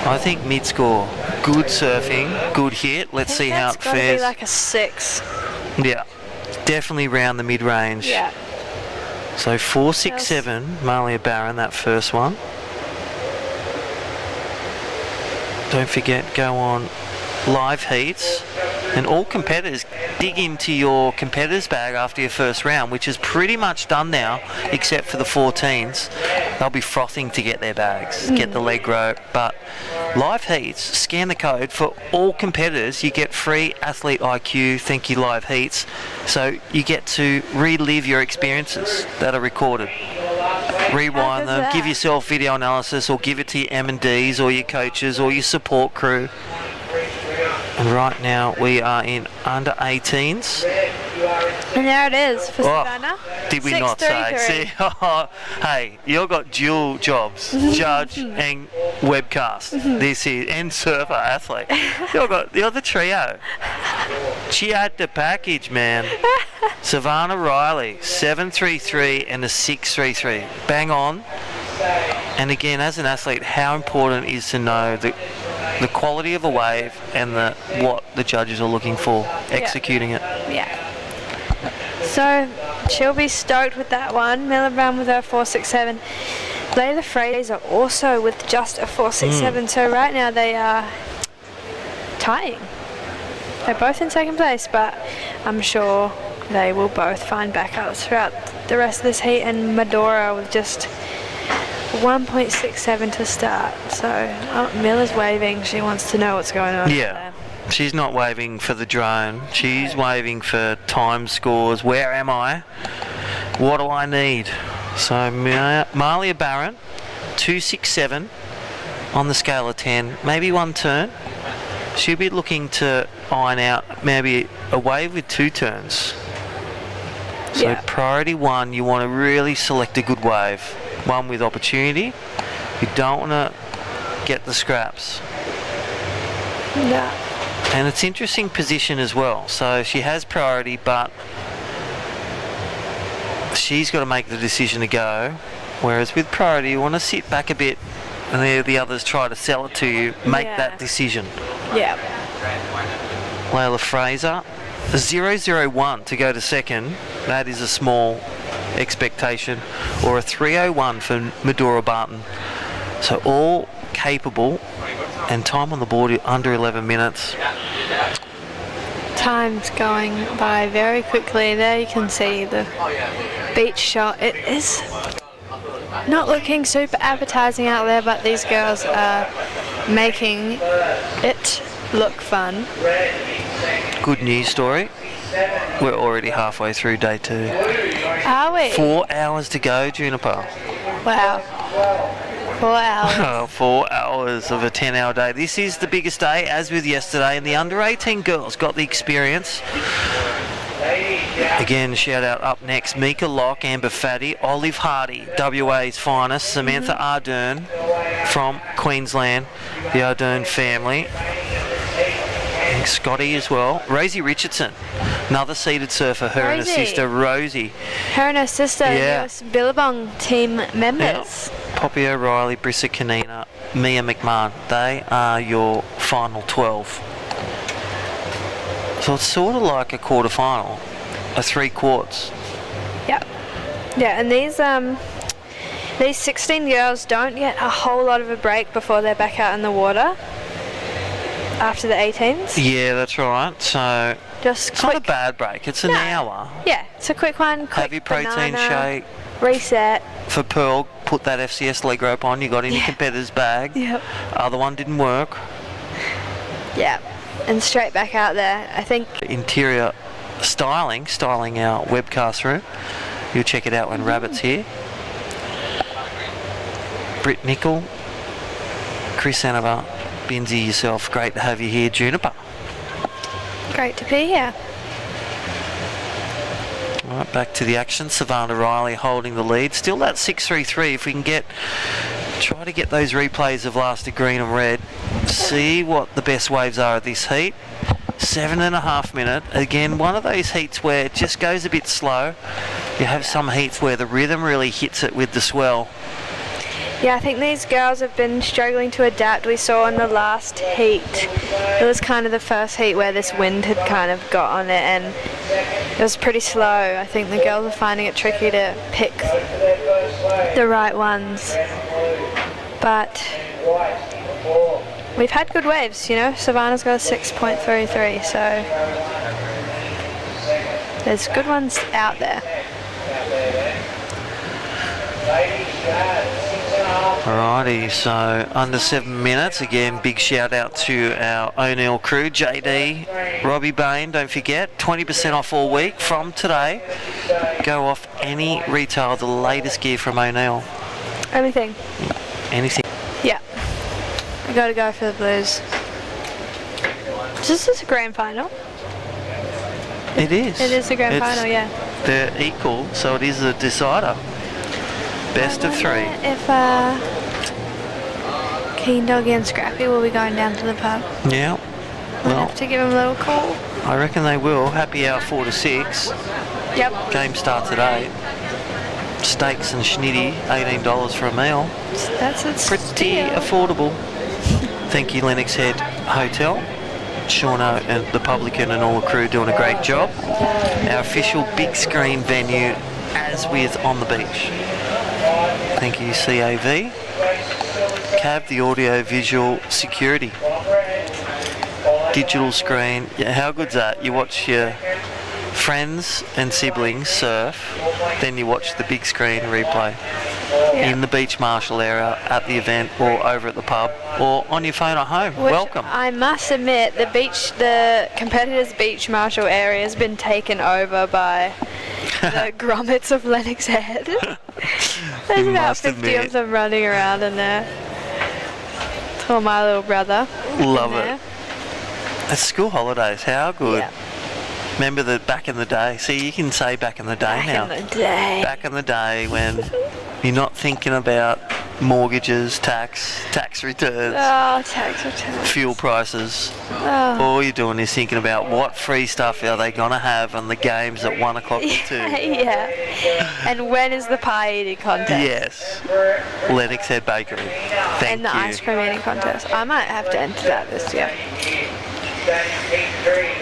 I think mid-score, good surfing, good hit. Let's see how it That's gotta fares. be like a 6. Yeah, definitely round the mid-range. Yeah. So 4, 6, 7, Malia Barron, that first one. Don't forget, go on live heats, and all competitors dig into your competitors bag after your first round, which is pretty much done now, except for the 14s. They'll be frothing to get their bags, get the leg rope. But live heats, scan the code for all competitors. You get free athlete IQ. Thank you, live heats. So you get to relive your experiences that are recorded. Rewind them, give yourself video analysis, or give it to your M&Ds or your coaches or your support crew. And right now we are in under 18s. And there it is for Savannah. Did we not say? See, hey, you've got dual jobs, judge and webcast. This is and surfer athlete. You're the trio. She had the package, man. Savannah Riley, 733 and a 633. Bang on. And again, as an athlete, how important it is to know the quality of a wave and what the judges are looking for, executing it. Yeah. So she'll be stoked with that one. Miller Brown with her 467. Layla Fraser also with just a 467. So right now they are tying. They're both in second place, but I'm sure they will both find backups throughout the rest of this heat. And Medora with just 1.67 to start. So Miller's waving. She wants to know what's going on. Yeah. She's not waving for the drone. She's waving for time scores. Where am I? What do I need? So Malia Barron, 267 on the scale of 10. Maybe one turn. She'll be looking to iron out maybe a wave with 2 turns. So priority 1, you want to really select a good wave. One with opportunity. You don't want to get the scraps. No. And it's interesting position as well. So she has priority, but she's got to make the decision to go. Whereas with priority, you want to sit back a bit and the others try to sell it to you. Make that decision. Yeah. Layla Fraser, 001 to go to second. That is a small expectation. Or a 301 for Medora Barton. So all capable, and time on the board under 11 minutes. Time's going by very quickly. There you can see the beach shot. It is not looking super appetizing out there, but these girls are making it look fun. Good news story. We're already halfway through day 2. Are we? 4 hours to go, Juniper. Wow. 4 hours. 4 hours of a 10-hour day. This is the biggest day, as with yesterday, and the under-18 girls got the experience. Again, shout out up next, Mika Locke, Amber Fatty, Olive Hardy, WA's finest, Samantha Ardern from Queensland, the Ardern family, and Scotty as well, Rosie Richardson, another seated surfer, her and her sister Rosie. Her and her sister, newest Billabong team members. Poppy O'Reilly, Brissa Kanina, Mia McMahon, they are your final 12. So it's sort of like a quarter final, a 3 quarts. Yep. Yeah, and these 16 girls don't get a whole lot of a break before they're back out in the water after the 18s. Yeah, that's right. So just it's not a bad break. It's an hour. Yeah, it's a quick one. Quick have your protein banana, shake. Reset. For Pearl, put that FCS leg rope on. You got in your competitor's bag. Yep. Other one didn't work. Yeah. And straight back out there. I think interior styling our webcast room. You'll check it out when Rabbit's here. Britt Nickel, Chris Anover, Binzi, yourself, great to have you here, Juniper. Great to be here. All right, back to the action. Savannah Riley holding the lead. Still that 6-3-3. If we can try to get those replays of last at green and red, see what the best waves are at this heat. 7.5 minutes. Again, one of those heats where it just goes a bit slow. You have some heats where the rhythm really hits it with the swell. Yeah, I think these girls have been struggling to adapt. We saw in the last heat, it was kind of the first heat where this wind had kind of got on it, and it was pretty slow. I think the girls are finding it tricky to pick the right ones. But we've had good waves, you know. Savannah's got a 6.33, so there's good ones out there. Alrighty, so under 7 minutes. Again, big shout out to our O'Neill crew, JD, Robbie Bain. Don't forget, 20% off all week from today. Go off any retail, the latest gear from O'Neill. Anything. Yeah. I gotta go for the Blues. This is a grand final. It is. It is the grand final, yeah. They're equal, so it is a decider. Best of 3. If Keen Doggy and Scrappy will be going down to the pub. Yeah. We'll have to give them a little call. I reckon they will. Happy hour 4 to 6. Yep. Game starts at 8. Steaks and schnitty, $18 for a meal. That's pretty affordable. Thank you, Lennox Head Hotel. Shauno and the publican and all the crew doing a great job. Our official big screen venue, as with On the Beach. Thank you, CAV. CAV, the audio visual security. Digital screen. Yeah, how good's that? You watch your friends and siblings surf, then you watch the big screen replay in the beach marshal area at the event or over at the pub or on your phone at home. Which welcome. I must admit, the competitors' beach marshal area has been taken over by the grommets of Lennox Head. There's about 50 of them running around in there. For my little brother. Love it. It's school holidays. How good. Yeah. Remember that back in the day. See, you can say back in the day now. Back in the day. Back in the day when you're not thinking about mortgages, tax returns. Oh, tax returns. Fuel prices. Oh. All you're doing is thinking about what free stuff are they going to have on the games at 1 o'clock to 2. Yeah. And when is the pie eating contest? Yes. Lennox Head Bakery. Thank and the you. ice cream eating contest. I might have to enter that this year.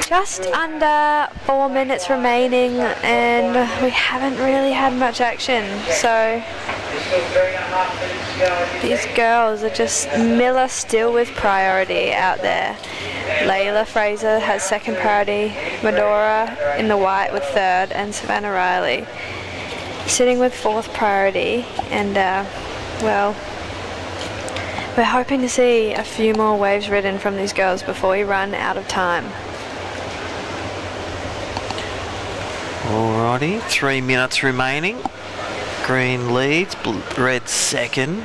Just under 4 minutes remaining, and we haven't really had much action. So these girls are just Miller still with priority out there. Layla Fraser has second priority, Medora in the white with third, and Savannah Riley sitting with 4th priority, and well, we're hoping to see a few more waves ridden from these girls before we run out of time. Alrighty, 3 minutes remaining. Green leads, red second.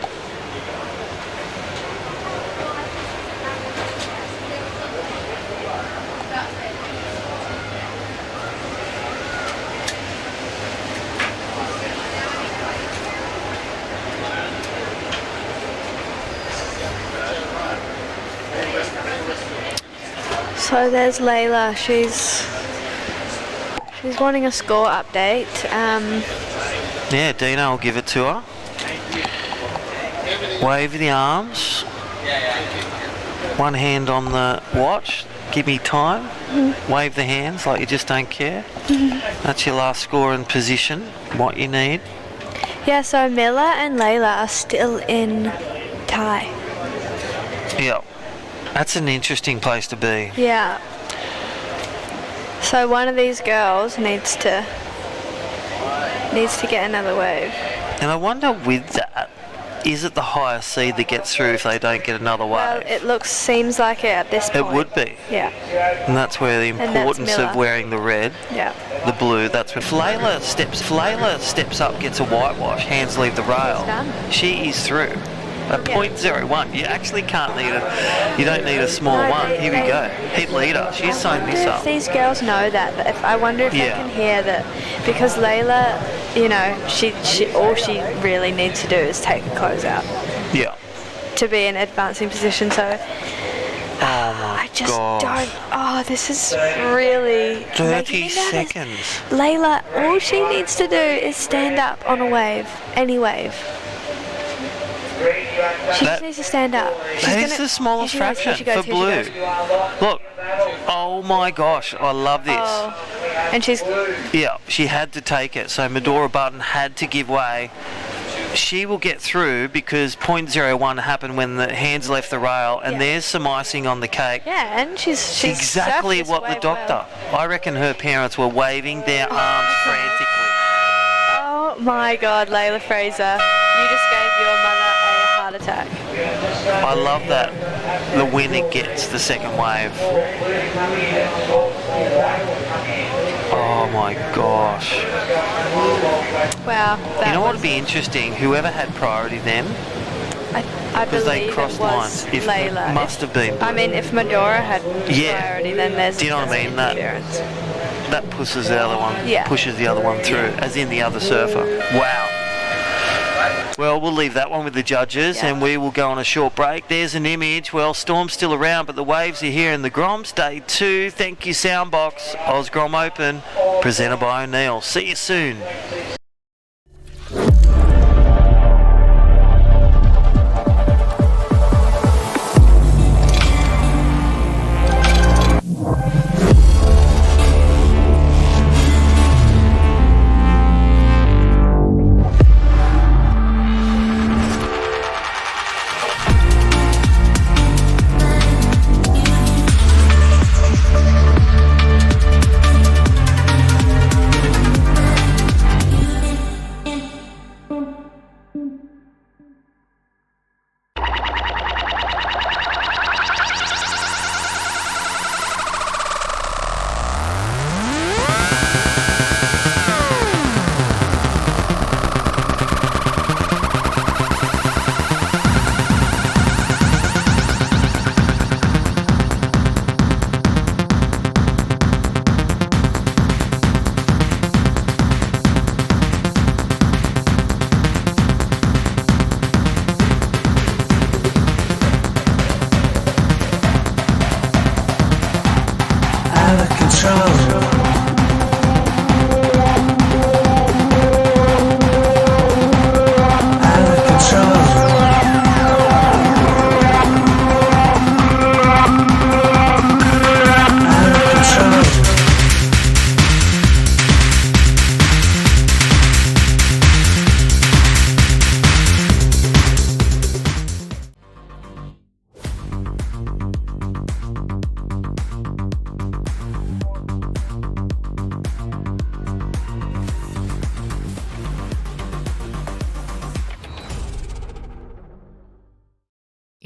So there's Layla. She's wanting a score update. Yeah, Dino will give it to her. Wave the arms. One hand on the watch. Give me time. Wave the hands like you just don't care. That's your last score and position. What you need. Yeah, so Miller and Layla are still in tie. Yep. That's an interesting place to be. Yeah. So one of these girls needs to get another wave. And I wonder with that, is it the higher seed that gets through if they don't get another Well, wave? it seems like it at this point. It would be. Yeah. And that's where the that's importance of Miller. wearing the red, Yeah. the blue, that's when Layla steps up, gets a whitewash, hands leave the rail. done. She is through. A .01. You actually can't need you don't need a small No, one. Here we they- go. Heat leader. She's signed this If up. these girls know that, but I wonder if they Yeah. can hear that, because Layla, you know, she all she really needs to do is take the clothes out Yeah. to be in advancing position. So Oh my I just gosh. don't. Oh, this is really 30 making me nervous. seconds. Layla, all she needs to do is stand up on a wave, any wave. She That- just needs to stand up. That is the smallest Here she goes, fraction here she goes, for here she blue. goes. Look. Oh my gosh. I love this. Oh, and she's Yeah, she had to take it. So Medora Button had to give way. She will get through because .01 happened when the hands left the rail, and Yeah. there's some icing on the cake. yeah, and she's Exactly surfed this what the wave doctor. well. I reckon her parents were waving their arms frantically. Oh my God, Layla Fraser, you just gave your mother a heart attack. I love that. The winner gets the second wave. Oh my gosh. Wow, that You know what was, would be interesting? Whoever had priority then, I because they believe crossed it was lines. If Layla. it must have been. I mean, if Medora had Yeah. priority, then there's Do you know what I mean? That- interference. That pushes the other one. Yeah. Pushes the other one through, as in the other surfer. Wow. Well, we'll leave that one with the judges, Yeah. and we will go on a short break. There's an image. Well, Storm's still around, but the waves are here in the Groms. Day 2. Thank you, Soundbox. Osgrom Open, presented by O'Neill. See you soon.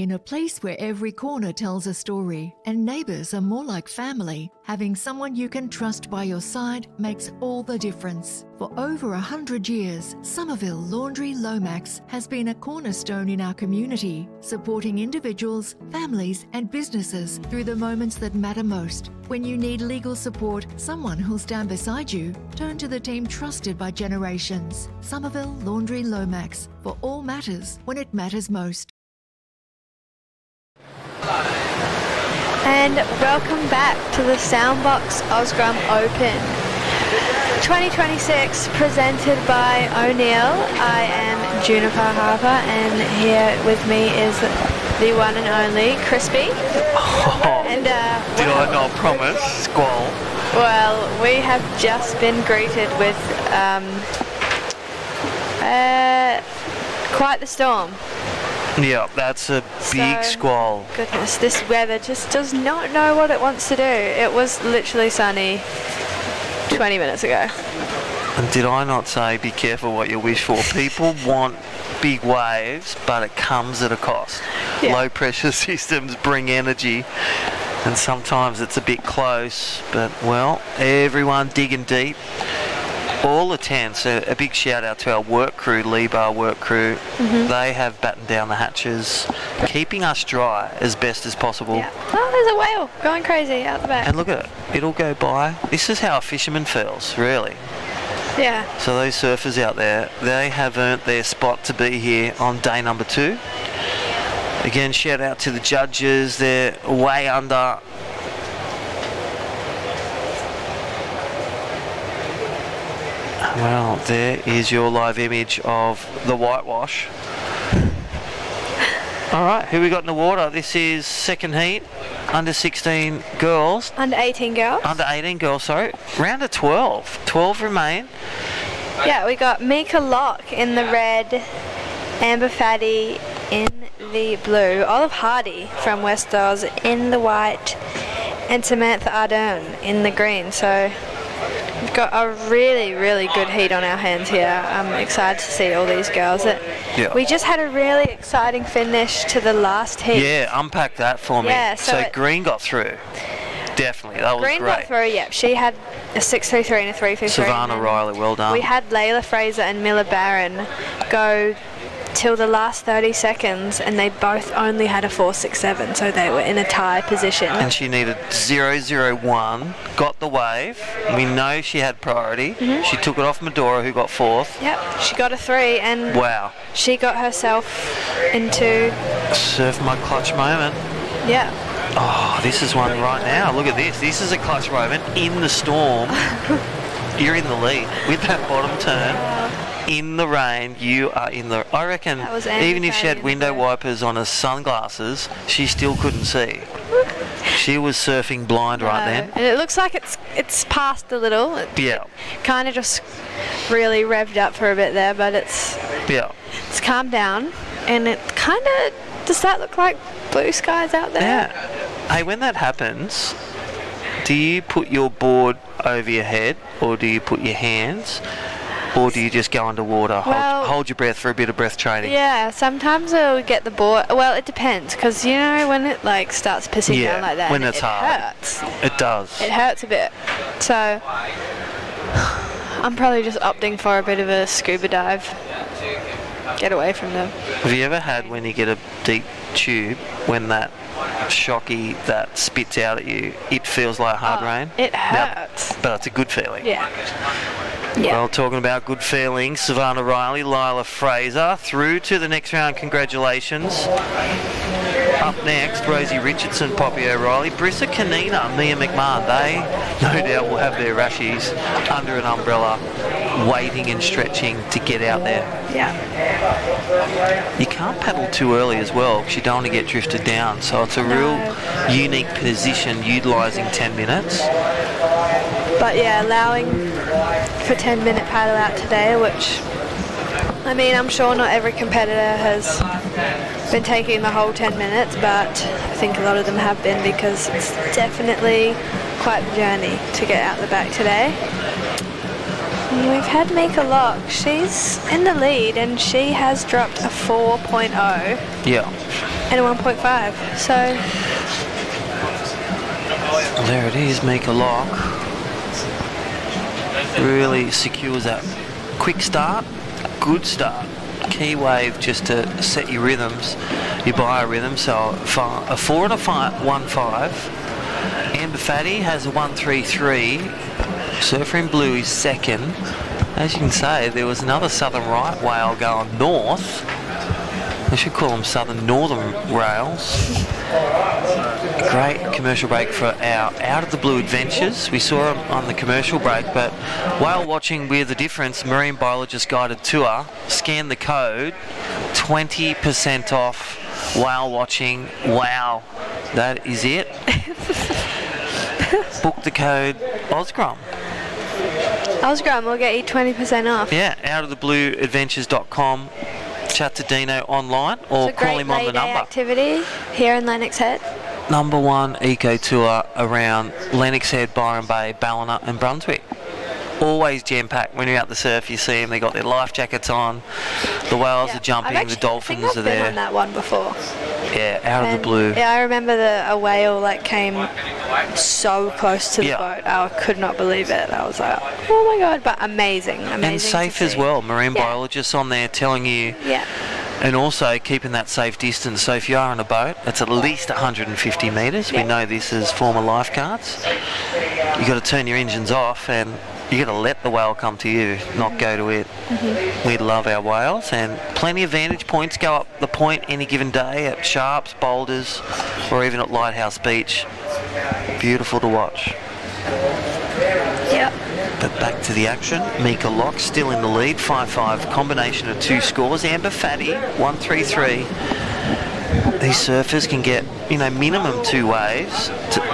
In a place where every corner tells a story and neighbours are more like family, having someone you can trust by your side makes all the difference. For over 100 years, Somerville Laundry Lomax has been a cornerstone in our community, supporting individuals, families and businesses through the moments that matter most. When you need legal support, someone who'll stand beside you, turn to the team trusted by generations. Somerville Laundry Lomax, for all matters when it matters most. And welcome back to the Soundbox Osgrum Open 2026, presented by O'Neill. I am Juniper Harper, and here with me is the one and only Crispy. And Did I not promise? Squall. well, we have just been greeted with quite the storm. Yeah, that's a big squall. Goodness, this weather just does not know what it wants to do. It was literally sunny 20 minutes ago. And did I not say be careful what you wish for? People want big waves, but it comes at a cost. Yeah. Low pressure systems bring energy, and sometimes it's a bit close, but well, everyone digging deep. All the tents, a big shout out to our work crew, Lee Bar work crew. They have battened down the hatches, keeping us dry as best as possible. Yeah. Oh, there's a whale going crazy out the back. And look at it, it'll go by. This is how a fisherman feels, really. Yeah. So those surfers out there, they have earned their spot to be here on day number 2. Again, shout out to the judges, they're way under. Well, there is your live image of the whitewash. All right, who we got in the water? This is second heat, under 16 girls. Under 18 girls. Under 18 girls, sorry. Round of 12. 12 remain. Yeah, we got Mika Locke in the red, Amber Fatty in the blue, Olive Hardy from West Oz in the white, and Samantha Ardern in the green. So we've got a really, really good heat on our hands here. I'm excited to see all these girls. We just had a really exciting finish to the last heat. Yeah, unpack that for me. Yeah, so Green got through. Definitely, that was Green great. got through, yep. She had a 6.33 and a 3.53. Savannah Riley, well done. We had Layla Fraser and Miller Barron go till the last 30 seconds, and they both only had a 4.67, so they were in a tie position. And she needed 0.01, got the wave. We know she had priority. She took it off Medora, who got 4th. Yep, she got a 3, and wow, she got herself into surf my clutch moment. Yeah. Oh, this is one right now. Look at this. This is a clutch moment in the storm. You're in the lead with that bottom turn. In the rain, you are in the... I reckon even if she had window wipers on her sunglasses, she still couldn't see. She was surfing blind right then. And it looks like it's passed a little. Yeah. Kind of just really revved up for a bit there, but it's calmed down, and it kind of... Does that look like blue skies out there? Yeah. Hey, when that happens, do you put your board over your head, or do you put your hands, or do you just go underwater? Well, hold your breath for a bit of breath training. Yeah, sometimes I'll get the board. Well, it depends, because you know when it like starts pissing down like that, when it's hard, hurts. It does. It hurts a bit. So I'm probably just opting for a bit of a scuba dive. Get away from them. Have you ever had, when you get a deep tube, when that shocky that spits out at you, it feels like hard rain? It hurts. But it's a good feeling. Yeah. Well, talking about good feelings, Savannah Riley, Lila Fraser, through to the next round. Congratulations. Up next, Rosie Richardson, Poppy O'Reilly, Brissa Kanina, Mia McMahon. They, no doubt, will have their rashies under an umbrella, waiting and stretching to get out there. Yeah. You can't paddle too early as well, because you don't want to get drifted down. So it's a real unique position, utilising 10 minutes. But yeah, allowing for 10-minute paddle out today, which, I mean, I'm sure not every competitor has been taking the whole 10 minutes, but I think a lot of them have been, because it's definitely quite the journey to get out the back today. And we've had Mika Locke. She's in the lead, and she has dropped a 4.0. Yeah. and a 1.5. So Well, there it is, Mika Lock. Really secures that quick start, good start. Key wave just to set your rhythms, your biorhythm. So a 4 and a 1.5. Amber Fatty has a 1.33. Surfer in Blue is second. As you can say, there was another southern right whale going north. We should call them southern northern rails. Great commercial break for our Out of the Blue adventures. We saw them on the commercial break, but whale watching with the difference, Marine Biologist Guided Tour, scan the code, 20% off whale watching. Wow, that is it. Book the code Osgrom. Osgrom will get you 20% off. Yeah, outoftheblueadventures.com. Chat to Dino online or call him on the number. Activity here in Lennox Head. Number 1 eco tour around Lennox Head, Byron Bay, Ballina and Brunswick. Always jam-packed. When you're out the surf, you see them, they got their life jackets on, the whales are jumping, the dolphins are there. I've been on that one before. Yeah, Out of the Blue. Yeah, I remember a whale like came so close to the boat. I could not believe it. I was like, oh my god, but amazing And safe as well. Marine biologists on there telling you. Yeah. And also keeping that safe distance. So if you are on a boat, it's at least 150 metres. We know this as former lifeguards. You've got to turn your engines off and you got to let the whale come to you, not go to it. We love our whales, and plenty of vantage points go up the point any given day at Sharps, Boulders, or even at Lighthouse Beach. Beautiful to watch. Yep. But back to the action. Mika Lock still in the lead, 5-5, combination of 2 scores. Amber Fatty, 1.33. These surfers can get, minimum 2 waves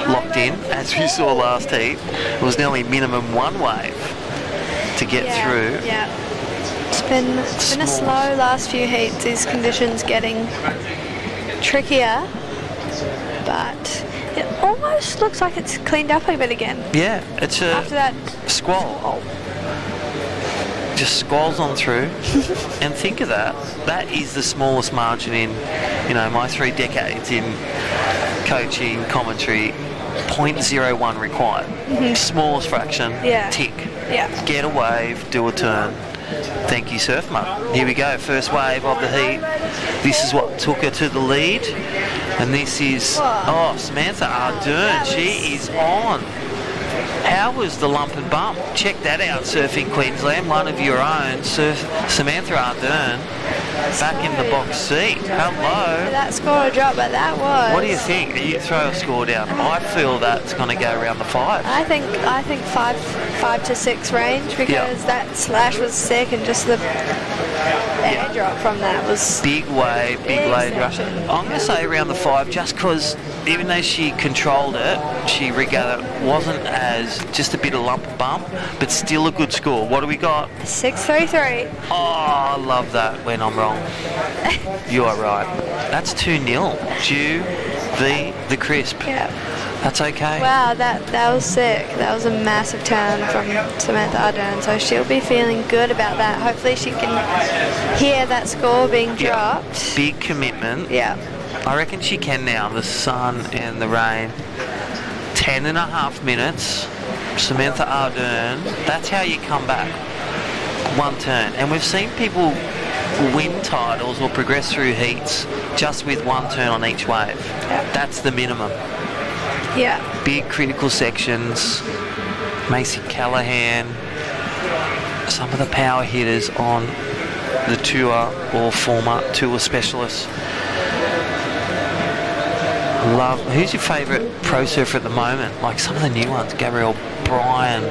locked in, as we saw last heat. It was nearly minimum 1 wave to get through. Yeah. It's been a slow last few heats. These conditions getting trickier, but it almost looks like it's cleaned up a bit again. Yeah, it's a after that squall. Just squalls on through. And think of that. That is the smallest margin in, my 3 decades in coaching, commentary. 0.01 required. Smallest fraction. Tick. Yeah. Get a wave, do a turn. Thank you, Surf Mum. Here we go. First wave of the heat. This is what took her to the lead. And this is Samantha Ardern. She is on. How was the lump and bump? Check that out, Surfing Queensland. One of your own, Samantha Ardern, back in the box seat. Hello. That score drop, but that was. What do you think? You throw a score down. I feel that's going to go around the 5. I think 5 to 6 range, because that slash was sick, and just the airdrop from that was big wave, big blade rush. I'm going to say around the 5, just because even though she controlled it, she regathered, wasn't as just a bit of lump bump, but still a good score. What do we got? 6.33. Oh, I love that when I'm wrong. You are right. That's 2-0. Dew v. the Crisp. Yeah. That's okay. Wow, that was sick. That was a massive turn from Samantha Ardern, so she'll be feeling good about that. Hopefully she can hear that score being dropped. Big commitment. Yeah. I reckon she can now. The sun and the rain. 10.5 minutes. Samantha Ardern. That's how you come back. 1 turn. And we've seen people win titles or progress through heats just with 1 turn on each wave. Yeah. That's the minimum. Yeah. Big critical sections. Macy Callaghan. Some of the power hitters on the tour or former tour specialists. Love. Who's your favourite pro surfer at the moment? Like some of the new ones. Gabrielle Bryan,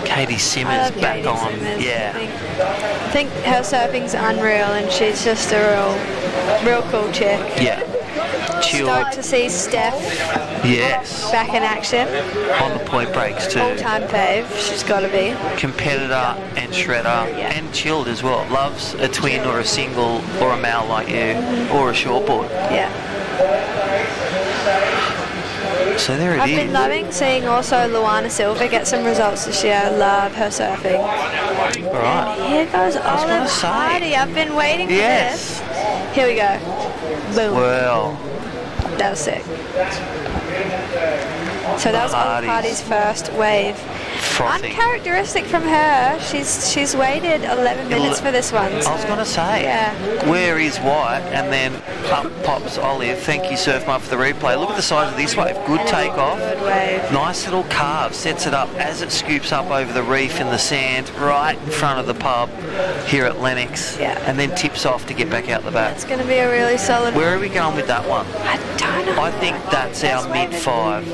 Katie Simmons back Katie on. Simmons. Yeah. I think her surfing's unreal, and she's just a real cool chick. Yeah. Chilled. Stoked to see Steph. Yes. Back in action. On the point breaks too. All-time fave. She's got to be. Competitor and shredder and chilled as well. Loves a twin or a single or a male like you or a shortboard. Yeah. So there it is. I've been loving seeing also Luana Silva get some results this year. I love her surfing. All right. And here goes Olive Hardy. I've been waiting for this. Here we go. Boom. Well, That was sick. So that was Olive Hardy's first wave. frothy. Uncharacteristic from her. She's waited 11 minutes for this one. So. I was going to say, where is White? And then up pops Olive. Thank you, Surf Mud, for the replay. Look at the size of this wave. Good takeoff. Good wave. Nice little carve. Sets it up as it scoops up over the reef in the sand, right in front of the pub here at Lennox. Yeah. And then tips off to get back out the back. It's going to be a really solid. Where are we going with that one? I don't know. I think that's our mid-5.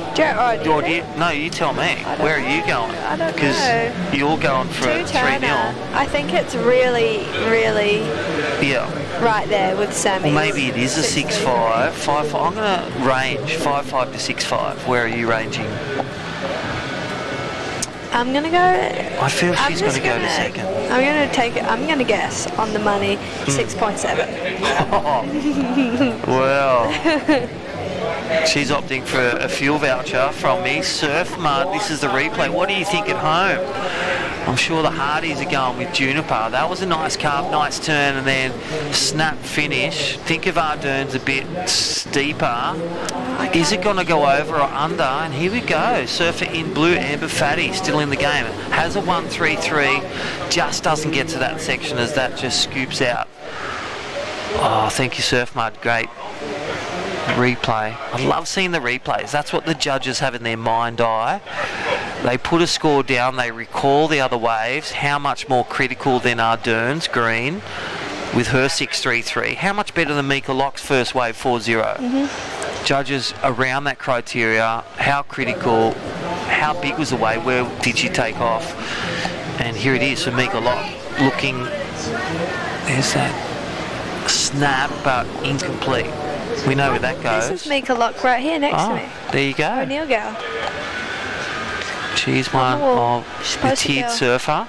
No, you tell me. Where are you going? I don't Because know. you're going for 3-0. I think it's really, really right there with Sammy. Well, maybe it is a 6-5. 5-5. I'm going to range 5-5 to 6-5. Where are you ranging? I'm going to go... I feel she's going to go to second. I'm going to guess on the money 6.7. Well... She's opting for a fuel voucher from me. Surf Mud, this is the replay. What do you think at home? I'm sure the Hardys are going with Juniper. That was a nice carve, nice turn, and then snap finish. Think of Ardern's a bit steeper. Is it going to go over or under? And here we go. Surfer in blue, Amber Fatty still in the game. Has a 1-3-3. Just doesn't get to that section as that just scoops out. Oh, thank you, Surf Mud. Great replay. I love seeing the replays. That's what the judges have in their mind eye. They put a score down, they recall the other waves. How much more critical than Ardern's green with her 6-3-3? How much better than Mika Lock's first wave 4-0? Judges around that criteria, how critical, how big was the wave, where did she take off? And here it is for Mika Lock, looking, there's that snap but incomplete. We know where that goes. This is Mika Lock right here next to me. There you go. O'Neill girl. She's one of the tiered surfer.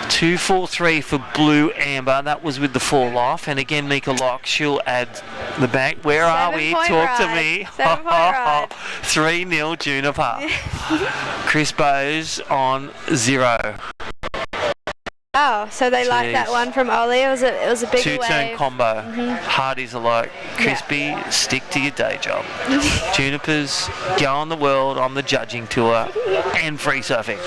2-4-3 for Blue Amber. That was with the fall off. And again, Mika Lock, she'll add the bank. Where are we? Talk to me. 3-0 Juniper. Chris Bowes on 0. Oh, so they like that one from Ollie. It was a big wave. 2-turn combo. Hardys are like, Crispy, stick to your day job. Junipers go on the world on the judging tour and free surfing.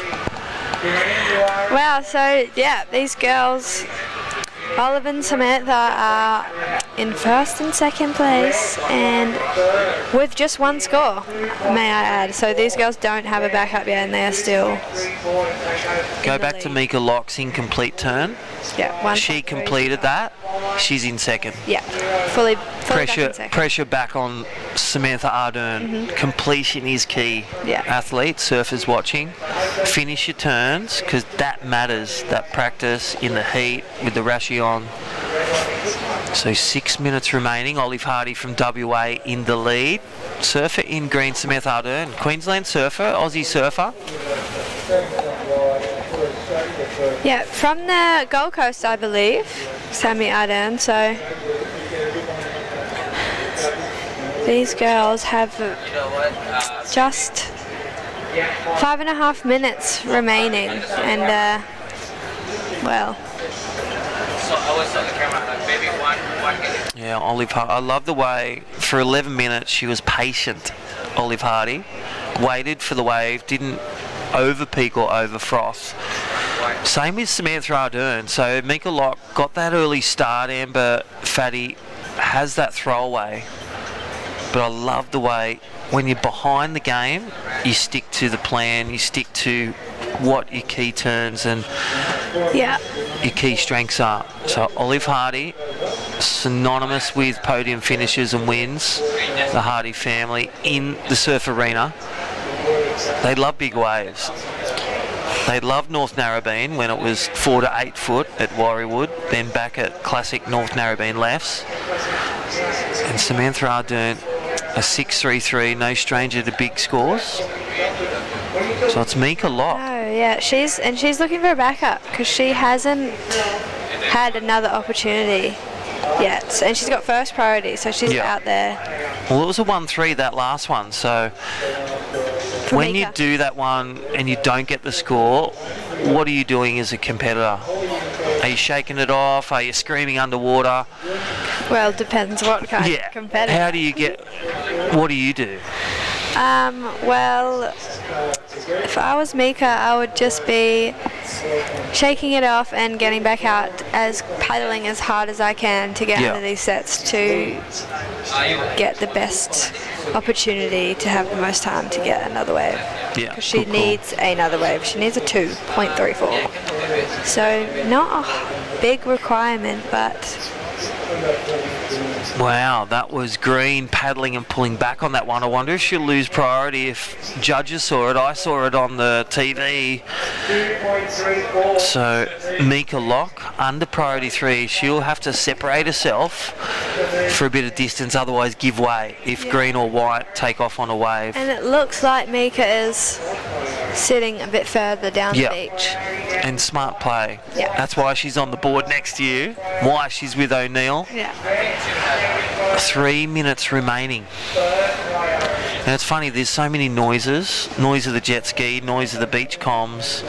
Wow, so yeah, these girls, Olive and Samantha, are in first and second place, and with just one score, may I add. So these girls don't have a backup yet, and they are still. Go back to Mika Lock's incomplete turn. Yeah, she completed that. She's in second. Yeah, fully back in second. Pressure back on Samantha Ardern. Completion is key. Yeah. Athletes, surfers watching, finish your turns because that matters. That practice in the heat with the rashi on. So 6 minutes remaining. Olive Hardy from WA in the lead. Surfer in green, Samantha Ardern. Queensland surfer, Aussie surfer. Yeah, from the Gold Coast, I believe, Sammy Ardern. So these girls have just 5.5 minutes remaining, and well. Yeah, Olive Hardy. I love the way for 11 minutes she was patient. Olive Hardy waited for the wave, didn't over peak or over froth. Same with Samantha Ardern. So Mika Lock got that early start. Amber Fatty has that throwaway. But I love the way when you're behind the game, you stick to the plan, you stick to what your key turns and your key strengths are. So Olive Hardy, synonymous with podium finishes and wins, the Hardy family in the surf arena. They love big waves. They loved North Narrabeen when it was 4 to 8 foot at Warriewood, then back at classic North Narrabeen lefts. And Samantha Ardern, a 6-3-3, no stranger to big scores. So it's Mika Lock. Oh yeah, she's looking for a backup because she hasn't had another opportunity yet, and she's got first priority, so she's out there. Well, it was a 1-3 that last one, so when you do that one and you don't get the score, what are you doing as a competitor? Are you shaking it off? Are you screaming underwater? Well, depends what kind of competitor. How do you get... What do you do? Well, if I was Mika, I would just be shaking it off and getting back out, paddling as hard as I can to get under these sets to get the best opportunity to have the most time to get another wave. Yeah. Because she needs another wave. She needs a 2.34. So not a big requirement, but... Wow, that was Green paddling and pulling back on that one. I wonder if she'll lose priority if judges saw it. I saw it on the TV. So Mika Lock under priority 3. She'll have to separate herself for a bit of distance, otherwise give way if Green or White take off on a wave. And it looks like Mika is sitting a bit further down the beach. And smart play. Yeah. That's why she's on the board next to you. Why she's with O'Neill. Yeah. 3 minutes remaining. And it's funny, there's so many noises. Noise of the jet ski, noise of the beach comms,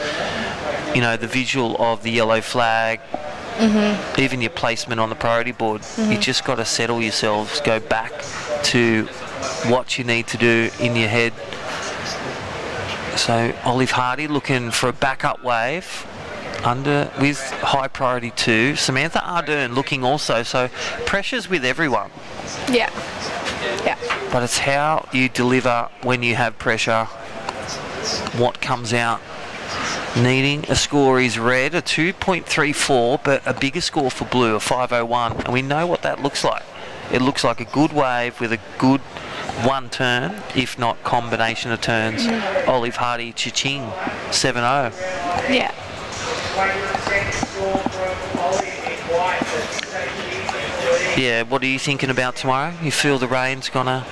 you know, the visual of the yellow flag, even your placement on the priority board. You just got to settle yourselves, go back to what you need to do in your head. So Olive Hardy looking for a backup wave under with high priority 2. Samantha Ardern looking also, so pressure's with everyone. Yeah. But it's how you deliver when you have pressure, what comes out. Needing a score is red, a 2.34, but a bigger score for blue, a 501, and we know what that looks like. It looks like a good wave with a good one turn, if not combination of turns. Olive Hardy, cha-ching, 7-0. Yeah. Yeah, what are you thinking about tomorrow? You feel the rain's gonna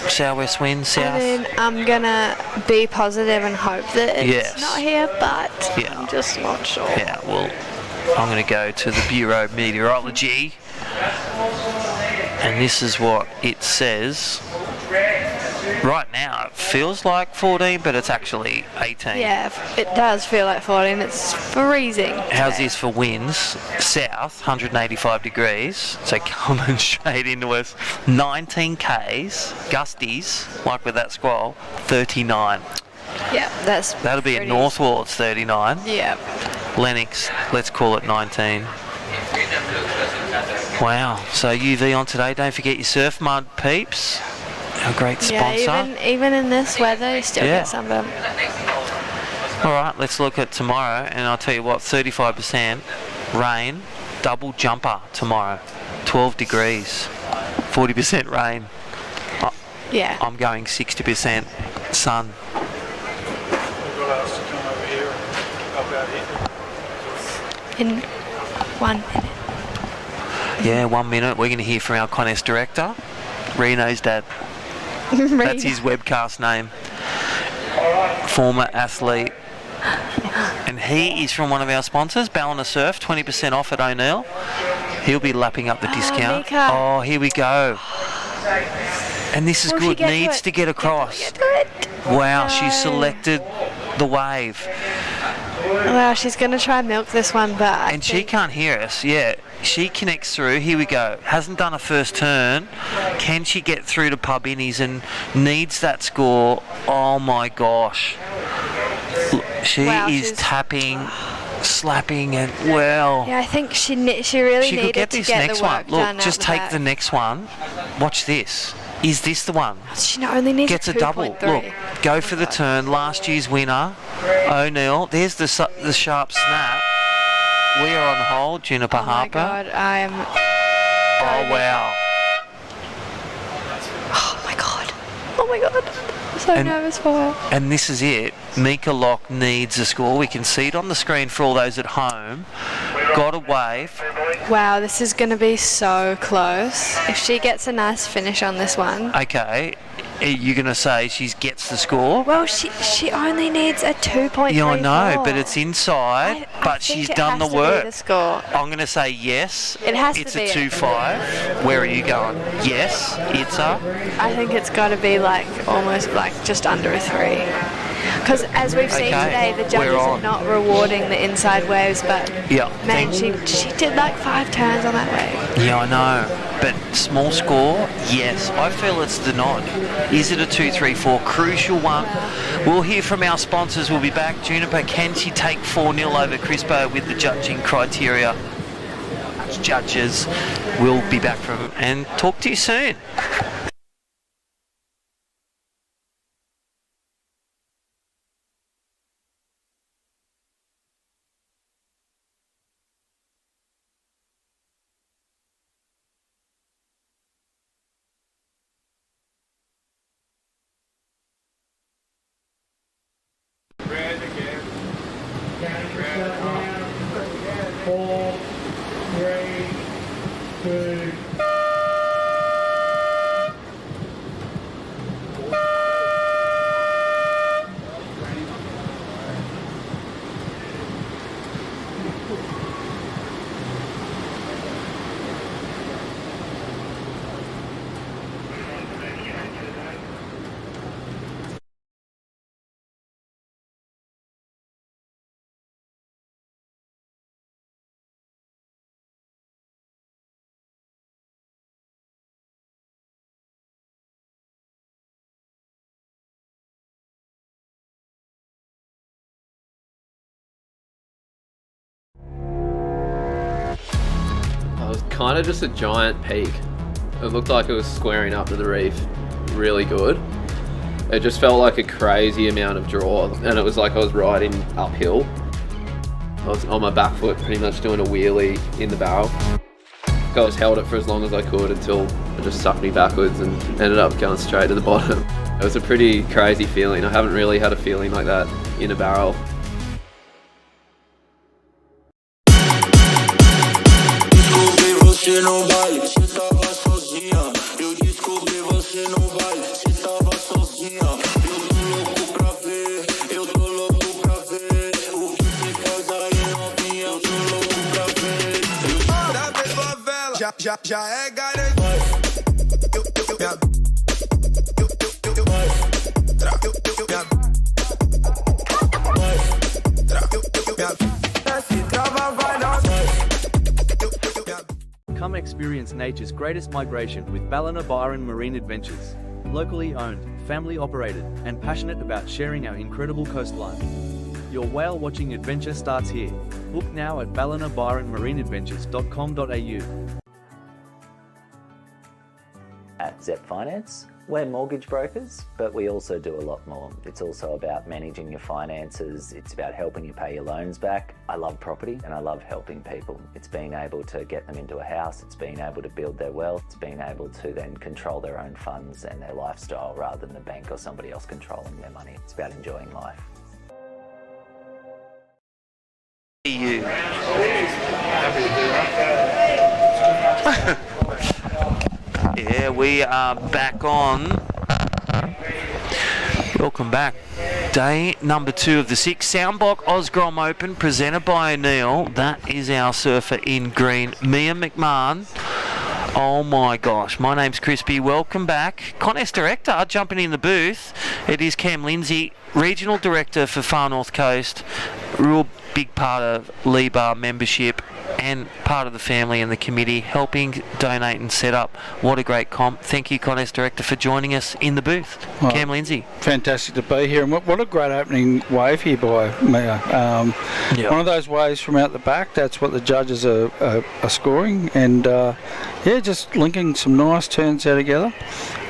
southwest wind, south? I mean, I'm gonna be positive and hope that it's not here, but I'm just not sure. Yeah, well, I'm gonna go to the Bureau of Meteorology, and this is what it says. Right now, it feels like 14, but it's actually 18. Yeah, it does feel like 14. It's freezing. How's this for winds? South, 185 degrees, so coming straight into us. 19 Ks, gusties, like with that squall, 39. Yeah, that'll be at northwards 39. Yeah. Lennox, let's call it 19. Wow, so UV on today. Don't forget your surf mud, peeps. Our great sponsor. Yeah, even in this weather, you still get sunburn. All right, let's look at tomorrow, and I'll tell you what, 35% rain, double jumper tomorrow, 12 degrees, 40% rain. Yeah. I'm going 60% sun. In 1 minute. Yeah, 1 minute. We're going to hear from our contest director, Reno's dad. That's his webcast name. Former athlete. And he is from one of our sponsors, Ballina Surf, 20% off at O'Neill. He'll be lapping up the discount. Mika. Oh, here we go. And this is good. Needs to get across. Wow, she selected the wave. Well, she's going to try and milk this one, but and she can't hear us. Yeah, she connects through. Here we go. Hasn't done a first turn. Can she get through to pub innies and needs that score? Oh my gosh. She is tapping, slapping, and well. Yeah, I think she really needed could get this to get next the work one. done. Look, just take the next one. Watch this. Is this the one? She only needs Gets a double. Look, go for the turn. Last year's winner, O'Neill. There's the sharp snap. We are on hold, Juniper Harper. Oh my God, I am. Oh wow. Oh my God. Oh my God. I'm so nervous for her. And this is it. Mika Lock needs a score. We can see it on the screen for all those at home. Got a wave. Wow, this is going to be so close. If she gets a nice finish on this one. Okay. Are you going to say she gets the score? Well, she only needs a 2.34. Yeah, I know, but it's inside. But she's done the work. The score. I'm going to say yes. It has it's to be. It's a 2.5. Where are you going? Yes, it's a. I think it's got to be like almost like just under a 3. Because as we've seen today, the judges are not rewarding the inside waves, but man, she did like 5 turns on that wave. Yeah, I know. But small score, yes. I feel it's the nod. Is it a 2-3-4? Crucial one. We'll hear from our sponsors. We'll be back. Juniper, can she take 4-0 over Crispo with the judging criteria? Judges, we'll be back from and talk to you soon. It was kind of just a giant peak. It looked like it was squaring up to the reef really good. It just felt like a crazy amount of draw, and it was like I was riding uphill. I was on my back foot pretty much doing a wheelie in the barrel. I just held it for as long as I could until it just sucked me backwards and ended up going straight to the bottom. It was a pretty crazy feeling. I haven't really had a feeling like that in a barrel. Você não vale, você tava sozinha. Eu descobri você não vale, você tava sozinha. Eu tô louco pra ver, eu tô louco pra ver. O que você faz aí novinha, eu tô louco pra ver. Da vez favela, já é garantido. Come experience nature's greatest migration with Ballina Bar and Marine Adventures. Locally owned, family operated, and passionate about sharing our incredible coastline. Your whale watching adventure starts here. Book now at ballinabarandmarineadventures.com.au. At Zep Finance, we're mortgage brokers, but we also do a lot more. It's also about managing your finances. It's about helping you pay your loans back. I love property and I love helping people. It's being able to get them into a house. It's being able to build their wealth. It's being able to then control their own funds and their lifestyle rather than the bank or somebody else controlling their money. It's about enjoying life. You. Yeah, we are back on. Welcome back. Day number 2 of the 6 Soundbox Osgrom Open presented by O'Neill. That is our surfer in green, Mia McMahon. Oh my gosh, my name's Crispy. Welcome back. Contest Director jumping in the booth. It is Cam Lindsay, Regional Director for Far North Coast. Real big part of Lee Bar membership and part of the family and the committee, helping donate and set up. What a great comp. Thank you, Contest Director, for joining us in the booth. Well, Cam Lindsay. Fantastic to be here, and what a great opening wave here by Mia. One of those waves from out the back, that's what the judges are scoring, and just linking some nice turns there together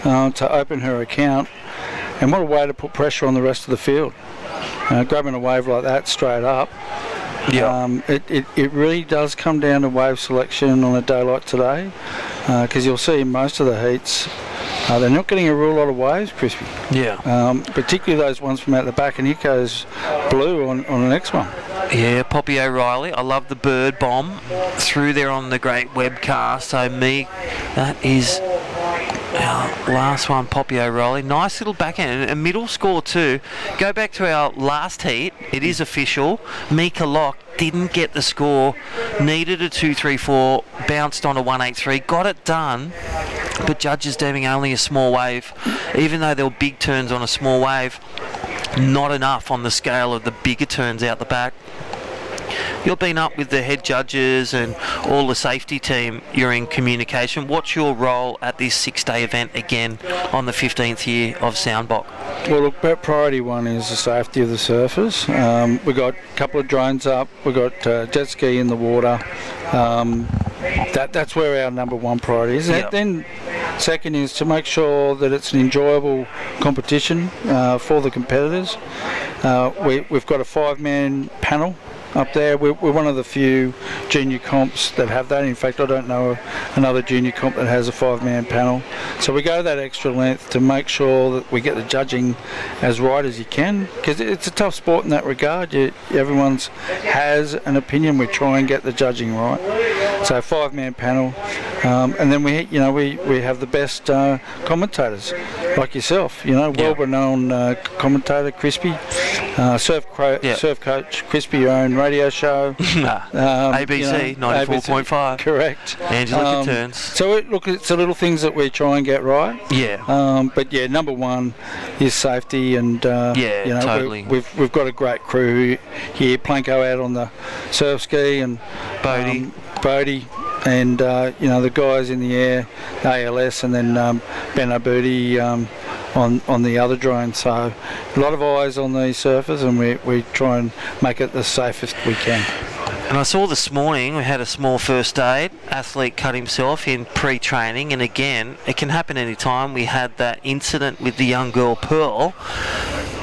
to open her account. And what a way to put pressure on the rest of the field. Grabbing a wave like that straight up. It really does come down to wave selection on a day like today, because you'll see in most of the heats they're not getting a real lot of waves, Crispy. Particularly those ones from out the back, and here goes Blue on the next one. Yeah, Poppy O'Reilly. I love the bird bomb through there on the great webcast. So that is our last one, Poppy O'Reilly. Nice little backhand, a middle score too. Go back to our last heat. It is official. Mika Locke didn't get the score. Needed a 2-3-4. Bounced on a 1-8-3. Got it done. But judges deeming only a small wave, even though there were big turns on a small wave. not enough on the scale of the bigger turns out the back. You've been up with the head judges and all the safety team. You're in communication. What's your role at this 6-day event again on the 15th year of Soundbox? Well, look, priority one is the safety of the surfers. We've got a couple of drones up. We've got jet ski in the water. That's where our number one priority is. Yep. Then second is to make sure that it's an enjoyable competition for the competitors. We've got a 5-man panel up there. We're one of the few junior comps that have that. In fact, I don't know another junior comp that has a 5-man panel. So we go that extra length to make sure that we get the judging as right as you can, because it's a tough sport in that regard. Everyone's has an opinion. We try and get the judging right. So 5-man panel, and then we have the best commentators like yourself. Well-renowned commentator, Crispy, surf coach, Crispy, your own radio show. ABC 94.5. Correct. Angela Returns. So it's the little things that we try and get right. Yeah. But yeah, number one is safety, and totally. We've got a great crew here. Planko out on the surf ski, and Bodie, and the guys in the air, ALS, and then Ben Abudi on the other drone. So a lot of eyes on these surfers, and we try and make it the safest we can. And I saw this morning we had a small first aid. Athlete cut himself in pre-training, and again, it can happen any time. We had that incident with the young girl Pearl.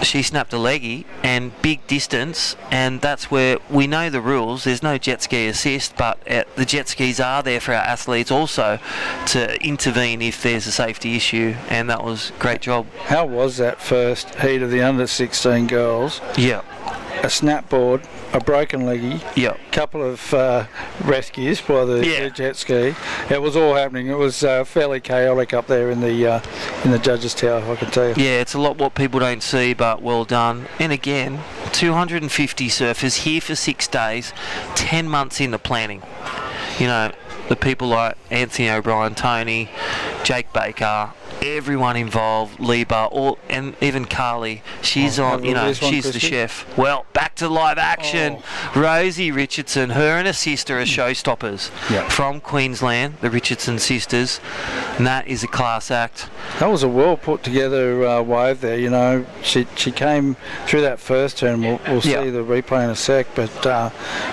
She snapped a leggy, and big distance, and that's where we know the rules. There's no jet ski assist, but the jet skis are there for our athletes also to intervene if there's a safety issue, and that was a great job. How was that first heat of the under 16 girls? Yeah. A snapboard, a broken leggy, couple of rescues by the jet ski. It was all happening. It was fairly chaotic up there in the judges' tower, I can tell you. Yeah, it's a lot what people don't see, but well done. And again, 250 surfers here for 6 days, 10 months in the planning. The people like Anthony O'Brien, Tony, Jake Baker, everyone involved, Liba, and even Carly. She's she's the chef. Well, back to live action. Rosie Richardson, her and her sister are showstoppers from Queensland, the Richardson sisters, and that is a class act. That was a well put together wave there. She came through that first turn. We'll see the replay in a sec, but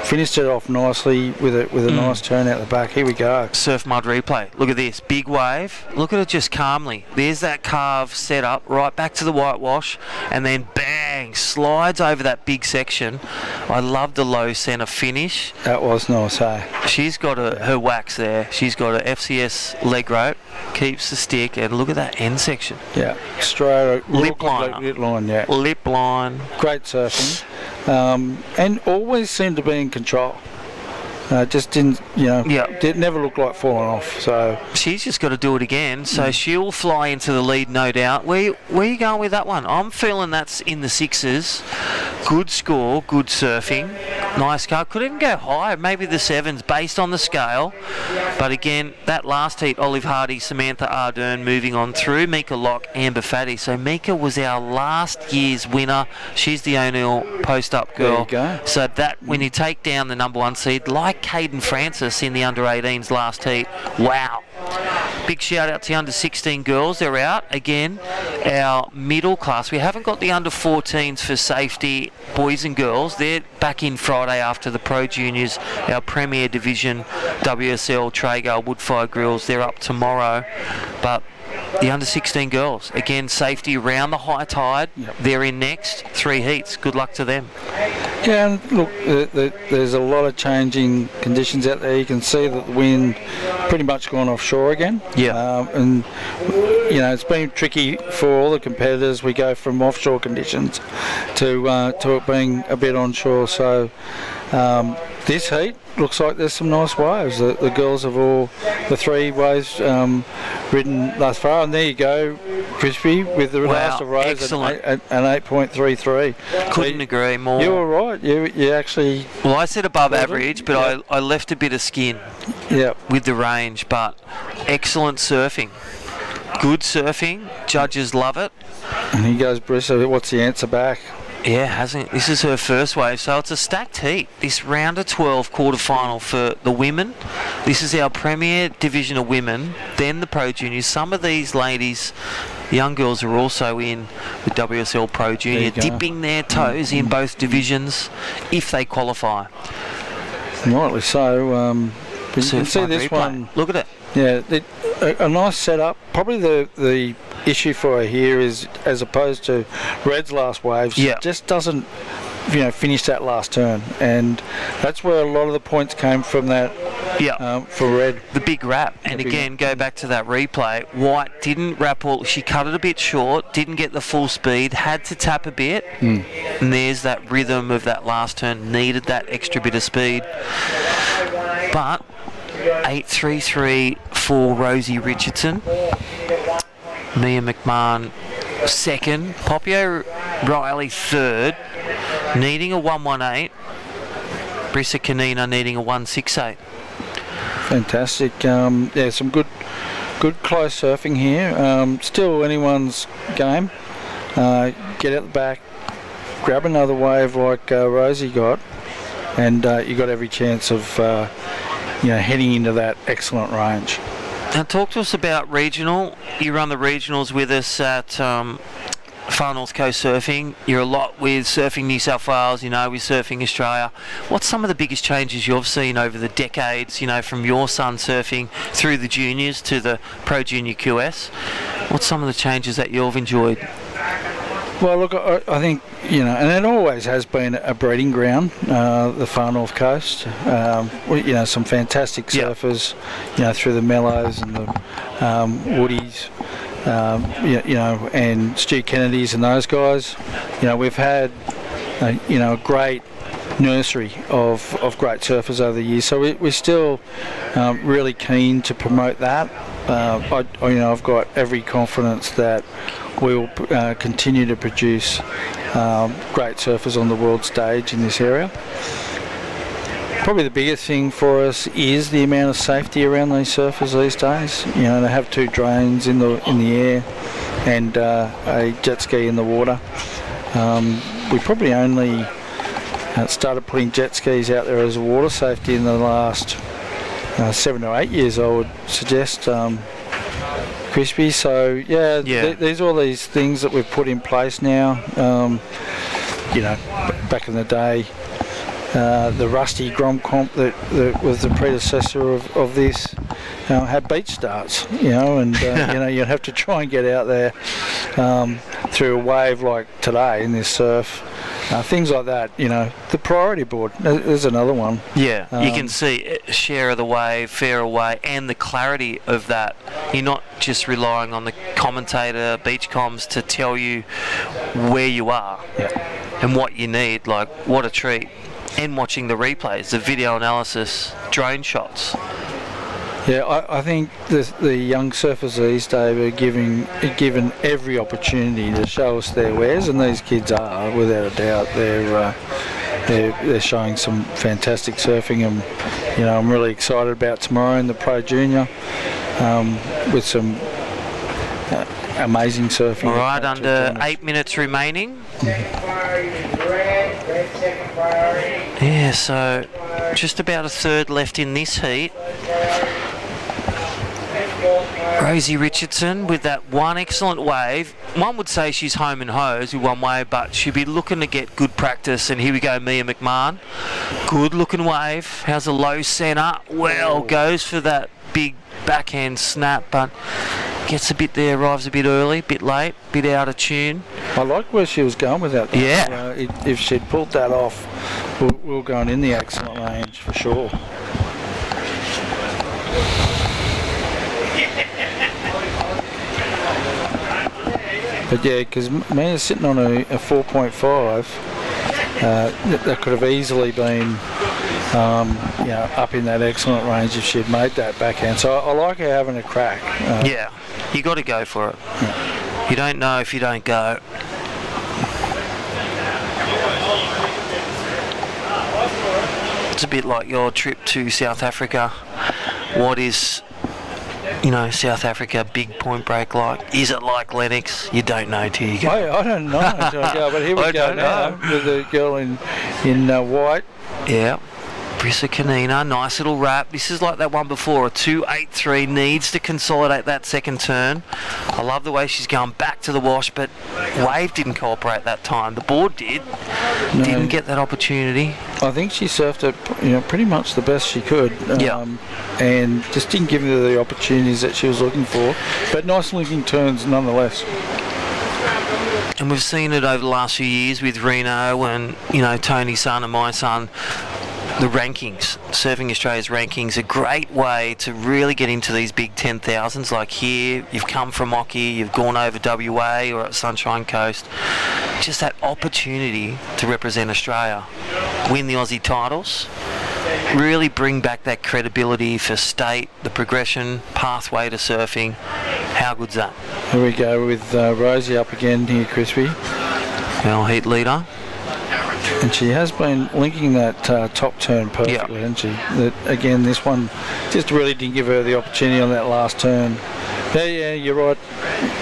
finished it off nicely with a nice turn out the back. Here we go. Surf mud replay. Look at this big wave. Look at it just calmly. There's that carve set up right back to the whitewash, and then bang, slides over that big section. I love the low centre finish. That was nice, hey? She's got her wax there. She's got a FCS leg rope, keeps the stick, and look at that end section. Yeah, straight lip line. Lip line, yeah. Lip line. Great surfing, and always seemed to be in control. Just didn't, it never looked like falling off. So she's just got to do it again. So she'll fly into the lead, no doubt. Where you going with that one? I'm feeling that's in the 6s. Good score, good surfing, nice car. Could even go higher, maybe the 7s based on the scale. But again, that last heat, Olive Hardy, Samantha Ardern moving on through, Mika Locke, Amber Fatty. So Mika was our last year's winner. She's the O'Neill post-up girl. There you go. So that when you take down the number 1 seed, like Caden Francis in the under-18s last heat, wow. Big shout out to the under-16 girls. They're out again. Our middle class, we haven't got the under-14s for safety, boys and girls. They're back in Friday after the Pro Juniors, our Premier Division, WSL, Traeger, Woodfire Grills. They're up tomorrow. But the under-16 girls, again, safety around the high tide. They're in next. 3 heats. Good luck to them. Yeah, and look, there's a lot of changing conditions out there. You can see that the wind pretty much gone offshore again. Yeah. And it's been tricky for all the competitors. We go from offshore conditions to it being a bit onshore. So this heat looks like there's some nice waves. The girls have all the 3 waves ridden thus far, and there you go, Crispy, with the last of rows at an 8.33. Couldn't agree more. You were right. You actually. Well, I said above average, but I left a bit of skin. Yeah. With the range, but excellent surfing. Good surfing. Judges love it. And he goes, Brissa, what's the answer back? Yeah, hasn't. This is her first wave, so it's a stacked heat. This round of 12 quarterfinal for the women. This is our premier division of women. Then the Pro Juniors. Some of these ladies, young girls, are also in the WSL Pro Junior, dipping their toes in both divisions if they qualify. Rightly so. But you can see this one. Look at it. Yeah, a nice setup. Probably the issue for her here is, as opposed to Red's last wave, she just doesn't, finish that last turn, and that's where a lot of the points came from. That for Red, the big wrap. And again, go back to that replay. White didn't wrap all. She cut it a bit short. Didn't get the full speed. Had to tap a bit. And there's that rhythm of that last turn. Needed that extra bit of speed. But 8.33 for Rosie Richardson. Mia McMahon second. Poppy Riley third. Needing a 1.18. Brissa Canina needing a 1.68. Fantastic. Some good close surfing here. Still anyone's game. Get out the back, grab another wave like Rosie got, and you got every chance of heading into that excellent range. Now talk to us about regional. You run the regionals with us at Far North Coast Surfing. You're a lot with Surfing New South Wales, with Surfing Australia. What's some of the biggest changes you've seen over the decades, from your son surfing through the juniors to the Pro Junior QS? What's some of the changes that you've enjoyed? Well, look, I think, and it always has been a breeding ground, the Far North Coast. Some fantastic surfers, through the Mellows and the Woodies, and Stu Kennedys and those guys. We've had, a great nursery of great surfers over the years. So we're still really keen to promote that. I've got every confidence that we will continue to produce great surfers on the world stage in this area. Probably the biggest thing for us is the amount of safety around these surfers these days. They have 2 drains in the air and a jet ski in the water. We probably only started putting jet skis out there as a water safety in the last 7 or 8 years, I would suggest. Crispy. So these are all these things that we've put in place now. Back in the day, the Rusty Grom Comp that was the predecessor of this had beach starts, and you'd have to try and get out there through a wave like today in this surf. Things like that, the priority board, there's another one. Yeah, you can see share of the wave, fair away, and the clarity of that. You're not just relying on the commentator, beach comms, to tell you where you are and what you need. Like, what a treat. And watching the replays, the video analysis, drone shots. Yeah, I think the young surfers these days are given every opportunity to show us their wares, and these kids are, without a doubt. They're showing some fantastic surfing, and I'm really excited about tomorrow in the Pro Junior with some amazing surfing. All right, under 8 minutes remaining. Yeah, so just about a third left in this heat. Rosie Richardson with that one excellent wave. One would say she's home and hose with one wave, but she'll be looking to get good practice. And here we go, Mia McMahon. Good looking wave. How's a low centre? Well, goes for that big backhand snap, but gets a bit there, arrives a bit early, bit late, bit out of tune. I like where she was going with that. Yeah. If she'd pulled that off, we're going in the excellent range for sure. But yeah, because Mia's sitting on a 4.5, that could have easily been up in that excellent range if she'd made that backhand. So I like her having a crack. Yeah, you got to go for it. Yeah. You don't know if you don't go. It's a bit like your trip to South Africa. What is South Africa, big point break like. Is it like Lennox? You don't know till you go. I don't know until I go, but here we go now with the girl in white. Yeah. Brissa Kanina, nice little wrap. This is like that one before, a 2.83, needs to consolidate that second turn. I love the way she's going back to the wash, but wave didn't cooperate that time. The board did. No. Didn't get that opportunity. I think she surfed it, pretty much the best she could. And just didn't give her the opportunities that she was looking for. But nice linking turns nonetheless. And we've seen it over the last few years with Reno and, Tony's son and my son. The rankings, Surfing Australia's rankings, a great way to really get into these big 10,000s. Like here, you've come from Occy, you've gone over WA or at Sunshine Coast. Just that opportunity to represent Australia, win the Aussie titles, really bring back that credibility for state, the progression, pathway to surfing. How good's that? Here we go with Rosie up again here, Crispy. Well, heat leader. And she has been linking that top turn perfectly, hasn't she? That, again, this one just really didn't give her the opportunity on that last turn. Yeah, you're right,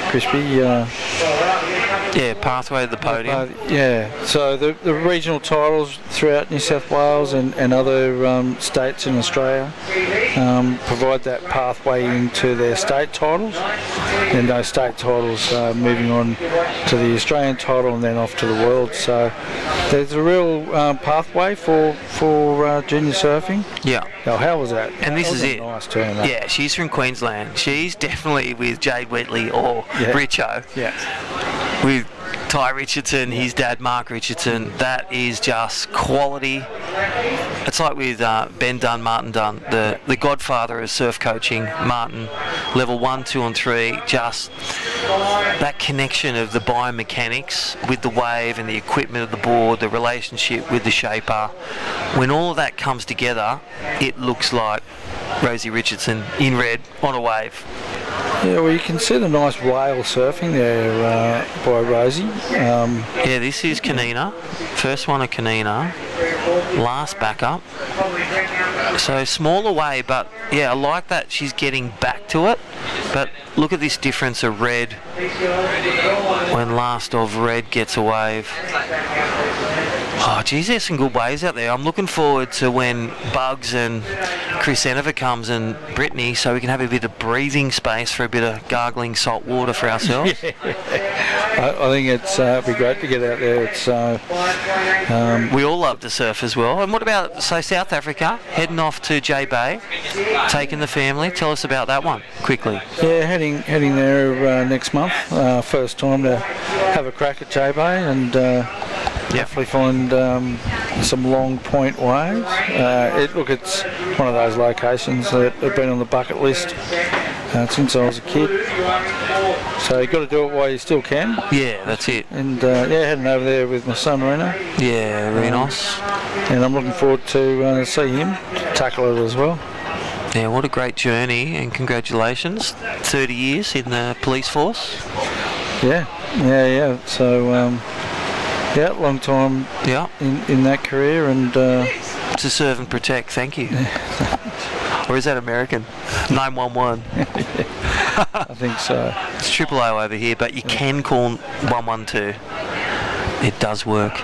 Crispy. Pathway to the podium. So the regional titles throughout New South Wales and other states in Australia provide that pathway into their state titles, and those state titles moving on to the Australian title and then off to the world. So there's a real pathway for junior surfing. Yeah. Oh, how was that? And this is it. Nice turn. Yeah, she's from Queensland. She's definitely with Jade Wheatley or Richo. Yeah. With Ty Richardson, his dad Mark Richardson. That is just quality. It's like with Ben Dunn, Martin Dunn, the godfather of surf coaching. Martin, level 1, 2 and 3, just that connection of the biomechanics with the wave and the equipment of the board, the relationship with the shaper. When all of that comes together, it looks like Rosie Richardson in red on a wave. Yeah, well, you can see the nice whale surfing there by Rosie. This is Kanina. First one of Kanina. Last backup. So smaller wave, but I like that she's getting back to it. But look at this difference of red when last of red gets a wave. Oh, geez, there's some good waves out there. I'm looking forward to when Bugs and Chris Enever comes and Brittany, so we can have a bit of breathing space for a bit of gargling salt water for ourselves. I think it'd be great to get out there. It's we all love to surf as well. And what about, South Africa, heading off to J Bay, taking the family? Tell us about that one, quickly. Yeah, heading there next month. First time to have a crack at J Bay and hopefully find some long point waves. It's one of those locations that have been on the bucket list since I was a kid. So you've got to do it while you still can. Yeah, that's it. And heading over there with my son Reno. Yeah, Renos. And I'm looking forward to see him tackle it as well. Yeah, what a great journey, and congratulations. 30 years in the police force. Yeah. So, long time in that career, and to serve and protect, thank you. Or is that American? 911. I think so. It's triple O over here, but you can call 112. It does work.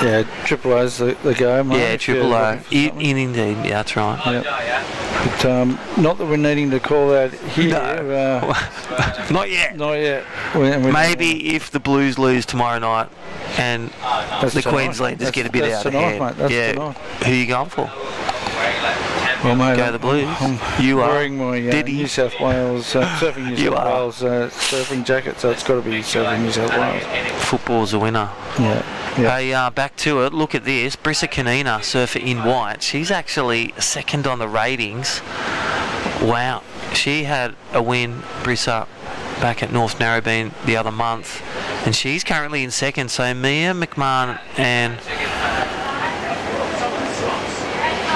Yeah, triple O's the go, mate. Yeah, triple O. Indeed, yeah, that's right. Yep. But not that we're needing to call that here. No. Not yet. Not yet. Maybe if the Blues lose tomorrow night and the Queenslanders get a bit out ahead. Mate. That's tonight. Who are you going for? Well, mate, go the Blues. You are wearing my New South Wales surfing New South Wales surfing jacket, so it's got to be surfing New South Wales. Football's a winner. Yeah. Hey, back to it. Look at this. Brissa Kanina, surfer in white. She's actually second on the ratings. Wow. She had a win, Brissa, back at North Narrabeen the other month, and she's currently in second. So Mia McMahon and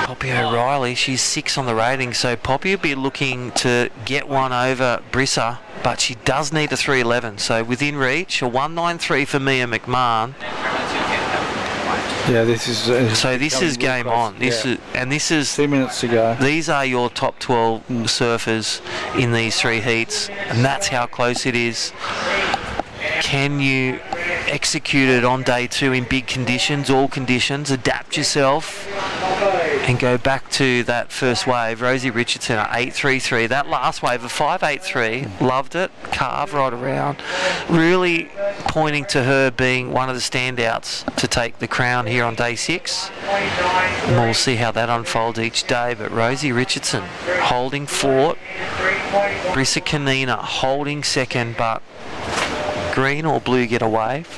Poppy O'Reilly, she's 6 on the rating, so Poppy will be looking to get one over Brissa, but she does need a 311, so within reach. A 193 for Mia McMahon. Yeah, this is. So this is game on. This is 2 minutes to go. These are your top 12 surfers in these 3 heats, and that's how close it is. Can you execute it on day 2 in big conditions, all conditions, adapt yourself, and go back to that first wave? Rosie Richardson at 8.33. That last wave of 5.83, loved it. Carve right around. Really pointing to her being one of the standouts to take the crown here on day 6. And we'll see how that unfolds each day. But Rosie Richardson holding fort. Brissa Kanina holding second, but green or blue get a wave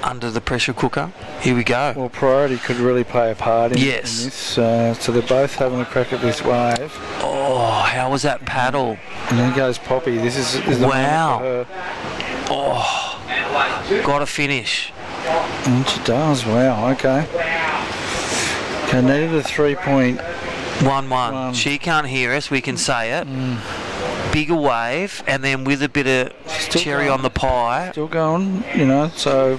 under the pressure cooker. Here we go. Well, priority could really play a part in, yes. in this. So they're both having a crack at this wave. Oh, how was that paddle? And there goes Poppy. This is the wow. moment for her. Oh, got to finish. And she does. Wow. Okay. Okay, needed a 3.11. She can't hear us. We can say it. Bigger wave, and then with a bit of cherry on the pie. Still going, you know. So.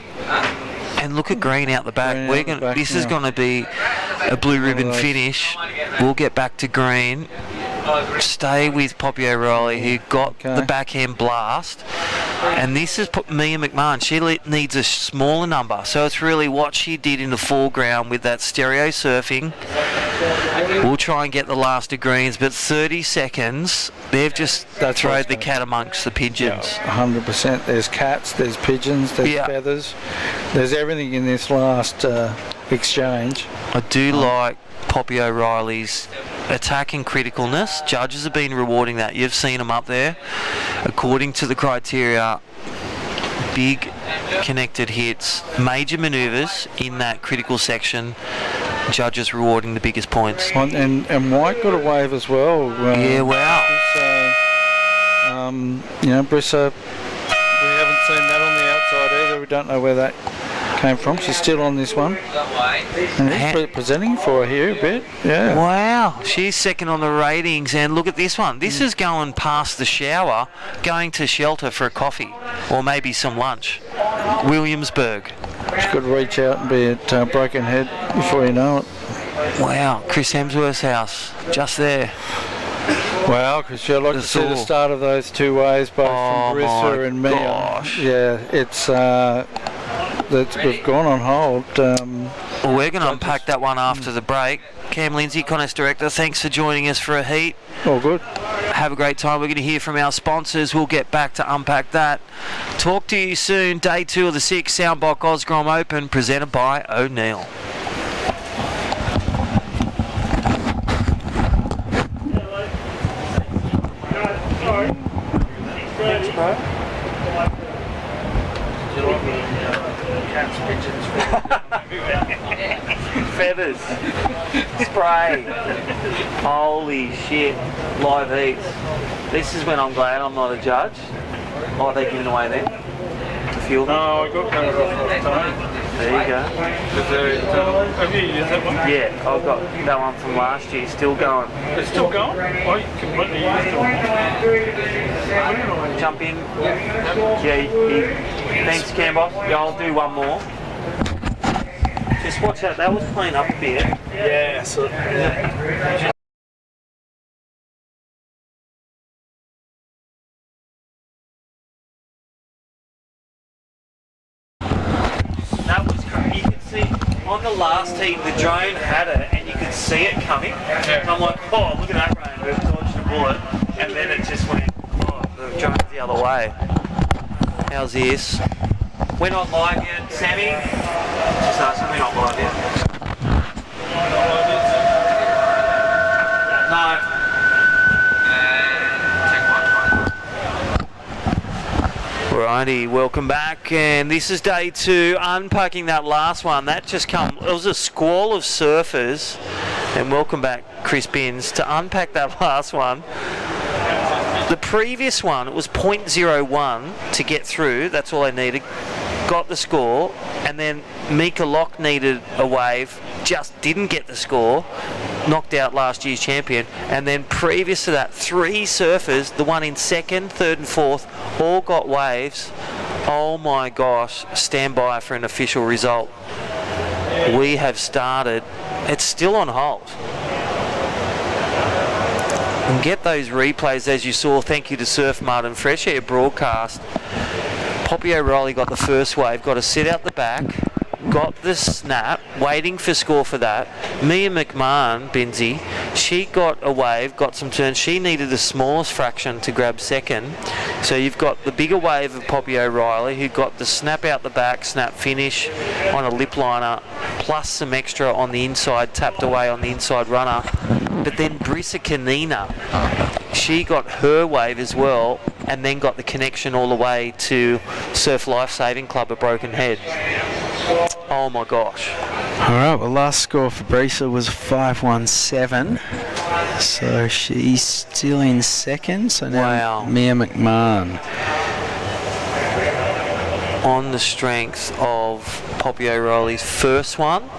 And look at green out the back. This is going to be a blue ribbon finish. We'll get back to green. Stay with Poppy O'Reilly, who got the backhand blast. And this is Mia McMahon. She needs a smaller number. So it's really what she did in the foreground with that stereo surfing. We'll try and get the last of greens, but 30 seconds, they've just thrown the cat amongst the pigeons. 100%. There's cats, there's pigeons, there's feathers. There's everything in this last exchange. I do like Poppy O'Reilly's attack and criticalness. Judges have been rewarding that. You've seen them up there. According to the criteria, big connected hits, major manoeuvres in that critical section. Judges rewarding the biggest points. And White got a wave as well. Yeah, wow. You know, Brissa, we haven't seen that on the outside either. We don't know where that came from. She's still on this one. And he's presenting for her here a bit. Yeah. Wow. She's second on the ratings. And look at this one. This is going past the shower, going to shelter for a coffee or maybe some lunch. Williamsburg. She could reach out and be at Broken Head before you know it. Wow. Chris Hemsworth's house. Just there. Wow, Chris, I'd like to see the start of those 2 waves, both from Brissa and Mia. Gosh. Yeah, it's... we've gone on hold. Well, we're going to unpack that one after the break. Cam Lindsay, Contest Director, thanks for joining us for a heat. All good. Have a great time. We're going to hear from our sponsors. We'll get back to unpack that. Talk to you soon. Day 2 of the 6th Soundbox Osgrom Open, presented by O'Neill. Thanks, bro. Feathers. Spray. Holy shit. Live heats. This is when I'm glad I'm not a judge. Oh, they're giving away then? The fuel? No, I got cameras off last time. There you go. Have you used that one? Yeah, I've got that one from last year. Still going. It's still going? I completely used it. Jump in. Yeah, thanks, Cam Boss. Yeah, I'll do one more. Just watch out. That was clean up a bit. Yeah, so... Yeah. On the last heat, the drone had it, and you could see it coming. And I'm like, oh, look at that rain, we've dodged a bullet. And then it just went, oh, the drone's the other way. How's this? We're not live yet, Sammy? Just asking, we're not live yet. No. Righty, welcome back, and this is day 2, unpacking that last one. That just it was a squall of surfers, and welcome back, Chris Binns, to unpack that last one. The previous one, it was 0.01 to get through, that's all I needed, got the score, and then Mika Locke needed a wave, just didn't get the score, knocked out last year's champion, and then previous to that, 3 surfers, the one in 2nd, 3rd and 4th, all got waves. Oh my gosh, stand by for an official result. we have started. It's still on hold. And get those replays as you saw. Thank you to Surf Mud and Fresh Air Broadcast. Poppy O'Reilly got the first wave, got a sit out the back, got the snap, waiting for score for that. Mia McMahon, Benzie, she got a wave, got some turns. She needed the smallest fraction to grab second. So you've got the bigger wave of Poppy O'Reilly, who got the snap out the back, snap finish on a lip liner, plus some extra on the inside, tapped away on the inside runner. But then Brissa Kanina, she got her wave as well, and then got the connection all the way to Surf Life Saving Club at Broken Head. Oh my gosh. Alright, well, last score for Brisa was 517. So she's still in second. So now Mia McMahon. On the strength of Poppy O'Reilly's first one.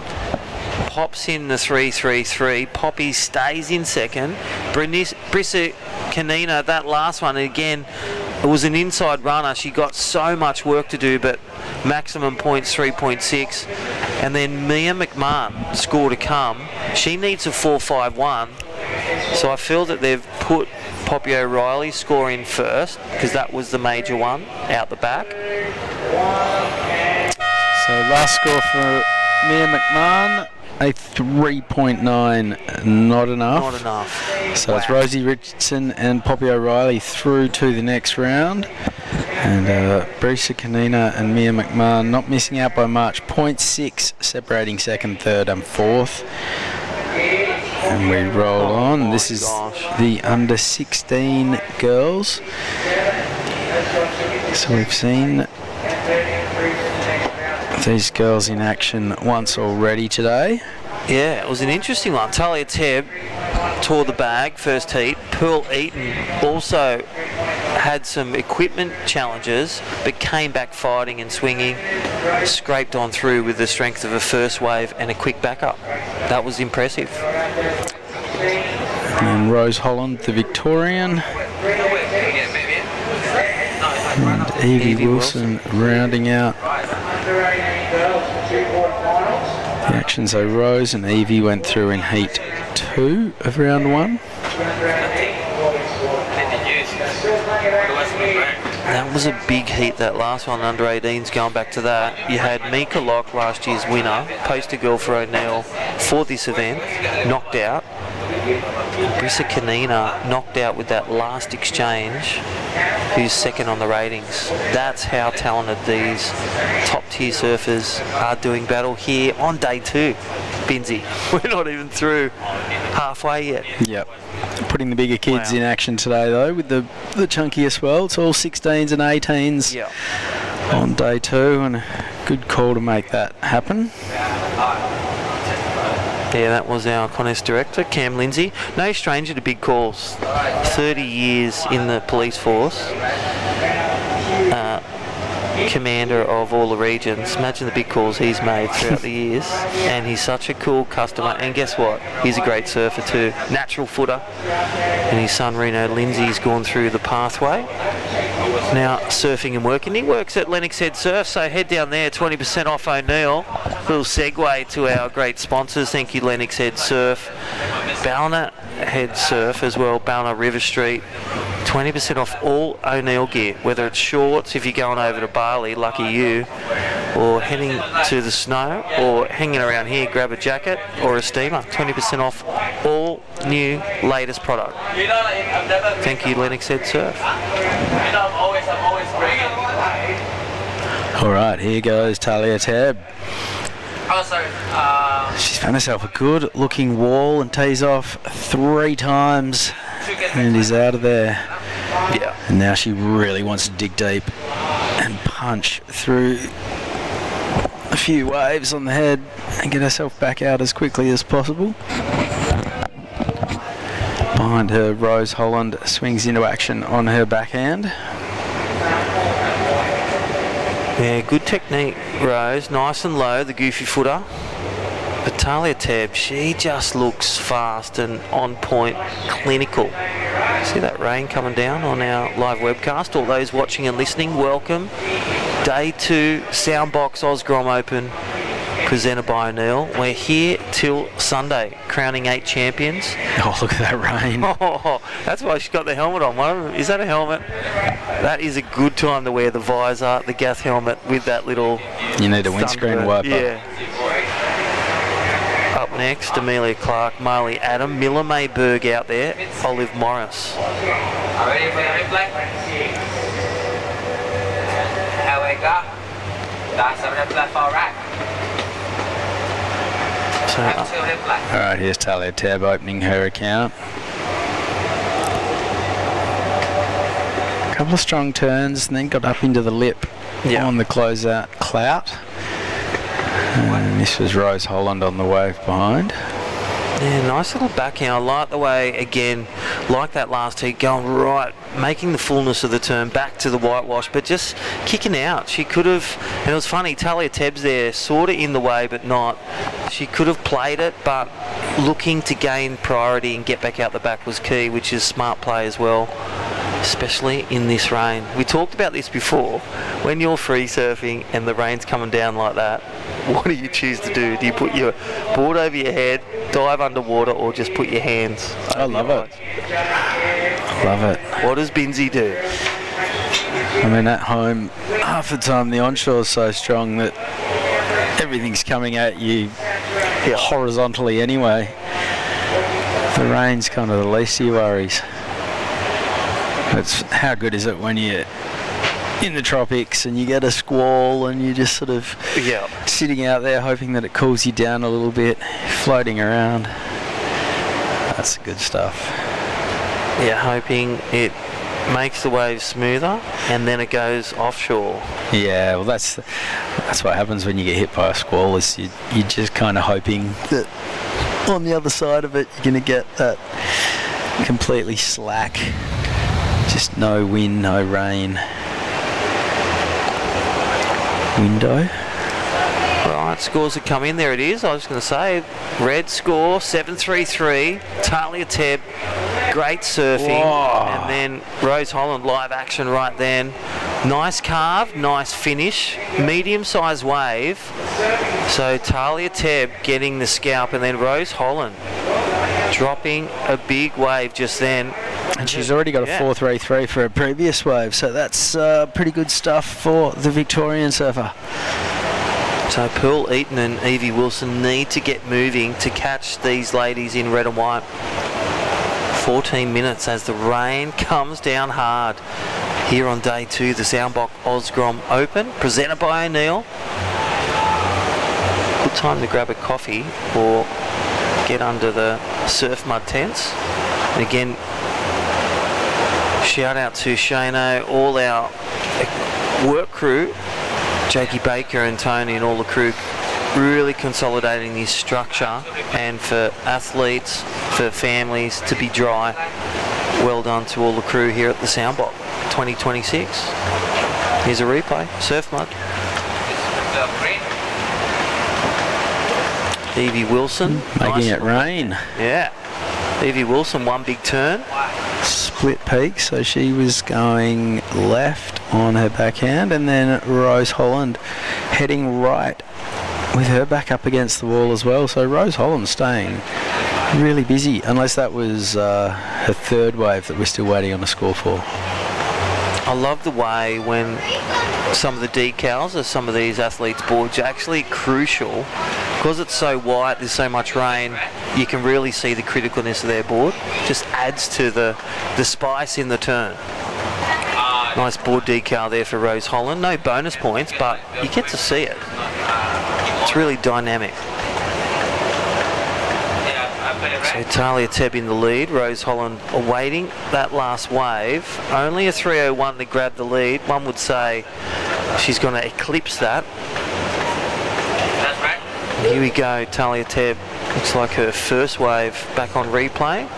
Pops in the 3-3-3. Poppy stays in second. Brissa Kanina, that last one, again, it was an inside runner. She got so much work to do, but maximum points 3.6. And then Mia McMahon, score to come. She needs a 4.51. So I feel that they've put Poppy O'Reilly's score in first, because that was the major one out the back. So last score for Mia McMahon, a 3.9, not enough. Not enough. So it's Rosie Richardson and Poppy O'Reilly through to the next round. And Brisa Kanina and Mia McMahon not missing out by much. 0.6 separating second, third and fourth. And we roll on. This is the under 16 girls. So we've seen these girls in action once already today. Yeah, it was an interesting one. Talia Tebb tore the bag first heat. Pearl Eaton also had some equipment challenges, but came back fighting and swinging, scraped on through with the strength of a first wave and a quick backup. That was impressive. And Rose Holland, the Victorian. And Evie Wilson rounding out the action. So Rose and Evie went through in heat 2 of round 1. That was a big heat, that last one, under 18s, going back to that. You had Mika Locke, last year's winner, poster girl for O'Neill for this event, knocked out. Brissa Kanina knocked out with that last exchange, who's second on the ratings. That's how talented these top tier surfers are doing battle here on day 2. Binzi, we're not even through halfway yet. Yep. Putting the bigger kids in action today though, with the chunkiest well. It's all 16s and 18s on day 2, and a good call to make that happen. Yeah, that was our contest director, Cam Lindsay. No stranger to big calls. 30 years in the police force. Commander of all the regions. Imagine the big calls he's made throughout the years. And he's such a cool customer. And guess what? He's a great surfer too. Natural footer. And his son Reno Lindsay's gone through the pathway. Now surfing and working. He works at Lennox Head Surf, so head down there, 20% off O'Neill. Little segue to our great sponsors. Thank you, Lennox Head Surf. Ballina Head Surf as well, Ballina River Street. 20% off all O'Neill gear, whether it's shorts if you're going over to Bali, lucky you, or heading to the snow, or hanging around here, grab a jacket or a steamer. 20% off all new latest product. Thank you, Lennox Head Surf. Alright, here goes Talia Tebb. She's found herself a good looking wall and tees off 3 times and is out of there. Yeah. And now she really wants to dig deep and punch through a few waves on the head and get herself back out as quickly as possible. Behind her, Rose Holland swings into action on her backhand. Yeah, good technique, Rose. Nice and low, the goofy footer. But Talia Tebb, she just looks fast and on point, clinical. See that rain coming down on our live webcast? All those watching and listening, welcome. Day 2, Soundbox Osgrom Open, presented by O'Neill. We're here till Sunday, crowning 8 champions. Oh, look at that rain. Oh, that's why she's got the helmet on. Is that a helmet? That is a good time to wear the visor, the Gath helmet with that little... You need a windscreen wiper. Yeah. Up next, Amelia Clark, Marley Adam, Miller Mayberg out there, Olive Morris. Ready for your replay? Here we go. That's a replay for rack. All right, here's Talia Tab opening her account. A couple of strong turns and then got up into the lip on the closeout clout. And this was Rose Holland on the wave behind. Yeah, nice little backhand. I like the way, again, like that last heat, going right, making the fullness of the turn back to the whitewash, but just kicking out. She could have, and it was funny, Talia Tebb's there, sort of in the way, but not. She could have played it, but looking to gain priority and get back out the back was key, which is smart play as well, especially in this rain. We talked about this before. When you're free surfing and the rain's coming down like that, what do you choose to do? Do you put your board over your head, dive underwater, or just put your hands over I love it. I love it. What does Binzi do? I mean, at home, half the time the onshore is so strong that everything's coming at you horizontally anyway. The rain's kind of the least of your worries. It's how good is it when you're in the tropics and you get a squall and you're just sort of sitting out there hoping that it cools you down a little bit, floating around. That's good stuff. Yeah, hoping it makes the waves smoother and then it goes offshore. Yeah, well that's what happens when you get hit by a squall, is you're just kind of hoping that on the other side of it you're going to get that completely slack, just no wind, no rain window. Right, scores have come in. There it is. I was going to say, red score 7-3-3. Talia Tebb, great surfing. Whoa. And then Rose Holland, live action right then. Nice carve, nice finish, medium-sized wave. So Talia Tebb getting the scalp, and then Rose Holland dropping a big wave just then. And she's already got a 4.33 for a previous wave, so that's pretty good stuff for the Victorian surfer. So Pearl Eaton and Evie Wilson need to get moving to catch these ladies in red and white. 14 minutes as the rain comes down hard here on day 2, the Soundbox Osgrom Open, presented by O'Neill. Good time to grab a coffee or get under the surf mud tents. And again, shout out to Shano, all our work crew, Jakey Baker and Tony and all the crew, really consolidating this structure, and for athletes, for families to be dry. Well done to all the crew here at the Soundbox 2026. Here's a replay, surf mud. Evie Wilson. Making it rain. Yeah. Evie Wilson, one big turn. Split peak, so she was going left on her backhand, and then Rose Holland heading right with her back up against the wall as well. So Rose Holland staying really busy, unless that was her third wave that we're still waiting on a score for. I love the way when some of the decals of some of these athletes' boards are actually crucial. Because it's so white, there's so much rain, you can really see the criticalness of their board. Just adds to the spice in the turn. Nice board decal there for Rose Holland. No bonus points, but you get to see it. It's really dynamic. So Talia Tebb in the lead, Rose Holland awaiting that last wave. Only a 3:01 to grab the lead. One would say she's going to eclipse that. Here we go, Talia Tebb. Looks like her first wave back on replay.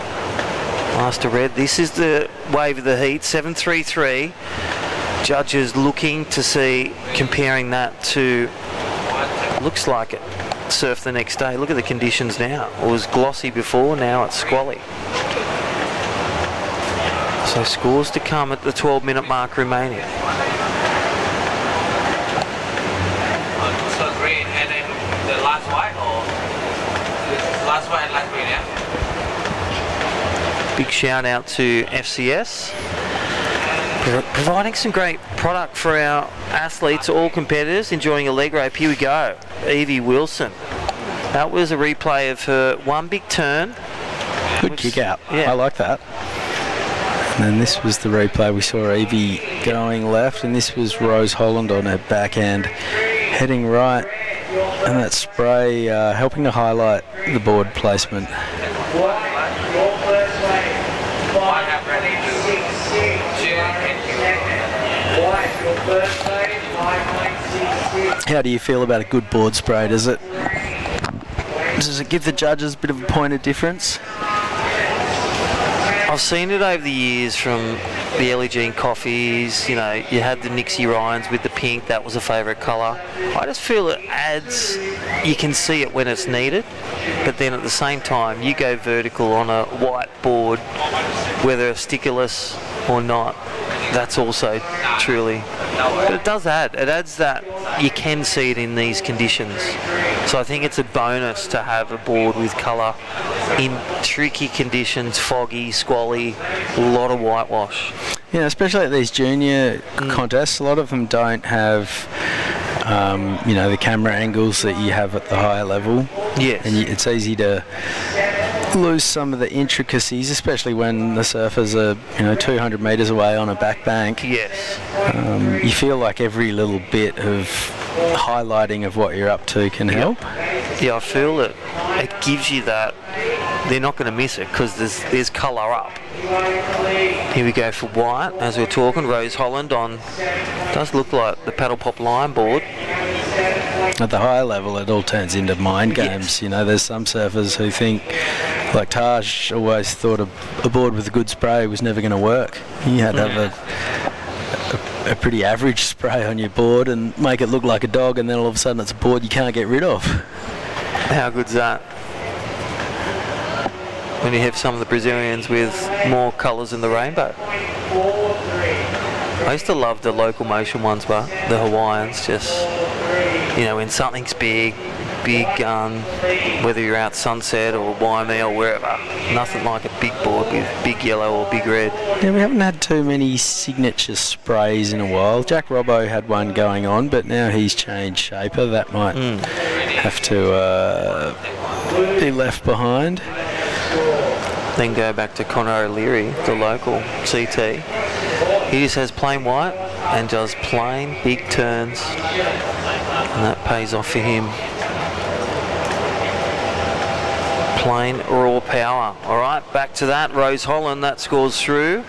Last to red. This is the wave of the heat, 7.33. Judges looking to see, comparing that to, looks like it, surf the next day. Look at the conditions now. It was glossy before, now it's squally. So scores to come at the 12-minute mark remaining. So green, and then the Last white or last white, last green, yeah? Big shout out to FCS. Providing some great product for our athletes, all competitors, enjoying a leg rope. Here we go. Evie Wilson. That was a replay of her one big turn. Good kick out. Yeah. I like that. And then this was the replay. We saw Evie going left, and this was Rose Holland on her backhand, heading right. And that spray helping to highlight the board placement. How do you feel about a good board spray? Does it give the judges a bit of a point of difference? I've seen it over the years from the Ellie Jean Coffees. You know, you had the Nixie Ryans with the pink. That was a favourite colour. I just feel it adds. You can see it when it's needed, but then at the same time, you go vertical on a white board, whether stickerless or not. That's also truly. But it does add. It adds that you can see it in these conditions. So I think it's a bonus to have a board with colour in tricky conditions, foggy, squally, a lot of whitewash. Yeah, especially at these junior contests, a lot of them don't have, the camera angles that you have at the higher level. Yes. And it's easy to lose some of the intricacies, especially when the surfers are 200 metres away on a back bank. Yes. You feel like every little bit of highlighting of what you're up to can help. Yeah, I feel it. It gives you that. They're not going to miss it because there's colour up. Here we go for white. As we're talking, Rose Holland on. Does look like the paddle pop line board. At the higher level, it all turns into mind games. Yes. There's some surfers who think, like Taj always thought a board with a good spray was never going to work. You had to have a pretty average spray on your board and make it look like a dog, and then all of a sudden it's a board you can't get rid of. How good's that? When you have some of the Brazilians with more colours in the rainbow. I used to love the local motion ones, but the Hawaiians just, when something's big gun, whether you're out Sunset or Waimea or wherever, nothing like a big board with big yellow or big red. Yeah, we haven't had too many signature sprays in a while. Jack Robbo had one going on, but now he's changed shaper. That might have to be left behind. Then go back to Connor O'Leary, the local CT. He just has plain white and does plain big turns, and that pays off for him. Plain raw power. All right, back to that. Rose Holland, that scores through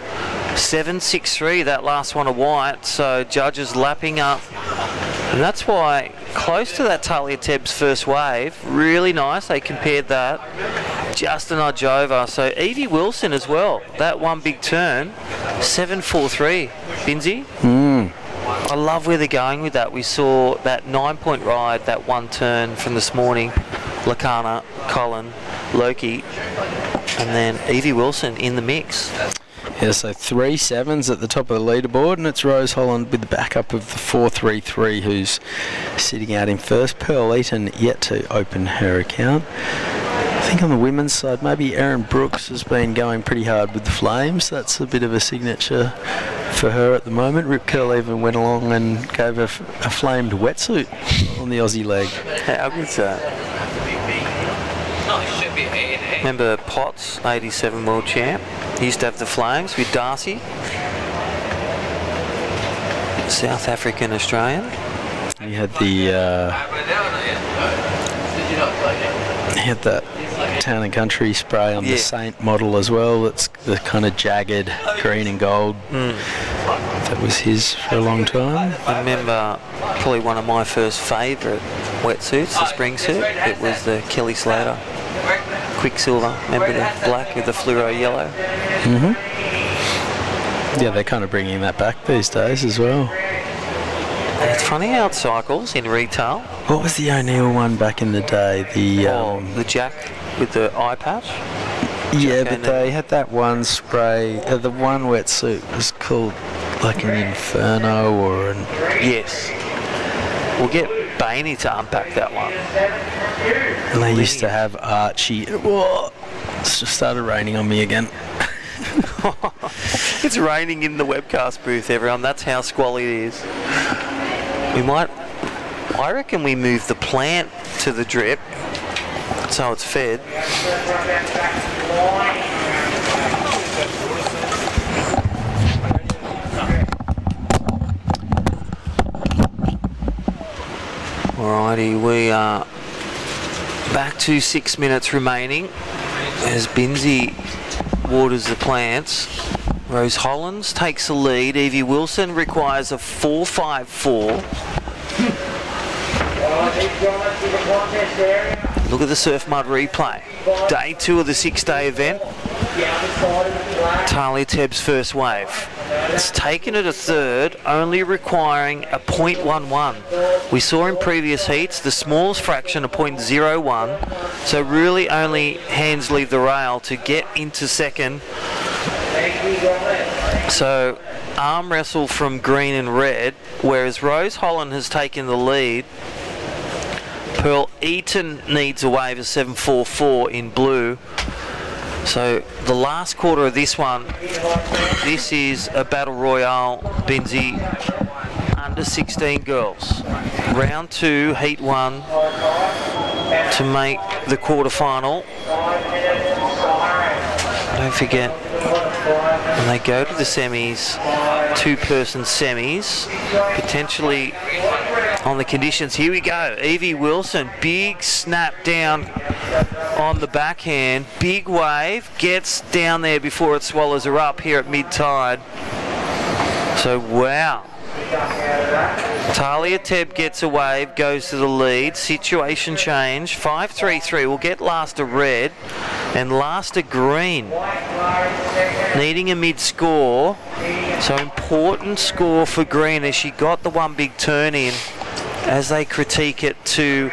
7-6-3. That last one a white. So judges lapping up, and that's why close to that Talia Tebb's first wave. Really nice. They compared that. Just a nudge over. So Evie Wilson as well. That one big turn, 7-4-3. Binsey. I love where they're going with that. We saw that 9-point ride, that one turn from this morning. Lakana, Colin, Loki, and then Evie Wilson in the mix. Yeah, so 3 sevens at the top of the leaderboard, and it's Rose Holland with the backup of the 4-3-3 who's sitting out in first. Pearl Eaton yet to open her account. I think on the women's side, maybe Erin Brooks has been going pretty hard with the Flames. That's a bit of a signature for her at the moment. Rip Curl even went along and gave her a flamed wetsuit on the Aussie leg. How good's that? Remember Potts, 87 world champ? He used to have the Flames with Darcy. South African Australian. He had that Town and Country spray on the Saint model as well. It's the kind of jagged green and gold. That was his for a long time. I remember probably one of my first favourite wetsuits, the spring suit. It was the Kelly Slater Quicksilver. Remember the black with the fluoro yellow? Yeah, they're kind of bringing that back these days as well. It's funny how it cycles in retail. What was the O'Neill one back in the day? The Jack with the eye patch? Yeah, but they had that one spray. The one wetsuit was called like an Inferno or an... Yes. We'll get Bainey to unpack that one. And they used to have Archie. Whoa, it's just started raining on me again. It's raining in the webcast booth, everyone. That's how squally it is. I reckon we move the plant to the drip so it's fed. Alrighty, we are back to 6 minutes remaining as Binsey waters the plants. Rose Hollands takes the lead. Evie Wilson requires a 4.54. Look at the surf mud replay. Day 2 of the 6-day event. Talia Tebb's first wave. It's taken it a third, only requiring a 0.11. We saw in previous heats the smallest fraction, a 0.01. So really only hands leave the rail to get into second. So arm wrestle from green and red, whereas Rose Holland has taken the lead. Pearl Eaton needs a wave of 7.44 in blue. So the last quarter of this one, this is a battle royale, Binsey, under 16 girls. Round 2, heat 1 to make the quarter-final. Don't forget, when they go to the semis, 2-person semis, potentially on the conditions. Here we go. Evie Wilson, big snap down on the backhand. Big wave, gets down there before it swallows her up here at mid-tide. So, wow. Talia Tebb gets a wave, goes to the lead. Situation change. 5.33. We'll get last a red and last a green. Needing a mid-score. So important score for green as she got the one big turn in as they critique it to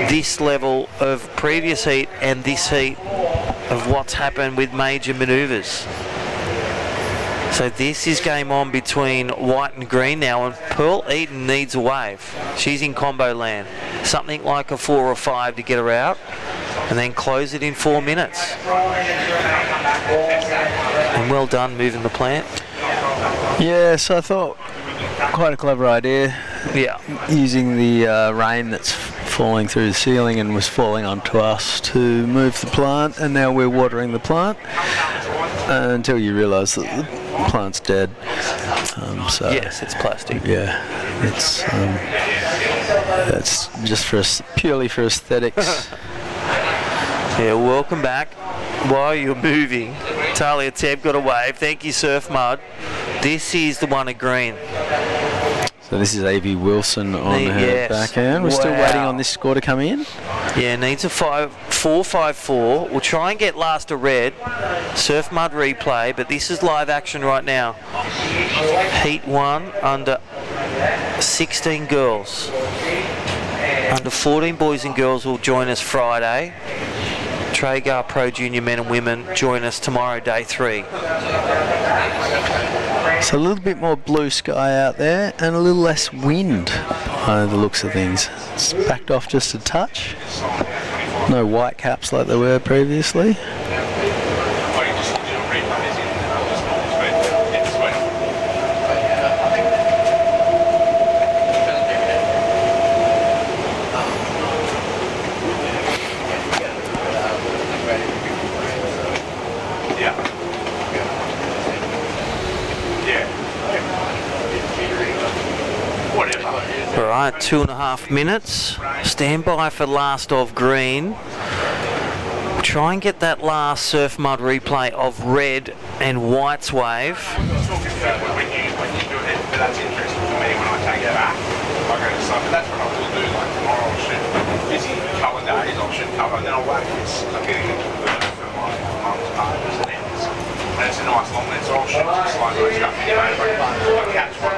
this level of previous heat and this heat of what's happened with major manoeuvres. So this is game on between white and green now, and Pearl Eaton needs a wave. She's in combo land. Something like a 4 or 5 to get her out, and then close it in 4 minutes. And well done moving the plant. Yes, I thought quite a clever idea. Yeah. Using the rain that's falling through the ceiling and was falling onto us to move the plant, and now we're watering the plant until you realise that the plant's dead. So yes, it's plastic. Yeah, it's that's just for purely for aesthetics. Yeah, welcome back. While you're moving, Talia Tebb got a wave. Thank you, Surf Mud. This is the one at green. So this is Evie Wilson on her backhand. We're still waiting on this score to come in. Yeah, needs a 4.54. We'll try and get last a red. Surf Mud replay, but this is live action right now. Heat 1 under 16 girls. Under 14 boys and girls will join us Friday. Traeger Pro Junior men and women join us tomorrow, day 3. So a little bit more blue sky out there and a little less wind by the looks of things. It's backed off just a touch. No white caps like there were previously. Alright, 2.5 minutes. Stand by for last of green. Try and get that last Surf Mud replay of red and white's wave. When you do it, but that's interesting for me when I take it back. I go to sun, but that's what I will do. Like tomorrow I'll shoot busy colour days, I'll shoot colour, and then I'll whack this. I'm getting into the for my mum's partners and ends. And it's a nice long lens, so I'll shoot just like those stuff. I catch one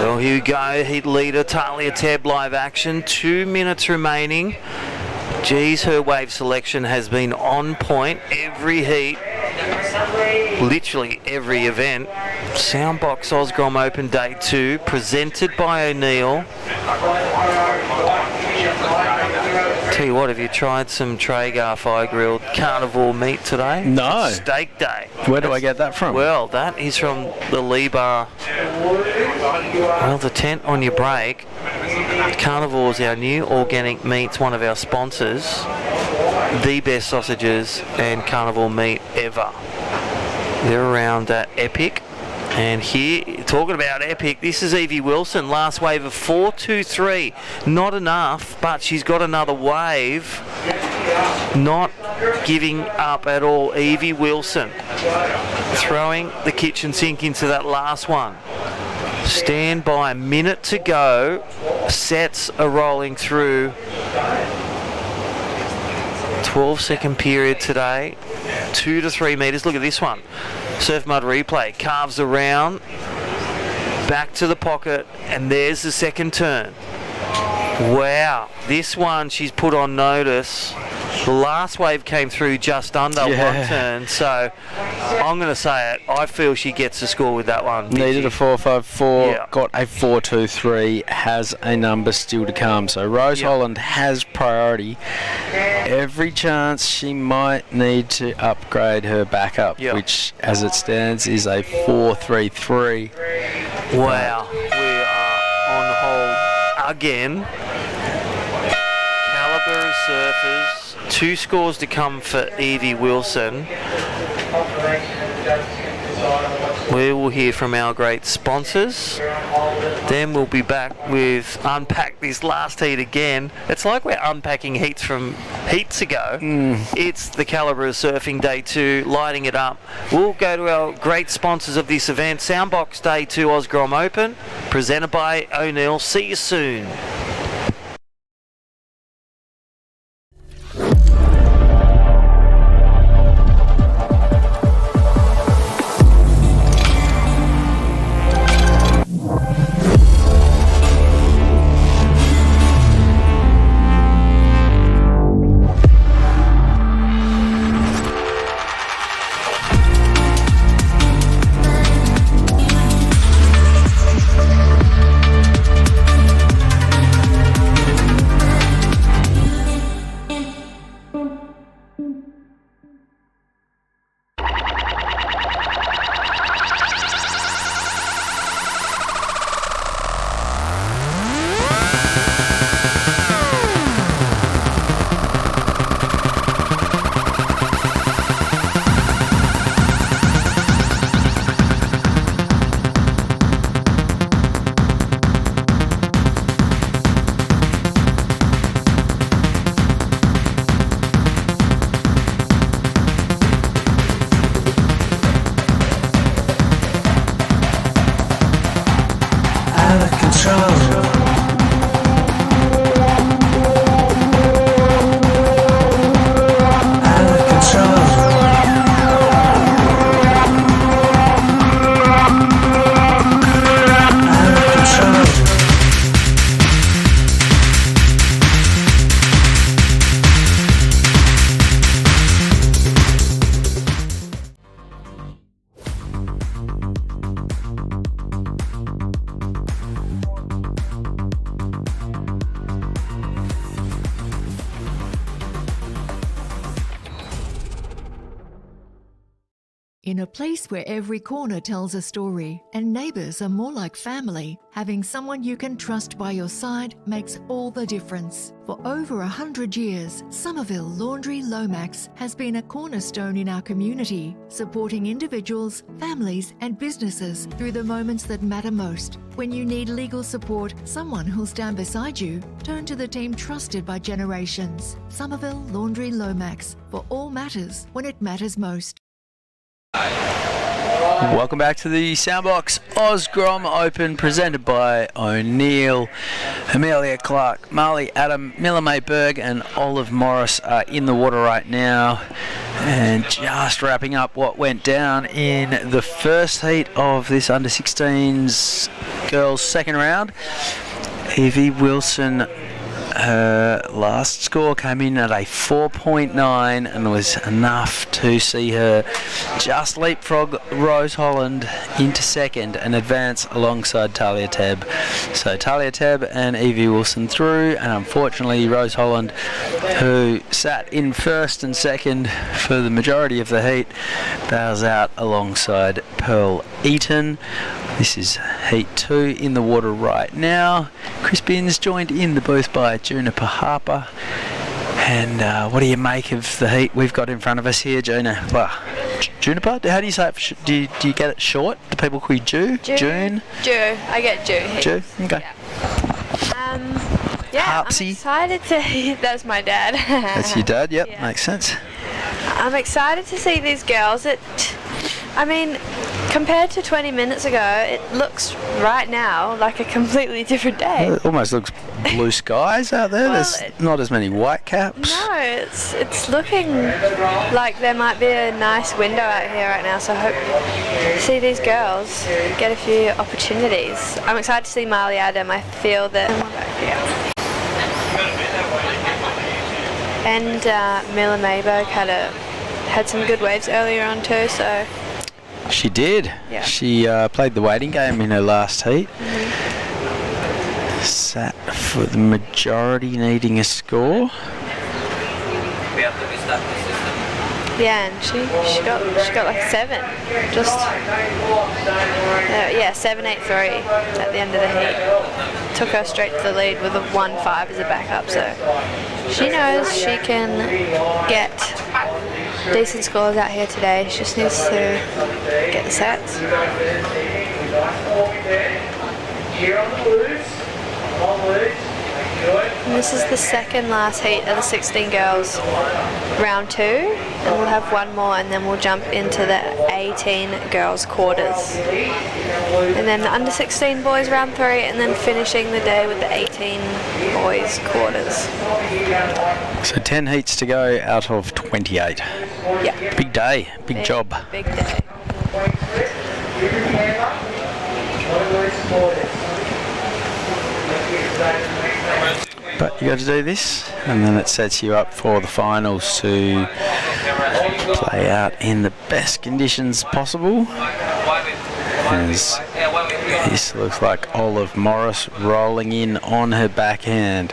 Well, here we go, heat leader Talia Tebb live action, 2 minutes remaining. Geez, her wave selection has been on point every heat, literally every event. Soundbox Osgrom Open Day 2, presented by O'Neill. Tell you what, have you tried some Traeger fire-grilled carnivore meat today? No. Steak day. Where do I get that from? Well, that is from the Lee Bar. Well, the tent on your break. Carnivore's our new organic meats, one of our sponsors. The best sausages and carnivore meat ever. They're around Epic. And here, talking about Epic, this is Evie Wilson, last wave of 4-2-3. Not enough, but she's got another wave. Not giving up at all. Evie Wilson throwing the kitchen sink into that last one. Stand by, a minute to go. Sets are rolling through. 12-second period today. 2 to 3 metres. Look at this one. Surf mud replay. Carves around. Back to the pocket. And there's the second turn. Wow. This one she's put on notice. The last wave came through just under one turn, so I'm going to say it. I feel she gets the score with that one. Needed a 4.54, got a 4.23, has a number still to come. So Rose Holland has priority. Every chance she might need to upgrade her backup, which, as it stands, is a 4.33. Wow, we are on hold again. Calibre of surfers. 2 scores to come for Evie Wilson. We will hear from our great sponsors. Then we'll be back with unpack this last heat again. It's like we're unpacking heats from heats ago. It's the Calibre of Surfing Day 2, lighting it up. We'll go to our great sponsors of this event. Soundbox Day 2 Osgrom Open, presented by O'Neill. See you soon. In a place where every corner tells a story and neighbours are more like family, having someone you can trust by your side makes all the difference. For over 100 years, Somerville Laundry Lomax has been a cornerstone in our community, supporting individuals, families and businesses through the moments that matter most. When you need legal support, someone who'll stand beside you, turn to the team trusted by generations. Somerville Laundry Lomax, for all matters when it matters most. Welcome back to the Soundbox Osgrom Open, presented by O'Neill. Amelia Clark, Marley Adam, Miller May Berg and Olive Morris are in the water right now, and just wrapping up what went down in the first heat of this under-16s girls second round. Evie Wilson Her last score came in at a 4.9 and was enough to see her just leapfrog Rose Holland into second and advance alongside Talia Tebb. So Talia Tebb and Evie Wilson through, and unfortunately Rose Holland, who sat in first and second for the majority of the heat, bows out alongside Pearl Eaton. This is Heat 2 in the water right now. Crispin's joined in the booth by Juniper Harper. And what do you make of the heat we've got in front of us here, Juna? Well, Juniper? How do you say it? Do you get it short? Do people call you June? June. I get June. June? Okay. I'm excited to... That's my dad. That's your dad? Yep, Yeah. makes sense. I'm excited to see these girls. I mean, compared to 20 minutes ago, it looks right now like a completely different day. It almost looks blue skies out there. Well, There's not as many white caps. No, it's looking like there might be a nice window out here right now, so I hope to see these girls get a few opportunities. I'm excited to see Marley Adam. I feel that... And Mila Mayberg had some good waves earlier on too, so... She did. Yeah. She played the waiting game in her last heat. Sat for the majority, needing a score. Yeah, and she got like 7. Just 7-8-3 at the end of the heat. Took her straight to the lead with a 1-5 as a backup, so she knows she can get decent scores out here today. She just needs to get the sets. And this is the second last heat of the 16 girls, round 2, and we'll have one more and then we'll jump into the 18 girls quarters. And then the under 16 boys round 3, and then finishing the day with the 18 boys quarters. So 10 heats to go out of 28. Yeah. Big day, big job. Big day. But you got to do this, and then it sets you up for the finals to play out in the best conditions possible. As this looks like Olive Morris rolling in on her backhand.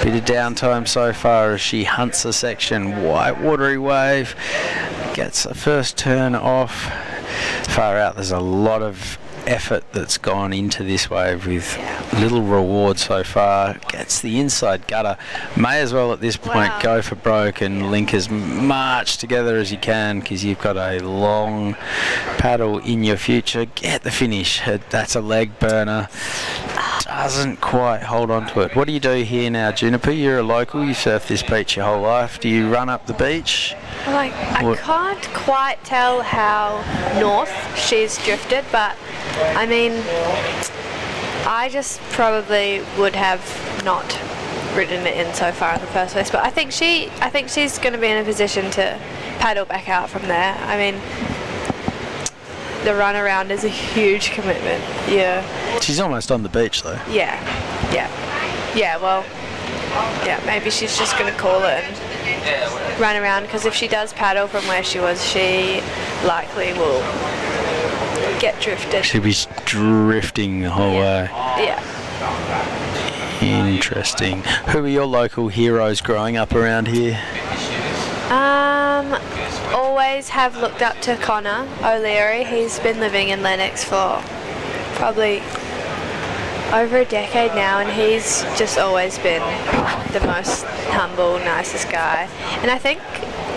Bit of downtime so far as she hunts a section. White watery wave, gets a first turn off. Far out, there's a lot of effort that's gone into this wave with little reward so far. Gets the inside gutter. May as well at this point go for broke and link as much together as you can, because you've got a long paddle in your future. Get the finish. That's a leg burner. Doesn't quite hold on to it. What do you do here now, Juniper? You're a local. You surfed this beach your whole life. Do you run up the beach? I can't quite tell how north she's drifted, but I mean, I just probably would have not ridden it in so far in the first place. But I think she's going to be in a position to paddle back out from there. I mean, the run around is a huge commitment. Yeah. She's almost on the beach though. Yeah. Well, maybe she's just going to call it and run around, because if she does paddle from where she was, she likely will get drifted. She'll be drifting the whole way. Yeah. Interesting. Who are your local heroes growing up around here? Always have looked up to Connor O'Leary. He's been living in Lennox for probably over a decade now, and he's just always been the most humble, nicest guy. And I think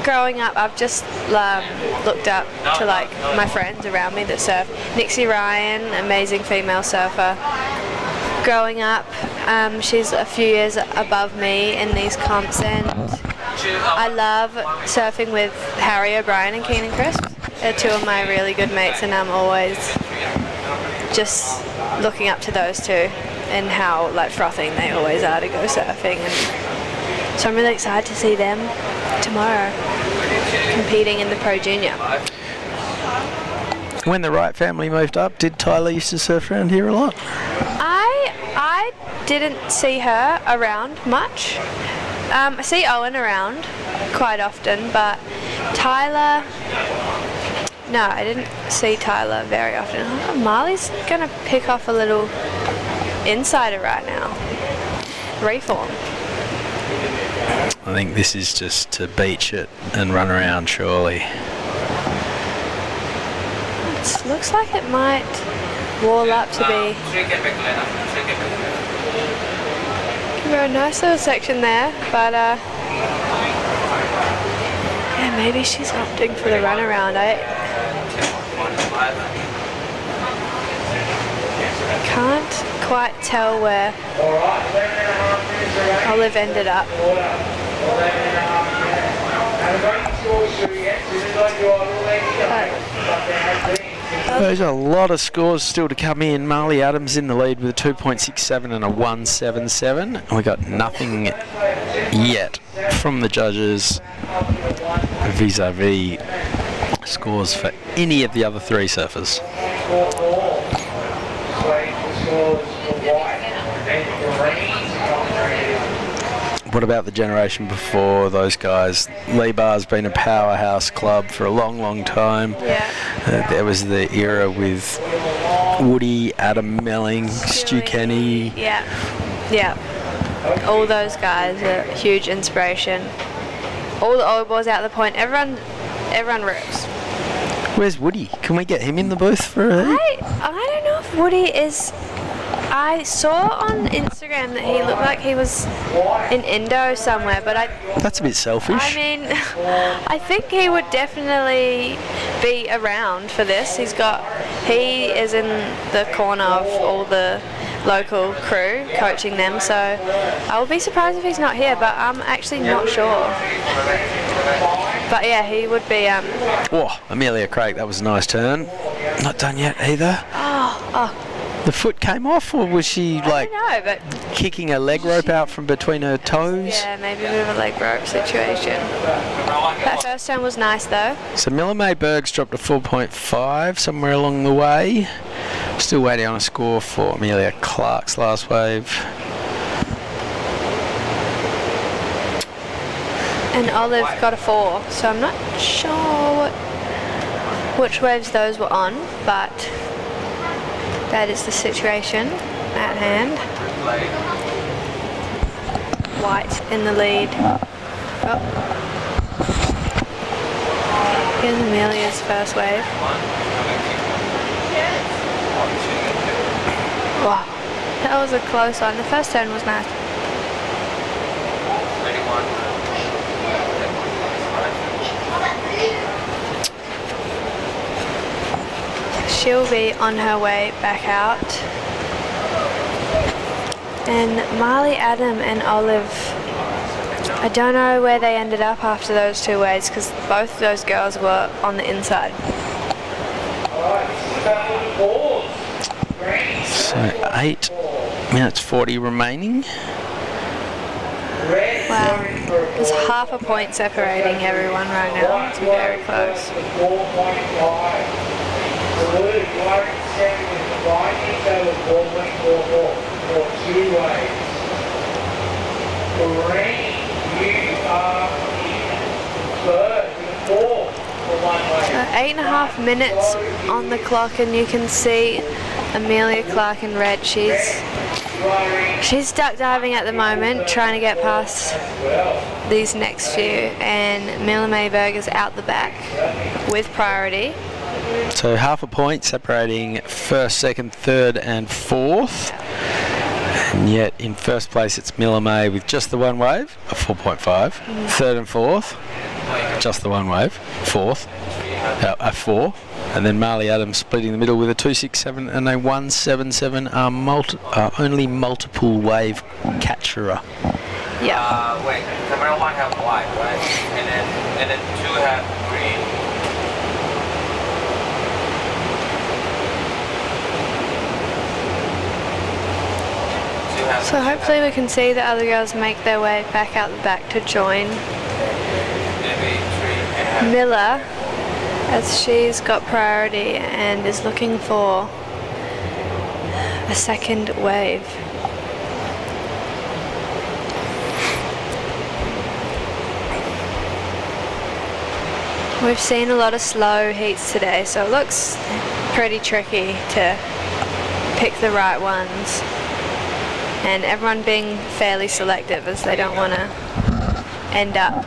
growing up, I've just looked up to like my friends around me that surf. Nixie Ryan, amazing female surfer. Growing up, she's a few years above me in these comps, and I love surfing with Harry O'Brien and Keenan Crisp. They're two of my really good mates, and I'm always just looking up to those two and how like frothing they always are to go surfing. And so I'm really excited to see them tomorrow competing in the Pro Junior. When the Wright family moved up, did Tyler used to surf around here a lot? I didn't see her around much. I see Owen around quite often, but Tyler, no, I didn't see Tyler very often. Oh, Marley's going to pick off a little insider right now. Reform. I think this is just to beach it and run around, surely. It looks like it might wall up to be. Give her a nice little section there, but yeah, maybe she's opting for the runaround. I can't quite tell where Olive ended up. There's a lot of scores still to come in. Marley Adams in the lead with a 2.67 and a 177. And we got nothing yet from the judges vis-a-vis scores for any of the other three surfers. What about the generation before those guys? Lee Bar's been a powerhouse club for a long, long time. Yeah. There was the era with Woody, Adam Melling, Stu Kenny. Yeah, yeah. All those guys are huge inspiration. All the old boys out the point. Everyone rips. Where's Woody? Can we get him in the booth for a I don't know if Woody is. I saw on Instagram that he looked like he was in Indo somewhere, but That's a bit selfish. I mean, I think he would definitely be around for this. He is in the corner of all the local crew coaching them, so I would be surprised if he's not here, but I'm actually not sure. But yeah, he would be. Oh, Amelia Craig, that was a nice turn. Not done yet either. Oh. The foot came off, or was she like I don't know, but kicking a leg rope out from between her toes? Yeah, maybe a bit of a leg rope situation. That first turn was nice though. So Miller May Bergs dropped to 4.5 somewhere along the way. Still waiting on a score for Amelia Clark's last wave. And Olive got a 4, so I'm not sure which waves those were on, but that is the situation at hand. White in the lead. Oh. Here's Amelia's first wave. Wow, that was a close one. The first turn was nice. She'll be on her way back out. And Marley Adam and Olive, I don't know where they ended up after those two waves because both of those girls were on the inside. So 8 minutes 40 remaining. Wow, there's half a point separating everyone right now. It's very close. So 8.5 minutes on the clock, and you can see Amelia Clark in red. She's duck diving at the moment, trying to get past these next few, and Miller Mayberg is out the back with priority. So half a point separating first, second, third and fourth. And yet in first place it's Miller May with just the one wave, a 4.5. Third and fourth, just the one wave. Fourth, a 4. And then Marley Adams splitting the middle with a 267 and a 177 are only multiple wave catcher. Yeah. Wait, camera 1 have white, right? And then 2 have green. So hopefully we can see the other girls make their way back out the back to join Miller, as she's got priority and is looking for a second wave. We've seen a lot of slow heats today, so it looks pretty tricky to pick the right ones. And everyone being fairly selective as they don't want to end up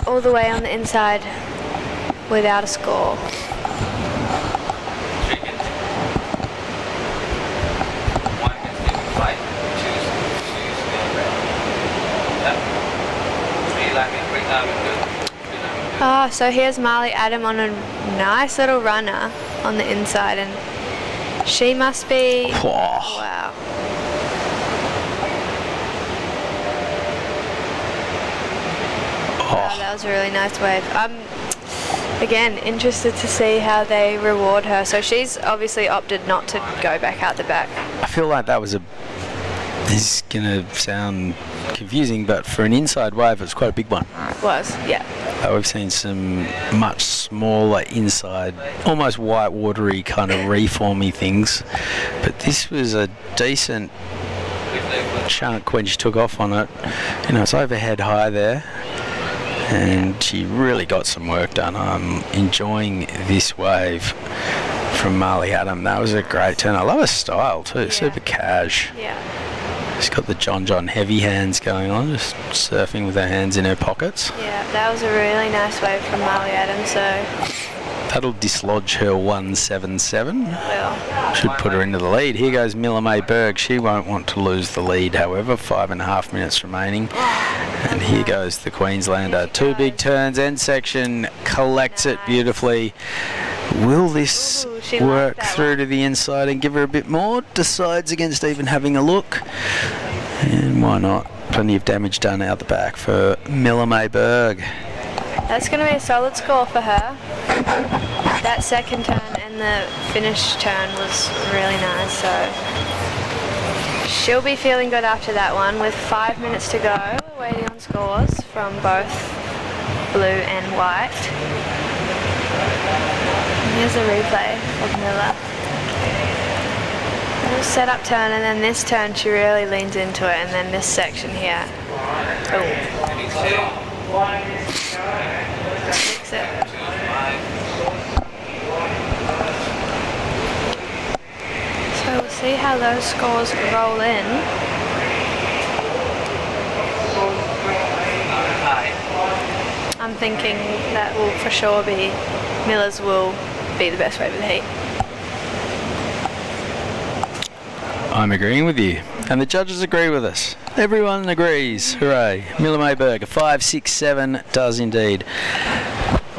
all the way on the inside without a score. So here's Marley Adam on a nice little runner on the inside, and she must be, wow. Wow, that was a really nice wave. Again, interested to see how they reward her. So she's obviously opted not to go back out the back. I feel like that was this is going to sound confusing, but for an inside wave, it's quite a big one. It was, yeah. We've seen some much smaller inside, almost white watery kind of reformy things, but this was a decent chunk when she took off on it. You know, it's overhead high there, and she really got some work done. I'm enjoying this wave from Marley Adam. That was a great turn. I love her style too, super cash. Yeah. She's got the John heavy hands going on, just surfing with her hands in her pockets. Yeah, that was a really nice wave from Marley Adam, so... That'll dislodge her 177. Should put her into the lead. Here goes Miller May Berg. She won't want to lose the lead, however. 5.5 minutes remaining. And here goes the Queenslander. Two big turns, end section, collects it beautifully. Will this work through to the inside and give her a bit more? Decides against even having a look. And why not? Plenty of damage done out the back for Miller May Berg. That's going to be a solid score for her. That second turn and the finish turn was really nice, so she'll be feeling good after that one. With 5 minutes to go, we're waiting on scores from both blue and white. And here's a replay of Miller. Little set up turn, and then this turn she really leans into it, and then this section here. Fix it. So we'll see how those scores roll in. I'm thinking that will for sure be, Miller's will be the best wave of the heat. I'm agreeing with you, and the judges agree with us. Everyone agrees. Hooray. Miller May Berg, a 5.67 does indeed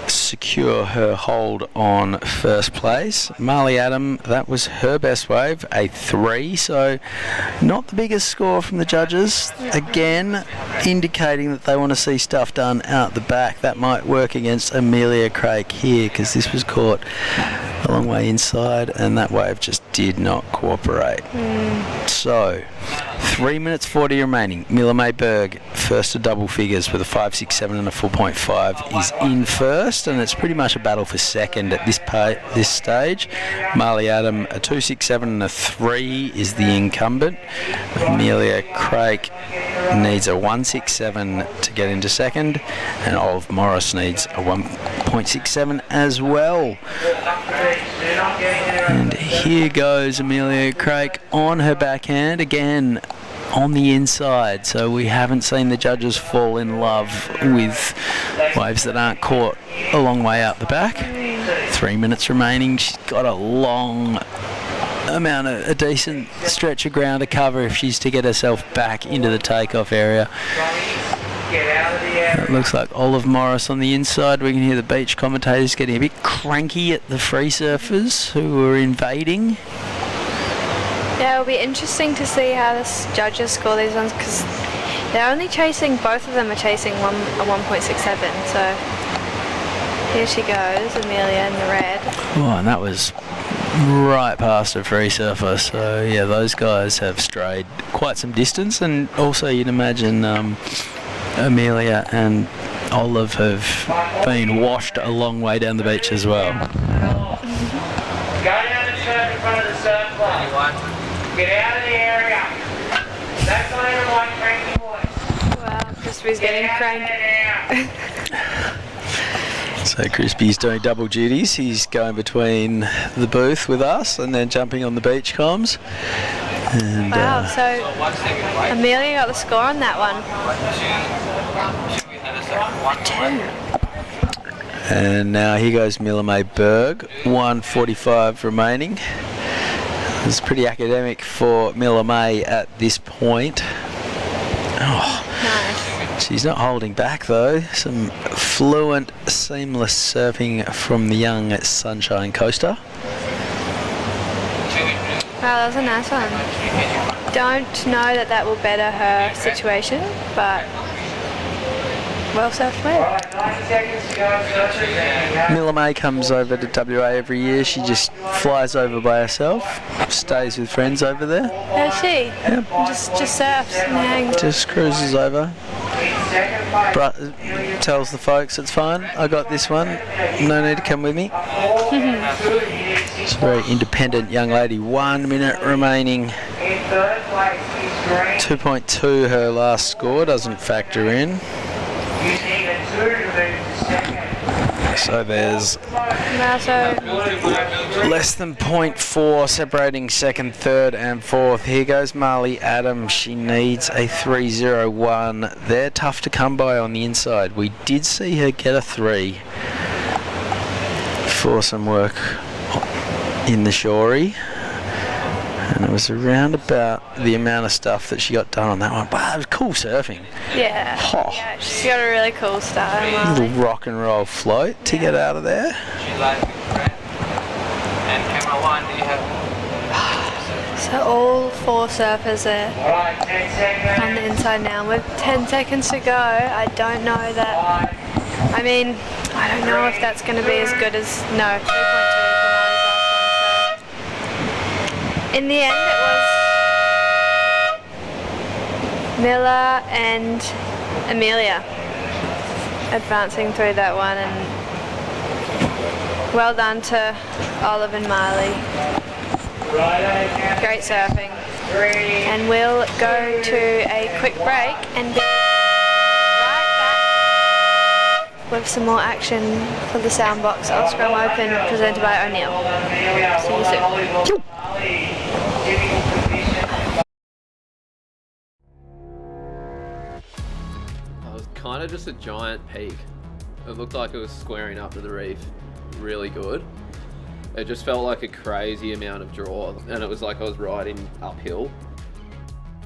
secure her hold on first place. Marley Adam, that was her best wave, a 3, so not the biggest score from the judges. Again, indicating that they want to see stuff done out the back. That might work against Amelia Craik here, because this was caught a long way inside and that wave just did not cooperate. So 3 minutes 40 remaining. Miller May Berg, first to double figures with a 5.67 and a 4.5, is in first, and it's pretty much a battle for second at this stage. Marley Adam, a 2.67 and a 3 is the incumbent. Amelia Craik needs a 1.67 to get into second, and Olive Morris needs a 1.67 as well. And here goes Amelia Craik on her backhand again on the inside, so we haven't seen the judges fall in love with waves that aren't caught a long way out the back. 3 minutes remaining. She's got a long amount of a decent stretch of ground to cover if she's to get herself back into the takeoff area. It looks like Olive Morris on the inside. We can hear the beach commentators getting a bit cranky at the free surfers who are invading. Yeah, it'll be interesting to see how the judges score these ones, because they're only chasing, both of them are chasing a 1.67, so here she goes, Amelia in the red. Oh, and that was right past a free surfer, so yeah, those guys have strayed quite some distance, and also you'd imagine Amelia and Olive have been washed a long way down the beach as well. Go down the track in front of the surf club. Get out of the area. That's not even like cranky boys. Wow, Crispy's getting cranked. So Crispy's doing double duties. He's going between the booth with us and then jumping on the beach comms. And, wow, so Amelia got the score on that one. 2. And now here goes Miller May Berg, 1:45 remaining. It's pretty academic for Miller May at this point. Oh. Nice. She's not holding back though. Some fluent, seamless surfing from the young Sunshine Coaster. Wow, that was a nice one. Don't know that will better her situation, but well surfed well. Miller May comes over to WA every year. She just flies over by herself, stays with friends over there. Does she? Yep. Just surfs and hangs. Just cruises over. Tells the folks it's fine. I got this one. No need to come with me. She's a very independent young lady. 1 minute remaining. 2.2 her last score, doesn't factor in. So there's less than 0.4 separating second, third and fourth. Here goes Marley Adams. She needs a 3:01. They're tough to come by on the inside. We did see her get a 3 for some work in the Shorey. And it was around about the amount of stuff that she got done on that one. Wow, it was cool surfing. Yeah. Oh. Yeah, she's got a really cool style. A little rock and roll float to get out of there. And camera 1, do you have? So all 4 surfers are on the inside now. With 10 seconds to go, I don't know that. I mean, I don't know if that's going to be as good as 3.2 for Molly's last one. So in the end, it was Miller and Amelia advancing through that one, and well done to Olive and Marley. Great surfing. And we'll go to a quick break and be right back with some more action for the Soundbox Oscrom Open presented by O'Neill. See you soon. It was kind of just a giant peak. It looked like it was squaring up to the reef really good. It just felt like a crazy amount of draw, and it was like I was riding uphill.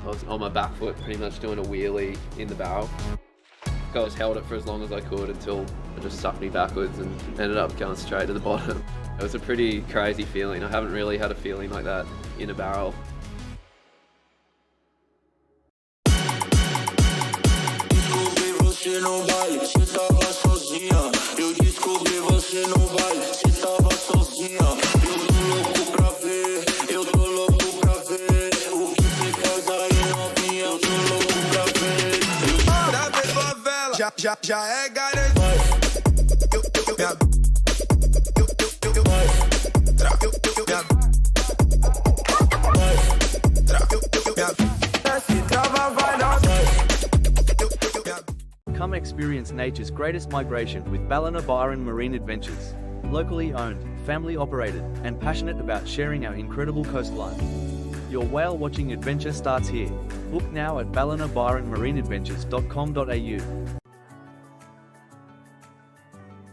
I was on my back foot pretty much doing a wheelie in the barrel. I just held it for as long as I could until it just sucked me backwards and ended up going straight to the bottom. It was a pretty crazy feeling. I haven't really had a feeling like that in a barrel. Já é garantido. Come experience nature's greatest migration with Ballina Byron Marine Adventures. Locally owned, family operated, and passionate about sharing our incredible coastline. Your whale watching adventure starts here. Book now at ballinabyronmarineadventures.com.au.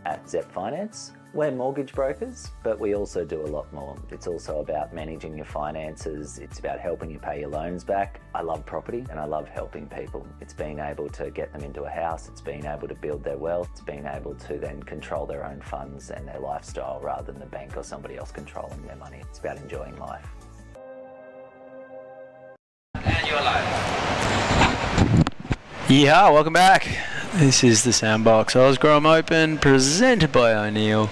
At Zep Finance, we're mortgage brokers, but we also do a lot more. It's also about managing your finances. It's about helping you pay your loans back. I love property and I love helping people. It's being able to get them into a house. It's being able to build their wealth. It's being able to then control their own funds and their lifestyle rather than the bank or somebody else controlling their money. It's about enjoying life. And your life. Yeah, welcome back. This is the Soundbox Osgrom Open presented by O'Neill.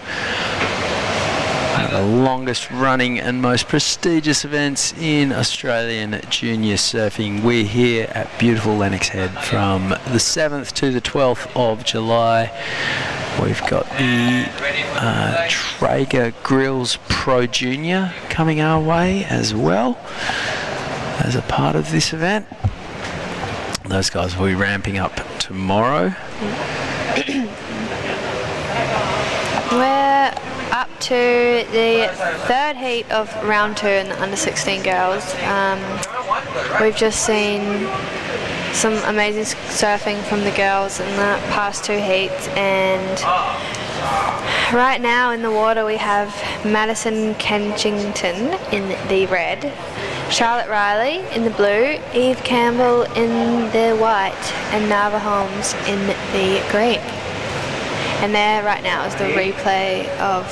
One of the longest running and most prestigious events in Australian junior surfing. We're here at beautiful Lennox Head from the 7th to the 12th of July. We've got the Traeger Grills Pro Junior coming our way as well. as a part of this event. Those guys will be ramping up tomorrow. We're up to the third heat of round 2 in the under 16 girls. We've just seen some amazing surfing from the girls in the past 2 heats, and right now in the water we have Madison Kensington in the red, Charlotte Riley in the blue, Eve Campbell in the white, and Nava Holmes in the green. And there right now is the replay of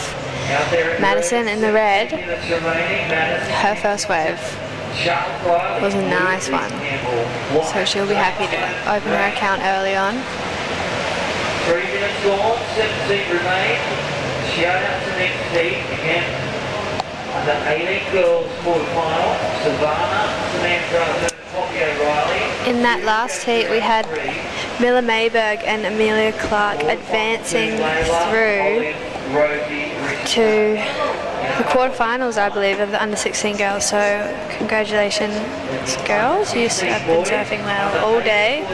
Madison in the red. Her first wave was a nice one, so she'll be happy to open her account early on. 3 minutes gone, 17 remain. Shout out to next heat again. Under 18 girls quarterfinal, Savannah, Samantha, Poppy O'Reilly. In that last heat we had Miller Mayberg and Amelia Clark advancing through to the quarterfinals, I believe, of the under 16 girls. So congratulations, girls. You have been surfing well all day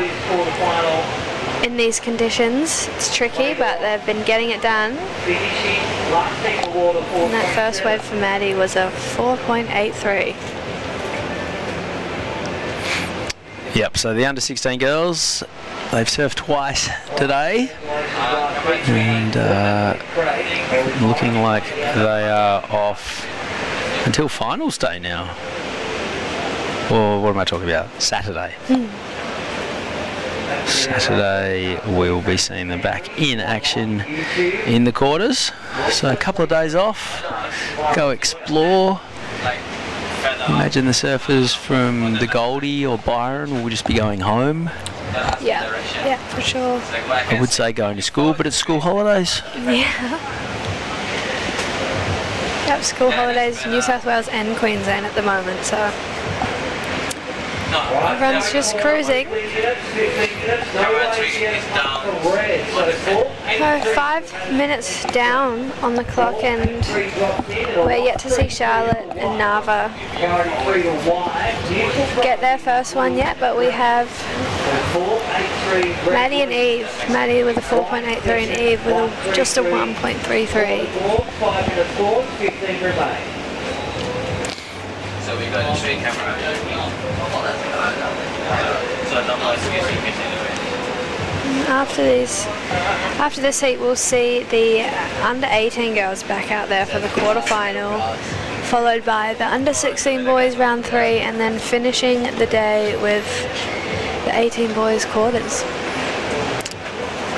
in these conditions. It's tricky, but they've been getting it done. And that first wave for Maddie was a 4.83. Yep, so the under 16 girls, they've surfed twice today, and looking like they are off until finals day now. Or what am I talking about? Saturday. Saturday we'll be seeing them back in action in the quarters. So a couple of days off, go explore. Imagine the surfers from the Goldie or Byron will just be going home. Yeah, for sure. I would say going to school, but it's school holidays. Yeah. Yep, school holidays in New South Wales and Queensland at the moment, so everyone's just cruising. So 5 minutes down on the clock, and we're yet to see Charlotte and Nava get their first one yet, but we have Maddie and Eve. Maddie with a 4.83 and Eve with just a 1.33. So we got 3 cameras. After this heat, we'll see the under 18 girls back out there for the quarterfinal, followed by the under 16 boys round 3, and then finishing the day with the 18 boys quarters.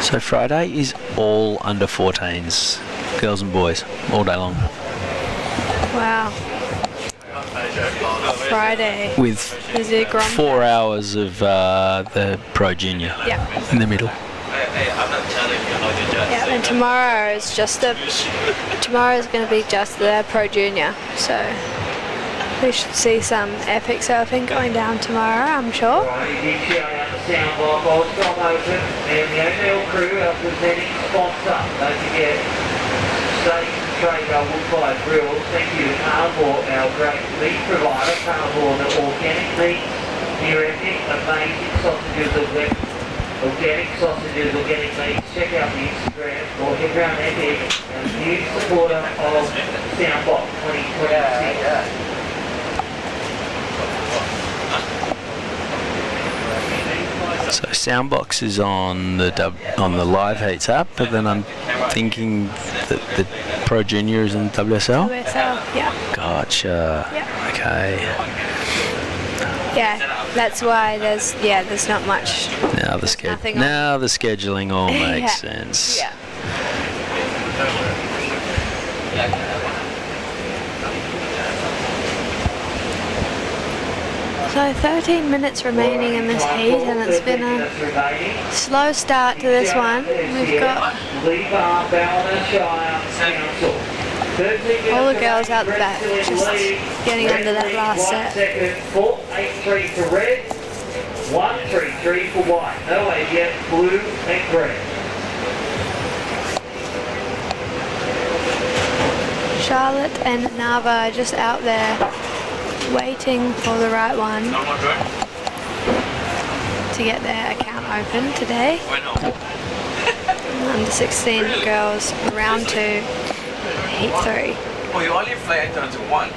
So Friday is all under 14s, girls and boys, all day long. Wow. Friday. With is it 4 hours of the Pro Junior in the middle. Yeah, and tomorrow is going to be just the Pro Junior, so we should see some epic surfing going down tomorrow, I'm sure. Traeger Grills. Thank you to Carnivore, our great meat provider. Carnivore, the organic meat, near epic, amazing sausages, organic sausages, organic meats. Check out the Instagram or head round Epic, and a huge supporter of Soundbox 2026. So Soundbox is on the Live Heats app, but then I'm thinking that the Pro Junior is in WSL? WSL, yeah. Gotcha. Yeah. Okay. Yeah, that's why there's not much. Now the scheduling all makes sense. Yeah. So 13 minutes remaining in this heat, and it's been a slow start to this one. We've got all the girls out the back just getting under that last set. 4.83 for red, 1.33 for white. No way yet, blue and green. Charlotte and Nava are just out there waiting for the right one to get their account open today. Under 16 girls, round 2, heat 3. Oh, you only fly turns to 1.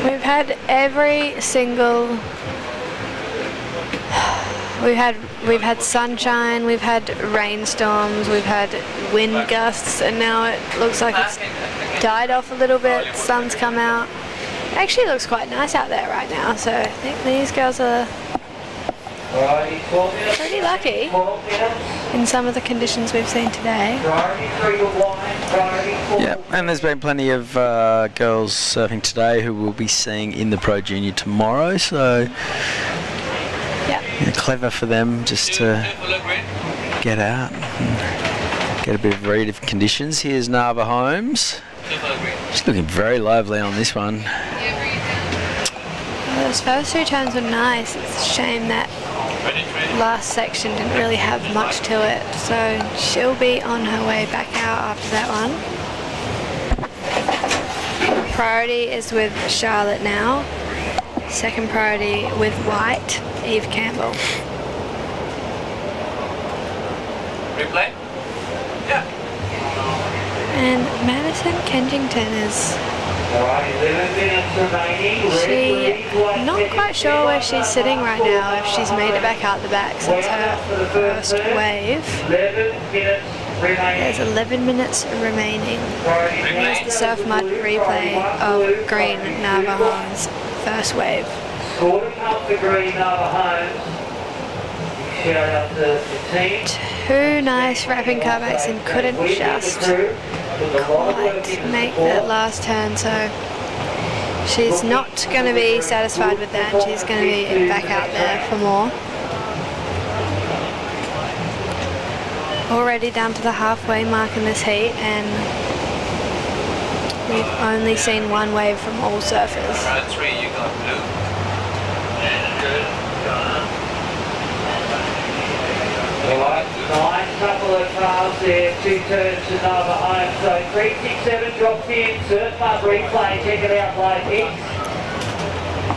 We've had every single. We've had sunshine, we've had rainstorms, we've had wind gusts, and now it looks like it's died off a little bit. The sun's come out. It actually looks quite nice out there right now, so I think these girls are pretty lucky in some of the conditions we've seen today. Yeah, and there's been plenty of girls surfing today who we'll be seeing in the Pro Junior tomorrow, so clever for them just to get out and get a bit of read of conditions. Here's Narva Holmes. She's looking very lively on this one. Those first 2 turns were nice. It's a shame that last section didn't really have much to it, so she'll be on her way back out after that one. Priority is with Charlotte now. Second priority with White, Eve Campbell. Replay? Yeah. And Madison Kensington is... not quite sure where she's sitting right now, if she's made it back out the back since her first wave. There's 11 minutes remaining. There's the surf mud replay of Green Narva Holmes' first wave. Two nice wrapping carbacks and couldn't just quite make that last turn, so she's not going to be satisfied with that. She's going to be back out there for more. Already down to the halfway mark in this heat, and we've only seen one wave from all surfers. Round 3, you got blue. Alright, nice couple of cars there, 2 turns to Narva Holmes. So 367 drops in, surf mud replay, check it out, ladies.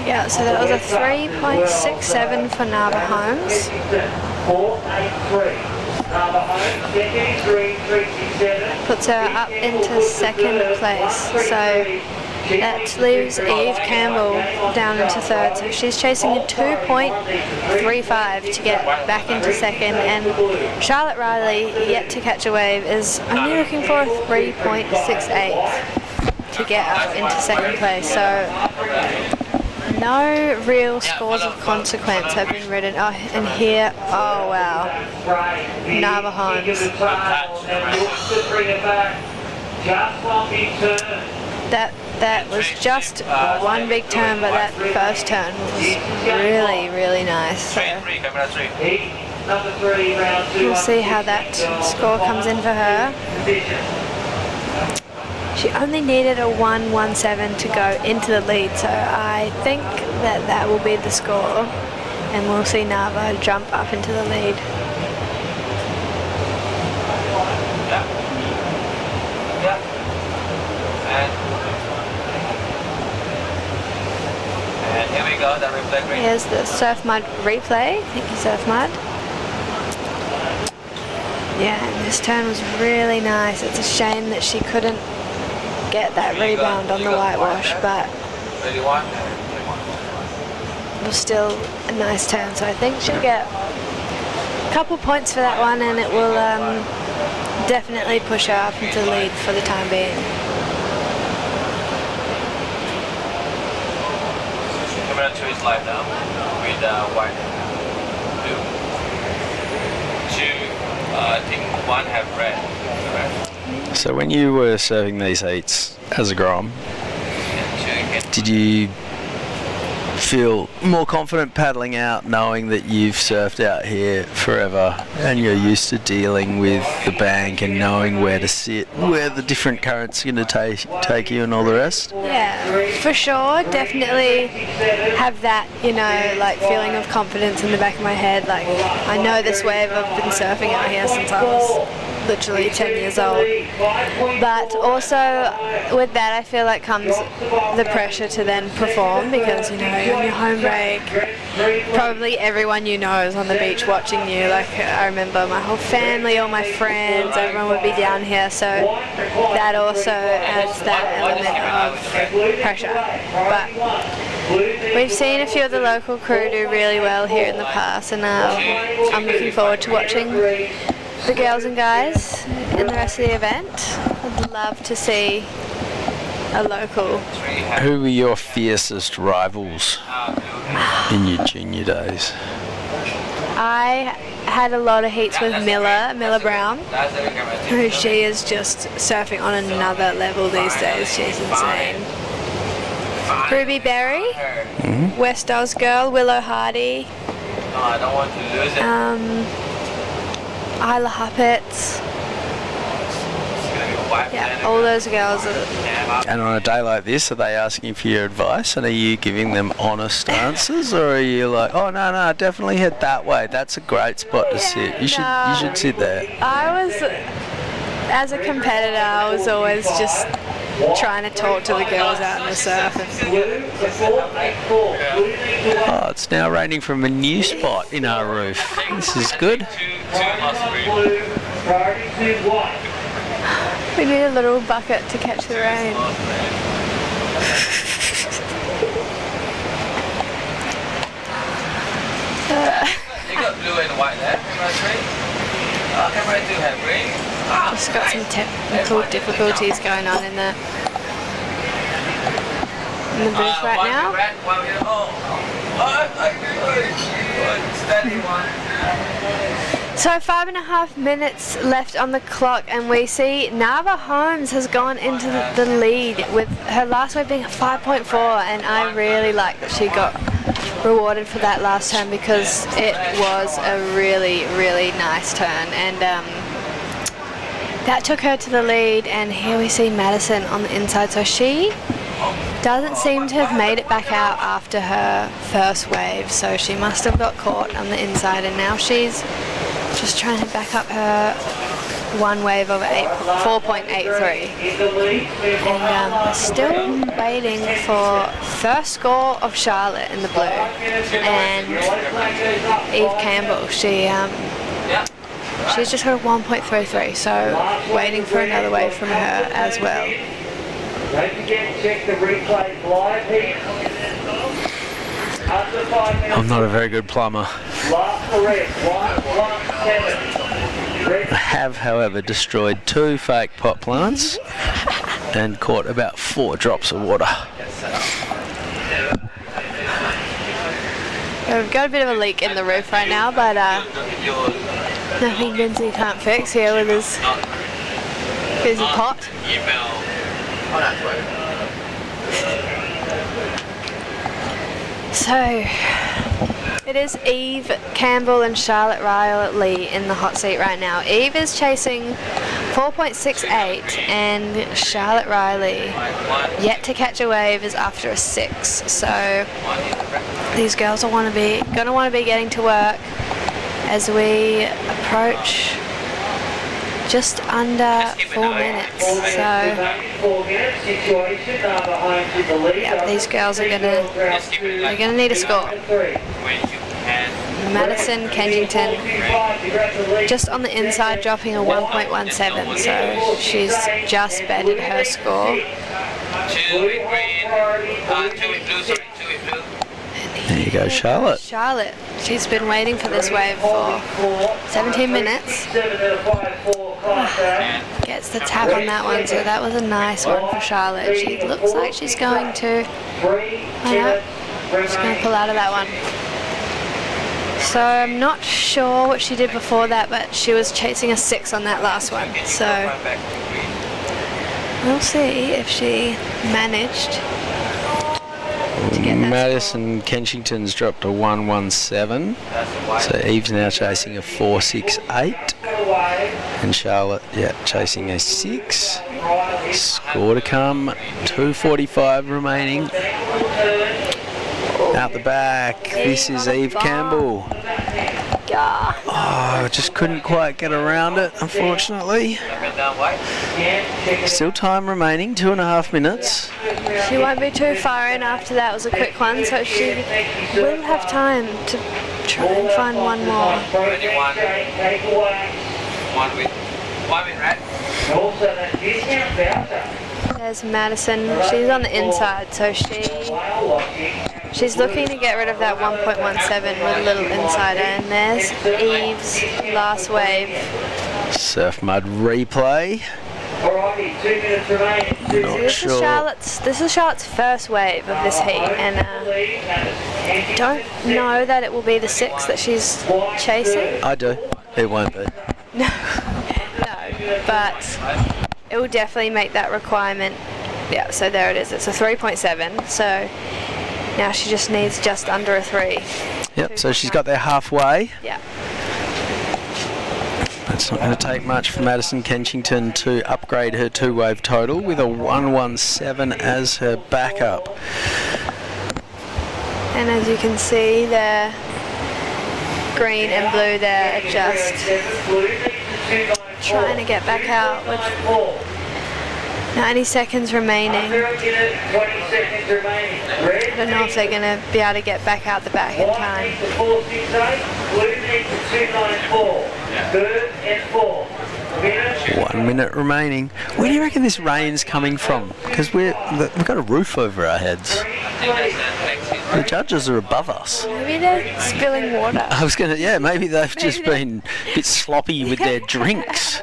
Yeah, so that was a 3.67 for Narva Holmes. 483. Narva Holmes, second is green, 367. Puts her up into second place. So that leaves Eve Campbell down into third. So she's chasing a 2.35 to get back into second. And Charlotte Riley, yet to catch a wave, is only looking for a 3.68 to get up into second place. So no real scores of consequence have been ridden. Oh, and here, oh wow, Narva Holmes. That was just one big turn, but that first turn was really, really nice. So we'll see how that score comes in for her. She only needed a 1.17 to go into the lead, so I think that will be the score, and we'll see Narva jump up into the lead. And here we go, the replay green. Here's the surf mud replay. Thank you, surf mud. Yeah, and this turn was really nice. It's a shame that she couldn't get that rebound on the whitewash, but it was still a nice turn. So I think she'll get a couple points for that one, and it will definitely push her up into the lead for the time being. Camera 2 is live now with white, blue. 2, I think 1 have red. Correct? So when you were serving these heats as a Grom, did you feel more confident paddling out, knowing that you've surfed out here forever and you're used to dealing with the bank and knowing where to sit, where the different currents are going to take you and all the rest? Yeah, for sure. Definitely have that, you know, like feeling of confidence in the back of my head. Like, I know this wave. I've been surfing out here since I was literally 10 years old. But also with that, I feel like comes the pressure to then perform, because, you know, on your home break, probably everyone you know is on the beach watching you. Like, I remember my whole family, all my friends, everyone would be down here, so that also adds that element of pressure. But we've seen a few of the local crew do really well here in the past, and I'm looking forward to watching the girls and guys in the rest of the event. I'd love to see a local. Who were your fiercest rivals in your junior days? I had a lot of heats with Miller Brown, who she is just surfing on another level these days. She's insane. Ruby Berry, West Oz girl, Willow Hardy, Isla Huppets. Yeah, all those girls. And on a day like this, are they asking for your advice, and are you giving them honest answers, or are you like, oh no, definitely head that way, that's a great spot to sit, you should sit there? As a competitor, I was always just trying to talk to the girls out in the surf. Oh, it's now raining from a new spot in our roof. This is good. We need a little bucket to catch the rain. You got blue and white there, camera 3. Camera 2 have green. Just got some technical difficulties going on in the booth right now. So 5.5 minutes left on the clock, and we see Nava Holmes has gone into the lead with her last wave being a 5.4, and I really like that she got rewarded for that last turn, because it was a really, really nice turn, and that took her to the lead. And here we see Madison on the inside, so she doesn't seem to have made it back out after her first wave, so she must have got caught on the inside, and now she's just trying to back up her one wave of 4.83, and we're still waiting for first score of Charlotte in the blue, and Eve Campbell, she's just got a 1.33, so waiting for another wave from her as well. Don't forget to check the replays live here. I'm not a very good plumber. I have, however, destroyed 2 fake pot plants and caught about 4 drops of water. We've got a bit of a leak in the roof right now, but nothing Lindsay can't fix here with his busy pot. So it is Eve Campbell and Charlotte Riley in the hot seat right now. Eve is chasing 4.68, and Charlotte Riley, yet to catch a wave, is after a 6. So these girls are gonna want to be getting to work as we approach just under 4 minutes. So yeah, these girls are gonna need a score. Madison Kensington just on the inside, dropping a 1.17, so she's just bettered her score. There you go, Charlotte. Charlotte, she's been waiting for this wave for 17 minutes. Gets the tap on that one, so that was a nice one for Charlotte. She looks like she's going to, she's going to pull out of that one. So I'm not sure what she did before that, but she was chasing a 6 on that last one. So we'll see if she managed. to get that Madison Kensington's dropped a 117. So Eve's now chasing a 468. And Charlotte, chasing a 6. Score to come. 2:45 remaining. Out the back, this is Eve Campbell. Oh, just couldn't quite get around it, unfortunately. Still time remaining, 2.5 minutes. She won't be too far in after that. It was a quick one, so she will have time to try and find one more. 21. 1 win, right? There's Madison. She's on the inside, so she's looking to get rid of that 1.17 with a little insider. And there's Eve's last wave. Surf Mud replay. This is Charlotte's first wave of this heat, and I don't know that it will be the 6 that she's chasing. I do. It won't be. No, but it will definitely make that requirement. Yeah, so there it is. It's a 3.7. So now she just needs just under a 3. Yep. So she's got there halfway. Yeah. It's not going to take much for Madison Kensington to upgrade her 2-wave total with a 117 as her backup. And as you can see, the green and blue there are just trying to get back out with 90 seconds remaining. I don't know if they're going to be able to get back out the back in time. 1 minute remaining. Where do you reckon this rain's coming from? Because we've got a roof over our heads. The judges are above us. Maybe they're spilling water. I was going to, maybe they've just been a bit sloppy with their drinks.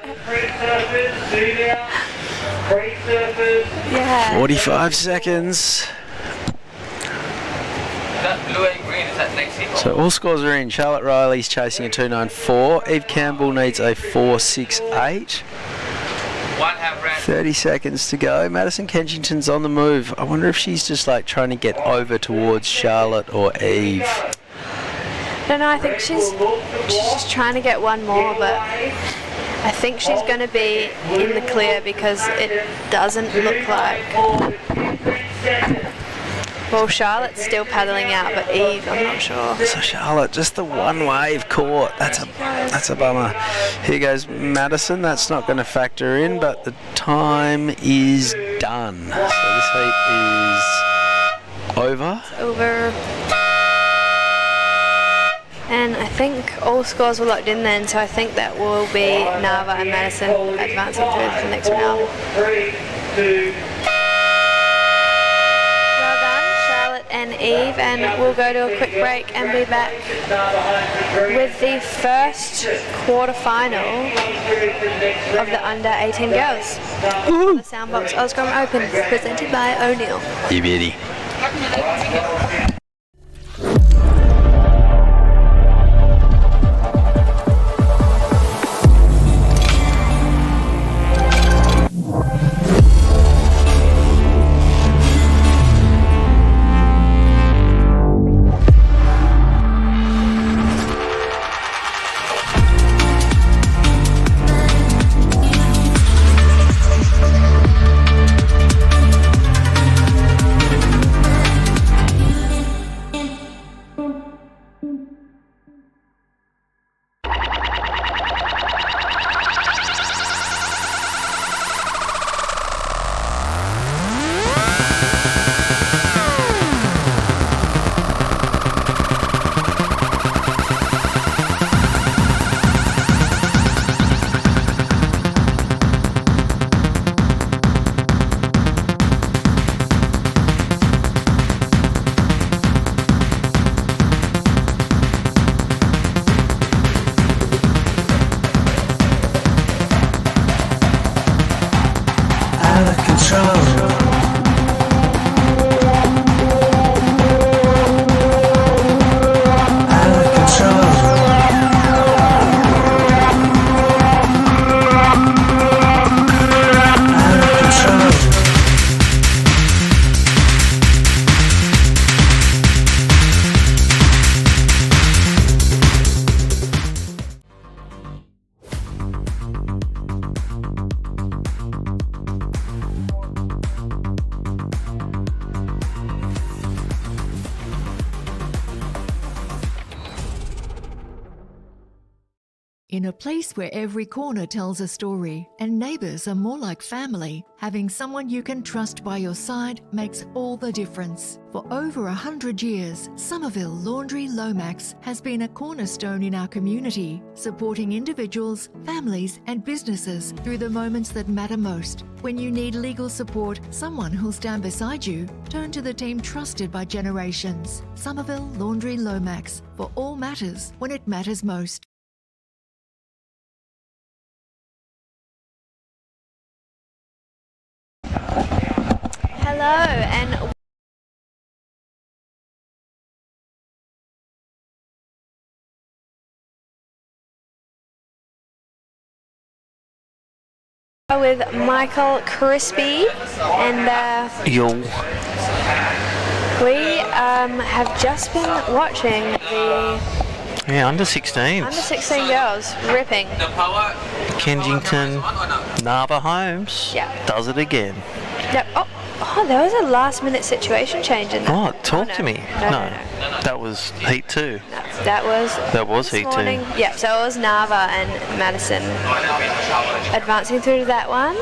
Yeah. 45 seconds. So all scores are in. Charlotte Riley's chasing a 294. Eve Campbell needs a 468. 30 seconds to go. Madison Kensington's on the move. I wonder if she's just like trying to get over towards Charlotte or Eve. I don't know, I think she's just trying to get one more, but I think she's going to be in the clear because it doesn't look like... Well, Charlotte's still paddling out, but Eve, I'm not sure. So Charlotte, just the one wave caught. That's a bummer. Here goes Madison. That's not going to factor in, but the time is done. So this heat is over. It's over. And I think all scores were locked in then, so I think that will be Nava and Madison advancing through to the next round. 3, 2. And Eve, and we'll go to a quick break and be back with the first quarter-final of the under-18 girls. The Soundbox Osgram Open, presented by O'Neill. You beauty. In a place where every corner tells a story and neighbours are more like family, having someone you can trust by your side makes all the difference. For over 100 years, Somerville Laundry Lomax has been a cornerstone in our community, supporting individuals, families and businesses through the moments that matter most. When you need legal support, someone who'll stand beside you, turn to the team trusted by generations. Somerville Laundry Lomax, for all matters when it matters most. Hello and with Michael Crispy and we have just been watching the under 16s. under 16 girls ripping. Kensington, Narva Holmes does it again. Yep. Oh, there was a last minute situation change in that. Oh, talk to me. No, that was Heat 2. That was Heat 2. Yeah, so it was Narva and Madison advancing through to that one.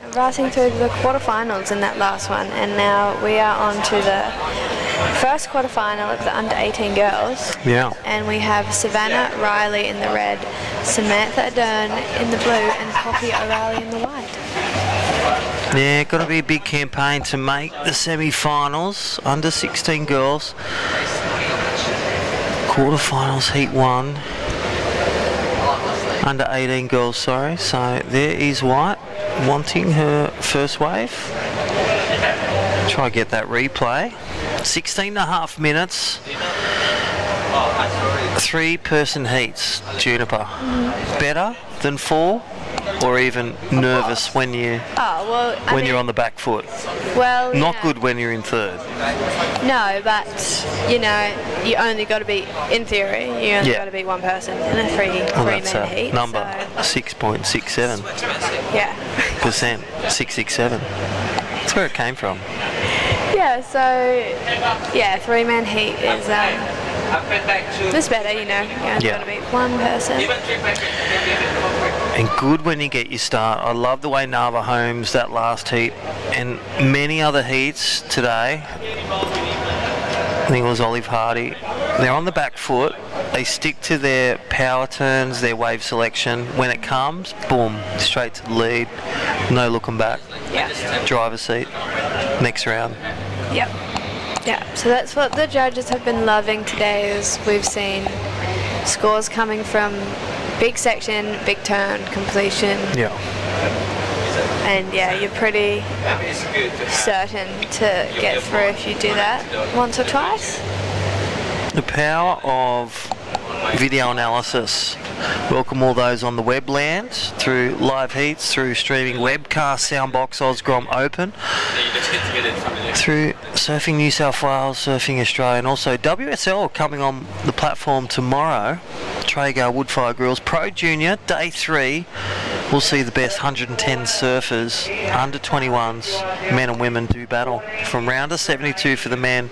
Advancing through the quarterfinals in that last one, and now we are on to the first quarterfinal of the under 18 girls. Yeah. And we have Savannah Riley in the red, Samantha Ardern in the blue, and Poppy O'Reilly in the white. Yeah, got to be a big campaign to make the semi-finals. Under 16 girls. Quarterfinals, Heat 1. Under 18 girls, sorry. So there is White wanting her first wave. Try to get that replay. 16.5 minutes. 3-person heats, Juniper. Better than 4? Or even nervous when you you're on the back foot? Well, not good when you're in third. No, but you only got to be, in theory, you only got to be one person in a three-man heat. Number 6.67. Yeah. Percent 667. That's where it came from. Yeah. So 3-man heat is it's better, you only got to be one person. And good when you get your start. I love the way Narva Holmes, that last heat, and many other heats today. I think it was Olive Hardy. They're on the back foot. They stick to their power turns, their wave selection. When it comes, boom, straight to the lead. No looking back. Yeah. Driver's seat. Next round. Yep. Yeah, so that's what the judges have been loving today, is we've seen scores coming from big section, big turn, completion. Yeah. And you're pretty certain to get through if you do that once or twice. The power of video analysis. Welcome all those on the webland, through live heats, through streaming webcast, Soundbox Osgrom Open, through Surfing New South Wales, Surfing Australia, and also WSL coming on the platform tomorrow. Traeger Woodfire Grills Pro Junior, Day 3. We'll see the best 110 surfers, under 21s, men and women, do battle. From round of 72 for the men,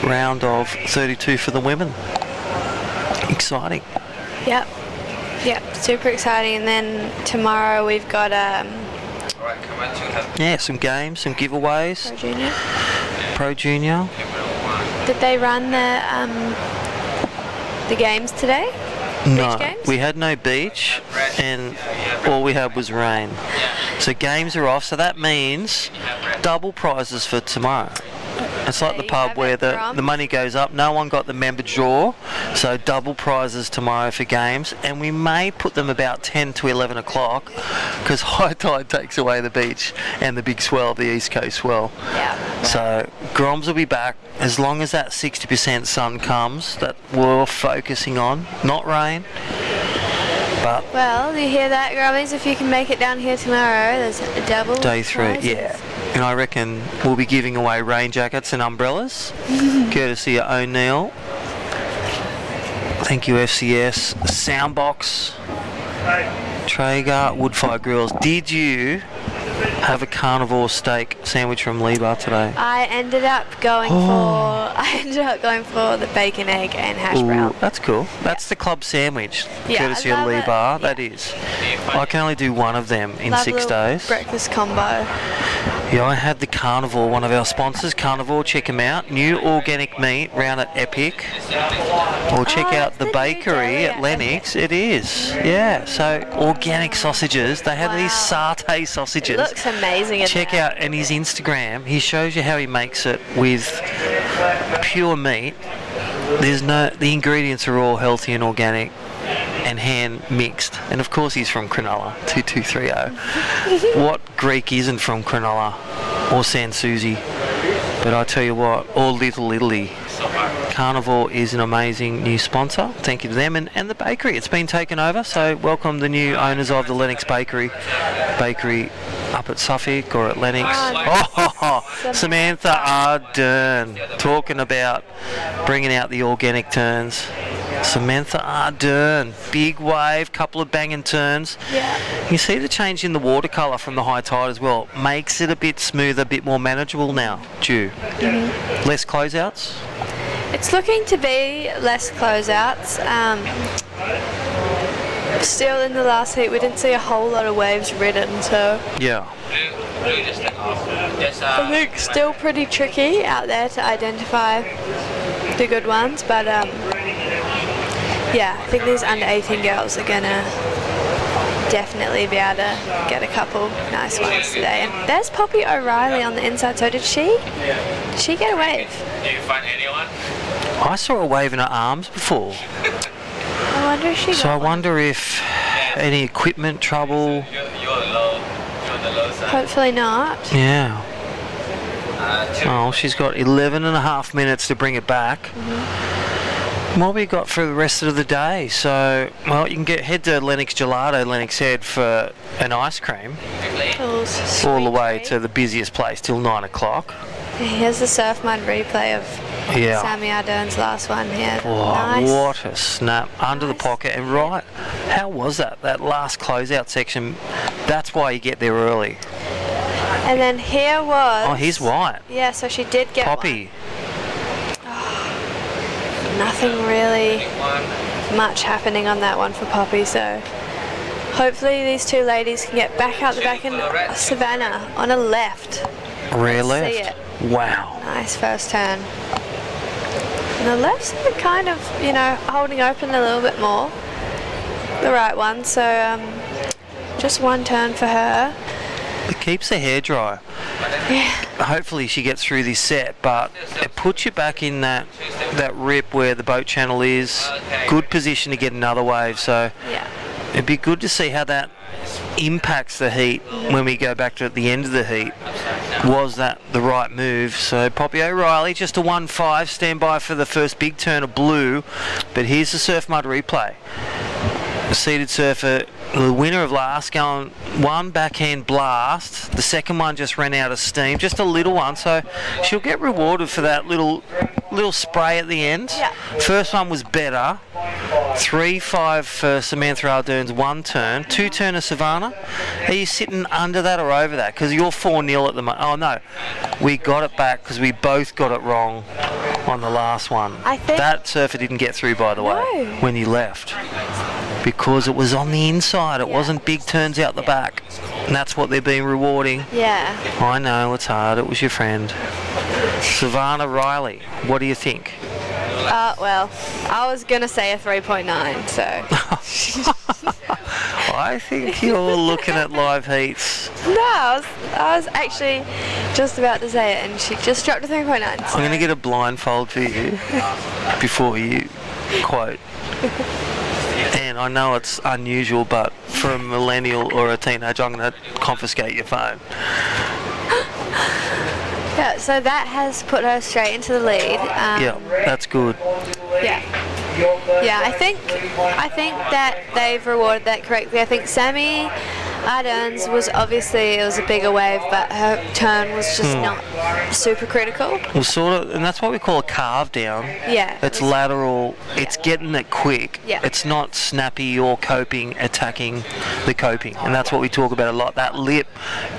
round of 32 for the women. Exciting. Yep, super exciting. And then tomorrow we've got some games, some giveaways. Pro Junior. Did they run the games today? No, games? We had no beach, and all we had was rain. So games are off, so that means double prizes for tomorrow. It's like the pub where the money goes up. No one got the member draw, so double prizes tomorrow for games, and we may put them about 10 to 11 o'clock because high tide takes away the beach and the big swell, the East Coast swell. Yeah. So Groms will be back as long as that 60% sun comes that we're focusing on, not rain. But well, you hear that, Grummies? If you can make it down here tomorrow, there's a double Day 3, prizes. yeah. And I reckon we'll be giving away rain jackets and umbrellas, courtesy of O'Neill. Thank you, FCS. Soundbox, Traeger, Woodfire Grills. Did you have a carnivore steak sandwich from Lee-Bar today? I ended up going for the bacon, egg, and hash brown. That's cool. That's the club sandwich, Yeah, courtesy I of love it. Lee-Bar. That is. I can only do one of them in Love 6 little days. Breakfast combo. Yeah, I had the Carnivore, one of our sponsors, Carnivore, check them out. New organic meat round at Epic. Or check out the bakery at Lennox. It is, yeah. So, organic sausages. They have these satay sausages. It looks amazing in Check there. out, and his Instagram, he shows you how he makes it with pure meat. The ingredients are all healthy and organic and hand mixed. And of course he's from Cronulla, 2230. What Greek isn't from Cronulla or San Susi? But I tell you what, or Little Italy. Carnivore is an amazing new sponsor. Thank you to them and the bakery. It's been taken over, so welcome the new owners of the Lennox Bakery up at Suffolk or at Lennox. Samantha Ardern talking about bringing out the organic turns. Samantha Ardern, big wave, couple of banging turns. Yeah. You see the change in the watercolour from the high tide as well. Makes it a bit smoother, a bit more manageable now. Less closeouts. It's looking to be less closeouts. Still in the last heat, we didn't see a whole lot of waves ridden, so Yeah. I think still pretty tricky out there to identify the good ones, but yeah, I think these under 18 girls are gonna definitely be able to get a couple nice ones today. And there's Poppy O'Reilly on the inside, so did she get a wave? Did you find anyone? I saw a wave in her arms before. I wonder if she So I wonder if any equipment trouble. You're the low side. Hopefully not. Yeah. Oh, she's got 11 and a half minutes to bring it back. What we got for the rest of the day? So, well, you can head to Lennox Gelato, Lennox Head for an ice cream. All the way to the busiest place till 9 o'clock. Here's the surf mud replay of Yeah. Sammy Ardern's last one here. Oh, Nice. what a snap. Under the pocket and right. How was that? That last closeout section, that's why you get there early. And then here was... Oh, here's white. Yeah, so she did get Poppy. nothing really much happening on that one for Poppy, so hopefully these two ladies can get back out the back in Savannah on a left. Rear Let's left. see it. Wow. Nice first turn. And the lefts are kind of, holding open a little bit more. The right one, so just one turn for her. It keeps the hair dry. Yeah. Hopefully she gets through this set, but it puts you back in that rip where the boat channel is. Good position to get another wave, so it'd be good to see how that impacts the heat when we go back to at the end of the heat. Was that the right move? So Poppy O'Reilly, just a 1-5, stand by for the first big turn of blue, but here's the surf mud replay. The seated surfer, the winner of last, going one backhand blast. The second one just ran out of steam, just a little one, so she'll get rewarded for that little spray at the end. Yeah. First one was better. 3-5 for Samantha Ardern's one turn. Two turn of Savannah. Are you sitting under that or over that? Because you're 4-0 at the moment. Oh no, we got it back because we both got it wrong on the last one. I think that surfer didn't get through, by the way, when you left. Because it was on the inside, it wasn't big turns out the back. And that's what they're being rewarding. Yeah. I know, it's hard, it was your friend. Savannah Riley, what do you think? Well, I was going to say a 3.9, so... I think you're looking at live heats. No, I was actually just about to say it, and she just dropped a 3.9. So. I'm going to get a blindfold for you before you quote. And I know it's unusual, but for a millennial or a teenager, I'm going to confiscate your phone. Yeah, so that has put her straight into the lead. Yeah, that's good. Yeah, I think that they've rewarded that correctly. I think Sammy Ardern's was obviously, it was a bigger wave, but her turn was just not super critical. Well, sort of, and that's what we call a carve down. Yeah. It's lateral. It's getting it quick. Yeah. It's not snappy or coping, attacking the coping, and that's what we talk about a lot. That lip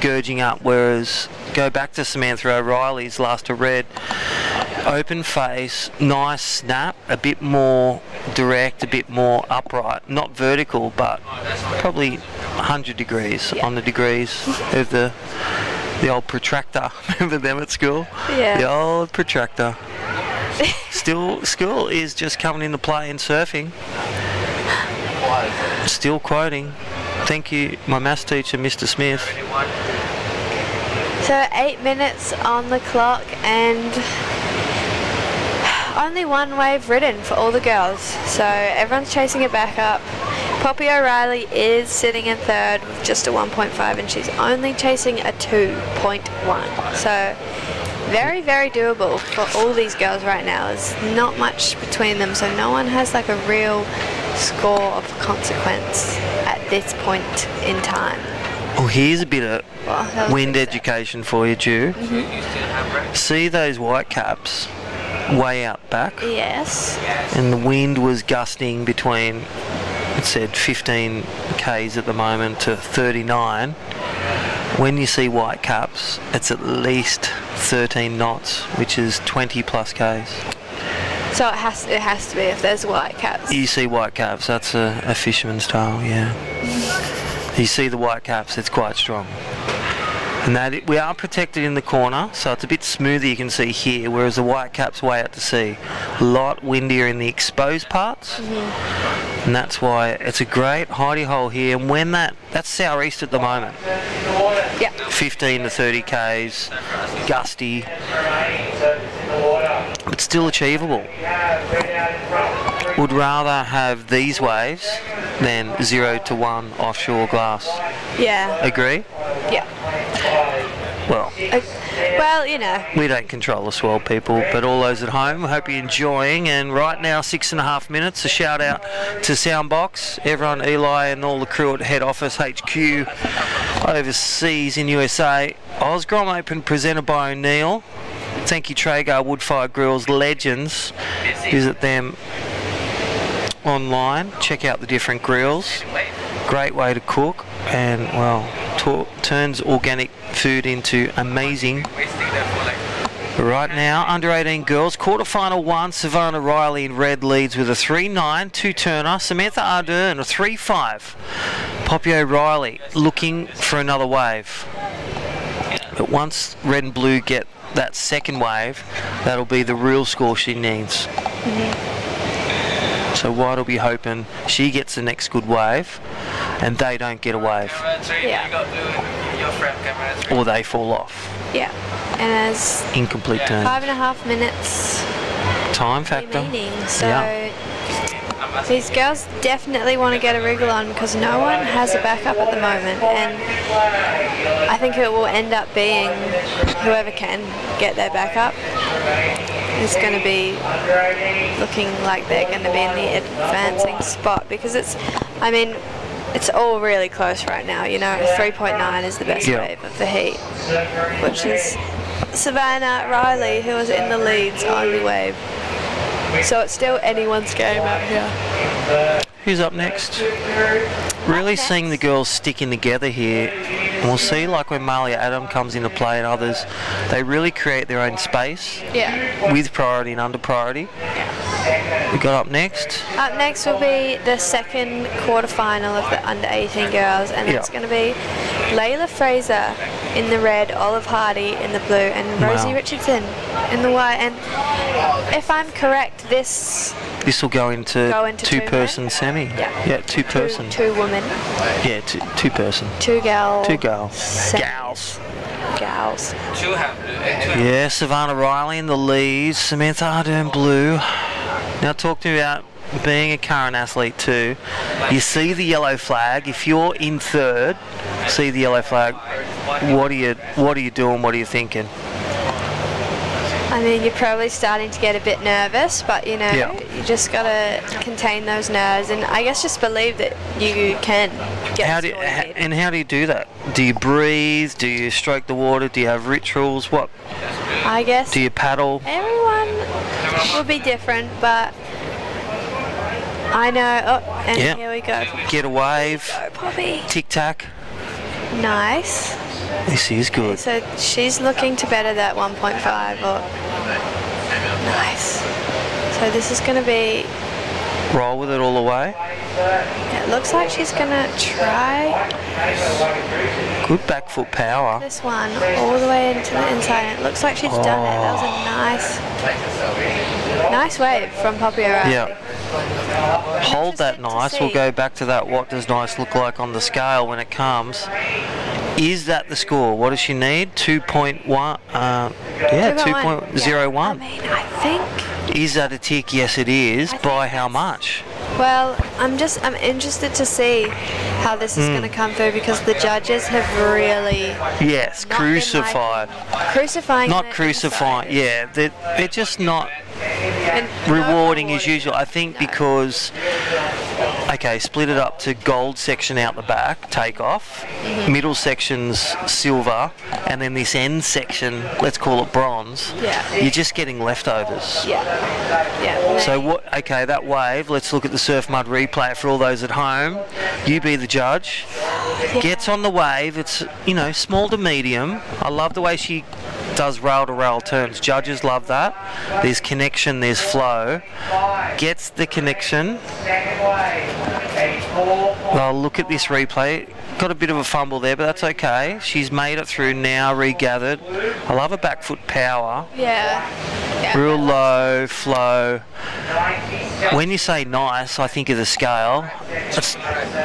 gurging up. Whereas go back to Samantha O'Reilly's last I read, open face, nice snap, a bit more direct, a bit more upright, not vertical, but probably 100 degrees on the degrees of the old protractor. Remember them at school? Yeah. The old protractor. Still, school is just coming into play in surfing. Still quoting. Thank you, my maths teacher, Mr. Smith. So 8 minutes on the clock and only one wave ridden for all the girls. So everyone's chasing it back up. Poppy O'Reilly is sitting in third with just a 1.5 and she's only chasing a 2.1. So very, very doable for all these girls right now. There's not much between them, so no one has like a real score of consequence at this point in time. Well, here's a bit of wind education for you, Ju. See those white caps way out back? Yes. And the wind was gusting between, it said 15 k's at the moment to 39. When you see white caps, it's at least 13 knots, which is 20 plus k's. So it has to be if there's white caps. You see white caps, that's a fisherman's tale, yeah. You see the white caps, it's quite strong. And that we are protected in the corner, so it's a bit smoother, you can see here, whereas the white cap's way out to sea. A lot windier in the exposed parts, and that's why it's a great hidey hole here. And when that's southeast at the moment, 15 to 30 k's, gusty, but still achievable. Would rather have these waves than 0 to 1 offshore glass. Yeah. Agree? Yeah. Well, you know. We don't control the swell, people, but all those at home, I hope you're enjoying. And right now, 6.5 minutes. A shout out to Soundbox, everyone, Eli, and all the crew at head office HQ overseas in USA. Osgrom Open presented by O'Neill. Thank you, Traeger Woodfire Grills Legends. Visit them online. Check out the different grills. Great way to cook, and well, turns organic food into amazing. Right now, under 18 girls, quarterfinal 1, Savannah Riley in red leads with a 3.9, 2-turner. Samantha Ardern, a 3.5. Poppy O'Reilly looking for another wave. But once red and blue get that second wave, that'll be the real score she needs. So White will be hoping she gets the next good wave and they don't get a wave. Or they fall off. Yeah. And as incomplete turn. 5.5 minutes time factor. remaining. So these girls definitely want to get a wriggle on because no one has a backup at the moment, and I think it will end up being whoever can get their backup is going to be looking like they're going to be in the advancing spot, because it's all really close right now. You know, 3.9 is the best wave of the heat, which is Savannah Riley, who was in the lead's only wave. So it's still anyone's game out here. Who's up next? Really seeing the girls sticking together here. And we'll see, like when Malia Adam comes into play and others, they really create their own space with priority and under priority. We got up next. Up next will be the second quarterfinal of the under 18 girls, and it's going to be Layla Fraser in the red, Olive Hardy in the blue, and Rosie Richardson in the white. And if I'm correct, this will go into two-person semi. Yeah, two-person. Two women. Yeah, two-person. Two gals. Gals. Yeah, Savannah Riley in the lead, Samantha Ardern blue. Now talk to me about being a current athlete too. You see the yellow flag. If you're in third, see the yellow flag. What are you doing? What are you thinking? I mean, you're probably starting to get a bit nervous, but you know, you just gotta contain those nerves, and I guess just believe that you can get How do you do that? Do you breathe? Do you stroke the water? Do you have rituals? What? I guess. Do you paddle? Everyone will be different, but I know. Oh, and here we go. Get a wave. Go, Poppy. Tic tac. Nice. This is good. So she's looking to better that 1.5. Nice. So this is going to be... Roll with it all the way. It looks like she's going to try... Good back foot power. This one all the way into the inside. And it looks like she's done it. That was a nice wave from Poppy O'Reilly. Yeah. Hold that nice. We'll go back to that. What does nice look like on the scale when it comes? Is that the score? What does she need? 2.1. 2.01. I mean, I think. Is that a tick? Yes, it is. By how much? Well, I'm interested to see how this is going to come through, because the judges have really crucified. Crucifying. Not crucifying. Yeah, they're just not rewarding as usual. I think because split it up to gold section out the back, take off, middle section's silver, and then this end section, let's call it bronze. You're just getting leftovers. So what? Okay, that wave. Let's look at the surf mud replay for all those at home. You be the judge. Gets on the wave. It's small to medium. I love the way she does rail to rail turns. Judges love that. There's connection. There's flow. Gets the connection. Well, look at this replay. Got a bit of a fumble there, but that's okay. She's made it through now, regathered. I love her back foot power. Real low flow. When you say nice, I think of the scale.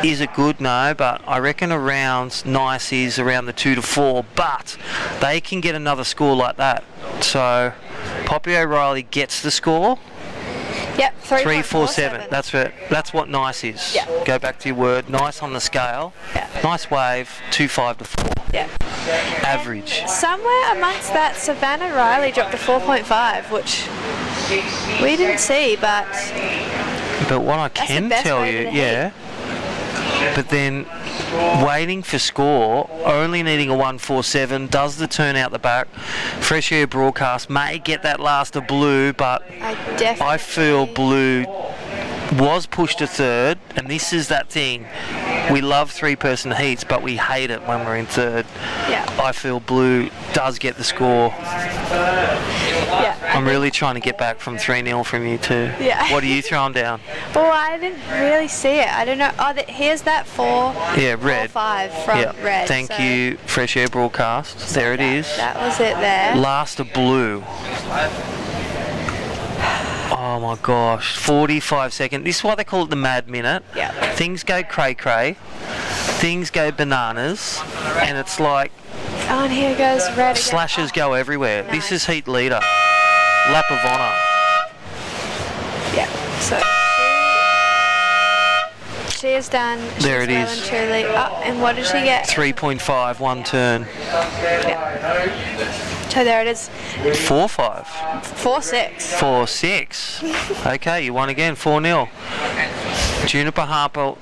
Is it good? No, but I reckon around nice is around the 2 to 4, but they can get another score like that. So Poppy O'Reilly gets the score. Yep, 347. That's it. That's what nice is. Go back to your word. Nice on the scale. Nice wave. 2.5 to 4. Average. And somewhere amongst that, Savannah Riley dropped a 4.5, which we didn't see, but what I can tell you, but then waiting for score, only needing a 147, does the turn out the back. Fresh Air Broadcast may get that last of Blue, but I feel Blue was pushed to third, and this is that thing. We love three-person heats, but we hate it when we're in third. I feel Blue does get the score. I'm really trying to get back from 3-0 from you too. What are you throwing down? Well, I didn't really see it. I don't know. Oh, here's that 4. Red. 4-5 from Red. Thank you, Fresh Air Broadcast. There it is. That was it there. Last of Blue. Oh my gosh, 45 seconds. This is why they call it the mad minute. Things go cray-cray. Things go bananas. And it's like... Oh, and here goes Red again. Slashes go everywhere. Nice. This is heat leader. Lap of honour. So she is done. There it is. And what did she get? 3.5, one turn. So there it is. 4.5. 4.6. 4.6. Okay, you won again. 4-0. Juniper Harper.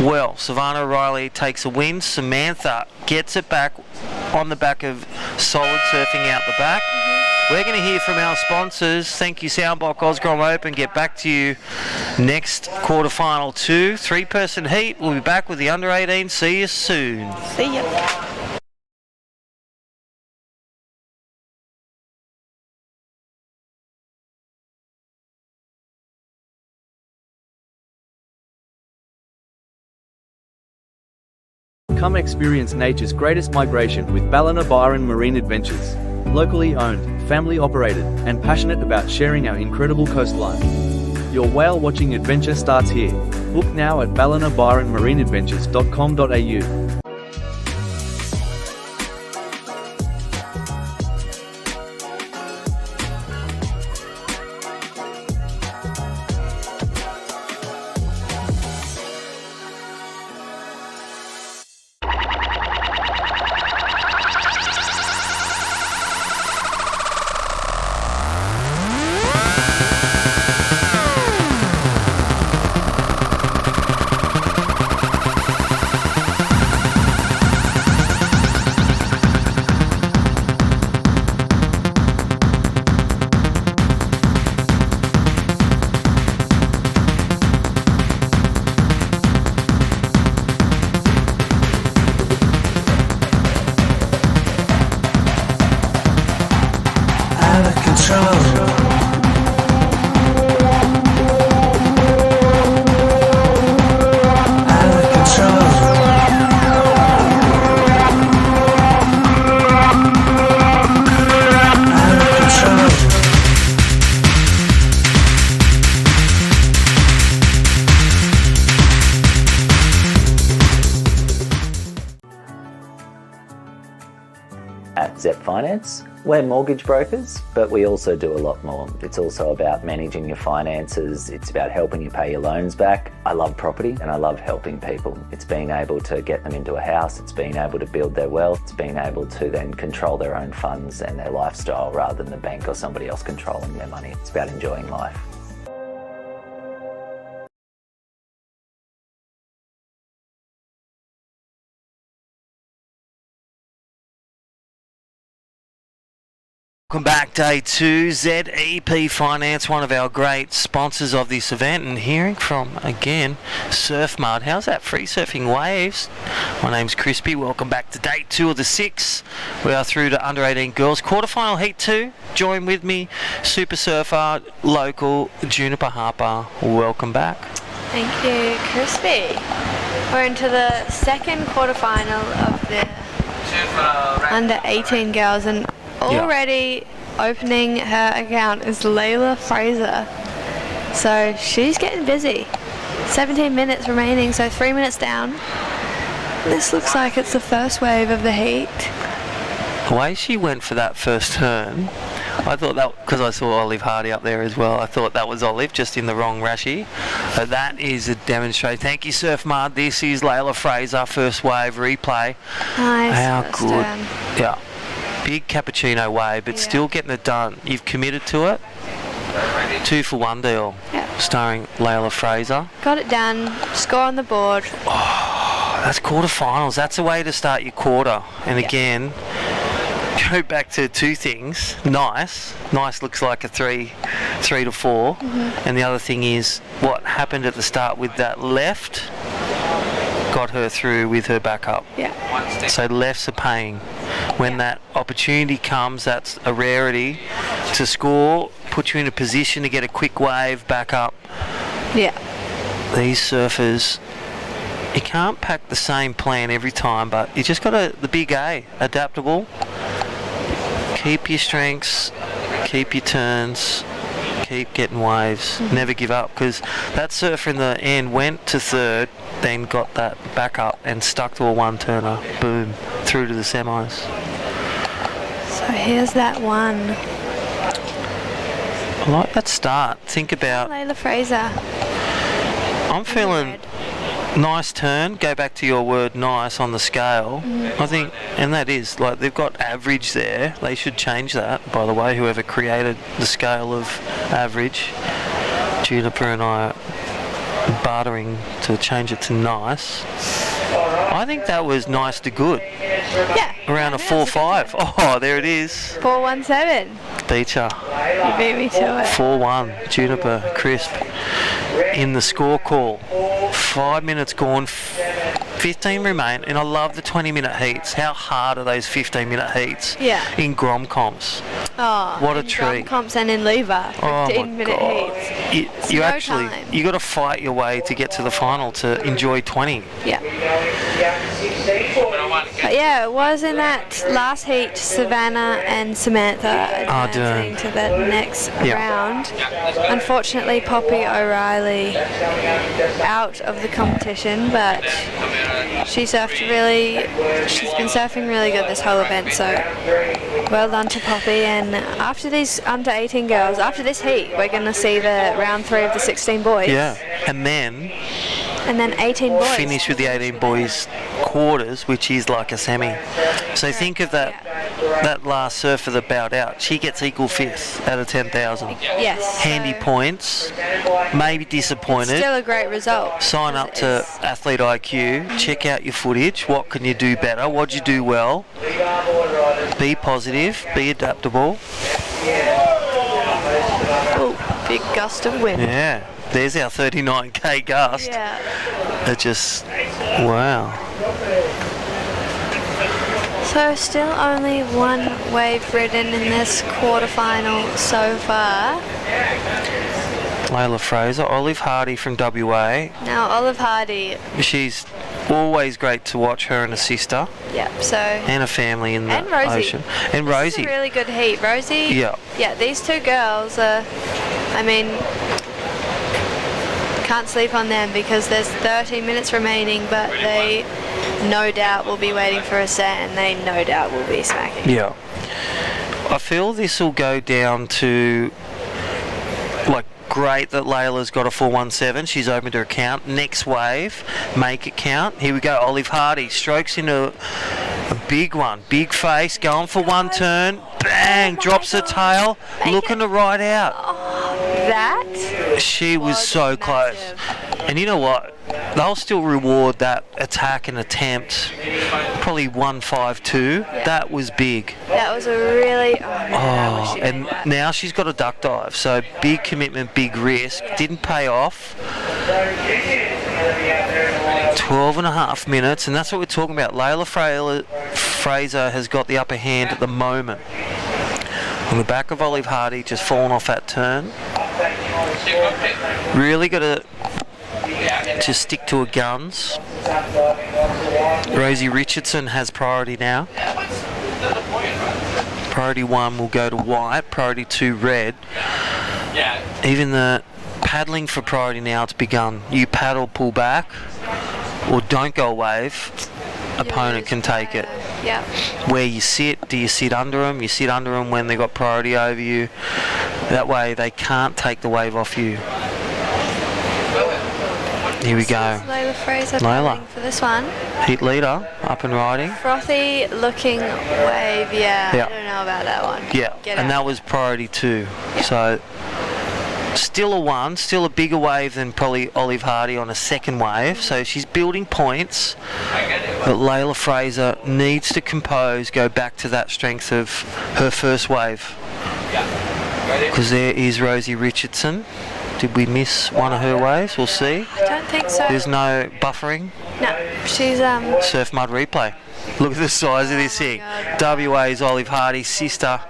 Well, Savannah O'Reilly takes a win. Samantha gets it back on the back of solid surfing out the back. We're going to hear from our sponsors. Thank you, Soundbox Osgrom Open. Get back to you next quarterfinal 2. 3-person heat. We'll be back with the under 18. See you soon. See ya. Come experience nature's greatest migration with Ballina Byron Marine Adventures. Locally owned, family operated, and passionate about sharing our incredible coastline. Your whale watching adventure starts here. Book now at ballinabyronmarineadventures.com.au. At Zep Finance, we're mortgage brokers, but we also do a lot more. It's also about managing your finances. It's about helping you pay your loans back. I love property and I love helping people. It's being able to get them into a house. It's being able to build their wealth. It's being able to then control their own funds and their lifestyle rather than the bank or somebody else controlling their money. It's about enjoying life. Welcome back, day 2. ZEP Finance, one of our great sponsors of this event, and hearing from, again, Surf Mud. How's that free surfing waves? My name's Crispy. Welcome back to day 2 of the 6. We are through to under 18 girls. Quarterfinal heat 2. Join with me, super surfer, local, Juniper Harper. Welcome back. Thank you, Crispy. We're into the second quarterfinal of the under 18 girls, and already opening her account is Layla Fraser. So she's getting busy. 17 minutes remaining, so 3 minutes down. This looks like it's the first wave of the heat. The way she went for that first turn, I thought that, because I saw Olive Hardy up there as well, I thought that was Olive, just in the wrong rashi. But that is a demonstration. Thank you, Surf Mud. This is Layla Fraser, first wave replay. Nice. How first good. turn. Yeah. Big cappuccino wave, but still getting it done. You've committed to it. 2 for 1 deal. Yeah. Starring Layla Fraser. Got it done. Score on the board. Oh, that's quarterfinals. That's a way to start your quarter. And again, go back to 2 things. Nice looks like a 3 to 4. Mm-hmm. And the other thing is what happened at the start with that left got her through with her backup. Yeah. So lefts are paying. When that opportunity comes, that's a rarity to score, put you in a position to get a quick wave back up. Yeah. These surfers, you can't pack the same plan every time, but you just got the big A, adaptable. Keep your strengths, keep your turns, keep getting waves, never give up, because that surfer in the end went to third, then got that back up and stuck to a 1-turner, boom, through to the semis. So here's that one. I like that start. Think about, Layla Fraser. I'm feeling nice turn, go back to your word nice on the scale. I think, and that is, like, they've got average there. They should change that, by the way, whoever created the scale of average. Juniper and I are bartering to change it to nice. I think that was nice to good. Yeah. Around a 4-5. Oh, there it is. 4-1-7. Beat ya. You beat me to it. 4-1. Juniper, crisp. In the score call. 5 minutes gone. 15 remain, and I love the 20-minute heats. How hard are those 15-minute heats? Yeah. In Grom comps? Oh, what a in treat. Grom comps and in Lever. 15-minute heats. You no actually, time. you got to fight your way to get to the final to enjoy 20. Yeah. But yeah, it was in that last heat, Savannah and Samantha advancing to the next round. Unfortunately, Poppy O'Reilly out of the competition, but she's been surfing really good this whole event, so well done to Poppy. And after these under 18 girls, after this heat, we're going to see the round 3 of the 16 boys. Yeah, and then 18 boys. Finish with the 18 boys quarters, which is like a semi. So think of that last surfer that bowed out. She gets equal 5th out of 10,000. Yes. Handy points. Maybe disappointed. It's still a great result. Sign up to Athlete IQ. Check out your footage. What can you do better? What'd you do well? Be positive. Be adaptable. Oh, big gust of wind. Yeah. There's our 39k gust. Yeah. It just, wow. So still only one wave ridden in this quarterfinal so far. Layla Fraser, Olive Hardy from WA. Now Olive Hardy. She's always great to watch, her and her sister. Yep, so. And a family in the Rosie. ocean. And Rosie. This is a really good heat. Rosie. Yeah. Yeah, these two girls are, can't sleep on them because there's 30 minutes remaining, but they no doubt will be waiting for a set, and they no doubt will be smacking. Yeah. I feel this will go down to, like, great that Layla's got a 417. She's opened her account. Next wave, make it count. Here we go. Olive Hardy strokes into a big one. Big face, going for one turn. Bang! Drops her tail. Looking to ride out. That? She was so close. And you know what? They'll still reward that attack and attempt. Probably 152. Yeah. That was big. That was a really... I wish she And made that. now she's got a duck dive. So big commitment, big risk. Didn't pay off. 12 and a half minutes, and that's what we're talking about. Layla Fraser has got the upper hand at the moment. On the back of Olive Hardy, just fallen off that turn. Really got to just stick to her guns. Rosie Richardson has priority now. Priority 1 will go to white, priority 2 red. Even the paddling for priority now, it's begun. You paddle, pull back, or don't go a wave. Opponent can take it. Yeah. Where you sit, do you sit under them? You sit under them when they got priority over you. That way they can't take the wave off you. Here we go. Layla Fraser Layla. paddling for this one. Heat leader, up and riding. Frothy looking wave, yeah. Yeah. I don't know about that one. Yeah, Get and out. that was priority 2. So still a 1, still a bigger wave than probably Olive Hardy on a second wave. So she's building points. But Layla Fraser needs to compose, go back to that strength of her first wave. Because there is Rosie Richardson. Did we miss one of her waves? We'll see. I don't think so. There's no buffering. No, she's Surf mud replay. Look at the size of this thing. WA's Olive Hardy's sister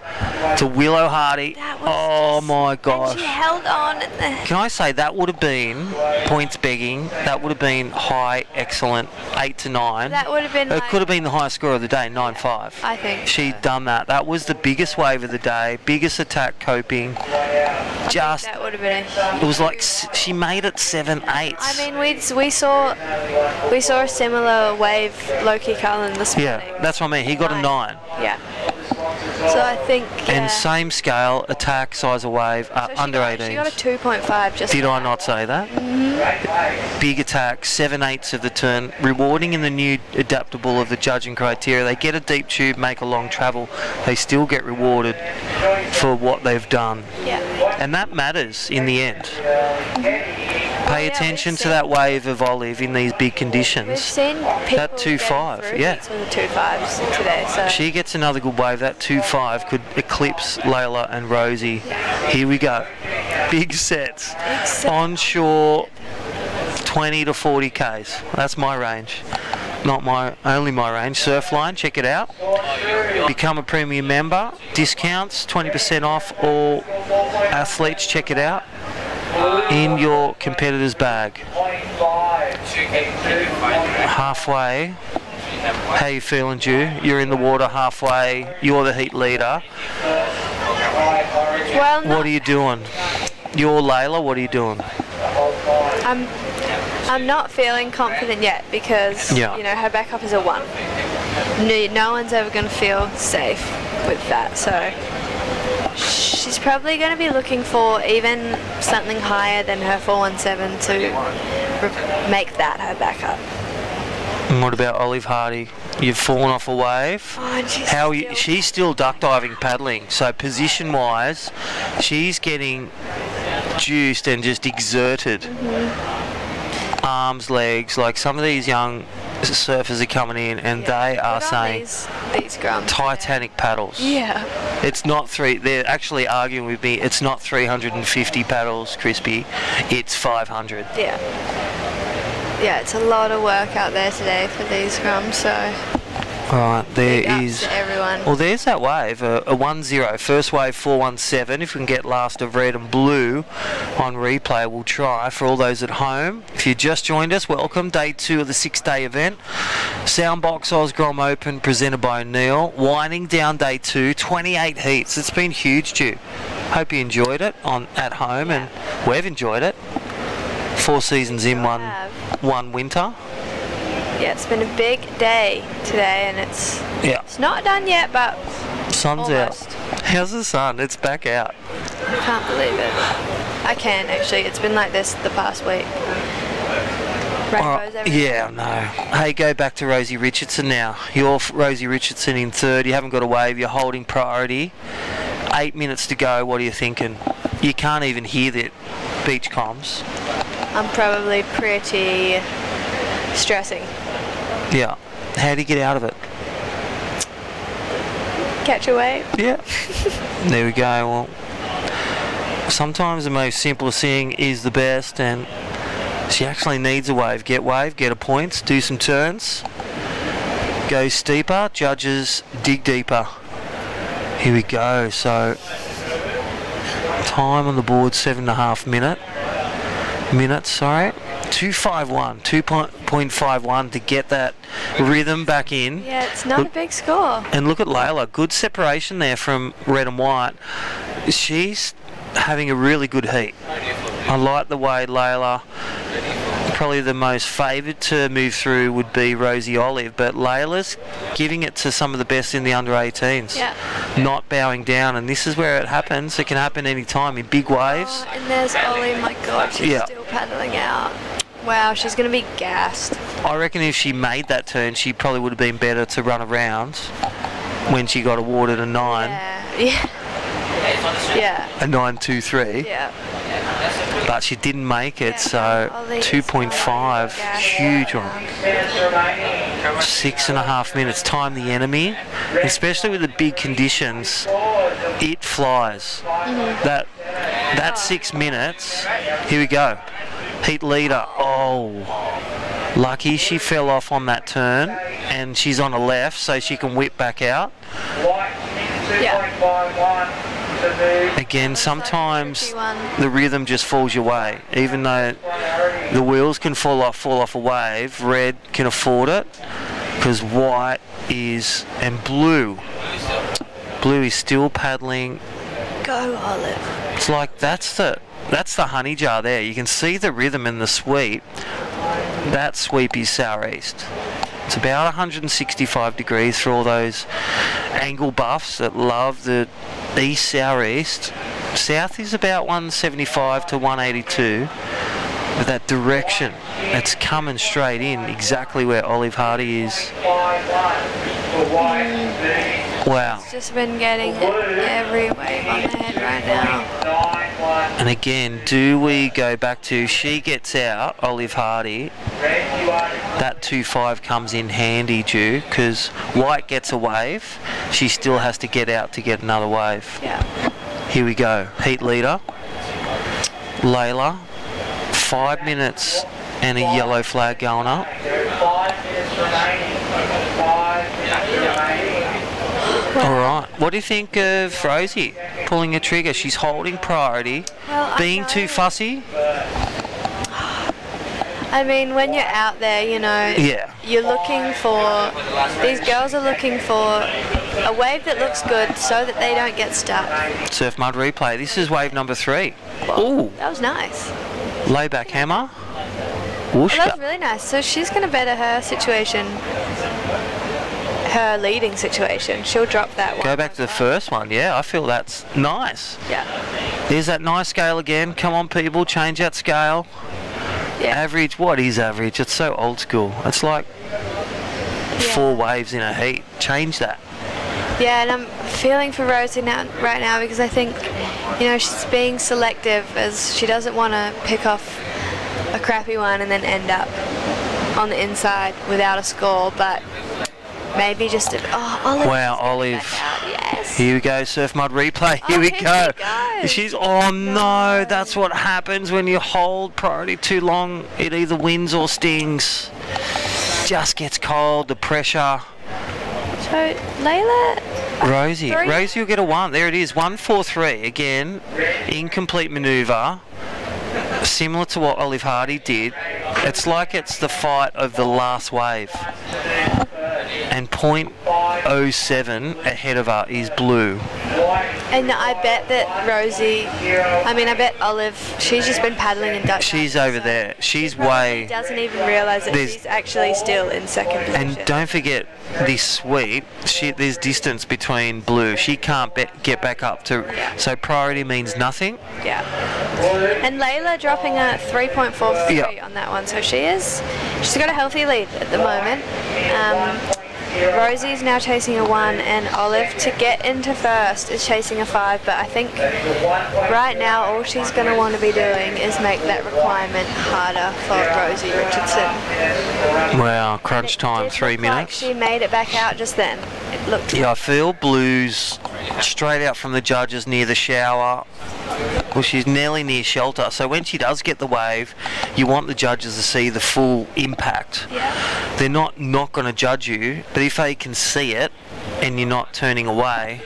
to Willow Hardy. Oh my gosh. She held on. Can I say that would have been points begging? That would have been high, excellent, 8 to 9. That would have been. It could have been the highest score of the day, 9.5. I think She'd done that. That was the biggest wave of the day, biggest attack coping. Just that would have been a it was like she made it 7-8. I mean, we saw a similar wave, Loki Cullen this morning. Yeah, that's what I mean. He got a 9. Yeah. So I think. And same scale, attack, size of wave, under 18. She got a 2.5 just. Did I not say that? Mm-hmm. Big attack, 7/8 of the turn, rewarding in the new adaptable of the judging criteria. They get a deep tube, make a long travel. They still get rewarded for what they've done. Yeah. And that matters in the end. Pay attention to that wave of Olive in these big conditions. We've seen people that 2.5, yeah. with the 2.5s today. So She gets another good wave. That 2.5 could eclipse Layla and Rosie. Here we go. Big sets. Onshore, 20 to 40 Ks. That's my range. Not only my range. Surfline, check it out. Become a premium member. Discounts, 20% off all athletes. Check it out. In your competitor's bag. Halfway. How you feeling, Ju? You're in the water halfway. You're the heat leader. Well, what are you doing? You're Layla. What are you doing? I'm not feeling confident yet because her backup is a 1. No one's ever going to feel safe with that. So she's probably going to be looking for even something higher than her 417 to make that her backup. And what about Olive Hardy? You've fallen off a wave. Oh, she's still duck diving, paddling. So position-wise, she's getting juiced and just exerted. Mm-hmm. Arms, legs. Like some of these young surfers are coming in and they are saying these grums, Titanic paddles. Yeah. It's not they're actually arguing with me, it's not 350 paddles, Crispy, it's 500. Yeah. Yeah, it's a lot of work out there today for these grums, so. Alright, there big ups is. to everyone. Well, there's that wave, a 1-0. First wave 417. If we can get last of red and blue on replay, we'll try. For all those at home, if you just joined us, welcome. Day 2 of the 6-day event. Soundbox Osgrom Open presented by Neil. Winding down day 2, 28 heats. It's been huge, Stu. Hope you enjoyed it at home, and we've enjoyed it. 4 seasons in one winter. Yeah, it's been a big day today, and it's not done yet, but Sun's almost. out. How's the sun? It's back out. I can't believe it. I can actually. It's been like this the past week. Rainbows every day. Yeah, no. Hey, go back to Rosie Richardson now. You're Rosie Richardson in third. You haven't got a wave. You're holding priority. 8 minutes to go. What are you thinking? You can't even hear the beach comms. I'm probably pretty stressing. Yeah. How do you get out of it? Catch a wave. Yeah. There we go. Well, sometimes the most simplest thing is the best, and she actually needs a wave. Get a points, do some turns, go steeper. Judges, dig deeper. Here we go. So time on the board 7.5 minutes. Sorry, 2.51 to get that rhythm back in. Yeah, it's not a big score. And look at Layla. Good separation there from red and white. She's having a really good heat. I like the way Layla, probably the most favoured to move through would be Rosie Olive, but Layla's giving it to some of the best in the under 18s. Yeah. Not bowing down, and this is where it happens. It can happen any time in big waves. Oh, and there's Ollie, my God, she's still paddling out. Wow, she's going to be gassed. I reckon if she made that turn, she probably would have been better to run around when she got awarded a 9. Yeah. A 9.23. Yeah. But she didn't make it, so 2.5, huge one. 6.5 minutes, time the enemy, especially with the big conditions, it flies. That 6 minutes, here we go. Heat leader, lucky she fell off on that turn, and she's on the left, so she can whip back out. Again, sometimes the rhythm just falls your way. Even though the wheels can fall off a wave, red can afford it, because white is, and blue is still paddling. Go, Olive. It's like that's the honey jar there. You can see the rhythm in the sweep. That sweep is southeast. It's about 165 degrees for all those angle buffs that love the east southeast. South is about 175 to 182. But that direction, it's coming straight in, exactly where Olive Hardy is. Wow. It's just been getting every wave on the head right now. And again, do we go back to she gets out, Olive Hardy? That 2.5 comes in handy, Ju, because white gets a wave. She still has to get out to get another wave. Yeah. Here we go. Heat leader. Layla. 5 minutes and a yellow flag going up. 5 minutes remaining. 5 minutes remaining. All right. What do you think of Rosie pulling a trigger? She's holding priority. Being too fussy? I mean, when you're out there, you know, you're looking for, these girls are looking for a wave that looks good so that they don't get stuck. Surf mud replay. This is wave number 3. Ooh. That was nice. Layback hammer. Oh, that was really nice. So she's going to better her situation, her leading situation. She'll drop that one. Go back to the first one. Yeah, I feel that's nice. Yeah. There's that nice scale again. Come on, people, change that scale. Yeah. Average. What is average? It's so old school. It's like 4 waves in a heat. Change that. Yeah, and I'm feeling for Rosie right now because I think, you know, she's being selective as she doesn't want to pick off a crappy one and then end up on the inside without a score, but maybe just Olive. Wow, Olive. Yes. Here we go, surf mud replay. Here we go. She's, no, that's what happens when you hold priority too long. It either wins or stings. Just gets cold, the pressure. So, Layla. Rosie will get a 1. There it is, 1-4-3. Again, incomplete manoeuvre. Similar to what Olive Hardy did. It's like it's the fight of the last wave. and 0.07 ahead of her is Blue. And I bet that I bet Olive, she's just been paddling in Dutch. She's over there. She's way... She doesn't even realise that she's actually still in second position. And don't forget this sweep, there's distance between Blue. She can't get back up to... So priority means nothing. Yeah. And Layla dropping a 3.43 on that one. So she's got a healthy lead at the moment. Rosie's now chasing a 1, and Olive, to get into first, is chasing a 5, but I think right now all she's going to want to be doing is make that requirement harder for Rosie Richardson. Well, crunch time, 3 minutes. Like she made it back out just then. It looked... Yeah, I feel Blue's straight out from the judges near the shower. Well, she's nearly near shelter, so when she does get the wave, you want the judges to see the full impact. Yeah. They're not going to judge you, but if they can see it and you're not turning away,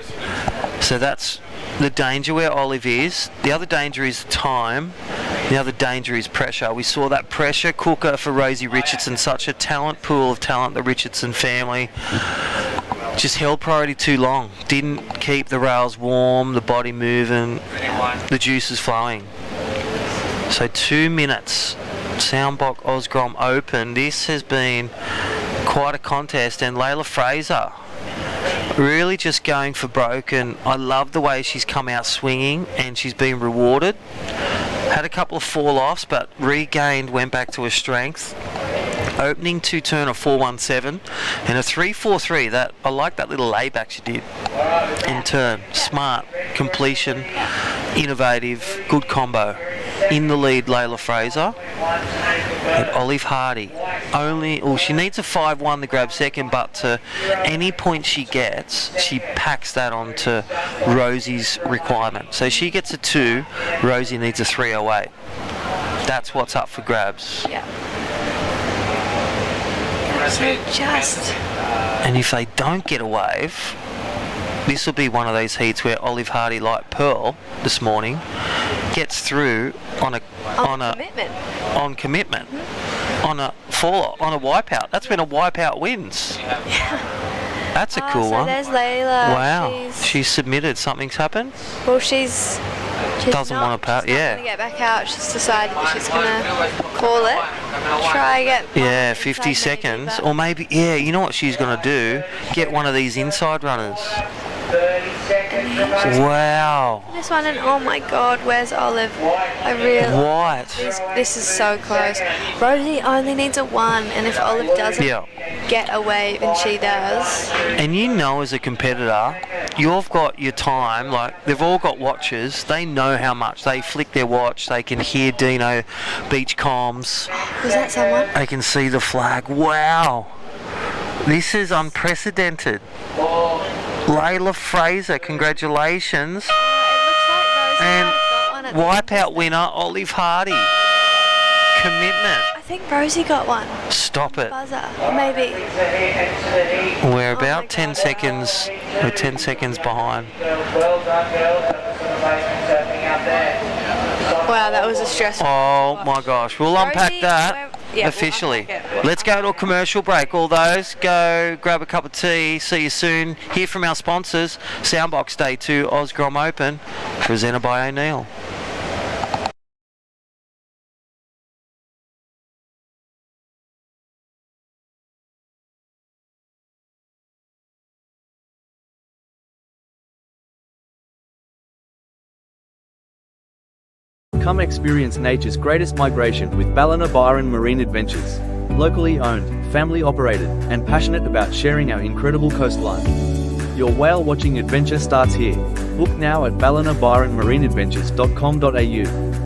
so that's the danger where Olive is. The other danger is time. The other danger is pressure. We saw that pressure cooker for Rosie Richardson, such a talent pool of talent, the Richardson family. Just held priority too long. Didn't keep the rails warm, the body moving, the juices flowing. So 2 minutes. Soundbox Osgrom Open. This has been quite a contest, and Layla Fraser really just going for broke, and I love the way she's come out swinging and she's been rewarded. Had a couple of fall-offs but regained, went back to her strength. Opening to turn a 417 and a 343. That I like that little layback she did in turn. Smart completion, innovative, good combo. In the lead, Layla Fraser and Olive Hardy. She needs a 5-1 to grab second, but to any point she gets, she packs that onto Rosie's requirement. So she gets a 2, Rosie needs a 308. That's what's up for grabs. Yeah. So just... And if they don't get a wave, this will be one of those heats where Olive Hardy, like Pearl this morning, gets through on commitment, on a fall, on a wipeout. That's when a wipeout wins. That's a cool one. There's Layla. Wow, she's submitted. Something's happened. Well, she's doesn't want to pout. Yeah. Going to get back out. She's decided that she's going to call it. Try get. Yeah, 50 seconds, or maybe. Yeah, you know what she's going to do? Get one of these inside runners. Wow. This one, and oh my God, where's Olive? What? This is so close. Rosie only needs a 1, and if Olive doesn't get a wave, and she does. And you know, as a competitor, you've got your time. Like, they've all got watches. They know how much. They flick their watch. They can hear Dino beach comms. Was that someone? They can see the flag. Wow. This is unprecedented. Layla Fraser, congratulations. And wipeout winner, Olive Hardy. Commitment. I think Rosie got one. Stop it. Buzzer, maybe. We're about 10 seconds. We're 10 seconds behind. Wow, that was a stressful. Oh my gosh. We'll unpack that. Officially. Let's go to a commercial break. All those, go grab a cup of tea. See you soon. Hear from our sponsors. Soundbox Day 2 Osgrom Open, presented by O'Neill. Come experience nature's greatest migration with Ballina Byron Marine Adventures. Locally owned, family operated, and passionate about sharing our incredible coastline. Your whale watching adventure starts here. Book now at ballinabyronmarineadventures.com.au.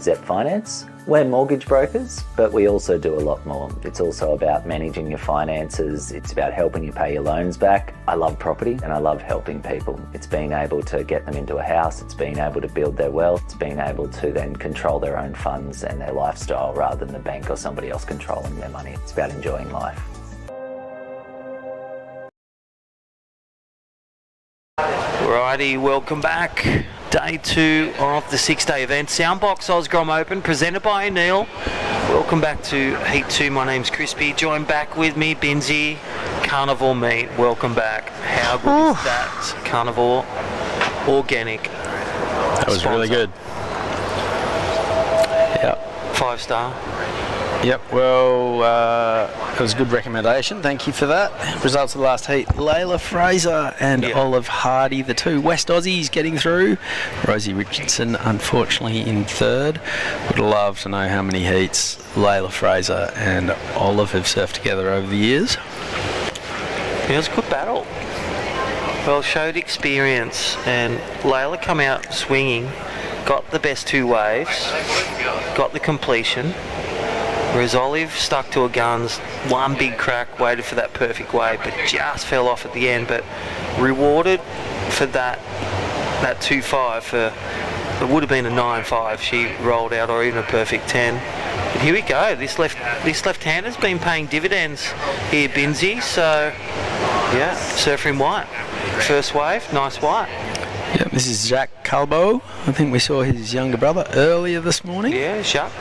Zep Finance. We're mortgage brokers, but we also do a lot more. It's also about managing your finances. It's about helping you pay your loans back. I love property and I love helping people. It's being able to get them into a house. It's being able to build their wealth. It's being able to then control their own funds and their lifestyle rather than the bank or somebody else controlling their money. It's about enjoying life. Righty, welcome back. Day 2 of the 6-day event. Soundbox Osgrom Open, presented by O'Neill. Welcome back to Heat 2. My name's Crispy. Joined back with me, Binzi. Carnivore meat, welcome back. How good is that? Carnivore, organic. That was really good. Yep. 5-star. Yep, well, it was a good recommendation. Thank you for that. Results of the last heat. Layla Fraser and Olive Hardy, the two West Aussies getting through. Rosie Richardson, unfortunately, in third. Would love to know how many heats Layla Fraser and Olive have surfed together over the years. It was a good battle. Well, showed experience, and Layla come out swinging, got the best 2 waves, got the completion. Whereas Olive stuck to her guns, one big crack, waited for that perfect wave, but just fell off at the end. But rewarded for that 2.5 for, it would have been a 9.5 she rolled out, or even a perfect 10. But here we go. This left-hander's been paying dividends here, Binzi. So yeah, surfer in white. First wave, nice white. Yep, this is Jacques Calbo. I think we saw his younger brother earlier this morning. Yeah, Jacques.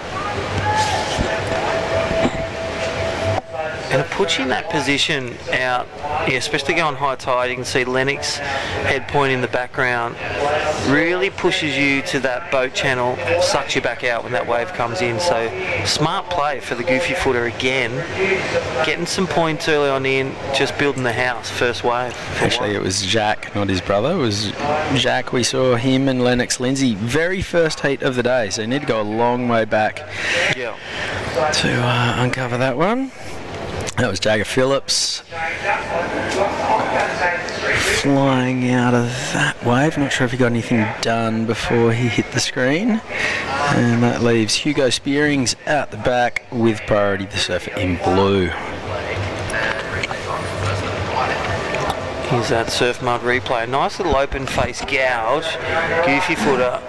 And it puts you in that position out, especially going high tide. You can see Lennox Head point in the background. Really pushes you to that boat channel, sucks you back out when that wave comes in. So smart play for the goofy footer again. Getting some points early on in, just building the house, first wave. Actually, it was Jack, not his brother. It was Jack. We saw him and Lennox Lindsay very first heat of the day. So you need to go a long way back to uncover that one. That was Jagger Phillips flying out of that wave. Not sure if he got anything done before he hit the screen. And that leaves Hugo Spearings out the back with Priority the Surfer in blue. Here's that surf mud replay. Nice little open face gouge. Goofy footer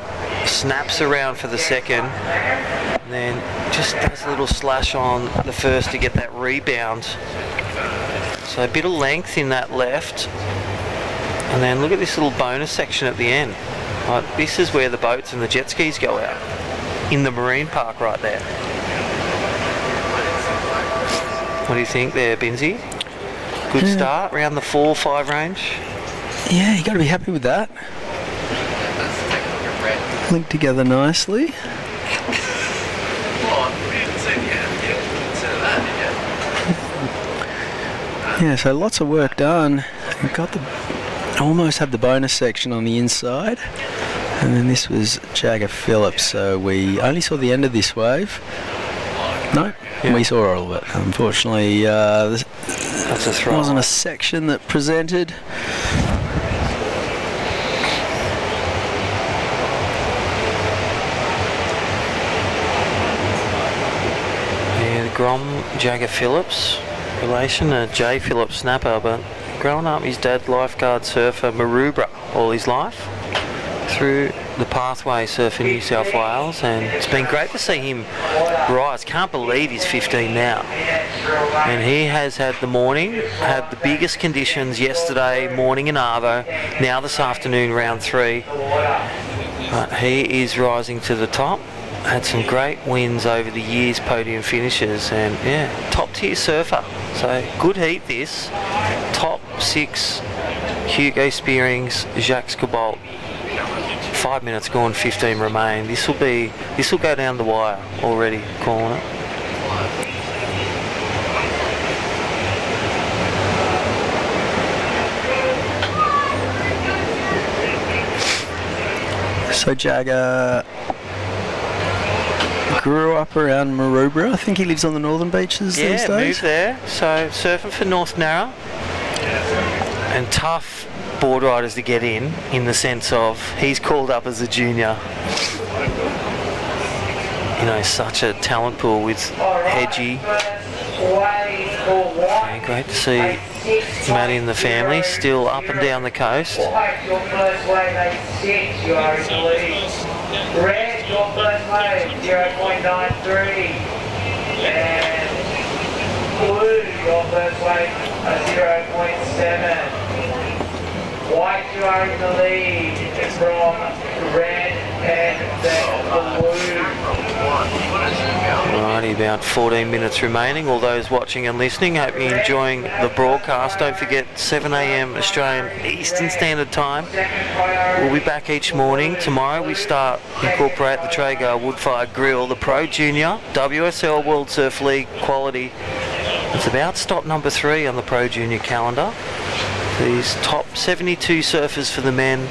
snaps around for the second. And then just does a little slash on the first to get that rebound. So a bit of length in that left. And then look at this little bonus section at the end. This is where the boats and the jet skis go out. In the marine park right there. What do you think there, Binzi? Good start, around the 4-5 range. Yeah, you got to be happy with that. Linked together nicely. Yeah, so lots of work done. We've got almost had the bonus section on the inside, and then this was Jagger Phillips. So we only saw the end of this wave. No, we saw all of it. Unfortunately, this wasn't a section that presented. Yeah, the Grom Jagger Phillips. Relation to Jay Phillips snapper, but growing up his dad lifeguard surfer Maroubra all his life through the pathway surfing New South Wales, and it's been great to see him rise. Can't believe he's 15 now, and he has had the morning, had the biggest conditions yesterday morning in Arvo, now this afternoon round 3. He is rising to the top. Had some great wins over the years, podium finishes, and top tier surfer. So good heat this. Top 6, Hugo Spearings, Jacques Cabot. 5 minutes gone, 15 remain. This will go down the wire already, calling it. So Jagger grew up around Maroubra. I think he lives on the northern beaches these days. Yeah, moved there. So surfing for North Narra. And tough board riders to get in the sense of he's called up as a junior. you know, such a talent pool with Hedgie. Yeah, great to see Maddie and the family still up and down the coast. Your first wave 86, you are in the lead. Red, your first wave 0.93. And blue, your first wave 0.7. White, you are in the lead from red and then blue. Alrighty, about 14 minutes remaining. All those watching and listening, hope you're enjoying the broadcast. Don't forget, 7 a.m. Australian Eastern Standard Time. We'll be back each morning. Tomorrow we incorporate the Traeger Wood-Fired Grill, the Pro Junior, WSL World Surf League quality. It's about stop number 3 on the Pro Junior calendar. These top 72 surfers for the men,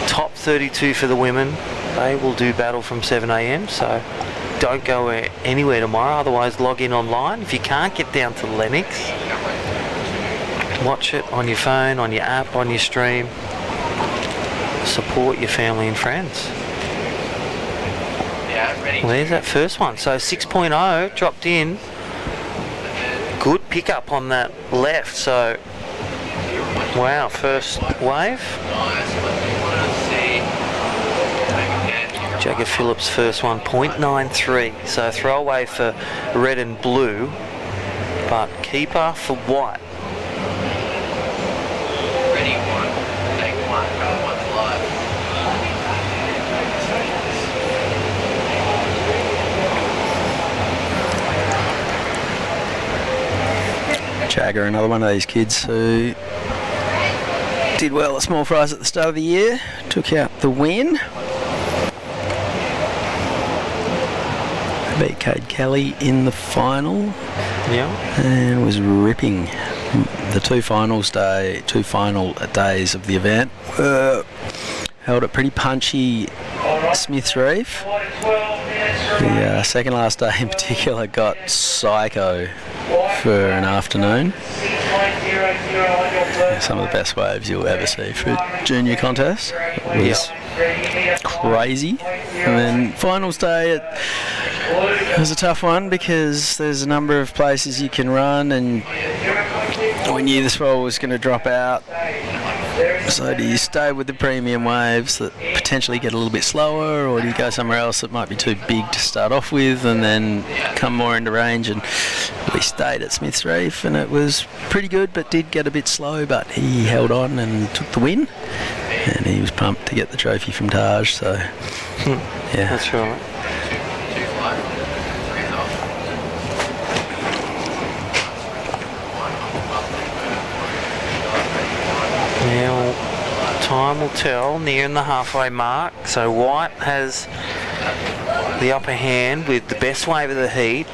top 32 for the women. They will do battle from 7 a.m. so don't go anywhere tomorrow, otherwise log in online. If you can't get down to Lennox, watch it on your phone, on your app, on your stream. Support your family and friends. Well, there's that first one. So 6.0 dropped in. Good pickup on that left. So wow, first wave. Jagger Phillips first one, 0.93. So throwaway for red and blue, but keeper for white. Ready one, take one, one's live. Jagger, another one of these kids who did well at small fries at the start of the year, took out the win. Beat Cade Kelly in the final. Yeah. And was ripping. The two final days of the event were held at pretty punchy Smith's Reef. The second last day in particular got psycho for an afternoon. Some of the best waves you'll ever see for a junior contest. It was crazy. And then finals day, it was a tough one because there's a number of places you can run, and we knew this roll was going to drop out. So do you stay with the premium waves that potentially get a little bit slower, or do you go somewhere else that might be too big to start off with and then come more into range? And we stayed at Smith's Reef, and it was pretty good, but did get a bit slow, but he held on and took the win, and he was pumped to get the trophy from Taj. So yeah, that's right. Now, time will tell, nearing the halfway mark. So White has the upper hand with the best wave of the heat.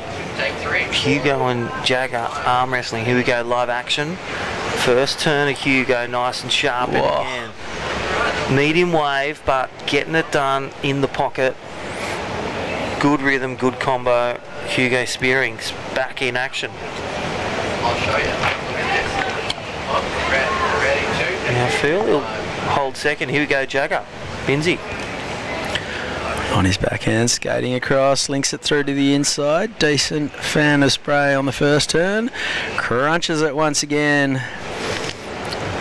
Hugo and Jagger arm wrestling. Here we go, live action. First turn of Hugo, nice and sharp in hand. Medium wave, but getting it done in the pocket. Good rhythm, good combo. Hugo Spearing's back in action. I'll show you. Now Phil, he'll hold second. Here we go, Jagger. Binsey. On his backhand, skating across, links it through to the inside. Decent fan of spray on the first turn. Crunches it once again.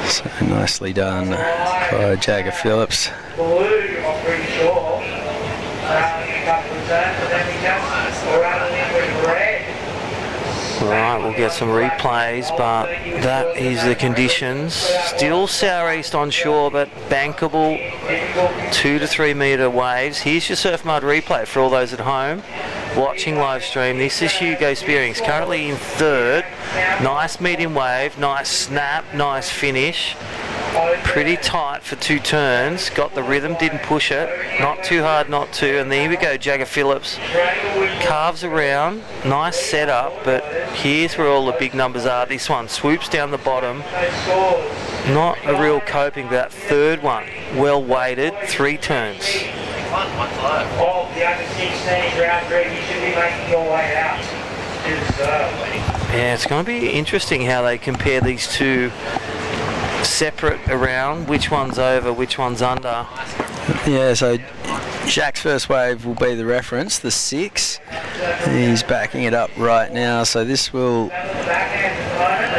So nicely done by Jagger Phillips. Blue, I'm pretty sure. A couple of turns, but then we just run in with red. Right, we'll get some replays, but that is the conditions. Still southeast on shore, but bankable 2 to 3 metre waves. Here's your surf mud replay for all those at home watching live stream. This is Hugo Spearings, currently in third. Nice medium wave, nice snap, nice finish. Pretty tight for 2 turns. Got the rhythm, didn't push it. Not too hard not to. And there we go, Jagger Phillips. Carves around. Nice setup, but here's where all the big numbers are. This one swoops down the bottom. Not a real coping, but that third one, well weighted, 3 turns. Oh, the under 16 round 3, you should be making your way out. Yeah, it's going to be interesting how they compare these two separate around, which one's over, which one's under. Yeah, so Jack's first wave will be the reference, the 6. He's backing it up right now, so this will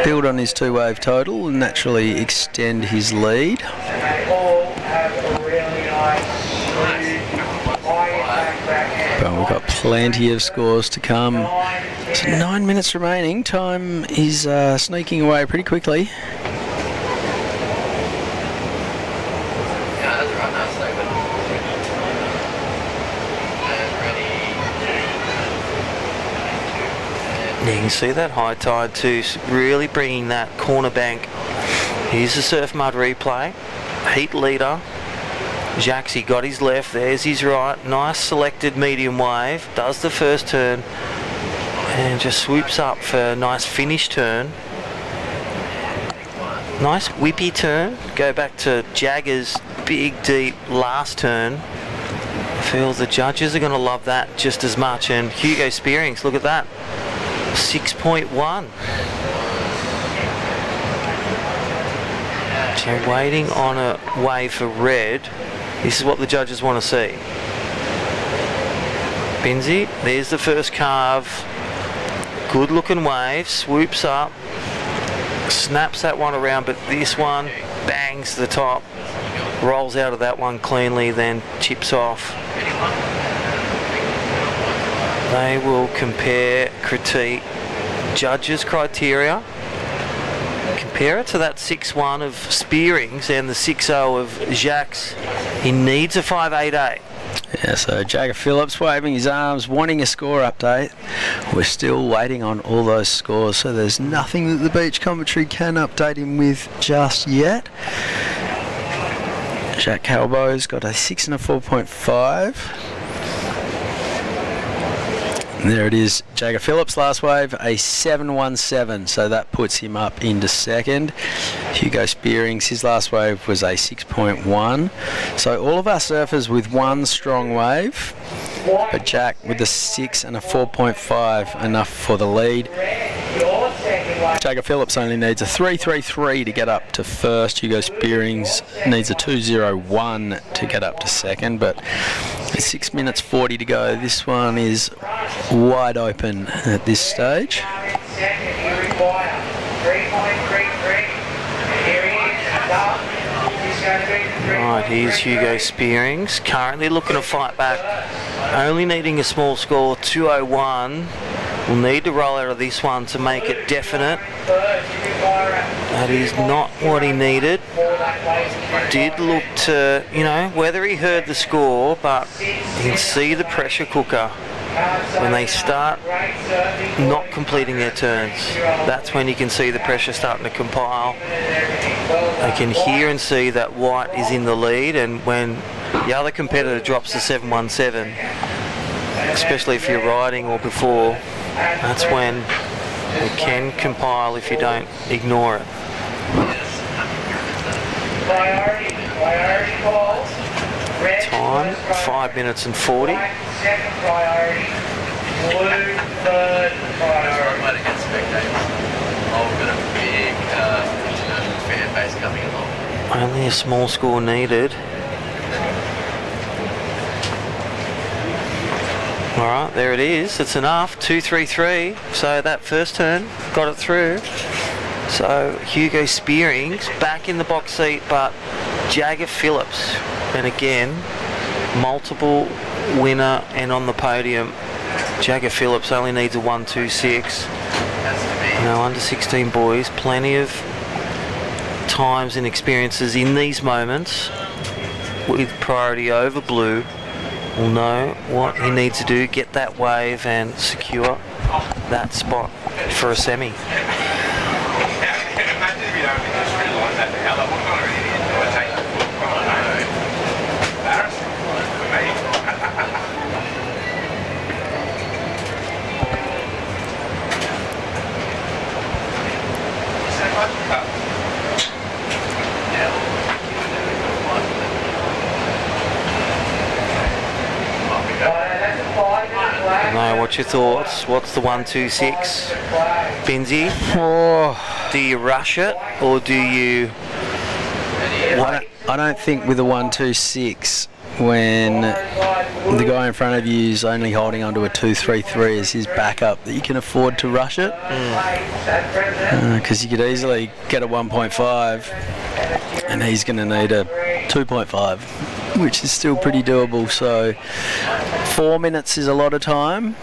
build on his 2-wave total and naturally extend his lead. But we've got plenty of scores to come. So 9 minutes remaining. Time is sneaking away pretty quickly. You can see that high tide too, really bringing that corner bank. Here's the surf mud replay. Heat leader. Jaxie got his left, there's his right. Nice selected medium wave. Does the first turn and just swoops up for a nice finish turn. Nice whippy turn. Go back to Jagger's big deep last turn. I feel the judges are going to love that just as much. And Hugo Spearings, look at that. 6.1. So waiting on a wave for red. This is what the judges want to see. Benzie, there's the first carve. Good looking wave, swoops up, snaps that one around, but this one bangs the top, rolls out of that one cleanly, then chips off. They will compare, critique, judges' criteria, compare it to that 6-1 of Spearings and the 6-0 of Jacques. He needs a 5.88. Yeah, so Jagger Phillips waving his arms, wanting a score update. We're still waiting on all those scores, so there's nothing that the beach commentary can update him with just yet. Jack Calbo's got a 6 and a 4.5. And there it is, Jagger Phillips last wave, a 7.17, so that puts him up into second. Hugo Spearings, his last wave was a 6.1. So all of our surfers with one strong wave, but Jack with a 6 and a 4.5, enough for the lead. Jagger Phillips only needs a 3.33 to get up to first. Hugo Spearings needs a 2.01 to get up to second, but it's 6 minutes 40 to go. This one is wide open at this stage. Right, here's Hugo Spearings, currently looking to fight back, only needing a small score, 2.01. Will need to roll out of this one to make it definite. That is not what he needed. Did look to, whether he heard the score, but you can see the pressure cooker when they start not completing their turns. That's when you can see the pressure starting to compile. They can hear and see that White is in the lead, and when the other competitor drops to 7.17, especially if you're riding or before, that's when it can compile if you don't ignore it. Time, 5 minutes and 40. Only a small score needed. Alright, there it is. It's enough. 2.33. So that first turn got it through. So Hugo Spearings back in the box seat, but Jagger Phillips, and again, multiple winner and on the podium. Jagger Phillips only needs a 1.26. Now under 16 boys, plenty of times and experiences in these moments with priority over blue. Will know what he needs to do, get that wave and secure that spot for a semi. What's your thoughts? What's the 1.26? Benzie? Do you rush it or do you... I don't think with a 1.26 when the guy in front of you is only holding onto a 2.33 as his backup that you can afford to rush it, because you could easily get a 1.5 and he's going to need a 2.5, which is still pretty doable. So 4 minutes is a lot of time.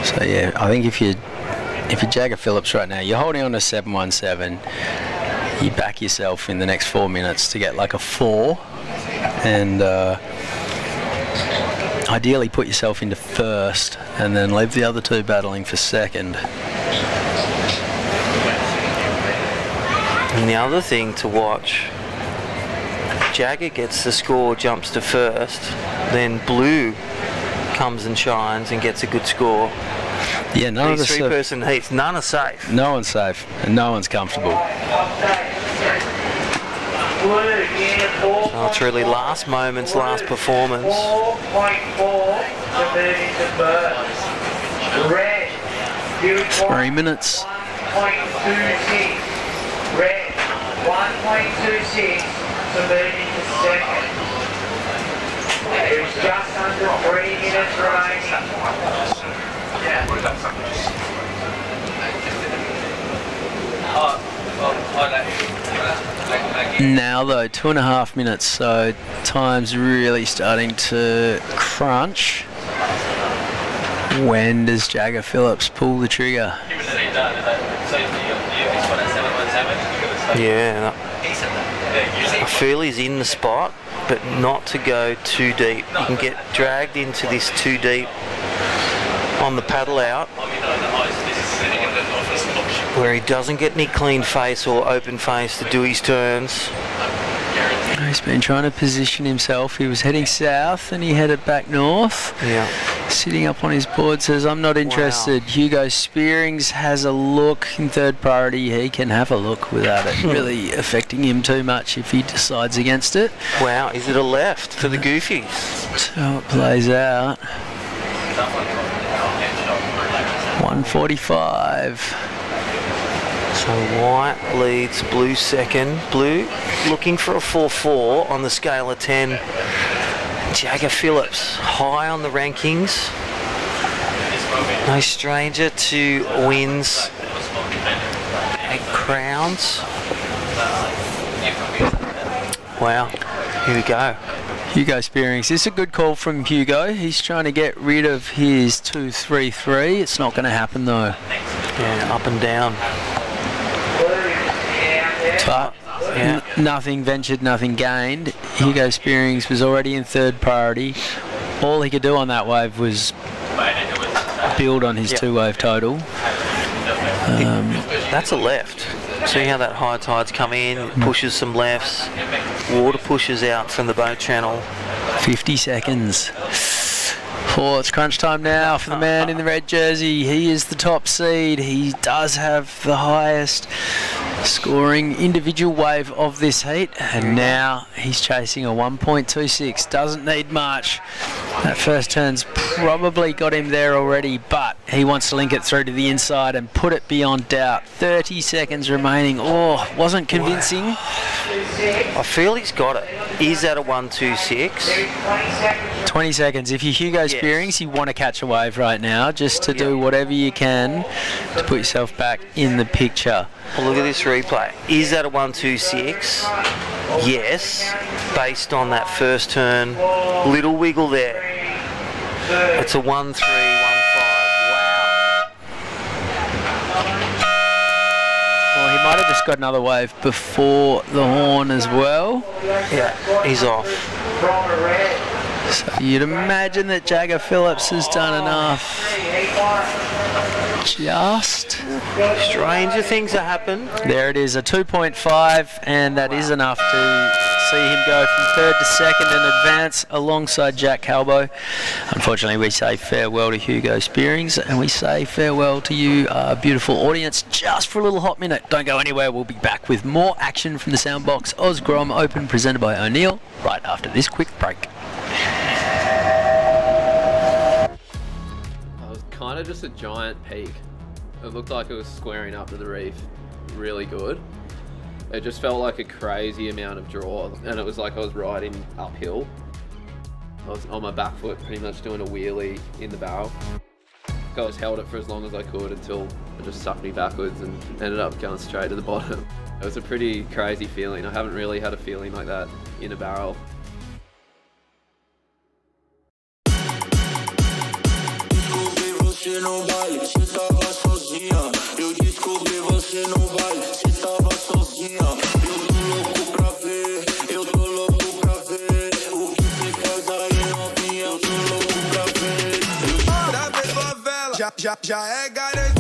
So yeah, I think if you're Jagger Phillips right now, you're holding on to 717, you back yourself in the next 4 minutes to get like a 4, and ideally put yourself into first and then leave the other two battling for second. And the other thing to watch, Jagger gets the score, jumps to first, then Blue comes and shines and gets a good score. Yeah, none of the three-person heats, none are safe. No one's safe, and no one's comfortable. Oh, it's really last moments, last performance. 3 minutes. 1.26. Red, 1.26 to move into second. There's just under 3 minutes remaining. Now though, 2.5 minutes, so time's really starting to crunch. When does Jagger Phillips pull the trigger? Yeah, I feel he's in the spot, but not to go too deep. You can get dragged into this too deep on the paddle out, where he doesn't get any clean face or open face to do his turns. He's been trying to position himself. He was heading south and he headed back north. Yeah. Sitting up on his board says, I'm not interested. Wow. Hugo Spearings has a look in third priority. He can have a look without it really affecting him too much if he decides against it. Wow, is it a left for the Goofies? That's how it plays out. 145. So White leads, Blue second. Blue looking for a 4-4 on the scale of 10. Jagger Phillips high on the rankings. No stranger to wins at Crowns. Wow, here we go. Hugo Spearings. This is a good call from Hugo. He's trying to get rid of his 2.33. It's not going to happen though. Yeah, up and down. But nothing ventured, nothing gained. Hugo Spearings was already in third priority. All he could do on that wave was build on his two-wave total. That's a left. See how that high tide's come in, pushes some lefts, water pushes out from the boat channel. 50 seconds. Oh, it's crunch time now for the man in the red jersey. He is the top seed. He does have the highest scoring individual wave of this heat, and now he's chasing a 1.26. Doesn't need much. That first turn's probably got him there already, but he wants to link it through to the inside and put it beyond doubt. 30 seconds remaining. Oh, wasn't convincing. Wow. I feel he's got it. Is that a 1.26? 20 seconds. If you're Hugo Spearings, you want to catch a wave right now, just to do whatever you can to put yourself back in the picture. Well, look at this replay. Is that a 1.26? Yes, based on that first turn. Little wiggle there. It's a 1.315. Wow. Well, he might have just got another wave before the horn as well. Yeah, he's off. So you'd imagine that Jagger Phillips has done enough. Just stranger things have happened. There it is, a 2.5, and that is enough to see him go from third to second and advance alongside Jack Calbo. Unfortunately, we say farewell to Hugo Spearings, and we say farewell to you, our beautiful audience, just for a little hot minute. Don't go anywhere. We'll be back with more action from the Soundbox Osgrom Open, presented by O'Neill, right after this quick break. Kind of just a giant peak. It looked like it was squaring up to the reef really good. It just felt like a crazy amount of draw, and it was like I was riding uphill. I was on my back foot pretty much doing a wheelie in the barrel. I just held it for as long as I could until it just sucked me backwards and ended up going straight to the bottom. It was a pretty crazy feeling. I haven't really had a feeling like that in a barrel. Já é galera.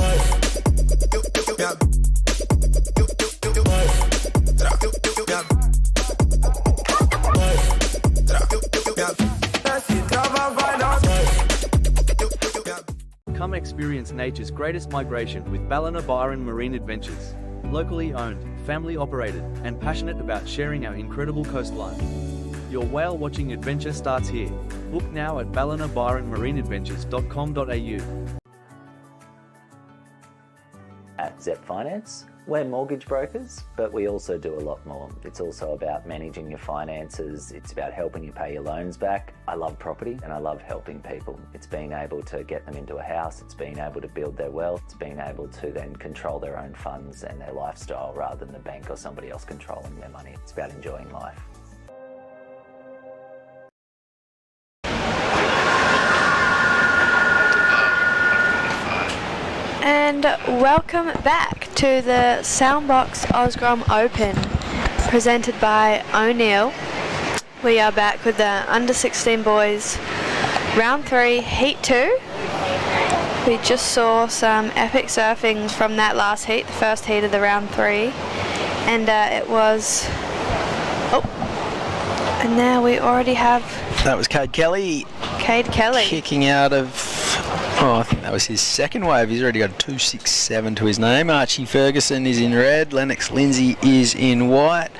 Come experience nature's greatest migration with Ballina Byron Marine Adventures. Locally owned, family operated, and passionate about sharing our incredible coastline. Your whale watching adventure starts here. Book now at ballinabyronmarineadventures.com.au. At Zep Finance, we're mortgage brokers, but we also do a lot more. It's also about managing your finances. It's about helping you pay your loans back. I love property and I love helping people. It's being able to get them into a house. It's being able to build their wealth. It's being able to then control their own funds and their lifestyle rather than the bank or somebody else controlling their money. It's about enjoying life. And welcome back to the Soundbox Osgrom Open, presented by O'Neill. We are back with the under 16 boys, round 3, heat 2. We just saw some epic surfing from that last heat, the first heat of the round 3, and it was, and now we already have, that was Cade Kelly kicking out of, I think that was his second wave. He's already got a 267 to his name. Archie Ferguson is in red. Lennox Lindsay is in white.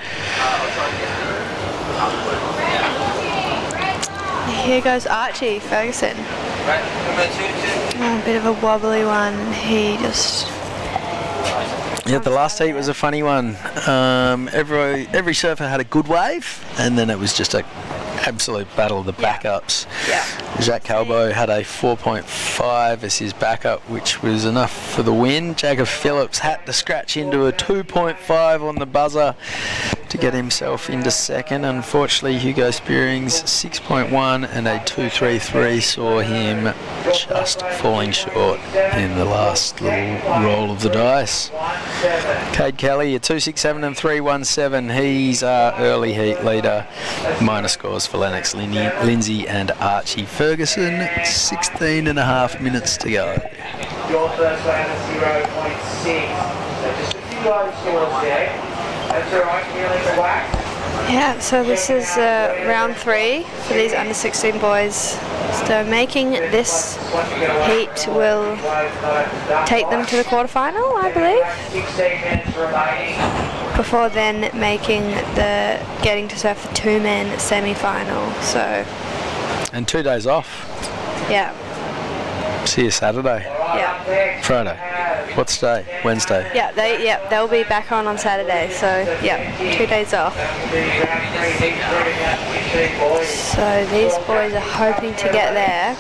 Here goes Archie Ferguson. A bit of a wobbly one. He just... Yeah, the last heat was a funny one. Every surfer had a good wave, and then it was just a absolute battle of the backups. Yeah. Jacques Calbo had a 4.5 as his backup, which was enough for the win. Jacob Phillips had to scratch into a 2.5 on the buzzer to get himself into second. Unfortunately, Hugo Spearing's 6.1 and a 2.33 saw him just falling short in the last little roll of the dice. Cade Kelly, a 2.67 and 3.17. He's our early heat leader. Minor scores for Lennox Lindsay and Archie Ferguson. 16 and a half minutes to go. Your first round is 0.6. So just a few low scores there. That's all right, feeling the wax. Yeah, so this is round 3 for these under 16 boys. So making this heat will take them to the quarterfinal, I believe. 16 minutes remaining. Before then getting to surf the 2-man semi-final. So. And 2 days off. Yeah. See you Saturday. Yeah. Friday. What's today? Wednesday. Yeah, they'll be back on Saturday. So yeah, 2 days off. So these boys are hoping to get there.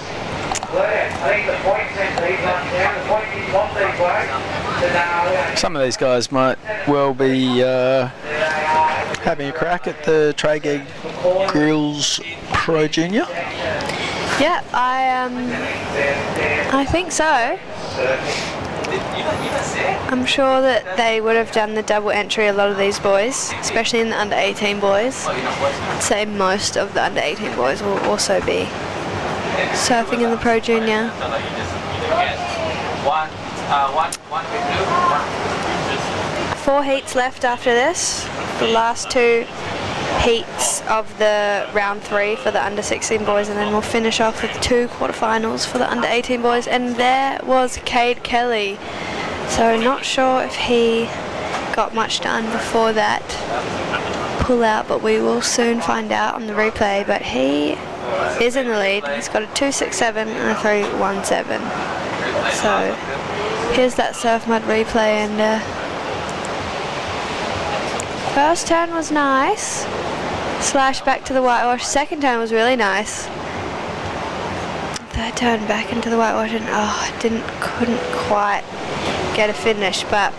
Some of these guys might well be having a crack at the Traeger Grills Pro Junior. Yeah, I think so. I'm sure that they would have done the double entry, a lot of these boys, especially in the under 18 boys. I'd say most of the under 18 boys will also be surfing in the Pro Junior. 4 heats left after this. The last 2 heats of the round 3 for the under 16 boys, and then we'll finish off with 2 quarterfinals for the under 18 boys. And there was Cade Kelly. So not sure if he got much done before that pull out, but we will soon find out on the replay. But he is in the lead. He's got a 2.67 and a 3.17. So Here's that surf mud replay, and first turn was nice. Slash back to the whitewash. Second turn was really nice. Third turn back into the whitewash, and couldn't quite get a finish, but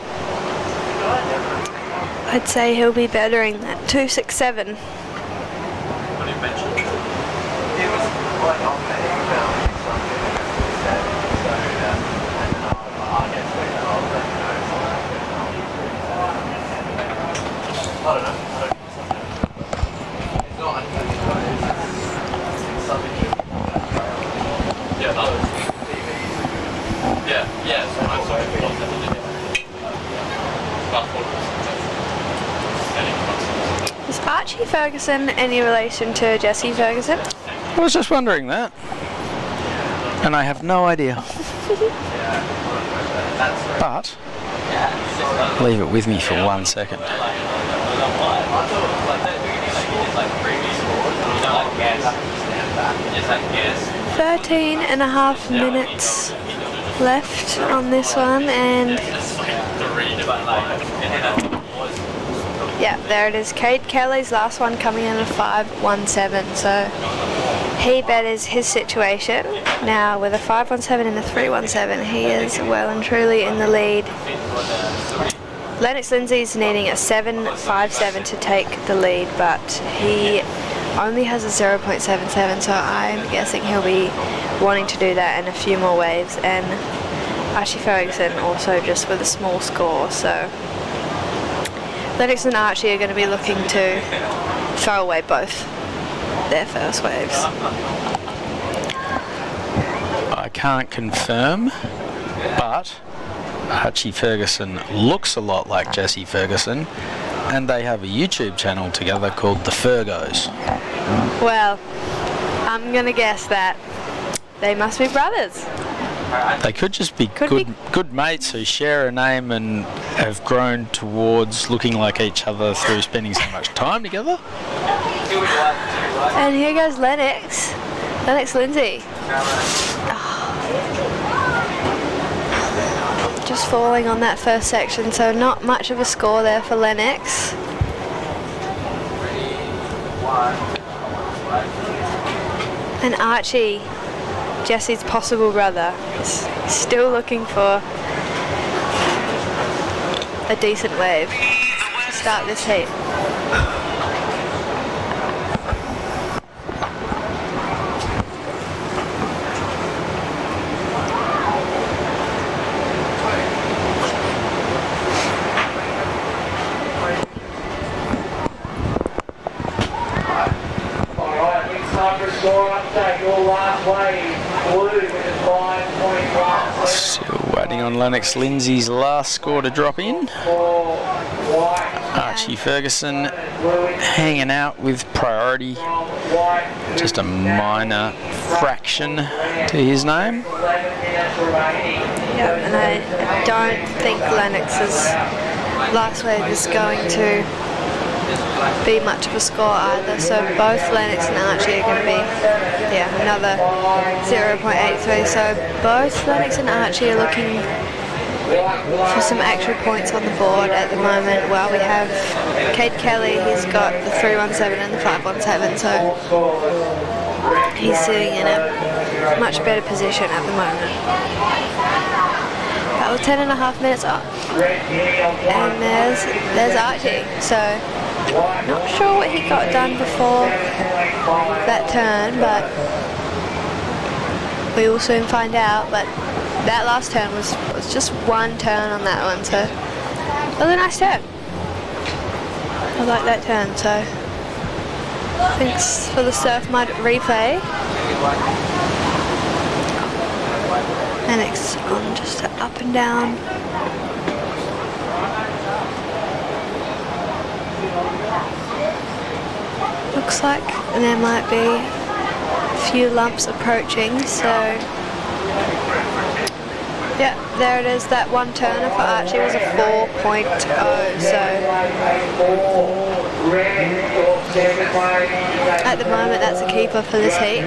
I'd say he'll be bettering that 267. Is Archie Ferguson any relation to Jesse Ferguson? I was just wondering that. And I have no idea. But leave it with me for 1 second. 13.5 minutes left on this one, and yeah, there it is. Cade Kelly's last one coming in at 5.17, so he betters his situation. Now with a 5.17 and a 3.17, he is well and truly in the lead. Lennox Lindsay's needing a 7.57 to take the lead, but he only has a 0.77, so I'm guessing he'll be wanting to do that in a few more waves. And Archie Ferguson also just with a small score, so Lennox and Archie are going to be looking to throw away both their first waves. I can't confirm, but Archie Ferguson looks a lot like Jesse Ferguson, and they have a YouTube channel together called The Fergos. Well, I'm going to guess that they must be brothers. They could just be good mates who share a name and have grown towards looking like each other through spending so much time together. And here goes Lennox Lindsay. Just falling on that first section, so not much of a score there for Lennox. And Archie, Jesse's possible brother, is still looking for a decent wave to start this heat. Still waiting on Lennox Lindsay's last score to drop in. Archie Ferguson hanging out with priority, just a minor fraction to his name. Yeah, and I don't think Lennox's last wave is going to be much of a score either, so both Lennox and Archie are going to be another 0.83, so both Lennox and Archie are looking for some extra points on the board at the moment. While we have Cade Kelly, he's got the 3.17 and the 5.17, so he's sitting in a much better position at the moment. That was 10.5 minutes up, and there's Archie, so not sure what he got done before that turn, but we will soon find out. But that last turn was just one turn on that one, so it was a nice turn. I like that turn, so thanks for the surf mud replay. And it's on just up and down. Looks like there might be a few lumps approaching, so yeah, there it is. That one turner for Archie was a 4.0, so at the moment that's a keeper for this heat.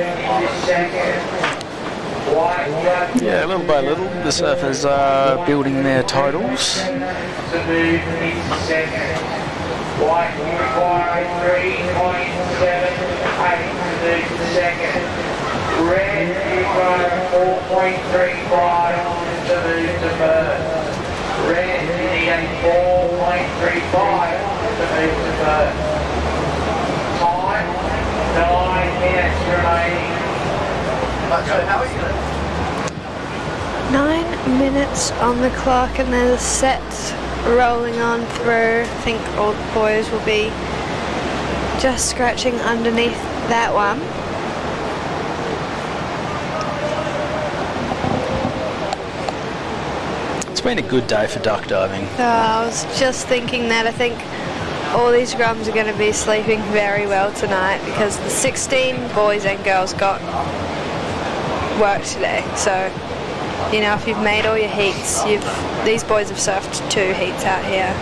Yeah, little by little, the surfers are building their titles. To move into second. White will require 3.78 to move to second. Red require 4.35 to move to first. Red need a 4.35 to move to first. Time, 9 minutes remaining. 9 minutes on the clock, and there's a set rolling on through. I think all the boys will be just scratching underneath that one. It's been a good day for duck diving. I was just thinking that. I think all these grums are going to be sleeping very well tonight because the 16 boys and girls got work today. So, you know, if you've made all your heats, these boys have surfed 2 heats out here.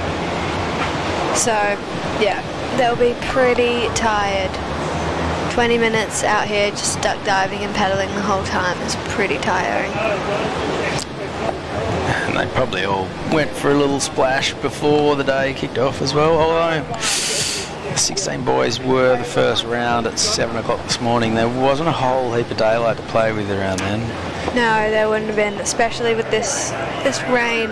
So, yeah, they'll be pretty tired. 20 minutes out here just duck diving and paddling the whole time is pretty tiring. And they probably all went for a little splash before the day kicked off as well, although the 16 boys were the first round at 7 o'clock this morning. There wasn't a whole heap of daylight to play with around then. No, there wouldn't have been, especially with this rain.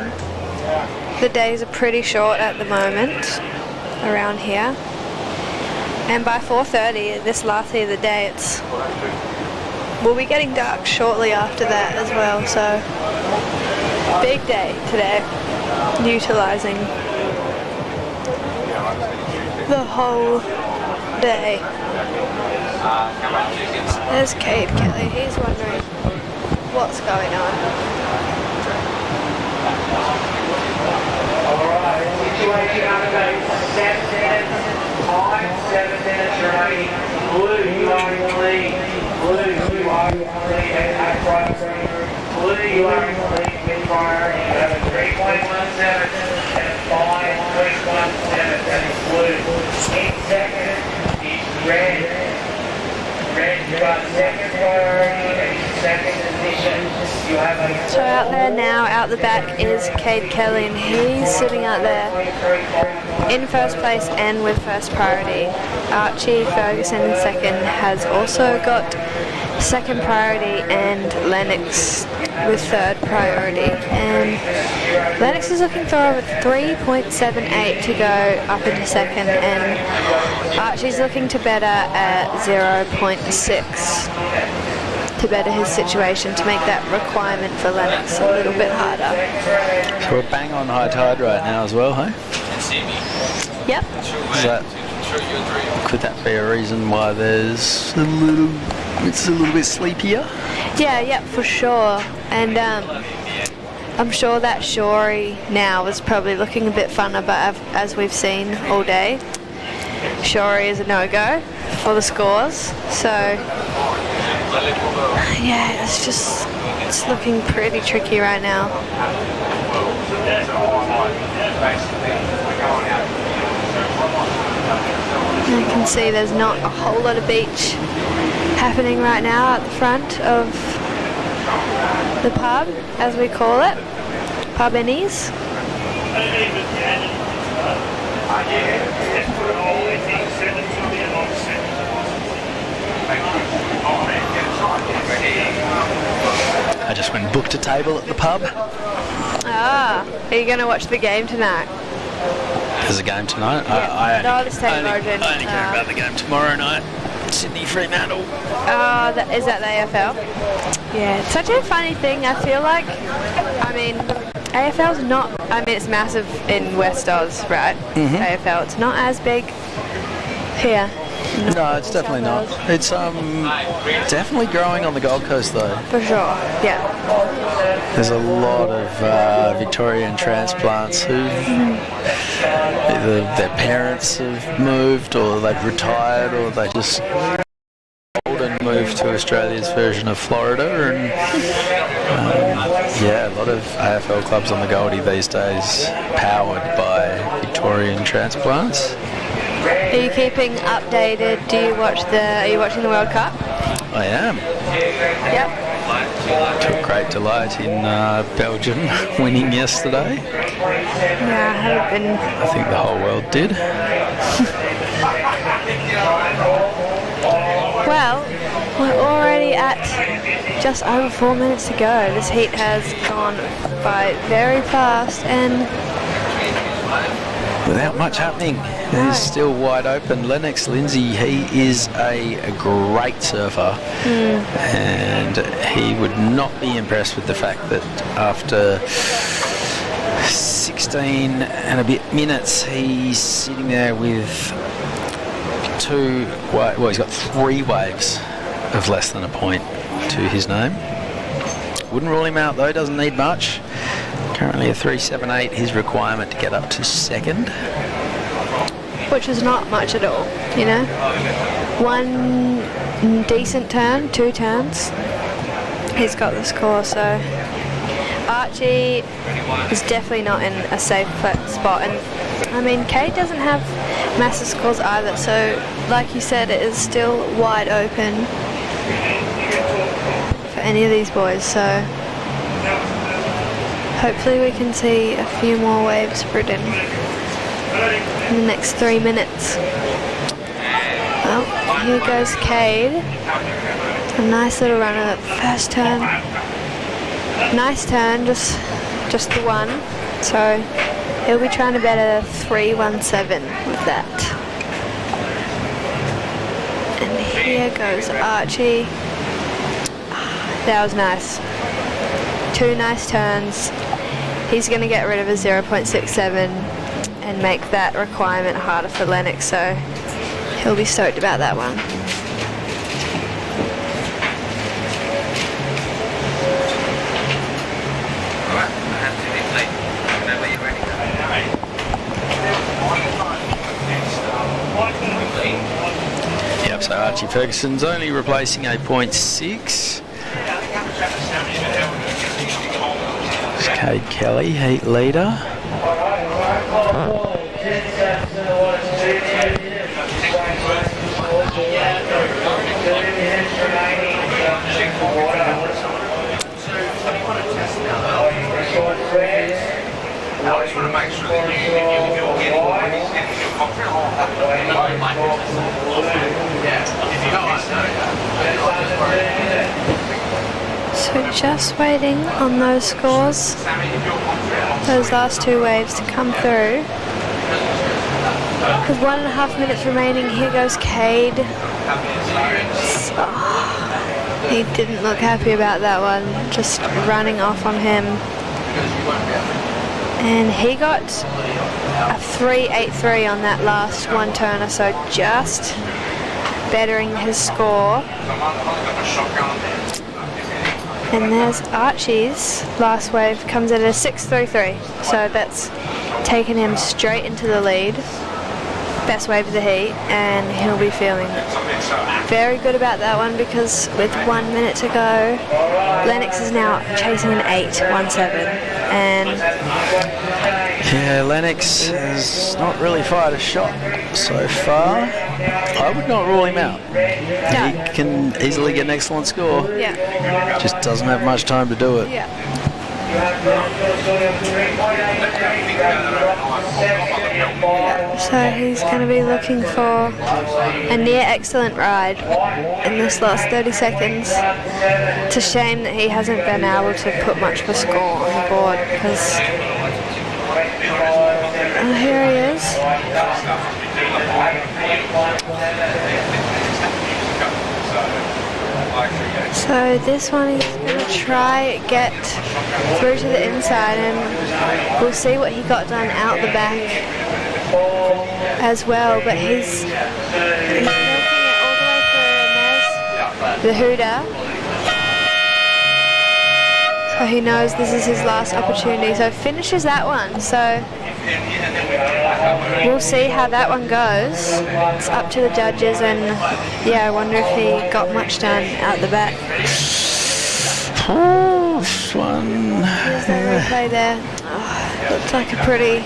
The days are pretty short at the moment around here. And by 4:30, this last day of the day, we'll be getting dark shortly after that as well. So, big day today, utilising the whole day. There's Cade Kelly, he's wondering what's going on. Alright, situation update, 7 minutes, time, 7 minutes remaining. Blue, you are in the lead. Blue, you are in the lead at priority. Blue, you are in the lead with priority. You have a 3.17 and a 5.17. That is blue. In second is red. Red, you got second priority and second position. You have a... So out there now, out the back, is Cade Kelly, and he's sitting out there in first place and with first priority. Archie Ferguson in second has also got second priority, and Lennox with third priority. And Lennox is looking for over 3.78 to go up into second, and Archie's looking to better at 0.6 to better his situation, to make that requirement for Lennox a little bit harder. So we're bang on high tide right now as well, hey? Yep. Could that be a reason why it's a little bit sleepier? Yeah, for sure. And I'm sure that Shorey now is probably looking a bit funner, but as we've seen all day, Shorey is a no-go for the scores. So, yeah, it's looking pretty tricky right now. You can see there's not a whole lot of beach happening right now at the front of the pub, as we call it, Pub Ennies. I just went and booked a table at the pub. Ah, are you going to watch the game tonight? There's a game tonight. Yeah. I This time only care about the game tomorrow night. Sydney Fremantle. Is that the AFL? Yeah, it's such a funny thing. I feel like, AFL's not, it's massive in West Oz, right? Mm-hmm. AFL, it's not as big here. No, it's definitely not. It's definitely growing on the Gold Coast though. For sure, yeah. There's a lot of Victorian transplants who either their parents have moved, or they've retired, or they just and moved to Australia's version of Florida, and a lot of AFL clubs on the Goldie these days powered by Victorian transplants. Are you keeping updated? Are you watching the World Cup? I am. Yep. Took great delight in Belgium winning yesterday. Yeah, I haven't been. I think the whole world did. Well, we're already at just over 4 minutes to go. This heat has gone by very fast and without much happening. He's still wide open. Lennox Lindsay, he is a great surfer, and he would not be impressed with the fact that after 16 and a bit minutes, he's sitting there with he's got 3 waves of less than a point to his name. Wouldn't rule him out though, doesn't need much. Currently a 3.78, his requirement to get up to second. which is not much at all, you know. One decent turn, 2 turns, he's got the score. So Archie is definitely not in a safe spot, and I mean Kate doesn't have massive scores either, so like you said, it is still wide open for any of these boys. So hopefully we can see a few more waves ridden in the next 3 minutes. Well, here goes Cade. A nice little run of that first turn. Nice turn, just the one. So he'll be trying to better 3.17 with that. And here goes Archie. That was nice. 2 nice turns. He's going to get rid of a 0.67 and make that requirement harder for Lennox, so he'll be stoked about that one. Yep, so Archie Ferguson's only replacing a 0.6. Cade Kelly, heat leader. I just want to make sure that if you're getting one, if you're confident, I'll have to So just waiting on those scores, those last 2 waves to come through. With 1.5 minutes remaining, here goes Cade. Oh, he didn't look happy about that one, just running off on him. And he got a 3.83 on that last one turner, so just bettering his score. And there's Archie's last wave, comes in at a 6.33, so that's taken him straight into the lead. Best wave of the heat, and he'll be feeling very good about that one, because with 1 minute to go, Lennox is now chasing an 8.17, and yeah, Lennox has not really fired a shot so far. I would not rule him out. No. He can easily get an excellent score. Yeah. Just doesn't have much time to do it. Yeah. So he's going to be looking for a near excellent ride in this last 30 seconds. It's a shame that he hasn't been able to put much of a score on the board, because here he is. So this one he's going to try get through to the inside, and we'll see what he got done out the back as well. But he's looking at all the way through, and there's the hooter. So he knows this is his last opportunity, so finishes that one. So we'll see how that one goes. It's up to the judges, and yeah, I wonder if he got much done out the back. Oh, this one. There's the replay there. Oh, looks like a pretty...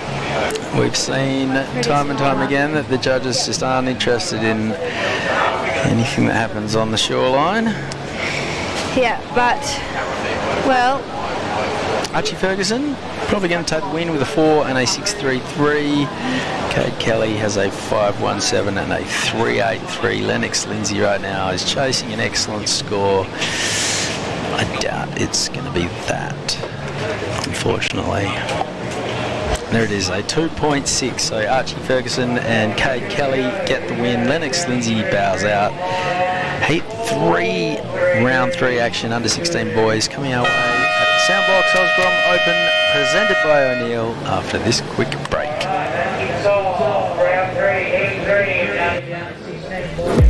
We've seen time and time again that the judges just aren't interested in anything that happens on the shoreline. Yeah, but, well, Archie Ferguson probably going to take the win with a 4 and a 6.33. Cade Kelly has a 5.17 and a 3.83. Lennox Lindsay right now is chasing an excellent score. I doubt it's going to be that, unfortunately. There it is, a 2.6. So Archie Ferguson and Cade Kelly get the win. Lennox Lindsay bows out. Heat 3, round 3 action, under 16 boys coming our way at the Soundbox Osgrom Open, presented by O'Neill after this quick break. Round 3, Heat 3, down to 16 boys.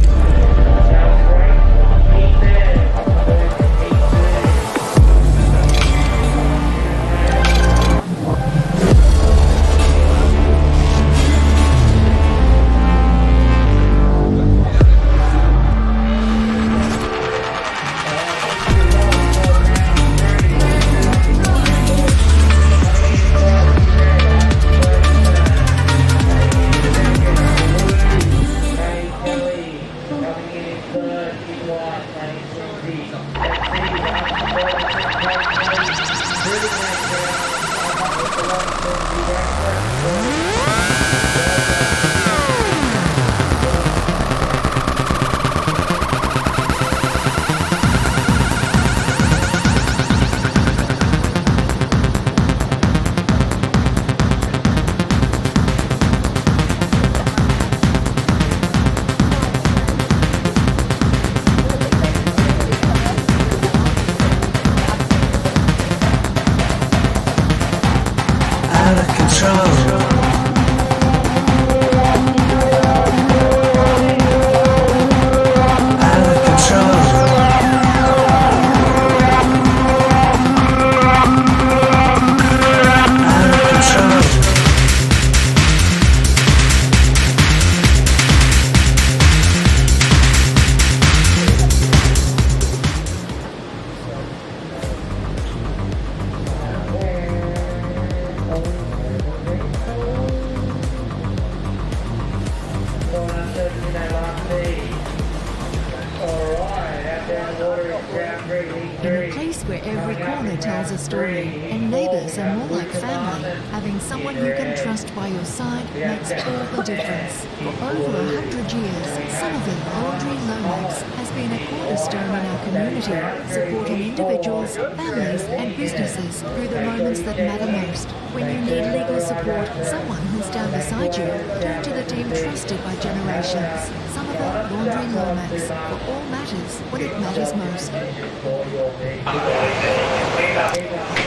Supporting individuals, families and businesses through the moments that matter most. When you need legal support, someone who's down beside you, turn to the team trusted by generations. Somerville Laundry Lomax, for all matters when it matters most.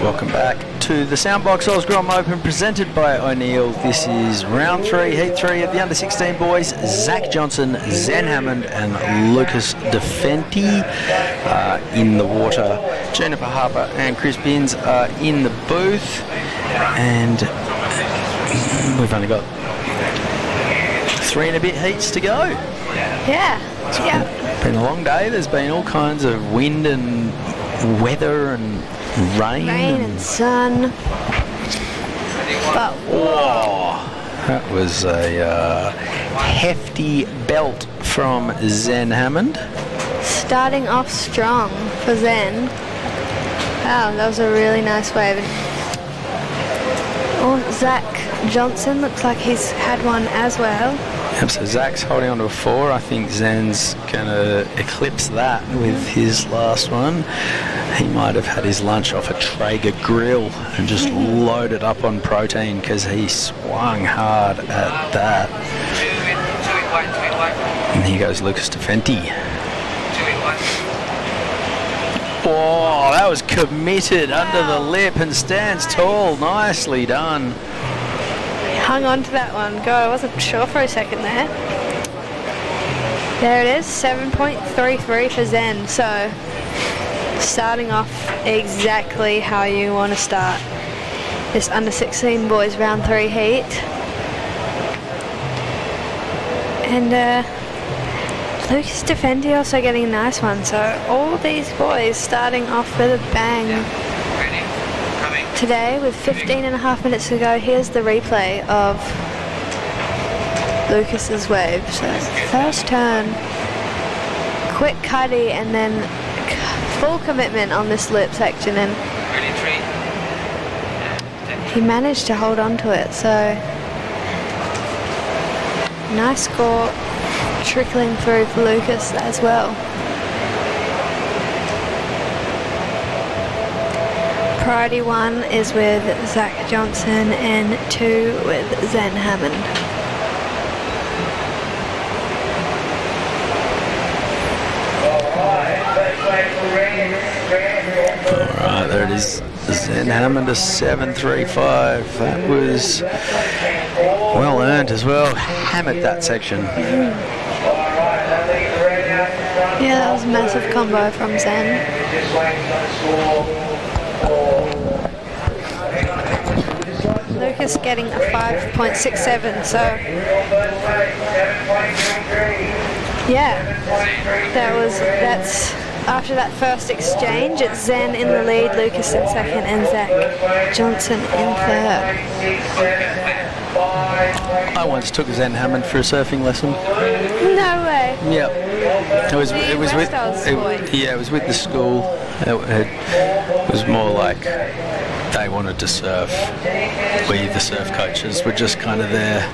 Welcome back to the Soundbox Osgrom Open, presented by O'Neill. This is round 3, heat 3 of the under 16 boys. Zach Johnson, Zen Hammond and Lucas DeFenti in the water. Juniper Harper and Chris Binns are in the booth, and we've only got 3 and a bit heats to go. Yeah. It's been a long day. There's been all kinds of wind and weather and rain and sun. But whoa, that was a hefty belt from Zen Hammond. Starting off strong for Zen. Wow, that was a really nice wave. Oh, Zach Johnson looks like he's had one as well. Yep, so Zach's holding on to a 4. I think Zen's going to eclipse that with his last one. He might have had his lunch off a Traeger grill and just loaded up on protein because he swung hard at that. And here goes Lucas DeFenti. Oh, that was committed under the lip and stands tall. Nicely done. Hung on to that one. God, I wasn't sure for a second there. There it is, 7.33 for Zen. So, starting off exactly how you want to start this under 16 boys round 3 heat. And Lucas DeFenti also getting a nice one. So all these boys starting off with a bang. Today, with 15 and a half minutes to go, here's the replay of Lucas's wave. So first turn, quick cutty, and then full commitment on this loop section, and he managed to hold on to it, so nice score trickling through for Lucas as well. Priority 1 is with Zach Johnson and 2 with Zen Hammond. Alright, there it is. Zen Hammond, a 7.35. That was well earned as well. Hammered that section. Yeah, that was a massive combo from Zen. Lucas getting a 5.67, so yeah, that's after that first exchange. It's Zen in the lead, Lucas in second, and Zach Johnson in third. I once took Zen Hammond for a surfing lesson. No way. Yep. It was with the school. It was more like they wanted to surf. We, the surf coaches, were just kind of there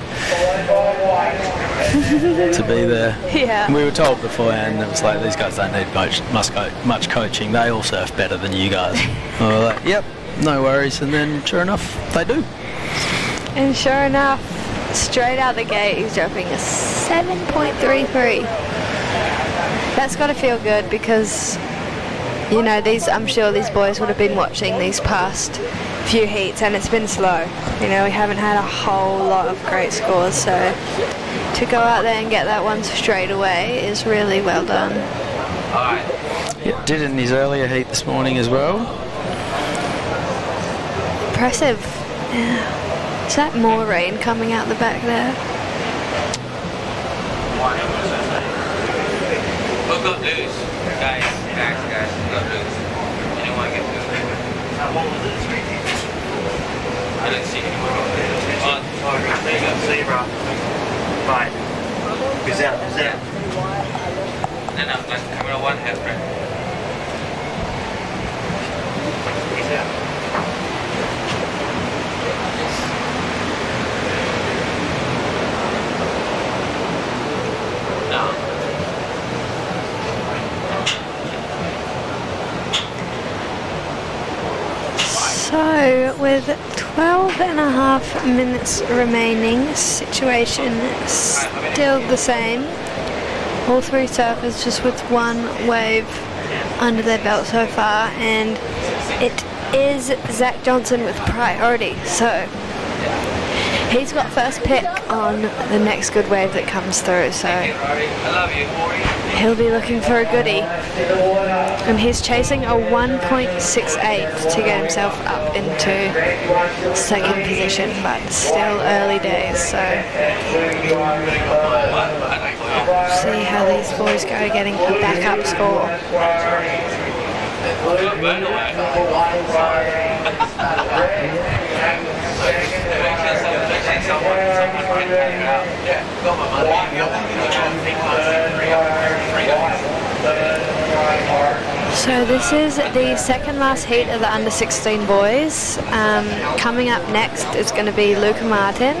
to be there. Yeah. And we were told beforehand, it was like, these guys don't need much coaching. They all surf better than you guys. And we were like, yep, no worries. And then sure enough, they do. And sure enough, straight out the gate, he's dropping a 7.33. That's got to feel good because, you know, I'm sure these boys would have been watching these past few heats and it's been slow. You know, we haven't had a whole lot of great scores, so to go out there and get that one straight away is really well done. Yeah, did it in his earlier heat this morning as well. Impressive. Yeah. Is that more rain coming out the back there? We've got news. Guys, we've got news. Anyone get news? I don't see anyone. Oh, there you go. Zebra. Fine. Who's out? No, camera 1 has friend. He's out. So, with 12 and a half minutes remaining, situation still the same. All three surfers just with one wave under their belt so far, and it is Zach Johnson with priority. So, he's got first pick on the next good wave that comes through, so he'll be looking for a goodie. And he's chasing a 1.68 to get himself up into second position, but still early days, so see how these boys go getting a backup score. So this is the second last heat of the under 16 boys. Coming up next is going to be Luca Martin,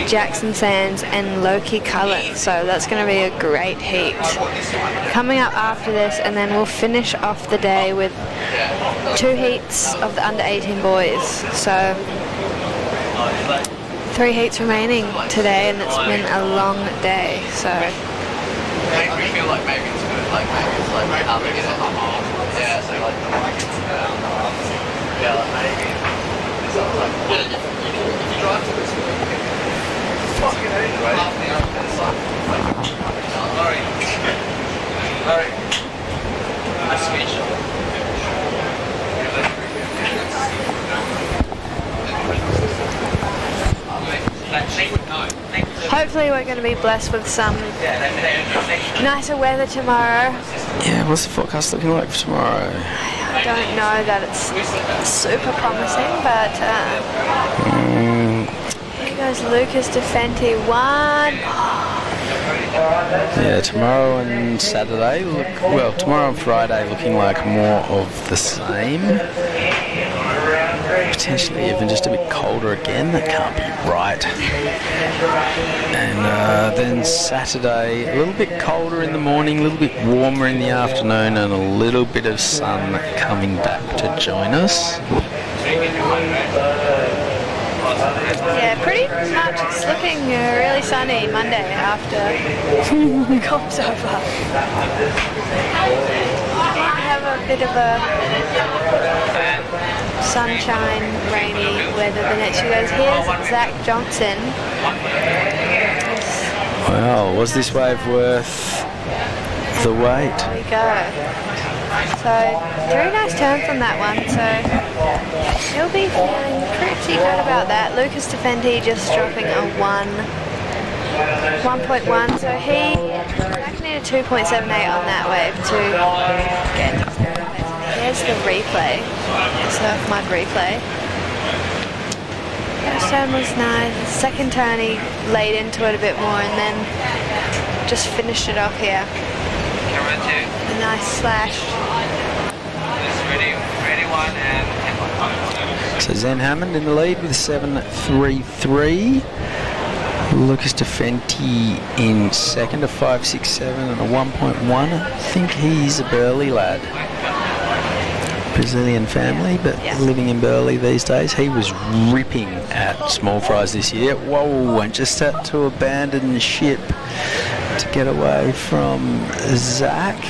Jackson Sands and Loki Cullen. So that's going to be a great heat. Coming up after this, and then we'll finish off the day with 2 heats of the under 18 boys. So 3 heats remaining today, and it's been a long day. So Makes me feel like maybe it's good, like maybe it's like yeah, so like yeah, like maybe it's like if you drive to this fucking anyway, Larry, I switch. hopefully we're going to be blessed with some nicer weather tomorrow. Yeah, what's the forecast looking like for tomorrow? I don't know that it's super promising, but here goes Lucas DeFenti, 1. Yeah, tomorrow and Saturday tomorrow and Friday looking like more of the same. Potentially even just a bit colder again. That can't be right. And then Saturday, a little bit colder in the morning, a little bit warmer in the afternoon, and a little bit of sun coming back to join us. Yeah, pretty much it's looking really sunny Monday after the comp's over. We have a bit of a sunshine, rainy weather the next few days. Here's Zach Johnson. Wow, was this wave worth the wait? There we go. So, very nice turn from that one, so he'll be feeling pretty good about that. Lucas Defendi just dropping a 1.1, so he actually needed 2.78 on that wave to get into the place. Here's the replay, surf mud replay. First turn was nice, second turn he laid into it a bit more and then just finished it off here. A nice slash. So Zen Hammond in the lead with 7.33. Lucas Defendi in second, a 5.67 and a 1.1. I think he's a Burleigh lad. Brazilian family, but living in Burleigh these days. He was ripping at small fries this year. Whoa, and just had to abandon ship to get away from Zach.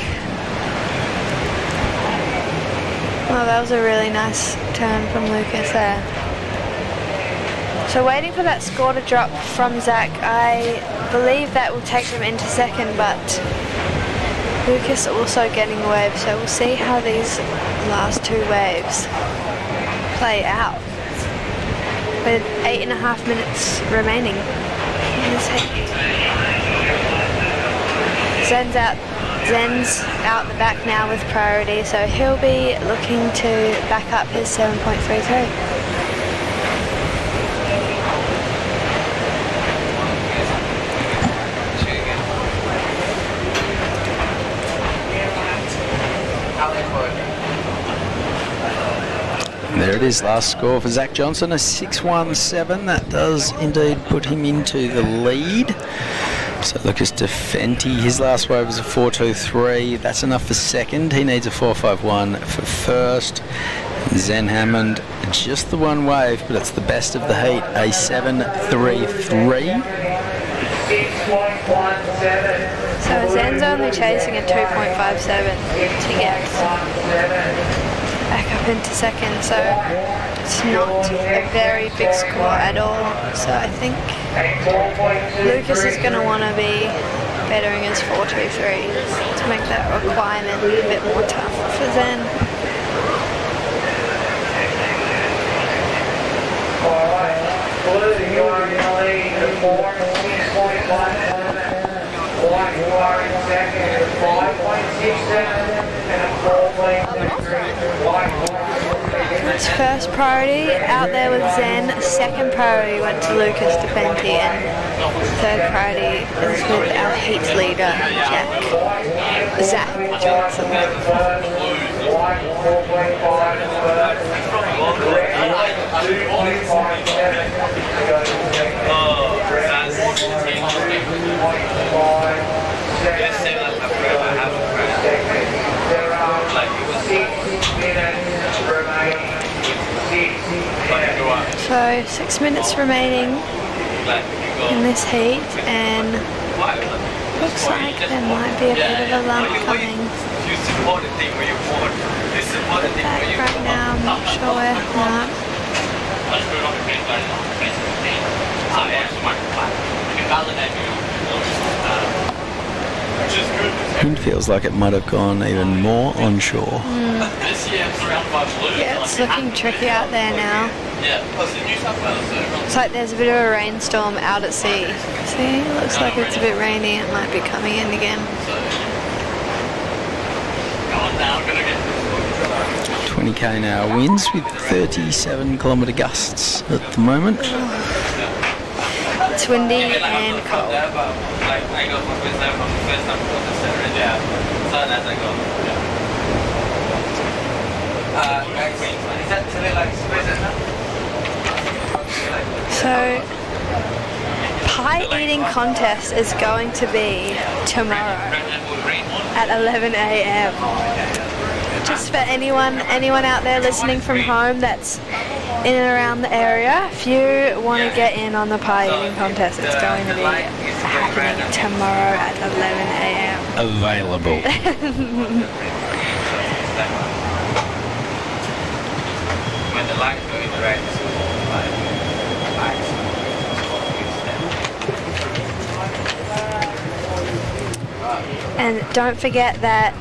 Oh, that was a really nice turn from Lucas there. So waiting for that score to drop from Zach, I believe that will take them into second, but Lucas also getting a wave, so we'll see how these last two waves play out. With 8.5 minutes remaining in this heat. Zen's out the back now with priority, so he'll be looking to back up his 7.33. There it is, last score for Zach Johnson, a 6.17. That does indeed put him into the lead. So Lucas Defendi, his last wave was a 4.23. That's enough for second. He needs a 4.51 for first. Zen Hammond, just the one wave, but it's the best of the heat, a 7.33. So Zen's only chasing a 2.57 to get back up into second, so it's not a very big score at all. So I think Lucas is going to want to be bettering his 4.23 to make that requirement a bit more tough for Zen. Blue, you are in the lead, 4.6.17. White, you are in second, 5.67 and a 4.73. That's first priority out there with Zen. Second priority went to Lucas Defendi, and third priority is with our heat leader, Zach Johnson. So 6 minutes remaining in this heat, and looks like there might be a bit of a lump coming back right now. I'm not sure where. Wind feels like it might have gone even more onshore. Yeah, it's looking tricky out there now. Looks like there's a bit of a rainstorm out at sea. See, looks like it's a bit rainy. It might be coming in again. 20k an hour winds with 37 kilometre gusts at the moment. It's windy and cold. Like I go from first time to the second. Yeah. So that's I go. Guys, is that today like space So, pie eating contest is going to be tomorrow at 11 a.m. Just for anyone out there listening from home that's in and around the area, if you want to get in on the pie eating contest, it's going to be happening tomorrow at 11 a.m. Available. when the light go in the right, And don't forget that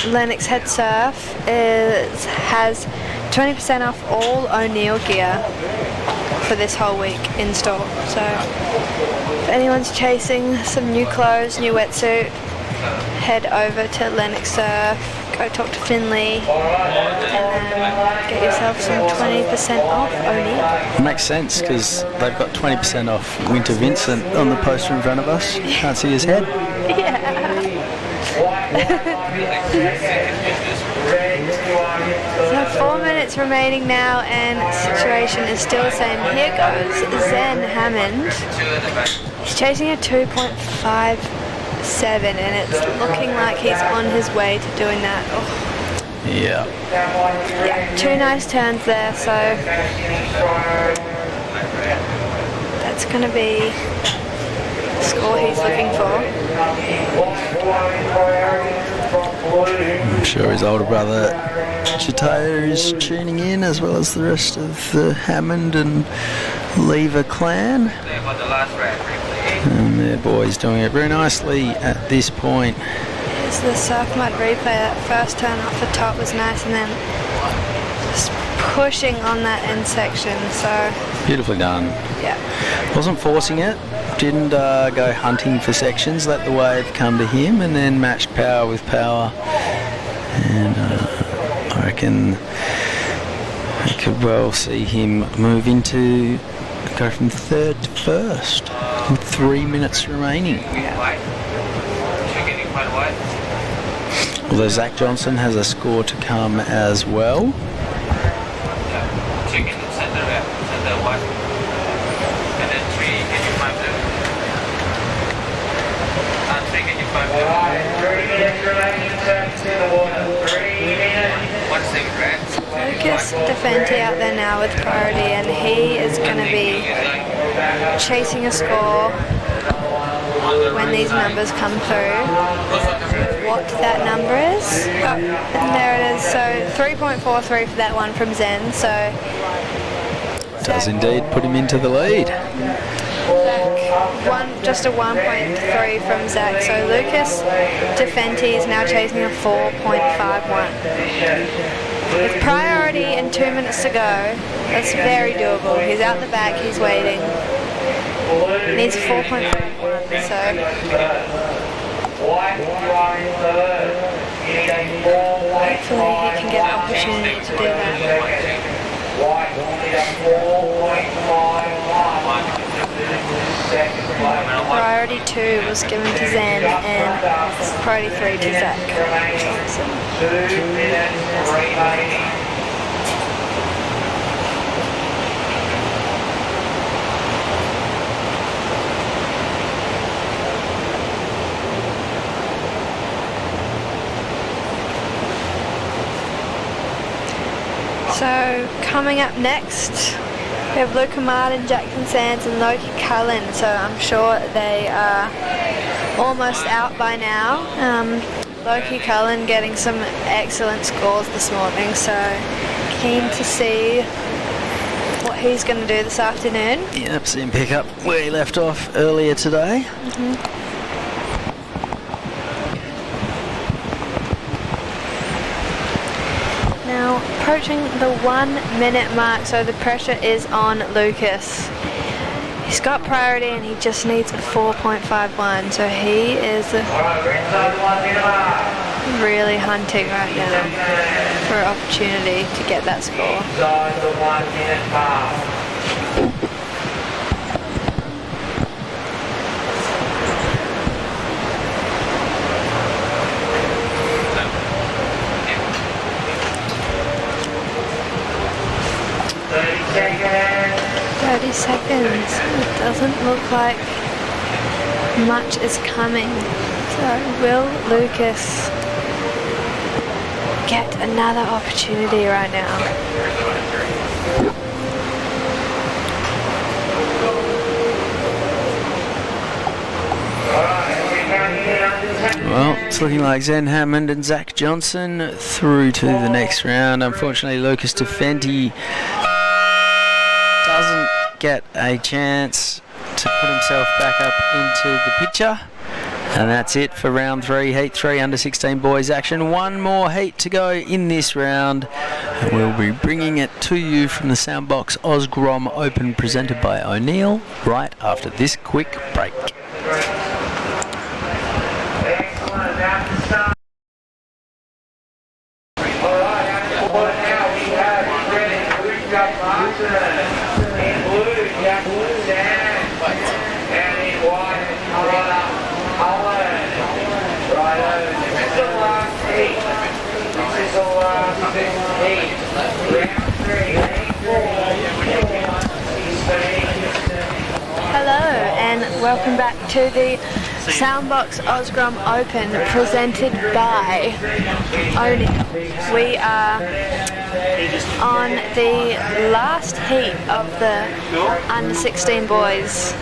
Lennox Head Surf has 20% off all O'Neill gear for this whole week in store. So if anyone's chasing some new clothes, new wetsuit, head over to Lennox Surf, go talk to Finley, and then get yourself some 20% off O'Neill. It makes sense because they've got 20% off Winter Vincent on the poster in front of us. Can't see his head. Yeah. So 4 minutes remaining now, and the situation is still the same. Here goes Zen Hammond. He's chasing a 2.57, and it's looking like he's on his way to doing that. Oh. Yeah. Yeah, 2 nice turns there, so that's going to be the score he's looking for. I'm sure his older brother Chitaya is tuning in, as well as the rest of the Hammond and Lever clan. And their boys doing it very nicely at this point. Here's the surf mud replay. That first turn off the top was nice, and then just pushing on that end section. So Beautifully done. yeah. Wasn't forcing it, didn't go hunting for sections, let the wave come to him, and then matched power with power. And I reckon I could well see him move go from third to first with 3 minutes remaining. Although Zach Johnson has a score to come as well. Lucas Defenti out there now with priority, and he is going to be chasing a score when these numbers come through. What that number is? Oh, and there it is. So 3.43 for that one from Zen. So does indeed put him into the lead. Just a 1.3 from Zach. So Lucas Defenti is now chasing a 4.51. With priority and 2 minutes to go, that's very doable. He's out the back, he's waiting. He needs 4.51, so hopefully he can get an opportunity to do that. Priority 2 was given to Zen, and priority 3 to Zach. 2 minutes remaining. So coming up next, we have Luca Martin, Jackson Sands and Loki Cullen. So I'm sure they are almost out by now. Loki Cullen getting some excellent scores this morning, so keen to see what he's going to do this afternoon. Yep, see him pick up where he left off earlier today. Now approaching the 1 minute mark, so the pressure is on Lucas. He's got priority and he just needs a 4.51, so he is really hunting right now for an opportunity to get that score. seconds. It doesn't look like much is coming. So will Lucas get another opportunity right now? Well, it's looking like Zen Hammond and Zach Johnson through to the next round. Unfortunately, Lucas Defenti doesn't get a chance to put himself back up into the picture. And that's it for round 3, heat 3 under 16 boys action. One more heat to go in this round. And we'll be bringing it to you from the Soundbox Osgrom Open presented by O'Neill right after this quick break. Hello and welcome back to the Soundbox Osgrom Open presented by O'Neill. We are on the last heat of the under 16 boys.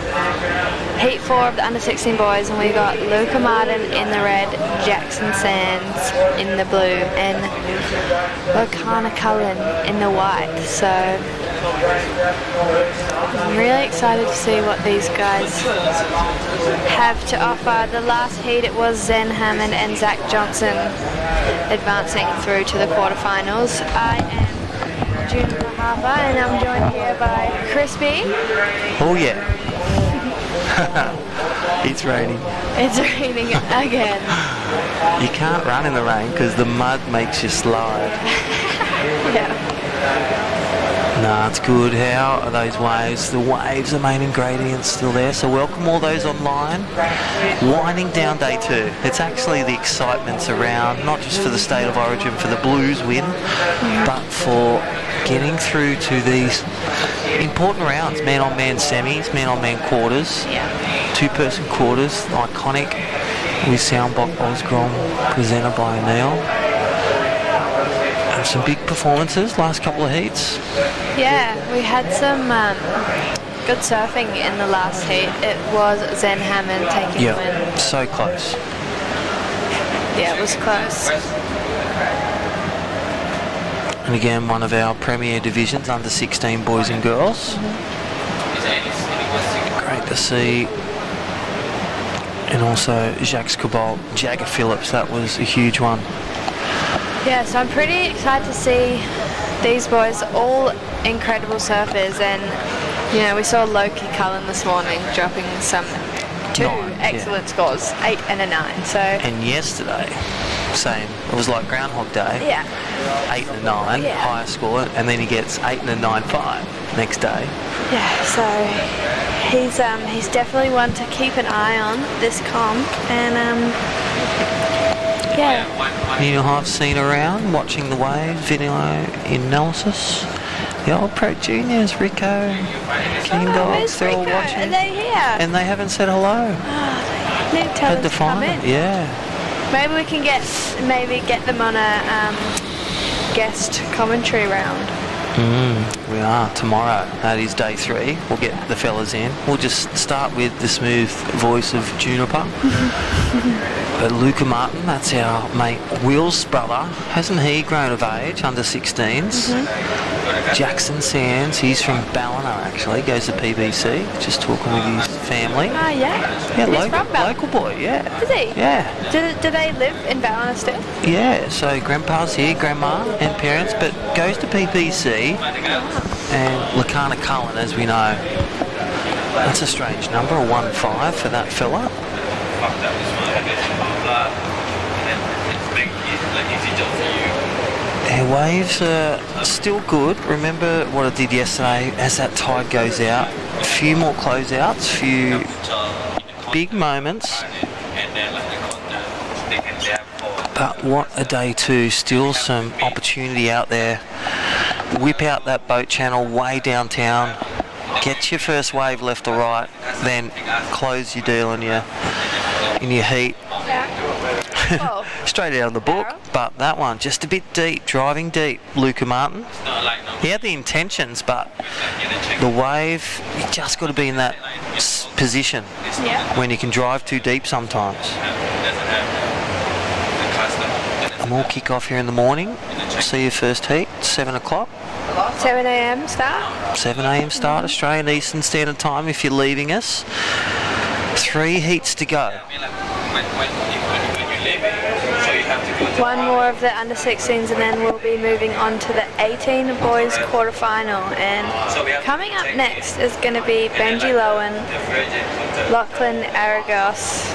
Heat 4 of the under 16 boys, and we got Luca Martin in the red, Jackson Sands in the blue, and Locana Cullen in the white. So I'm really excited to see what these guys have to offer. The last heat it was Zen Hammond and Zach Johnson advancing through to the quarterfinals. I am Juniper Harper and I'm joined here by Crispy. Oh yeah. It's raining. It's raining again. You can't run in the rain because the mud makes you slide. Yeah. Nah, it's good. How are those waves? The waves, the main ingredient's still there. So welcome all those online. Winding down day 2. It's actually the excitement's around, not just for the state of origin for the Blues win, but for getting through to these important rounds. Man-on-man semis, man-on-man quarters, two-person quarters, iconic with Soundbox Osgrom presented by O'Neill. Some big performances last couple of heats. Yeah, we had some good surfing in the last heat. It was Zen Hammond taking the win. So close. Yeah, it was close. And again, one of our premier divisions, under 16 boys and girls. Great to see. And also Jacques Cabal, Jagger Phillips, that was a huge one. Yeah, so I'm pretty excited to see these boys, all incredible surfers, and you know, we saw Loki Cullen this morning dropping two excellent scores, 8 and a 9. So and yesterday, same. It was like Groundhog Day. Yeah. 8 and a 9, higher score, and then he gets 8 and a 9.5 next day. Yeah, so he's definitely one to keep an eye on this comp, and You have seen around, watching the waves, video analysis. The old Pro Juniors, Rico, King Dogs, they're all watching. Are they here? And they haven't said hello. Oh, they need to tell them to come in. Yeah. Maybe we can get them on a guest commentary round. We are tomorrow. That is day 3. We'll get the fellas in. We'll just start with the smooth voice of Juniper. But Luca Martin, that's our mate Will's brother. Hasn't he grown of age, under 16s? Jackson Sands, he's from Ballina actually, goes to PBC, just talking with his family. Oh yeah? He's from Ballina? Local boy, yeah. Is he? Yeah. Do they live in Ballina still? Yeah, so grandpa's here, grandma and parents, but goes to PBC and Lacana Cullen, as we know. That's a strange number, a 1-5 for that fella. Their waves are still good. Remember what I did yesterday, as that tide goes out, a few more closeouts, a few big moments. But what a day 2, still some opportunity out there. Whip out that boat channel way downtown Get your first wave left or right, then close your deal in your heat. Straight out of the book, but that one just a bit deep, driving deep. Luca Martin, he had the intentions, but the wave, you just got to be in that position when you can drive too deep sometimes. And we'll kick off here in the morning. See your first heat, 7 o'clock. 7 a.m. start? 7 a.m. start, Australian Eastern Standard Time if you're leaving us. 3 heats to go. One more of the under 16s and then we'll be moving on to the 18 boys quarterfinal. And coming up next is going to be Benji Lowen, Lachlan Aragos,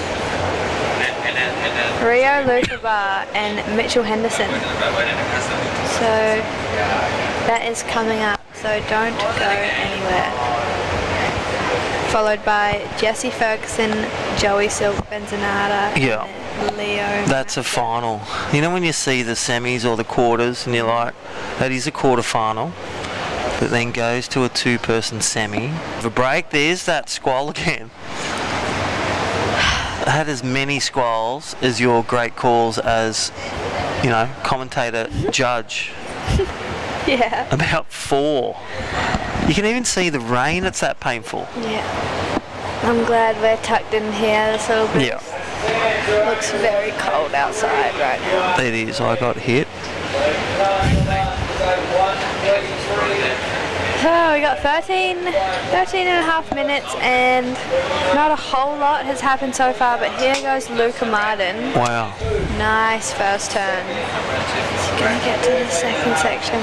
Rio Lucabar and Mitchell Henderson. So that is coming up, so don't go anywhere. Followed by Jesse Ferguson, Joey Silk Benzonata, and Leo. That's a final. You know when you see the semis or the quarters and you're like, that is a quarter final, that then goes to a 2-person semi. The break, there's that squall again. I had as many squalls as your great calls as, you know, commentator, judge. Yeah. About 4. You can even see the rain, it's that painful. Yeah. I'm glad we're tucked in here this little bit. Yeah. Looks very cold outside right now. It is, I got hit. So we got 13 and a half minutes and not a whole lot has happened so far, but here goes Luca Martin. Wow. Nice first turn. He's going to get to the second section.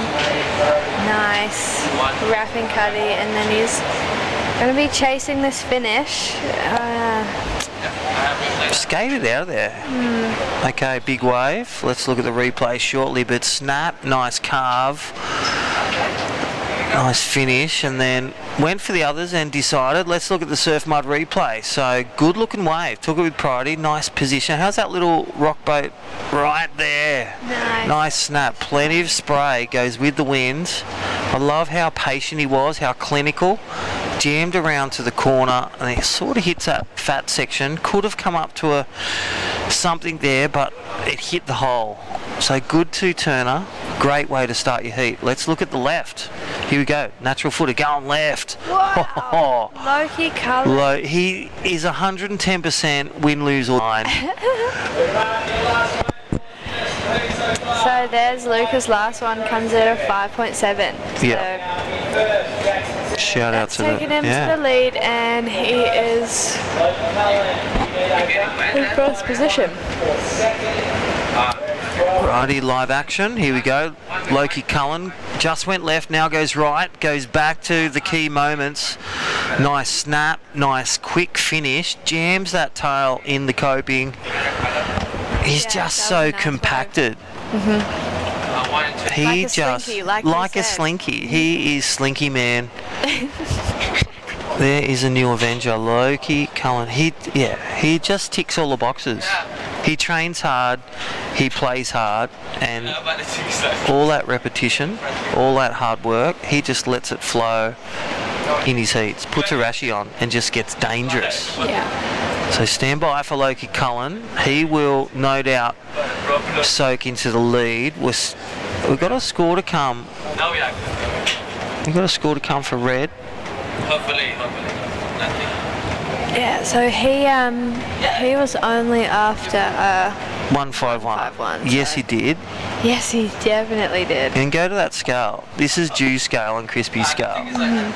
Nice. Wrapping cuddy, and then he's going to be chasing this finish. Skated out of there. Okay, big wave. Let's look at the replay shortly, but snap, nice carve. Nice finish, and then went for the others and decided, let's look at the surf mud replay. So good looking wave, took it with priority, nice position. How's that little rock boat right there? Nice snap, plenty of spray, goes with the wind. I love how patient he was, how clinical. Jammed around to the corner and he sort of hits that fat section. Could have come up to something there, but it hit the hole. So good 2-turner, great way to start your heat. Let's look at the left. Here we go, natural footer going left. Wow. Loki Cullen. He is 110% win-lose or line. So there's Luca's last one, comes in at 5.7. Yeah. Shout out to taking him to the lead, and he is in first position. Righty, live action. Here we go. Loki Cullen just went left, now goes right, goes back to the key moments. Nice snap, nice quick finish, jams that tail in the coping. He's just so compacted. He like a slinky. He is slinky man. There is a new Avenger, Loki Cullen. He just ticks all the boxes. He trains hard, he plays hard, and all that repetition, all that hard work, he just lets it flow in his heats. Puts a rashi on and just gets dangerous. Yeah. So stand by for Loki Cullen. He will no doubt soak into the lead. We've got a score to come. We've got a score to come for Red. Hopefully. Yeah, so he was only after 151. Yes, he did. Yes, he definitely did. And go to that scale. This is Dew scale and Crispy scale.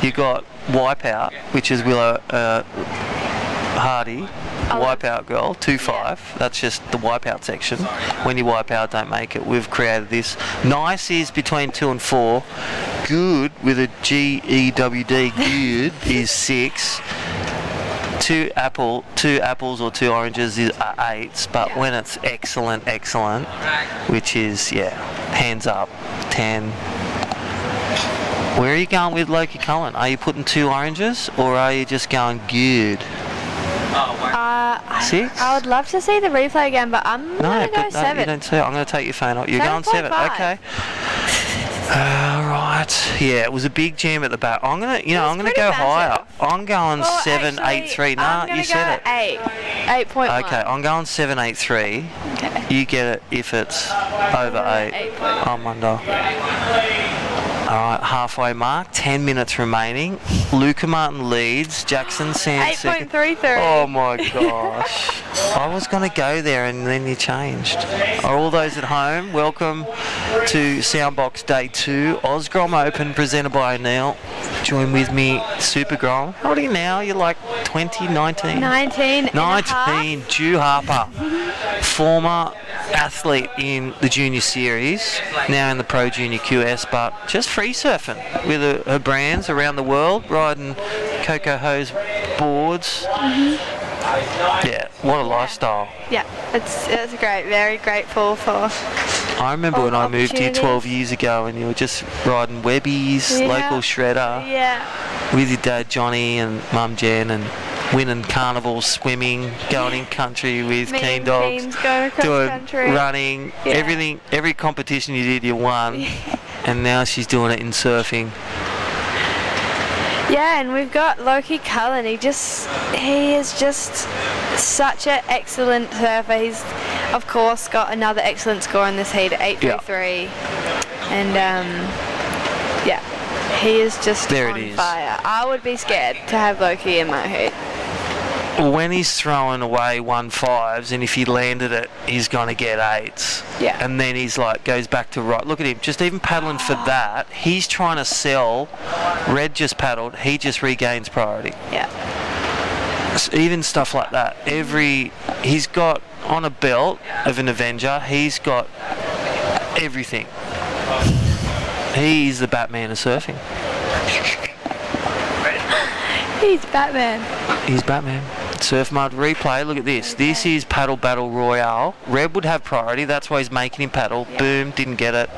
You got Wipeout, which is Willow Hardy. Wipeout girl, 2.5. That's just the wipeout section. When you wipe out, don't make it. We've created this. Nice is between 2 and 4. Good with a G-E-W-D, good is 6. Two apples or 2 oranges are 8s, but when it's excellent, which is hands up, 10. Where are you going with Loki Cullen? Are you putting 2 oranges or are you just going good? 6? I would love to see the replay again, but I'm going to go 7. You don't see it. I'm going to take your phone off. You're going 7. Okay. Right. Yeah, it was a big jam at the back. I'm gonna go higher. I'm going 7.83. Nah, you said it. 8.1. Okay, I'm going 7.83. Okay. You get it if it's over 8. I'm under. Alright, halfway mark, 10 minutes remaining. Luca Martin leads, Jackson Sands second. 8.33. Oh my gosh. I was going to go there and then you changed. All those at home, welcome to Soundbox Day 2, Osgrom Open presented by O'Neill. Join with me, Super Grom. How old are you now? You're like 20, 19? 19. 19, Jew Harper. Former athlete in the junior series, now in the Pro Junior QS, but just free surfing with her brands around the world, riding Coco Hose boards. Yeah, what a lifestyle. Yeah, it's great. Very grateful for. I remember when I moved here 12 years ago and you were just riding Webbies, local shredder, with your dad Johnny and mum Jen, and winning carnivals, swimming, going in country with keen dogs, doing running, everything, every competition you did you won, and now she's doing it in surfing. Yeah, and we've got Loki Cullen. He is just such an excellent surfer. He's, of course, got another excellent score in this heat at 8.33, and he is just on fire. I would be scared to have Loki in my heat. When he's throwing away 1.5s, and if he landed it, he's going to get 8s. Yeah. And then he's like, goes back to right. Look at him, just even paddling for that. He's trying to sell. Red just paddled. He just regains priority. Yeah. Even stuff like that. He's got on a belt of an Avenger. He's got everything. He's the Batman of surfing. He's Batman. He's Batman. Surf mud replay. Look at this. This is paddle battle royale. Red would have priority. That's why he's making him paddle. Boom. Didn't get it.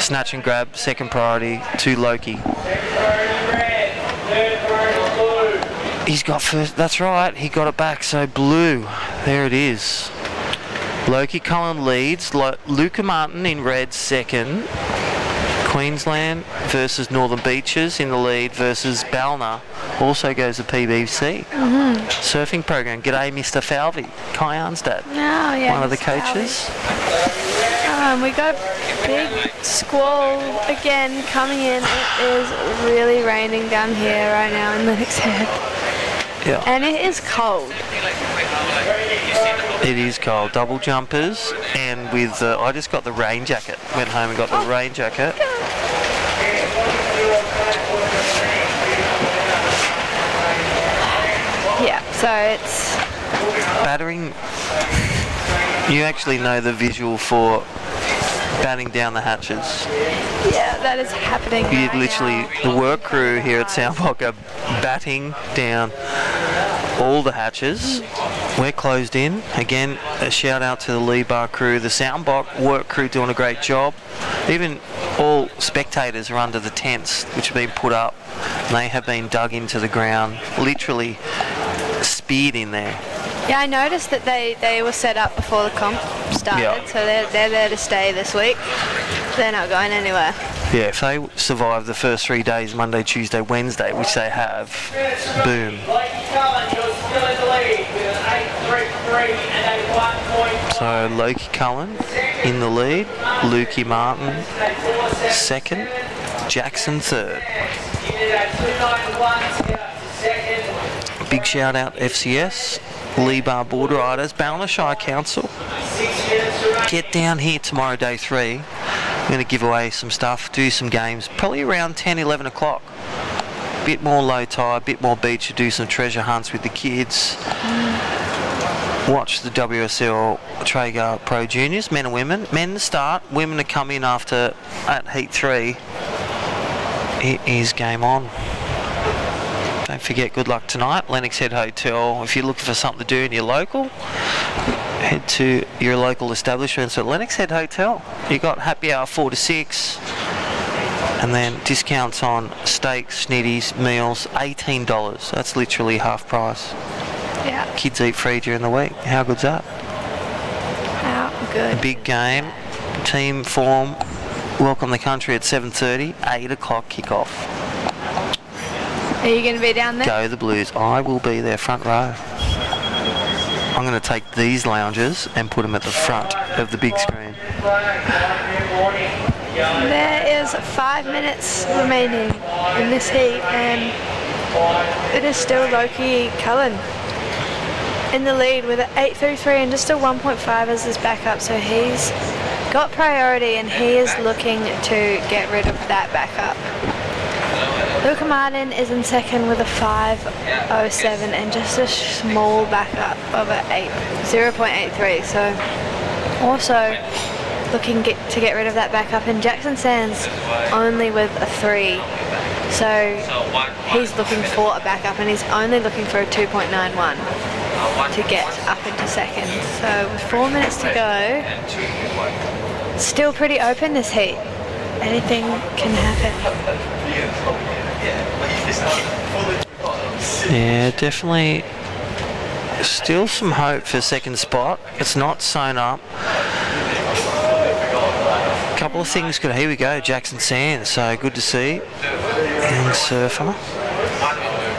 Snatch and grab. Second priority to Loki. He's got first. That's right. He got it back. So blue. There it is. Loki Cullen leads. Luca Martin in red second. Queensland versus Northern Beaches in the lead versus Balna. Also goes to PBC. Surfing program. G'day, Mr. Falvey. Kai Arnstad. One of the coaches. We got a big squall again coming in. It is really raining down here right now in Lennox Head. Yeah. And it is cold. It is cold. Double jumpers, and with I just got the rain jacket. Went home and got the rain jacket. Yeah, so it's battering. You actually know the visual for batting down the hatches. Yeah, that is happening. You literally, the work crew here at Soundbox are batting down all the hatches. We're closed in. Again, a shout out to the Lee Bar crew, the Soundbox work crew doing a great job. Even all spectators are under the tents which have been put up. And they have been dug into the ground, literally speared in there. Yeah, I noticed that they were set up before the comp started, so they're there to stay this week. They're not going anywhere. Yeah, if they survive the first 3 days, Monday, Tuesday, Wednesday, which they have, boom. So Loki Cullen in the lead, Lukey Martin second, Jackson third. Big shout out FCS, Lee Bar Board Riders, Balna Shire Council. Get down here tomorrow, day 3. I'm going to give away some stuff, do some games, probably around 10, 11 o'clock. Bit more low tide, bit more beach to do some treasure hunts with the kids. Watch the WSL Traeger Pro Juniors, men and women. Men to start, women to come in after at Heat 3. It is game on. Don't forget, good luck tonight. Lennox Head Hotel. If you're looking for something to do in your local, head to your local establishments at Lennox Head Hotel. You got happy hour 4 to 6, and then discounts on steaks, snitties, meals, $18. That's literally half price. Yeah. Kids eat free during the week. How good's that? How good. A big game, team form, welcome the country at 7:30, 8 o'clock kickoff. Are you going to be down there? Go the Blues. I will be there front row. I'm going to take these lounges and put them at the front of the big screen. There is 5 minutes remaining in this heat, and it is still Loki Cullen in the lead with an 8.33 and just a 1.5 as his backup, so he's got priority and he is looking to get rid of that backup. Luca Martin is in second with a 5.07 and just a small backup of a 0.83, so also looking to get rid of that backup, and Jackson Sands only with a 3, so he's looking for a backup and he's only looking for a 2.91 to get up into second. So with 4 minutes to go, still pretty open this heat. Anything can happen. Yeah, definitely still some hope for second spot. It's not sewn up. A couple of things good. Here we go, Jackson Sands, so good to see. Young surfer.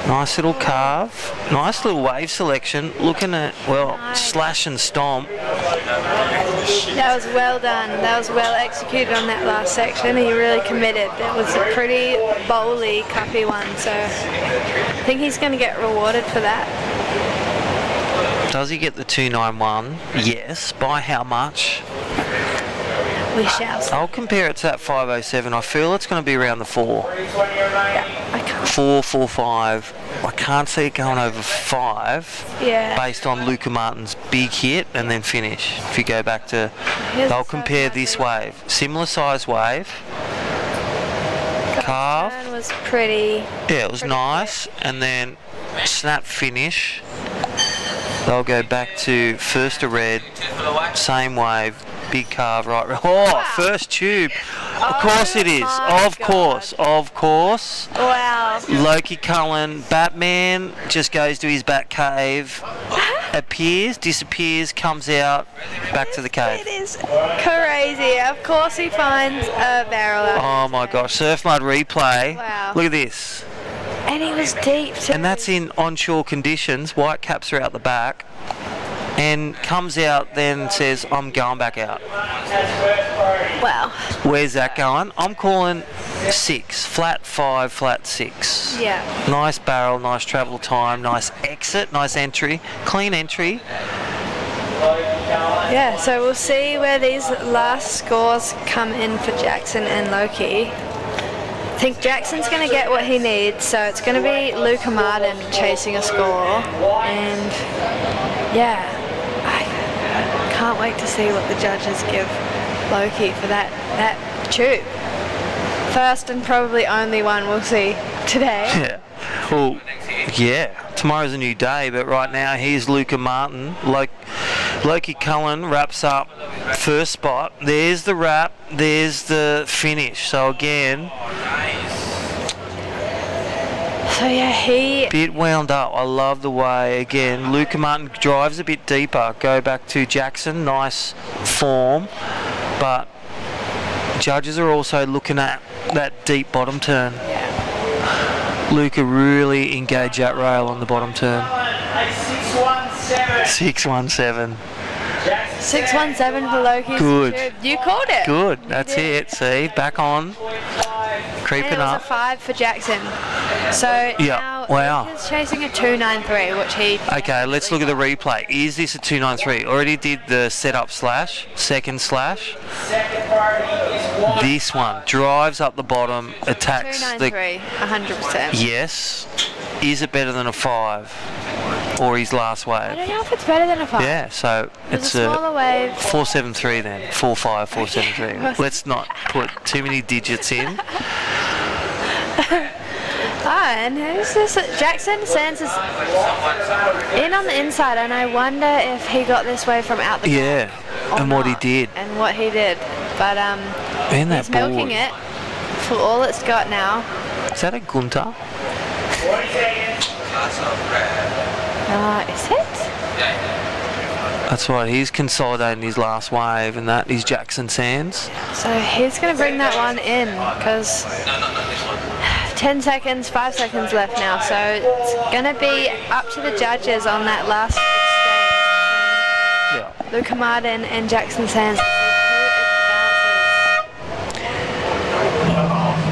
Nice little carve. Nice little wave selection. Looking at, well, slash and stomp. That was well done. That was well executed on that last section. He really committed. It was a pretty bowly, cuppy one, so I think he's going to get rewarded for that. Does he get the 291? Yes. By how much? We shall see. I'll compare it to that 507. I feel it's going to be around the 4. Yeah, I can't. 4, 4, 5. I can't see it going over 5 based on Luca Martin's big hit and then finish. If you go back to, they'll compare this wave. Similar size wave. Carve. Turn was pretty. Yeah, it was nice. And then snap finish. They'll go back to first to red, same wave, big carve right. Oh, wow. First tube. Of course it is. Of course. Wow. Loki Cullen, Batman, just goes to his bat cave, appears, disappears, comes out, back to the cave. It is crazy. Of course he finds a barrel. Oh my gosh, surf mud replay. Wow. Look at this. And he was deep too. And that's in onshore conditions. White caps are out the back. And comes out then says, I'm going back out. Wow. Where's that going? I'm calling 6. Flat 5, flat 6. Yeah. Nice barrel, nice travel time, nice exit, nice entry. Clean entry. Yeah, so we'll see where these last scores come in for Jackson and Loki. I think Jackson's going to get what he needs, so it's going to be Luca Martin chasing a score, and yeah, I can't wait to see what the judges give Loki for that tube. First and probably only one we'll see today. Yeah. Well, yeah. Tomorrow's a new day, but right now here's Luca Martin. Loki Cullen wraps up first spot. There's the wrap. There's the finish. So again, so yeah, he bit wound up. I love the way again Luca Martin drives a bit deeper. Go back to Jackson. Nice form, but judges are also looking at that deep bottom turn. Luca really engaged that rail on the bottom turn. 617. 617 for Loki's Good. tube. You called it. Good. That's it. See, back on. Creeping and it was up. a 5 for Jackson. So now Luca's chasing a 293, which he. Okay, let's look at the replay. Is this a 293? Already did the setup slash, second slash. This one drives up the bottom, attacks 293, 100%. Yes. Is it better than a 5? Or his last wave? I don't know if it's better than a 5. Yeah, so it's a smaller wave. 473 then. 45, 473. Let's not put too many digits in. And who's this? Jackson Sands is in on the inside, and I wonder if he got this wave from out the Yeah, and what he did. And what he did. But and that he's milking it for all it's got now. Is that a Gunter? Is it? That's right, he's consolidating his last wave, and that is Jackson Sands. So he's going to bring that one in because 10 seconds, 5 seconds left now. So it's going to be up to the judges on that last exchange between Luca Martin and Jackson Sands.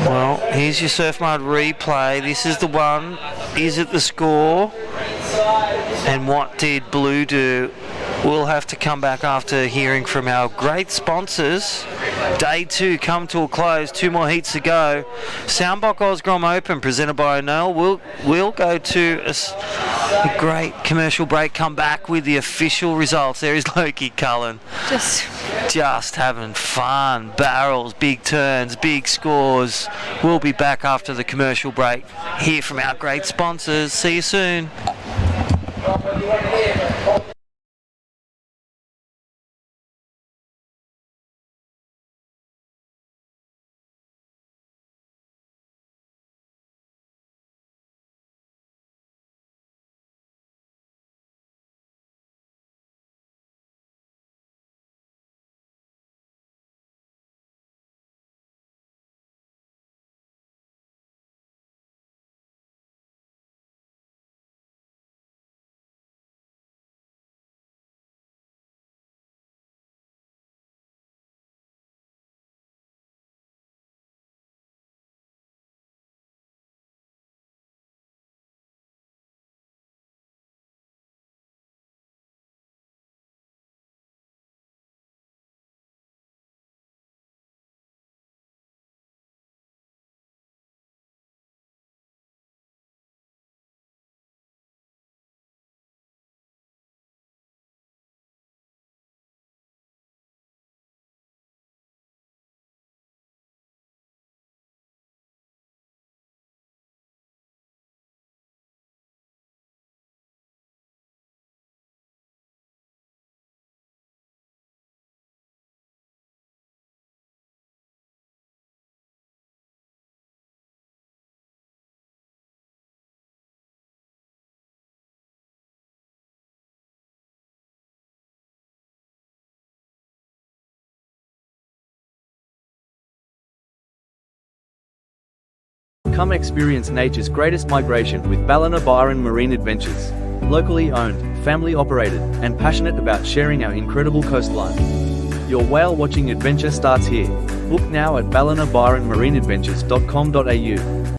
Well, here's your Surf Mud replay. This is the one. Is it the score? And what did Blue do? We'll have to come back after hearing from our great sponsors. Day 2 come to a close. 2 more heats to go. Soundbox Osgrom Open presented by O'Neill. We'll go to a great commercial break. Come back with the official results. There is Loki Cullen. Just having fun. Barrels, big turns, big scores. We'll be back after the commercial break. Hear from our great sponsors. See you soon. Come experience nature's greatest migration with Ballina Byron Marine Adventures. Locally owned, family operated, and passionate about sharing our incredible coastline. Your whale watching adventure starts here. Book now at ballinabyronmarineadventures.com.au.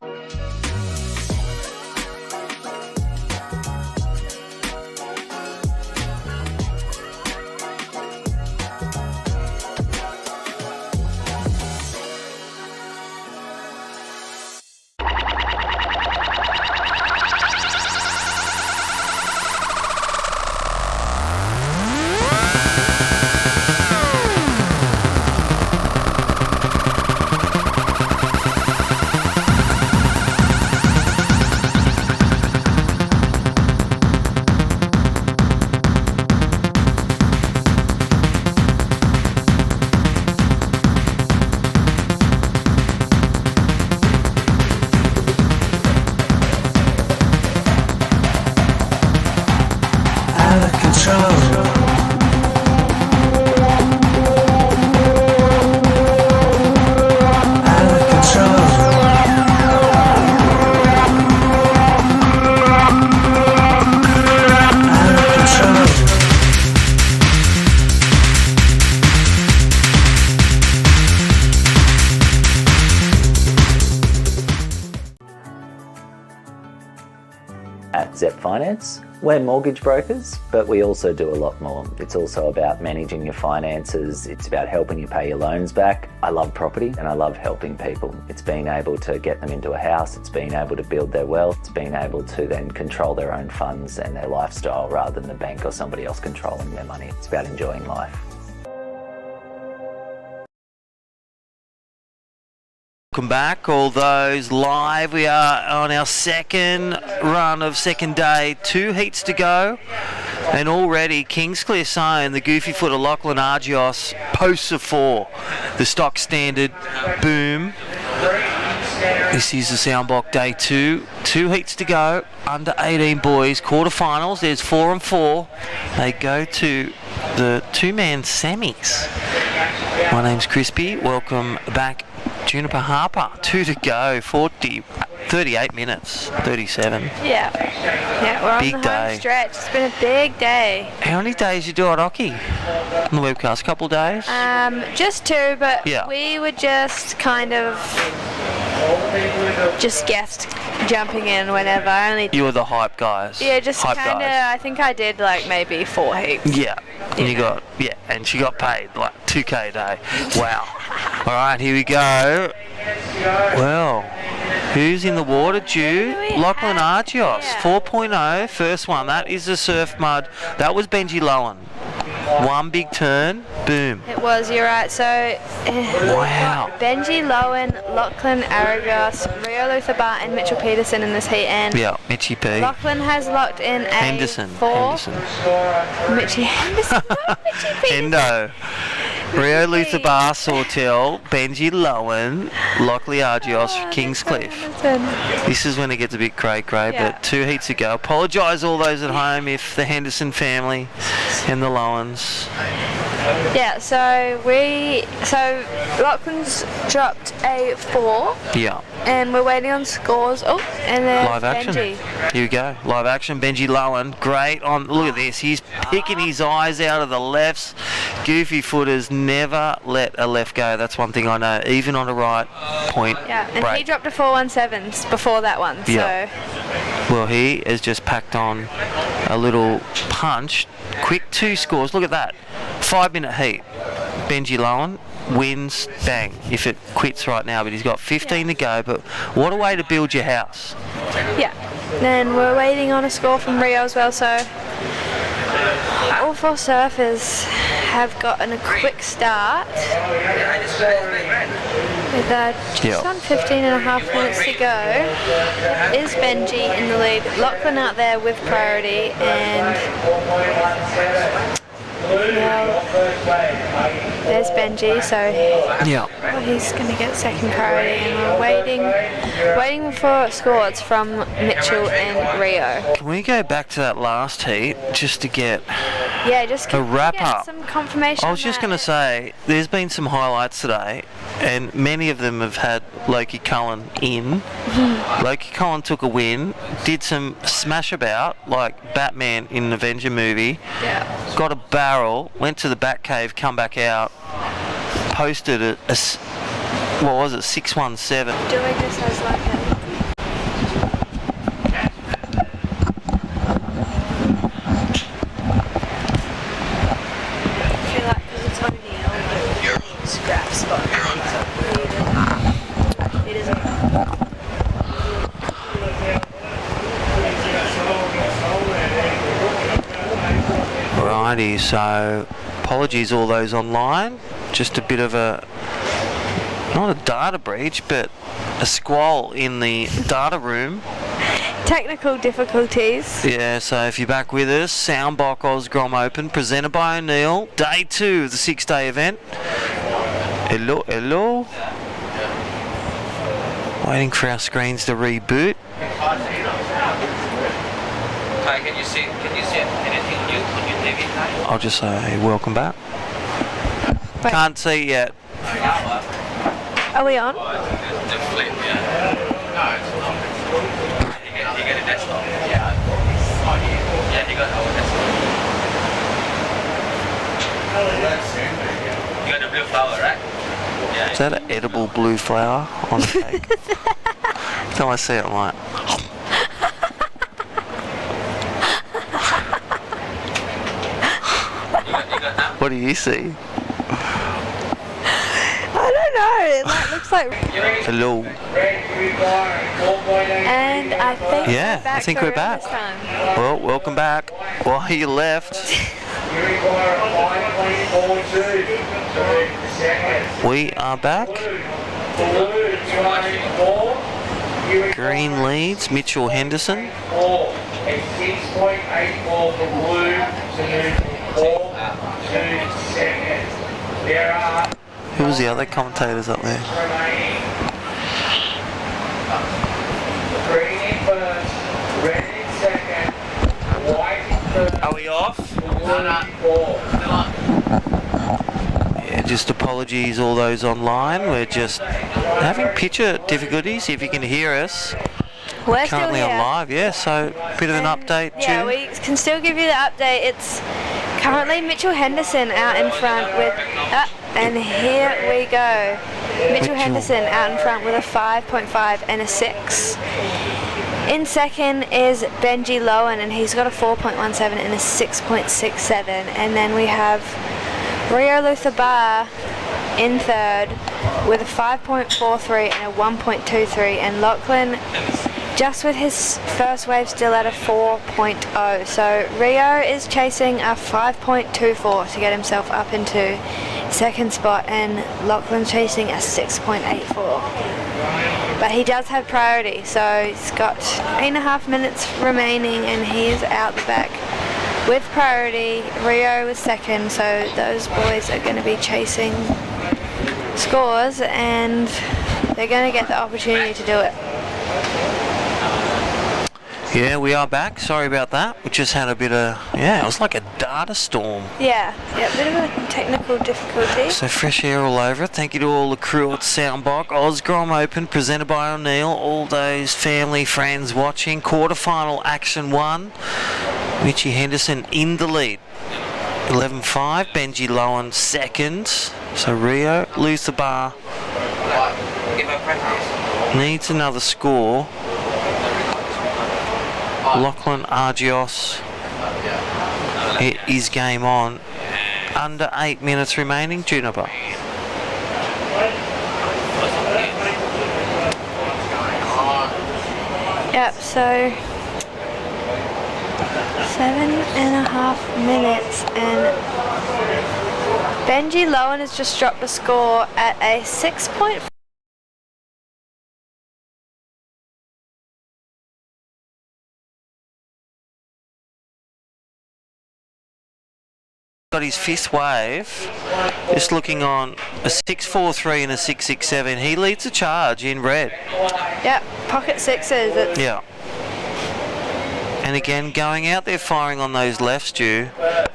At Zep Finance, we're mortgage brokers, but we also do a lot more. It's also about managing your finances. It's about helping you pay your loans back. I love property and I love helping people. It's being able to get them into a house. It's being able to build their wealth. It's being able to then control their own funds and their lifestyle rather than the bank or somebody else controlling their money. It's about enjoying life. Welcome back, all those live. We are on our second run of second day, 2 heats to go, and already Kingsclear Sion, the goofy footer Lachlan Argios, posts of 4. The stock standard boom This is the Soundbox Day 2. 2 heats to go. Under 18 boys, quarterfinals. There's 4 and 4. They go to the 2-man semis. My name's Crispy. Welcome back, Juniper Harper. 2 to go. 38 minutes. 37. Yeah, we're on Big the day. home stretch. It's been a big day. How many days you do at hockey on the webcast? A couple of days? Just 2, but Yeah. we were just kind of just guessed jumping in whenever. You were the hype guys. Yeah, just hype kind of. guys. I think I did like maybe 4 heaps. Yeah, and and she got paid like $2K a day. Wow. All right, here we go. Well, who's in the water, Jude? Lachlan Argios, 4.0, first one. That is the surf mud. That was Benji Lowen. One big turn, boom. It was, you're right. So, Wow. Benji Lowen, Lachlan Argios, Rio Lutherbar, and Mitchell Peterson in this heat. And Yeah, Mitchie P. Lachlan has locked in a Henderson. 4. Mitchie Henderson. No, Mitchie Peterson. Hendo. Rio Lutherbar, Sawtell, Benji Lowen, Lockley Argios, Kingscliff. This is when it gets a bit cray-cray, Yeah. but 2 heats to go. Apologise all those at home if the Henderson family and the Lowens. Yeah, so Lachlan's dropped a 4, Yeah. and we're waiting on scores. Oh, and then Live action. Benji. Here we go. Live action. Benji Lowen. Great on. Look at this. He's picking his eyes out of the lefts. Goofy footers never let a left go. That's one thing I know. Even on the right point. Yeah, and break. he dropped a 4.17 before that one. So Yeah. Well, he has just packed on a little punch. Quick 2 scores. Look at that. 5-minute heat. Benji Lowen wins, bang, if it quits right now, but he's got 15 to go. But what a way to build your house. yeah. Then we're waiting on a score from Rio as well. So all 4 surfers have gotten a quick start. With just on 15 and a half minutes to go, is Benji in the lead. Lachlan out there with priority, and well, there's Benji, so he's going to get second priority, and we're waiting for scores from Mitchell and Rio. Can we go back to that last heat just to get Just a wrap get up? some confirmation. I was just going to say, there's been some highlights today, and many of them have had Loki Cullen in. Loki Cullen took a win, did some smash about, like Batman in an Avenger movie, got a barrel, went to the Batcave, come back out, posted a 617. Doing this as like a scrap spot. It isn't. Alrighty, so apologies all those online. Just a bit of not a data breach, but a squall in the data room. Technical difficulties. Yeah, so if you're back with us, Soundbox Osgrom Open, presented by O'Neill, day 2 of the 6-day event. Hello. Waiting for our screens to reboot. Hi, can you see anything new on your TV? I'll just say welcome back. Wait. Can't see yet. Are we on? The flip, yeah. No, it's not. He got a desktop. Yeah. Yeah, he got our desktop. You got the blue flower, right? Yeah. Is that an edible blue flower on the cake? Till I see it, I'm like... What do you see? I don't know. It looks like. Hello. And I think Yeah, we're back. I think we're back. This time. Well, welcome back. Why you left? We are back. Green leads, Mitchell Henderson. 6.84 for blue to move from 4 to 2nd. There are Who was the other commentators up there? just apologies all those online. We're just having picture difficulties. If you can hear us, We're currently still here. on live. Yeah, so a bit of an update, Yeah, June. we can still give you the update. It's currently Mitchell Henderson out in front with, and here we go. Mitchell Henderson out in front with a 5.5 and a 6. In second is Benji Lowen, and he's got a 4.17 and a 6.67. And then we have Rio Luther-Bar in third with a 5.43 and a 1.23. And Lachlan, just with his first wave, still at a 4.0. So Rio is chasing a 5.24 to get himself up into second spot, and Lachlan's chasing a 6.84. But he does have priority, so he's got 8.5 minutes remaining, and he is out the back with priority. Rio is second, so those boys are going to be chasing scores, and they're going to get the opportunity to do it. Yeah, we are back. Sorry about that. We just had a bit of, it was like a data storm. Yeah, bit of a technical difficulty. So fresh air all over it. Thank you to all the crew at Soundbox. Osgrom Open, presented by O'Neill. All those family, friends watching. Quarterfinal action 1. Richie Henderson in the lead. 11.5. Benji Lowen second. So Rio, Luther Bar needs another score. Lachlan Argios, it is game on. Under 8 minutes remaining, Juniper. Yep, so 7.5 minutes, and Benji Lowen has just dropped the score at a 6.4. Got his fifth wave, just looking on a 6.43 and a 6.67. He leads the charge in red. Yep, pocket sixes. Yeah. And again, going out there firing on those lefts, Stu,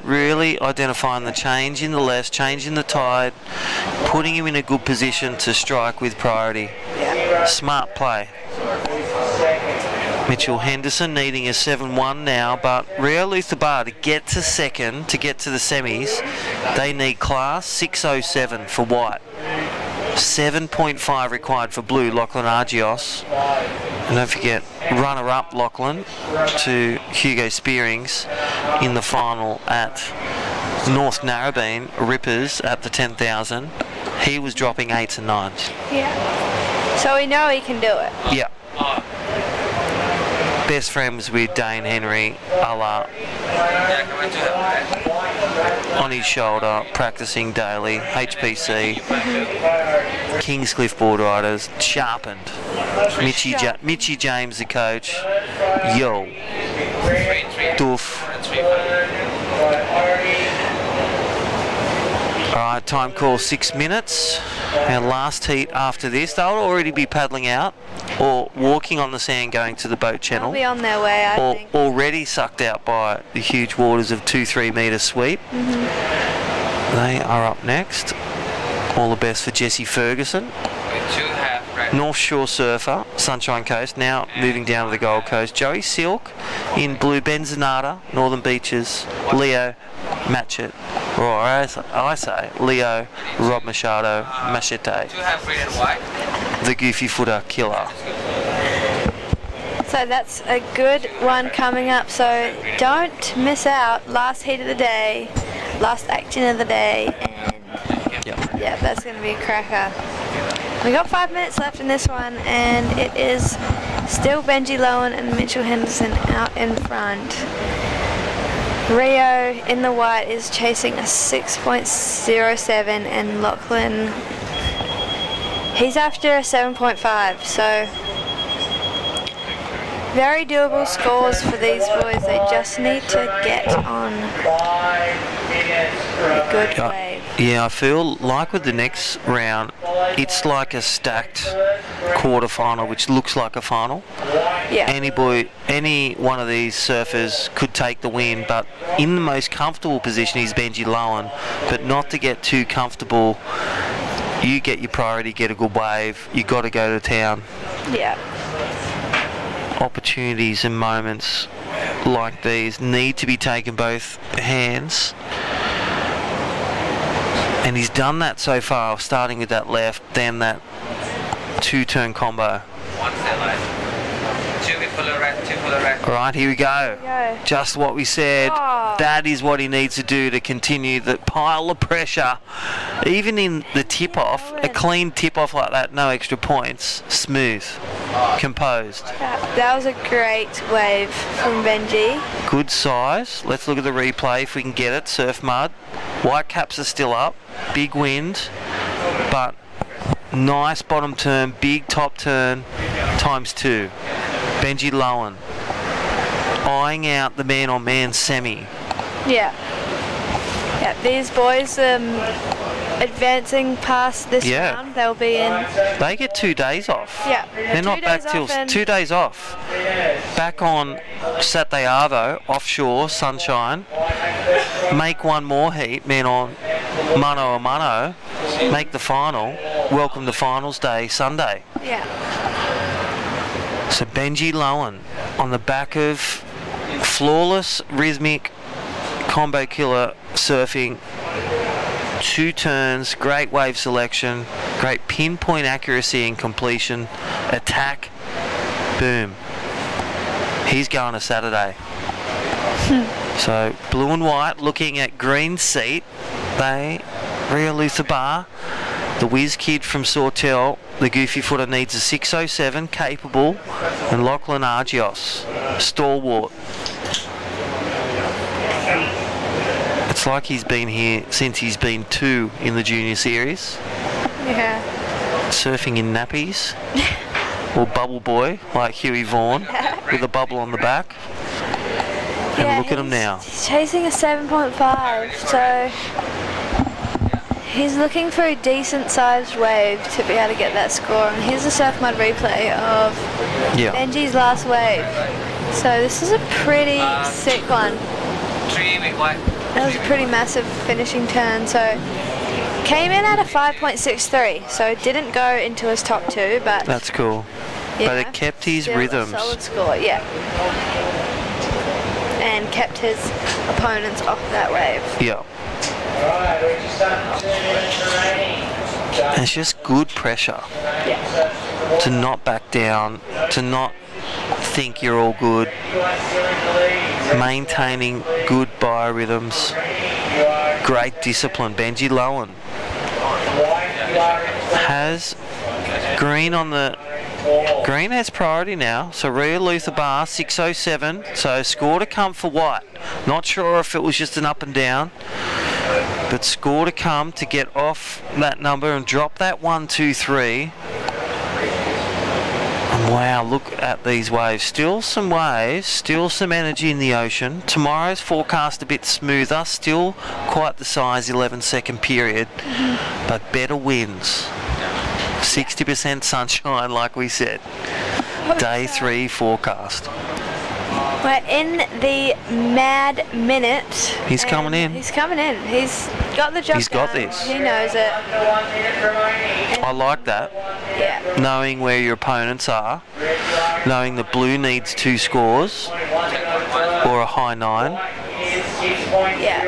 really identifying the change in the lefts, changing the tide, putting him in a good position to strike with priority. Yeah. Smart play. Mitchell Henderson needing a 7-1 now, but Rio Luther Bar to get to second, to get to the semis, they need class 6.07 for white. 7.5 required for blue, Lachlan Argios. And don't forget, runner-up Lachlan to Hugo Spearings in the final at North Narrabeen, Rippers at the 10,000. He was dropping 8s and 9s. Yeah. So we know he can do it. Yeah. Best friends with Dane Henry, on his shoulder, practicing daily, HPC, Kingscliff board riders, sharpened. Mitchie James, the coach, yo, doof. Alright, time call 6 minutes. Our last heat after this, they'll already be paddling out or walking on the sand going to the boat channel. They'll be on their way, I think. Already sucked out by the huge waters of 2-3 metre sweep. They are up next. All the best for Jesse Ferguson. North Shore surfer, Sunshine Coast, now moving down to the Gold Coast. Joey Silk in blue Benzonata, Northern Beaches. Leo Matchett, or as I say, Leo Rob Machado Machete. The goofy footer killer. So that's a good one coming up, so don't miss out. Last heat of the day, last action of the day, and yeah, that's going to be a cracker. We got 5 minutes left in this one, and it is still Benji Lowen and Mitchell Henderson out in front. Rio in the white is chasing a 6.07, and Lachlan, he's after a 7.5, so very doable scores for these boys. They just need to get on a good wave. Yeah, I feel like with the next round, it's like a stacked quarter-final, which looks like a final. Yeah. Any one of these surfers could take the win, but in the most comfortable position is Benji Lowen, but not to get too comfortable. You get your priority, get a good wave, you got to go to town. Yeah. Opportunities and moments like these need to be taken both hands. And he's done that so far, starting with that left, then that 2-turn combo. One set line. 2 with full right, 2 full right. All right, here we go. Just what we said. Oh. That is what he needs to do to continue the pile of pressure. Even in the tip-off, a clean tip-off like that, no extra points, smooth, composed. That was a great wave from Benji. Good size. Let's look at the replay if we can get it. Surf mud. White caps are still up. Big wind, but nice bottom turn, big top turn, ×2. Benji Lowen eyeing out the man-on-man semi. Yeah. Yeah, these boys advancing past this round, they'll be in. They get 2 days off. Yeah. They're not back till 2 days off. Back on Saturday Arvo, offshore, sunshine. Make one more heat, men on mano a mano. Make the final. Welcome to finals day, Sunday. Yeah. So Benji Lowen on the back of flawless, rhythmic, combo killer surfing. 2 turns, great wave selection, great pinpoint accuracy and completion, attack, boom. He's going to Saturday. So blue and white looking at green seat. They, Ria Luther-Bar, the whiz kid from Sawtell, the goofy footer needs a 607, capable, and Lachlan Argios, stalwart. It's like he's been here since he's been 2 in the junior series. Yeah. Surfing in nappies. Or bubble boy, like Huey Vaughan, with a bubble on the back. And look at him now. He's chasing a 7.5, so he's looking for a decent sized wave to be able to get that score. And here's the surf mud replay of Benji's last wave. So this is a pretty sick one. 3 with white. That was a pretty massive finishing turn. So came in at a 5.63, so it didn't go into his top 2, but that's cool. But it kept his rhythms. Solid score, yeah. And kept his opponents off that wave. Yeah. And it's just good pressure. Yeah. To not back down, to not think you're all good. Maintaining good biorhythms. Great discipline. Benji Lowen has green on the... Green has priority now, so Ria Luther-Bar, 607, so score to come for white. Not sure if it was just an up and down, but score to come to get off that number and drop that 1, 2, 3. And wow, look at these waves. Still some waves, still some energy in the ocean. Tomorrow's forecast a bit smoother, still quite the size 11-second period, but better winds. 60% sunshine, like we said. Day 3 forecast. We're in the mad minute. He's coming in. He's coming in. He's got the job He's got done. this. He knows it. I like that. Yeah. Knowing where your opponents are. Knowing the blue needs 2 scores. Or a high 9. Yeah.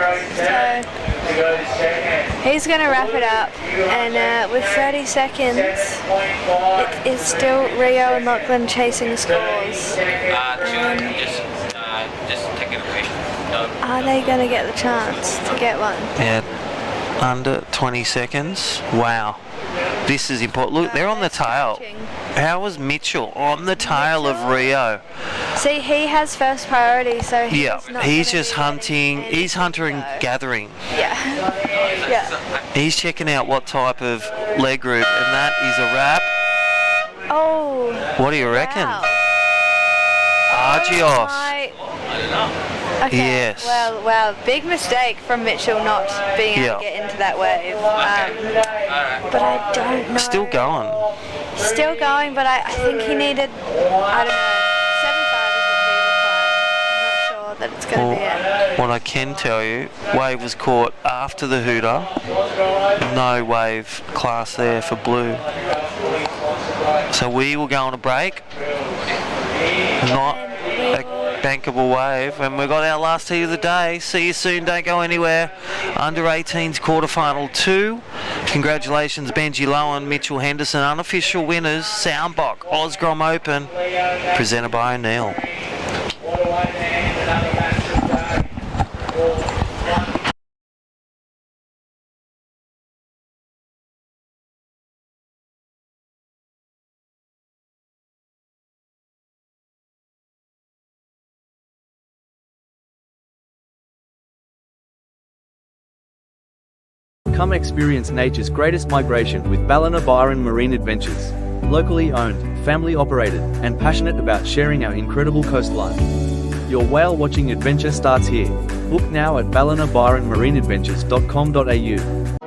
So he's going to wrap it up, and with 30 seconds, it is still Rio and Lachlan chasing scores. Just take it away. Are they going to get the chance to get one? Yeah, under 20 seconds. Wow. This is important. Look, they're on the tail. How was Mitchell on the tail of Rio? See, he has first priority, so he's just hunting. He's hunting and gathering. Yeah. He's checking out what type of leg group, and that is a wrap. Oh. What do you reckon? Wow. Argios. Okay. Yes. Well, big mistake from Mitchell not being able to get into that wave. But I don't know. Still going. Still going, but I think he needed, I don't know, that it's going to be at. What I can tell you, wave was caught after the hooter. No wave class there for blue. So we will go on a break. Not a bankable wave, and we've got our last heat of the day. See you soon, don't go anywhere. Under 18s quarterfinal 2. Congratulations Benji Lowen, Mitchell Henderson, unofficial winners, Soundbox Osgrom Open, presented by O'Neill. Come experience nature's greatest migration with Ballina Byron Marine Adventures. Locally owned, family operated, and passionate about sharing our incredible coastline. Your whale watching adventure starts here. Book now at ballinabyronmarineadventures.com.au.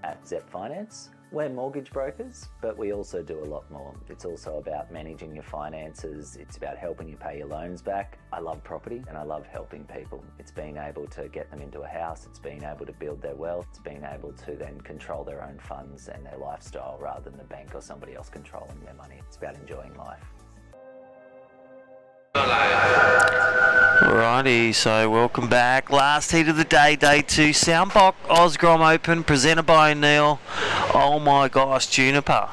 At Zep Finance, we're mortgage brokers, but we also do a lot more. It's also about managing your finances. It's about helping you pay your loans back. I love property and I love helping people. It's being able to get them into a house. It's being able to build their wealth. It's being able to then control their own funds and their lifestyle rather than the bank or somebody else controlling their money. It's about enjoying life. Alrighty, so welcome back. Last heat of the day, day 2. Soundbox Osgrom Open, presented by O'Neill. Oh my gosh, Juniper.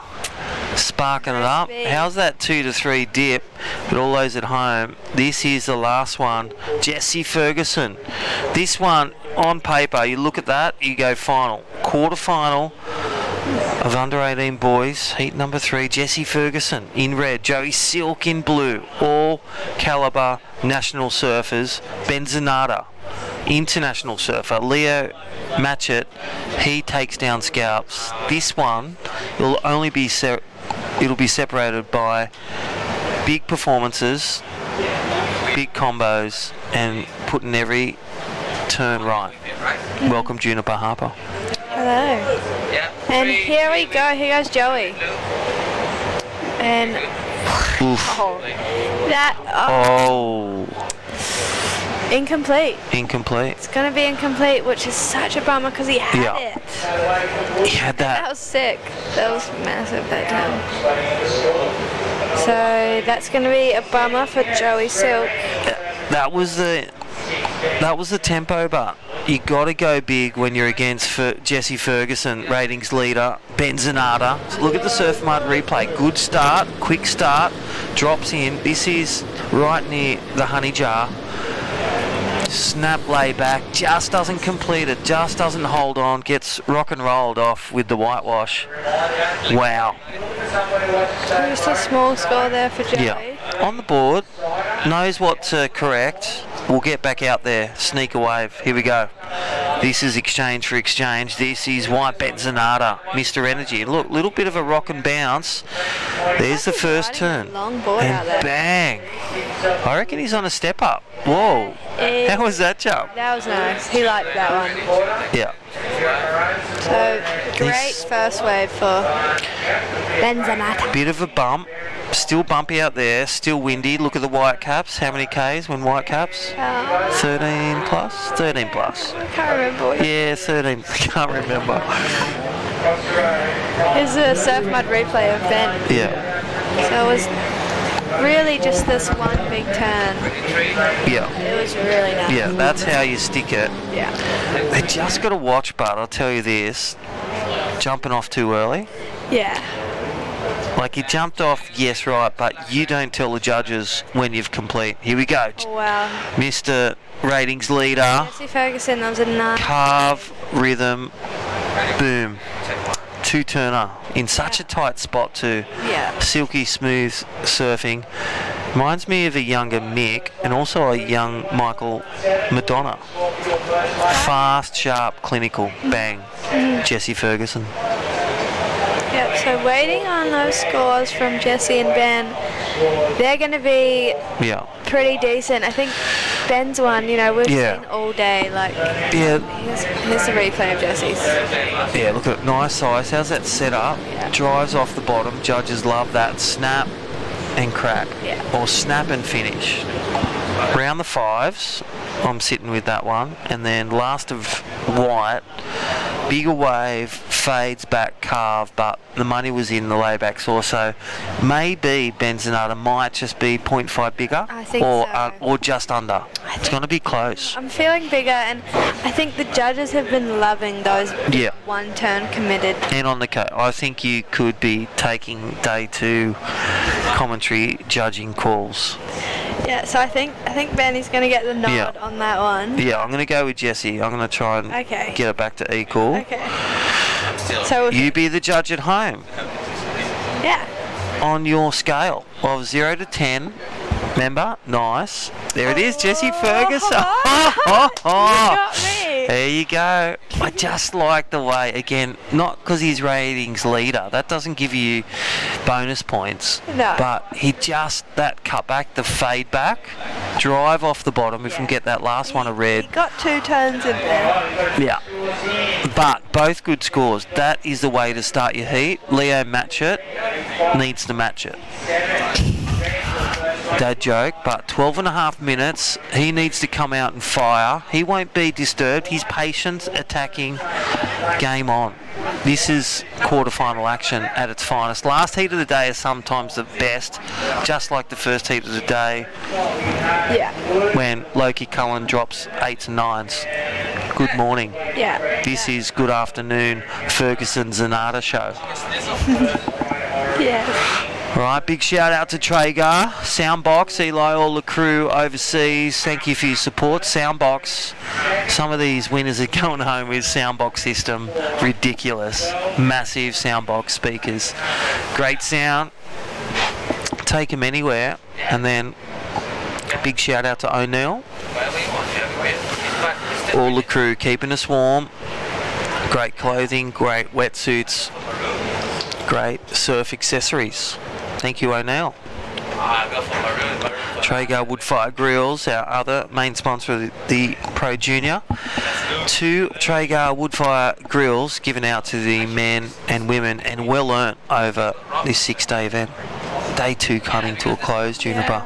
Sparking it up. How's that 2 to 3 dip? But all those at home, this is the last one. Jesse Ferguson. This one, on paper, you look at that, you go final. Quarter-final of under 18 boys, heat number 3, Jesse Ferguson in red, Joey Silk in blue, all caliber national surfers, Ben Zanata, international surfer, Leo Matchett, he takes down scalps. This one, it'll only be it'll be separated by big performances, big combos, and putting every turn right. Welcome Juniper Harper. Hello. And here we go. Here goes Joey. And incomplete. Incomplete. It's going to be incomplete, which is such a bummer because he had it. He had that. That was sick. That was massive that time. So that's going to be a bummer for Joey Silk. That was the tempo, but you got to go big when you're against Jesse Ferguson, ratings leader, Ben Zanata. Look at the Surf Mud replay. Good start, quick start, drops in. This is right near the honey jar. Snap lay back, just doesn't complete it, just doesn't hold on, gets rock and rolled off with the whitewash. Wow. Just a small score there for Joey. Yeah, on the board, knows what to correct. We'll get back out there, sneak a wave. Here we go. This is exchange for exchange. This is White Bet Zanata, Mr. Energy. Look, little bit of a rock and bounce. There's the first turn. Long board and out there. Bang. I reckon he's on a step up. Whoa. How was that jump? That was nice. He liked that one. Yeah. So, great first wave for Benzanata. Bit of a bump. Still bumpy out there. Still windy. Look at the white caps. How many Ks when white caps? 13 plus? 13 plus. I can't remember. Yeah, 13. Can't remember. Here's a surf mud replay of Ben. Yeah. So it was really just this one big turn. Yeah. It was really nice. Yeah, that's how you stick it. Yeah. They just got to watch, but I'll tell you this. Jumping off too early. Yeah. Like, you jumped off, yes, right, but you don't tell the judges when you've complete. Here we go. Oh, wow. Mr. Ratings Leader. Jesse Ferguson, that was a nice. Carve, rhythm, boom. Two-turner in such a tight spot too. Yeah. Silky smooth surfing. Reminds me of a younger Mick and also a young Michael Madonna. Fast, sharp, clinical. Bang. Jesse Ferguson. Yep, so waiting on those scores from Jesse and Ben. They're going to be pretty decent. I think Ben's one, we've seen all day. Like, here's the replay of Jesse's. Yeah, look at it. Nice size. How's that set up? Yeah. Drives off the bottom. Judges love that. Snap and crack. Yeah. Or snap and finish. Round the fives, I'm sitting with that one. And then last of white, bigger wave, fades back, carve, but the money was in the layback saw, so maybe Benzanata might just be 0.5 bigger, I think so. Or just under. It's going to be close. I'm feeling bigger, and I think the judges have been loving those one turn committed. And on the I think you could be taking day 2 commentary judging calls. Yeah, so I think Ben is going to get the nod on that one. Yeah, I'm going to go with Jesse. I'm going to try and get it back to equal. Okay. So you be the judge at home. Yeah. On your scale of 0 to 10. Remember? Nice. There it is, Jesse Ferguson. You got me. There you go. I just like the way, again, not because he's ratings leader. That doesn't give you bonus points. No. But he just, that cut back, the fade back, drive off the bottom. If we can get that last one a red. He got 2 turns in there. Yeah. But both good scores. That is the way to start your heat. Leo match it. Needs to match it. Dad joke, but 12.5 minutes. He needs to come out and fire. He won't be disturbed. He's patient, attacking, game on. This is quarterfinal action at its finest. Last heat of the day is sometimes the best, just like the first heat of the day. Yeah. When Loki Cullen drops 8s and 9s. Good morning. Yeah. This is good afternoon, Ferguson Zanata show. Yeah. Right, big shout out to Traeger, Soundbox, Eli, all the crew overseas. Thank you for your support. Soundbox, some of these winners are going home with Soundbox system. Ridiculous. Massive Soundbox speakers. Great sound. Take them anywhere. And then big shout out to O'Neill. All the crew keeping us warm. Great clothing, great wetsuits, great surf accessories. Thank you, O'Neill. Traeger Woodfire Grills, our other main sponsor of the Pro Junior. 2 Traeger Woodfire Grills given out to the men and women, and well earned over this 6-day event. Day 2 coming to a close, Juniper.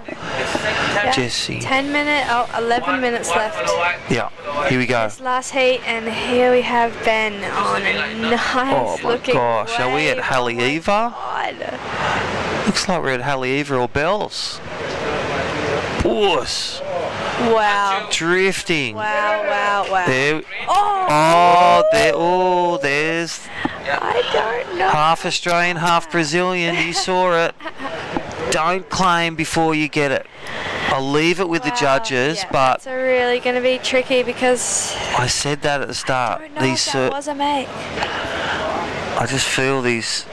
Jesse. 11 minutes left. Yeah, here we go. This last heat, and here we have Ben on a nice looking gosh, wave. Are we at Haleiwa? God. Looks like we're at Haleiwa or Bells. Puss. Wow. Drifting. Wow. There. There's. I don't know. Half Australian, half Brazilian. You saw it. Don't claim before you get it. I'll leave it with the judges, but it's really going to be tricky because I said that at the start. I don't know if that was a make. I just feel these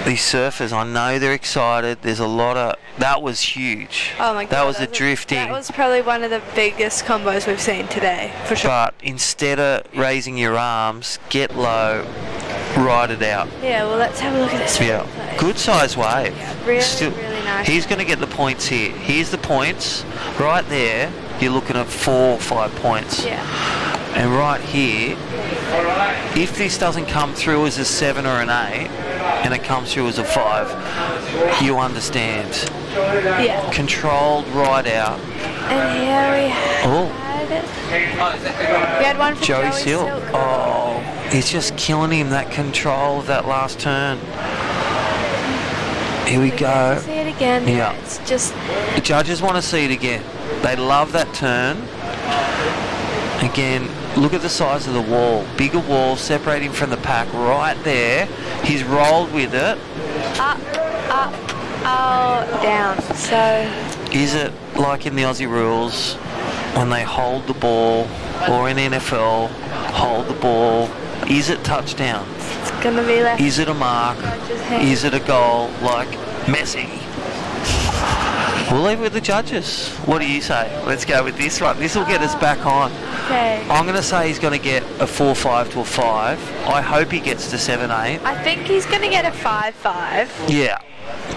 surfers, I know they're excited. There's a lot of... That was huge. Oh my God. That was a drifting. That was probably one of the biggest combos we've seen today, for sure. But instead of raising your arms, get low, ride it out. Yeah, well, let's have a look at this. Yeah. Good size wave. Yeah, really nice. He's going to get the points here. Here's the points. Right there, you're looking at 4 or 5 points. Yeah. And right here, if this doesn't come through as a 7 or an 8, and it comes through as a 5, you understand. Yeah. Controlled right out. And here we had one from Joey Joey Silk. Silk. Oh, he's just killing him, that control of that last turn. Here we go. See it again. Yeah. It's just... The judges want to see it again. They love that turn. Again, look at the size of the wall. Bigger wall separating from the pack right there. He's rolled with it. Up, down. So... Is it like in the Aussie rules when they hold the ball, or in NFL, hold the ball? Is it touchdown? It's going to be left. Is it a mark? Is it a goal like Messi? We'll leave it with the judges. What do you say? Let's go with this one. This will get us back on. Okay. I'm going to say he's going to get a 4-5 to a 5. I hope he gets to 7-8. I think he's going to get a 5-5. Yeah.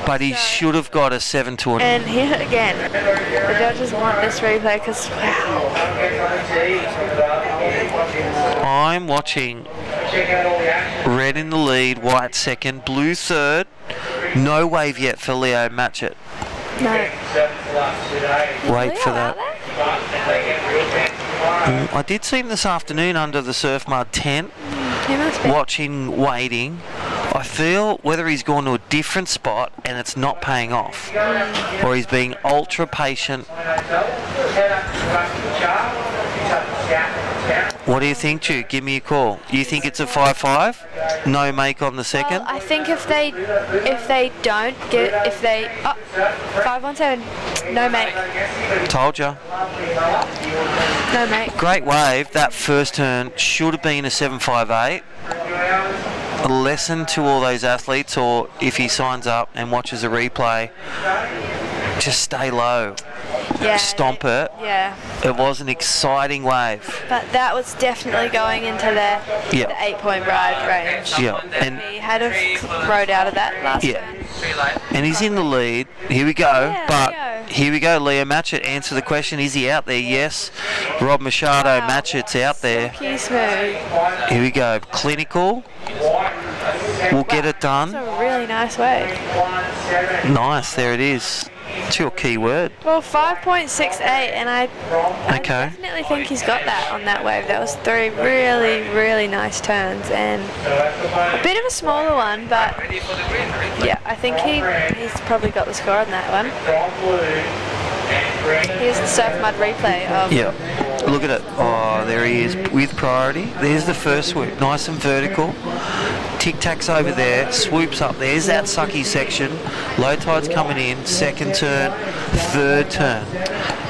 But he should have got a 7 to an... And here again, the judges want this replay because, wow. I'm watching red in the lead, white second, blue third. No wave yet for Leo. Match it. No. Wait for that. I did see him this afternoon under the surf mud tent, watching, waiting. I feel whether he's gone to a different spot and it's not paying off, or he's being ultra patient. What do you think, Ju? Give me a call. You think it's a 5-5? No make on the second? Well, I think if they don't get, 5-1-7, no make. Told ya. No make. Great wave. That first turn should have been a 7-5-8. A lesson to all those athletes, or if he signs up and watches a replay, just stay low. Yeah. Stomp it. Yeah. It was an exciting wave. But that was definitely going into the 8-point ride range. Yeah. And he had a rode out of that last turn. And he's in the lead. Here we go. Yeah, but here we go. Leo Matchett, answer the question. Is he out there? Yes. Rob Machado, Matchett's out there. Silky smooth. Here we go. Clinical. We'll get it done. That's a really nice wave. Nice. There it is. It's your key word. Well, 5.68, and I definitely think he's got that on that wave. That was 3 really, really nice turns, and a bit of a smaller one, but yeah, I think he's probably got the score on that one. Here's the surf mud replay of... Yeah. Look at it. Oh, there he is with priority. There's the first swoop. Nice and vertical. Tic-tac's over there. Swoops up. There's that sucky section. Low tide's coming in. Second turn. Third turn.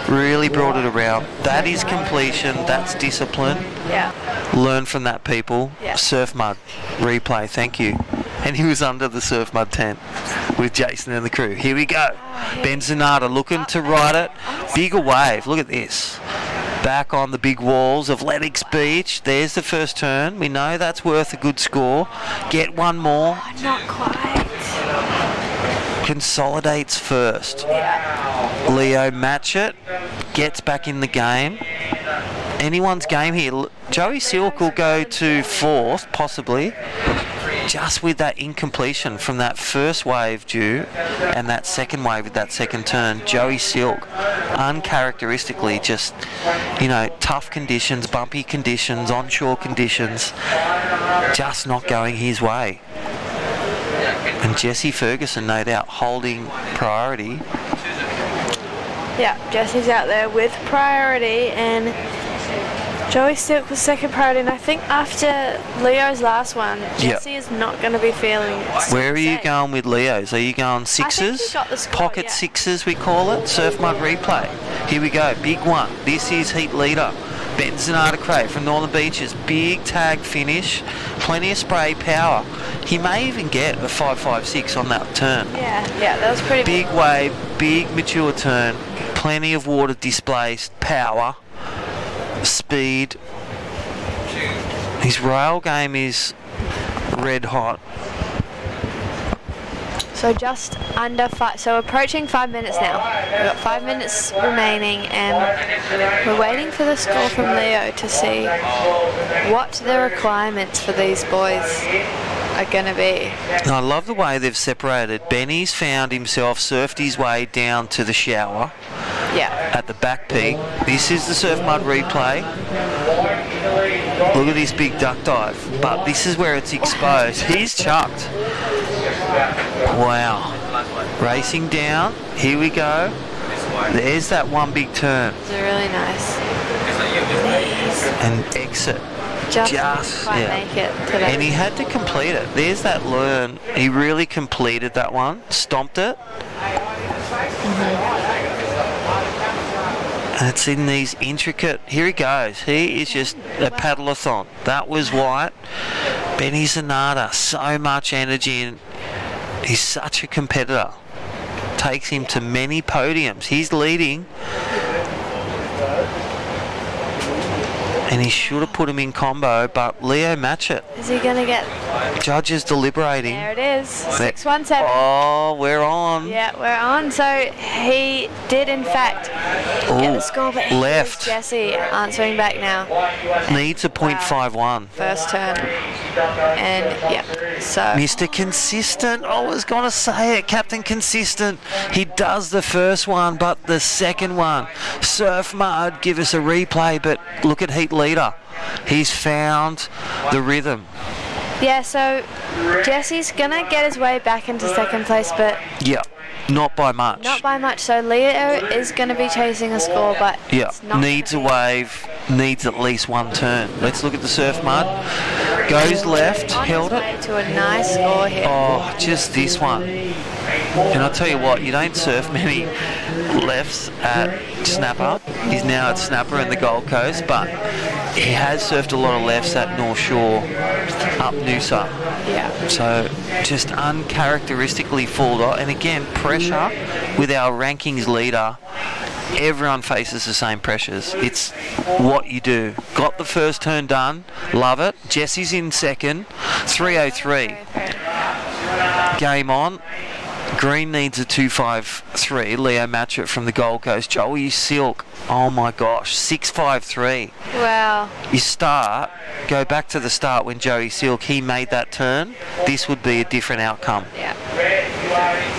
Really brought it around. That is completion. That's discipline. Yeah. Learn from that, people. Yeah. Surf mud replay. Thank you. And he was under the surf mud tent with Jason and the crew. Here we go. Ben Zanata looking to ride it. Bigger wave. Look at this. Back on the big walls of Lennox Beach. There's the first turn. We know that's worth a good score. Get one more. Oh, not quite. Consolidates first. Yeah. Leo Matchett gets back in the game. Anyone's game here. Joey Silk will go to 4th, possibly. Just with that incompletion from that first wave due and that second wave with that second turn, Joey Silk, uncharacteristically just, tough conditions, bumpy conditions, onshore conditions, just not going his way. And Jesse Ferguson, no doubt, holding priority. Yeah, Jesse's out there with priority, and Joey Silk was second priority, and I think after Leo's last one, Jesse is not going to be feeling... Where are you going with Leo's? Are you going sixes? I think he got the score, Pocket sixes, we call it. Surf mud replay. Here we go. Big one. This is heat leader. Ben Zanata Cray from Northern Beaches. Big tag finish. Plenty of spray power. He may even get a 5.56 on that turn. Yeah, that was pretty big wave, big mature turn. Plenty of water displaced. Power. Speed. His rail game is red hot. So just under 5, so approaching 5 minutes now. We've got 5 minutes remaining, and we're waiting for the score from Leo to see what the requirements for these boys. are going to be. And I love the way they've separated. Benny's found himself, surfed his way down to the shower at the back peak. This is the surf mud replay. Look at this big duck dive. But this is where it's exposed. He's chucked. Wow. Racing down. Here we go. There's that one big turn. It's really nice. And exit. Just quite make it today. And he had to complete it. There's that learn. He really completed that one. Stomped it. And it's in these intricate... Here he goes. He is just a paddle-a-thon. That was White. Benny Zanata. So much energy. And he's such a competitor. Takes him to many podiums. He's leading. And he should have put him in combo, but Leo match it. Is he going to get... Judges deliberating. There it is. 617. Oh, we're on. Yeah, we're on. So he did, in fact, get the score, but left. Jesse answering back now. Needs a .51. First turn. And, yeah, so... Mr. Consistent. I was going to say it. Captain Consistent. He does the first one, but the second one. Surf Mud, give us a replay, but look at Heat Leader. He's found the rhythm. Yeah, so Jesse's going to get his way back into second place, but... Yeah, not by much. Not by much. So Leo is going to be chasing a score, but it's not needs a wave, needs at least one turn. Let's look at the Surf Mud. Goes left, held it. To a nice score here. Oh, just this one. And I'll tell you what, you don't surf many lefts at Snapper. He's now at Snapper in the Gold Coast, but he has surfed a lot of lefts at North Shore, up Noosa. Yeah. So just uncharacteristically full dot. And again, pressure with our rankings leader. Everyone faces the same pressures. It's what you do. Got the first turn done. Love it. Jesse's in second. 303. Game on. Green needs a 253. Leo Matchett from the Gold Coast. Joey Silk. Oh my gosh. 653. Wow. You start, go back to the start when Joey Silk, he made that turn. This would be a different outcome. Yeah.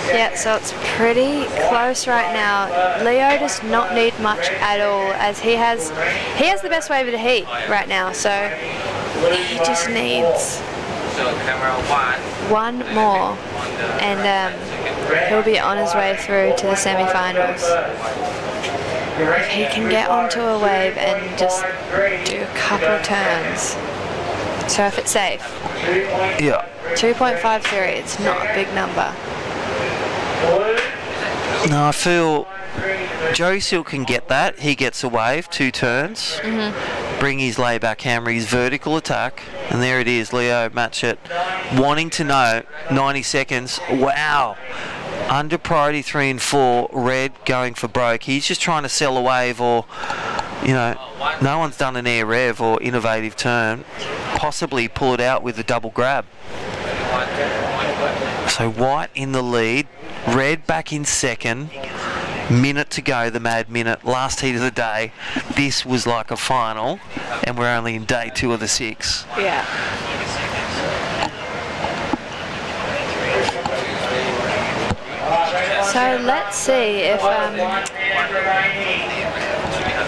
Yeah, so it's pretty close right now. Leo does not need much at all, as he has the best wave of the heat right now, so he just needs one more, and he'll be on his way through to the semi-finals. If he can get onto a wave and just do a couple turns, surf it safe. Yeah. 2.53, it's not a big number. No, I feel Joey Silk can get that. He gets a wave, 2 turns. Bring his layback hammer, his vertical attack, and there it is. Leo Matchett wanting to know 90 seconds. Wow. Under priority 3 and 4, Red going for broke. He's just trying to sell a wave, or, you know, no one's done an air rev or innovative turn. Possibly pull it out with a double grab. So White in the lead. Red back in second. Minute to go, the Mad Minute. Last heat of the day. This was like a final, and we're only in day 2 of the 6. Yeah. So let's see if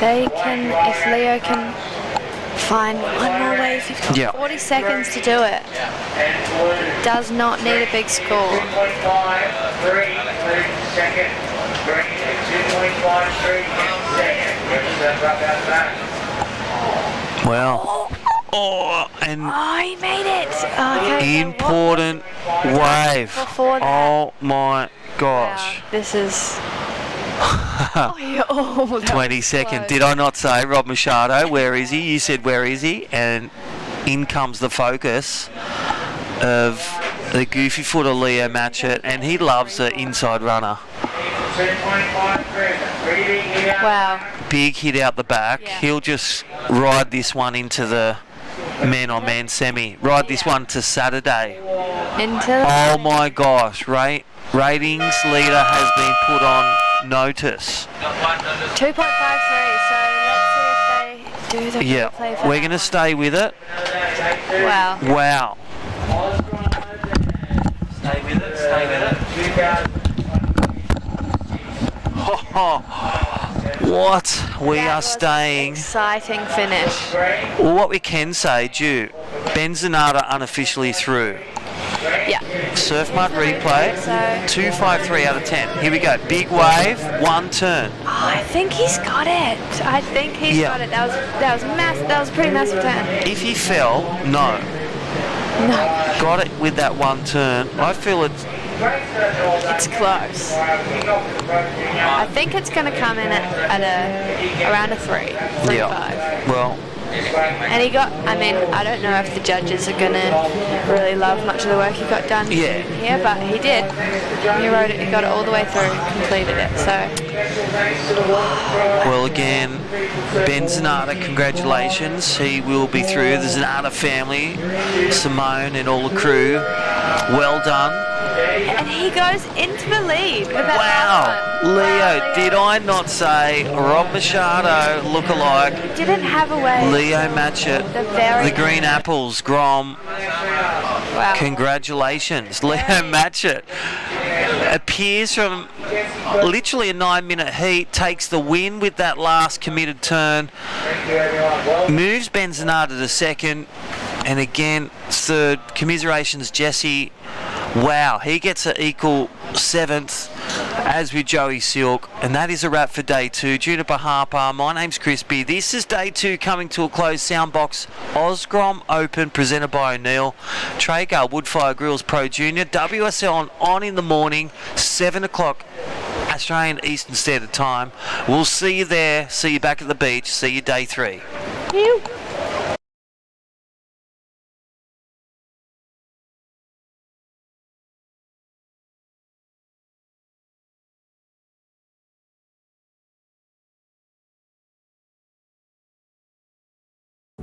if Leo can find one more wave. He's got 40 seconds to do it. Does not need a big score. Well, he made it. Okay, important wave. Oh my gosh. Wow, this is 20 seconds. Did I not say Rob Machado? Where is he? You said where is he? And in comes the focus of the goofy footer Leo Matchett, and he loves the inside runner. Wow. Big hit out the back. Yeah. He'll just ride this one into the man-on-man semi. Ride this one to Saturday. Oh my gosh. Ratings leader has been put on notice. 2.53, so let's see if they do the replay for we're going to stay with it. Wow. What? We are staying. Exciting finish. Well, what we can say, Benzonata unofficially through. Yeah. Surf Mud replay, 253 out of 10. Here we go. Big wave, one turn. Oh, I think he's got it. I think he's got it. That was a pretty massive turn. If he fell, no. No. Got it with that one turn. I feel it's close. I think it's going to come in at around a 3.5. Well. And he got, I don't know if the judges are going to really love much of the work he got done here, but he did. He rode it, he got it all the way through, completed it, so. Well, again, Benzonata, congratulations. He will be through. The Zanata family, Simone and all the crew, well done. And he goes into the lead with that last one. Leo, did I not say Rob Machado look-alike? Didn't have a way. Leo Matchett, the Green Apples, Grom. Wow. Congratulations, Leo Matchett. Appears from literally a 9-minute heat, takes the win with that last committed turn, moves Benzonata to second, and again, third. Commiserations, Jesse. Wow, he gets an equal 7th, as with Joey Silk, and that is a wrap for day 2. Juniper Harper, my name's Crispy. This is day 2 coming to a close. Soundbox Osgrom Open presented by O'Neill. Traeger Woodfire Grills Pro Junior. WSL on in the morning, 7 o'clock Australian Eastern Standard Time. We'll see you there. See you back at the beach. See you day 3. Ew.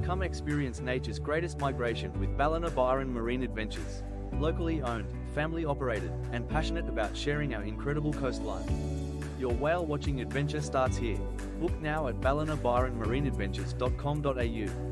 Come experience nature's greatest migration with Ballina Byron Marine Adventures. Locally owned, family operated, and passionate about sharing our incredible coastline. Your whale watching adventure starts here. Book now at ballinabyronmarineadventures.com.au.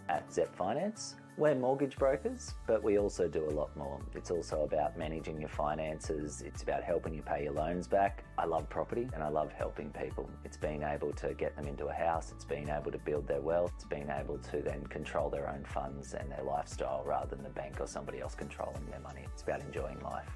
At Zep Finance, we're mortgage brokers, but we also do a lot more. It's also about managing your finances. It's about helping you pay your loans back. I love property and I love helping people. It's being able to get them into a house. It's being able to build their wealth. It's being able to then control their own funds and their lifestyle rather than the bank or somebody else controlling their money. It's about enjoying life.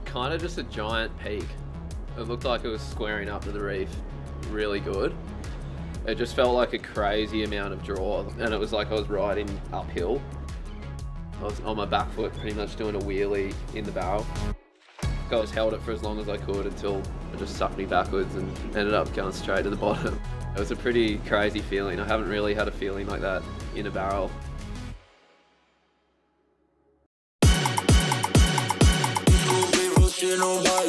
Kind of just a giant peak. It looked like it was squaring up to the reef really good. It just felt like a crazy amount of draw, and it was like I was riding uphill. I was on my back foot pretty much doing a wheelie in the barrel. I just held it for as long as I could until it just sucked me backwards and ended up going straight to the bottom. It was a pretty crazy feeling. I haven't really had a feeling like that in a barrel. você não vai.